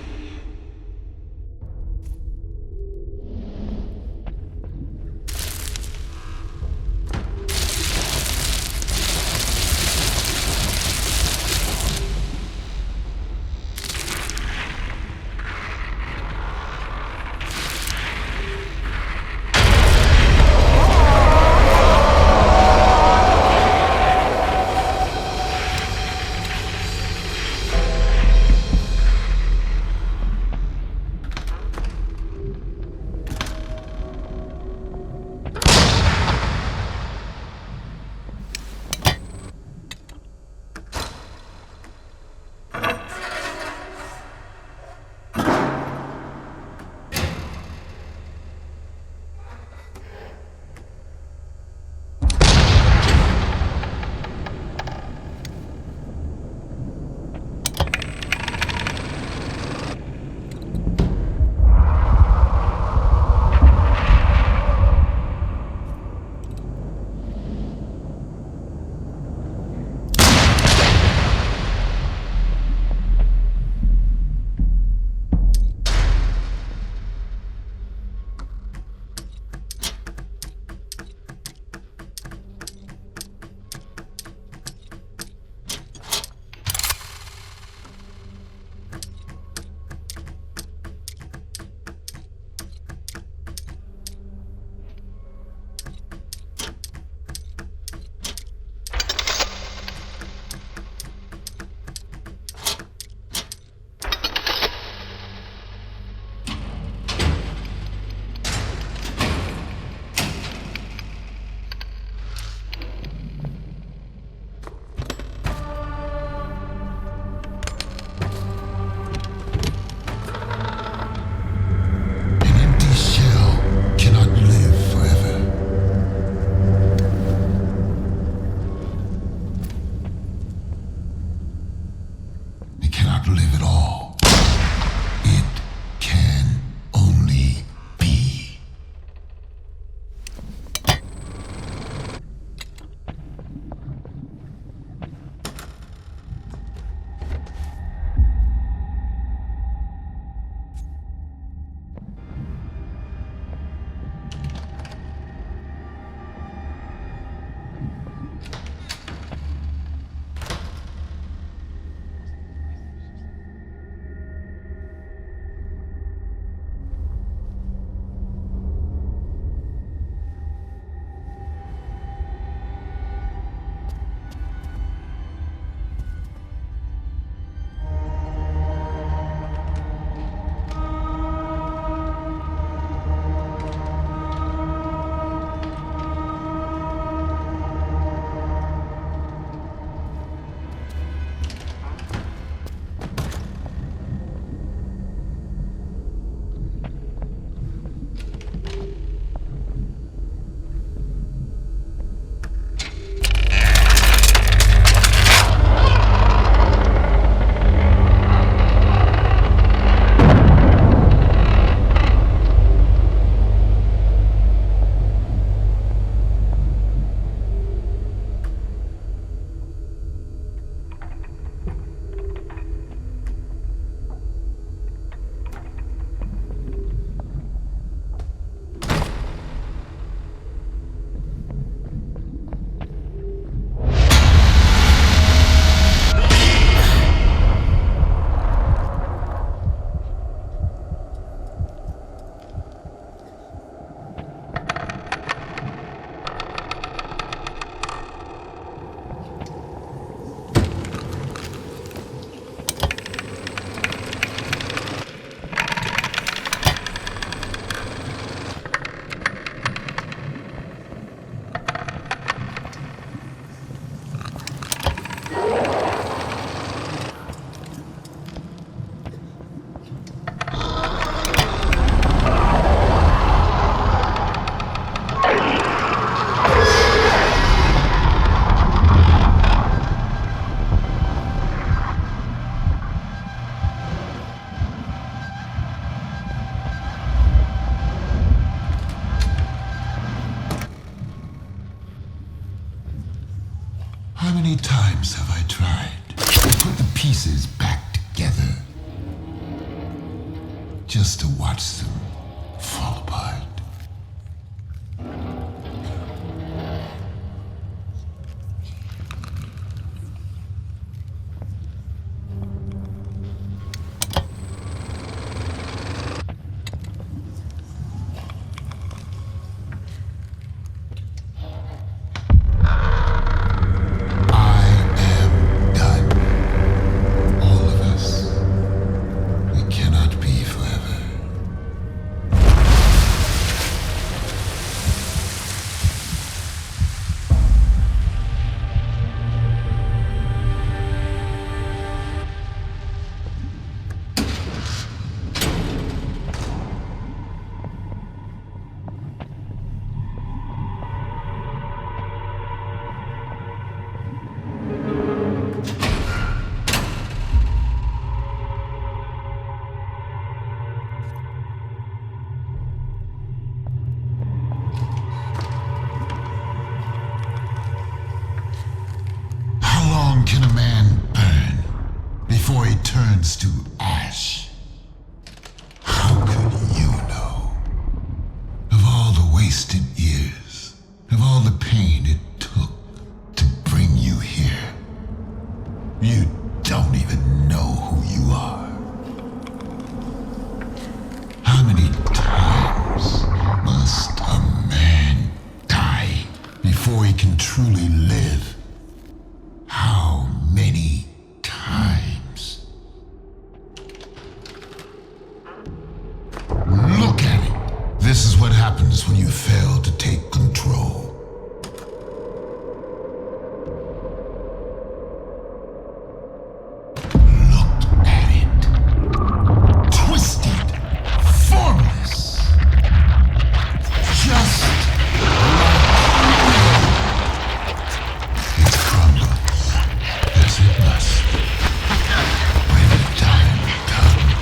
many times have I tried to put the pieces back together just to watch them fall apart? Can a man burn before he turns to ash? How could you know? Of all the wasted years, of all the pain it took to bring you here, you don't even know who you are. How many times must a man die before he can truly live? How many times? Look at it. This is what happens when you fail to take control. Look at it. Twisted, formless. Just it crumbles. As it must. When the time comes,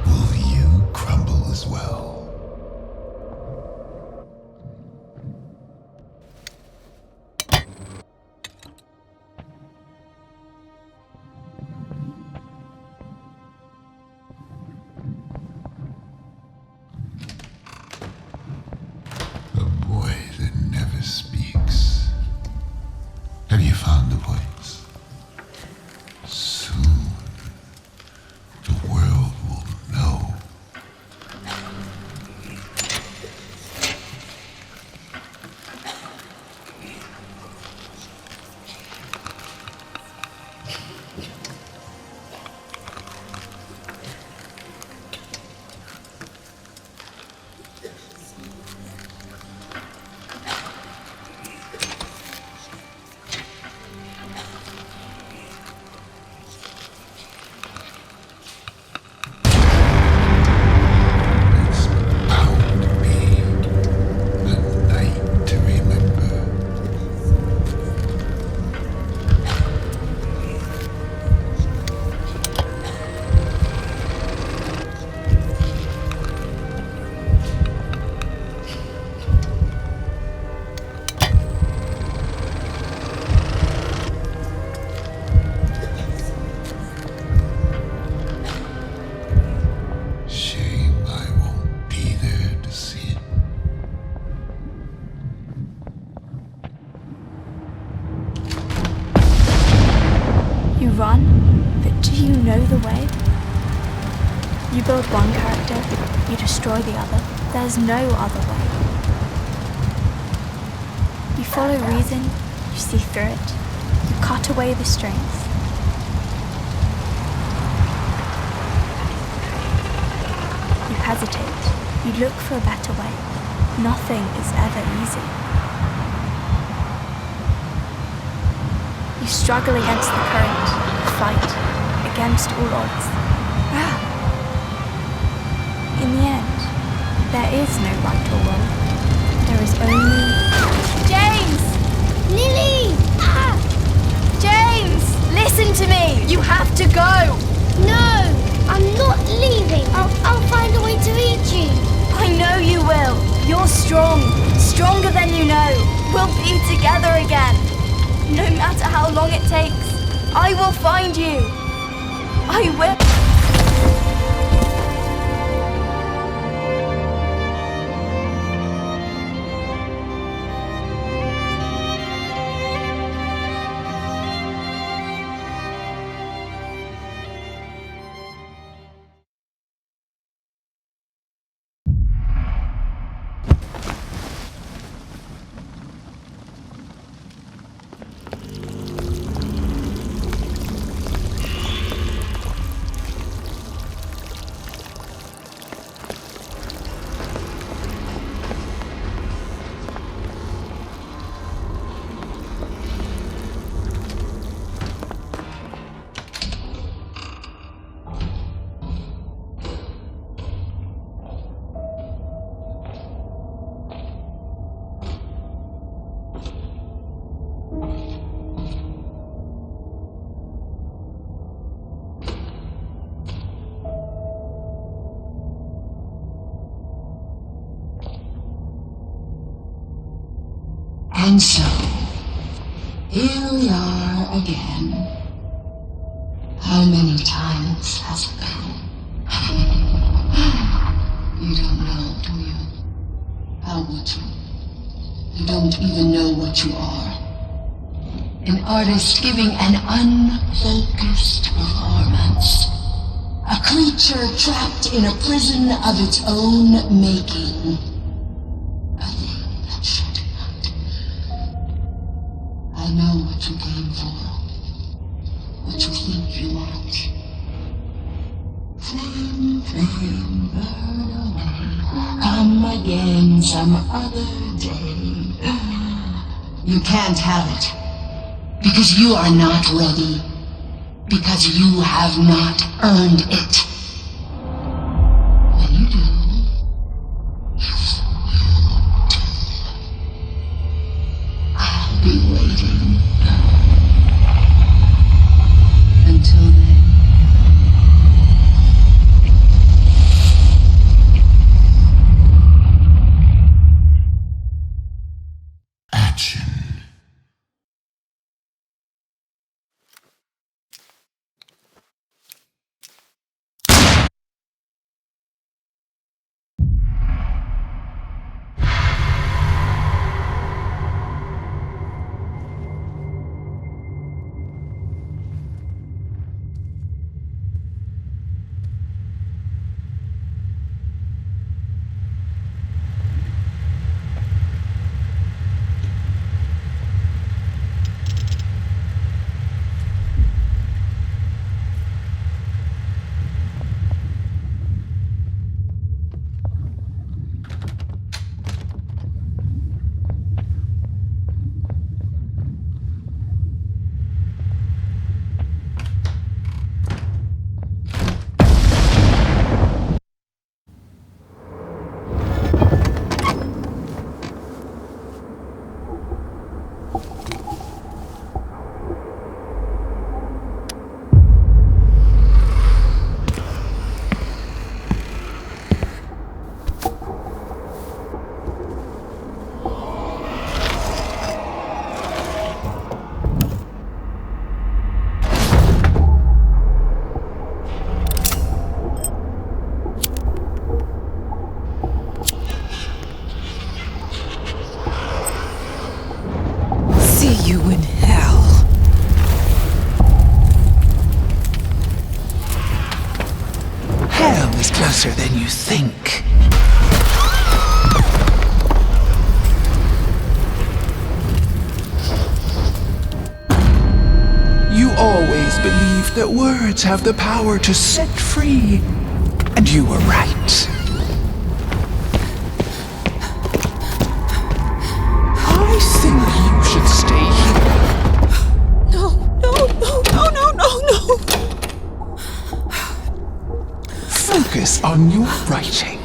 will you crumble as well? A boy that never speaks. Have you found the voice? Soon, the world will know. Shame I won't be there to see it. You run, but do you know the way? You build one character, you destroy the other. There's no other way. You follow reason, you see through it, you cut away the strings. You hesitate, you look for a better way. Nothing is ever easy. You struggle against the current, fight against all odds. In the end, there is no right or wrong. There is only... James! Lily! Ah! James! Listen to me! You have to go! No! I'm not leaving. I'll find a way to reach you. I know you will. You're strong. Stronger than you know. We'll be together again. No matter how long it takes, I will find you. I will. And so, here we are again. How many times has it been? You don't know, do you? How would you? You don't even know what you are. An artist giving an unfocused performance. A creature trapped in a prison of its own making. I know what you came for. What you think you want. Flame, flame, burn away. Come again some other day. You can't have it. Because you are not ready. Because you have not earned it. When you do, I'll be waiting. Until then. Action. See you in hell. Hell is closer than you think. You always believed that words have the power to set free, and you were right. I think you should stay here. No, no. Focus on your writing.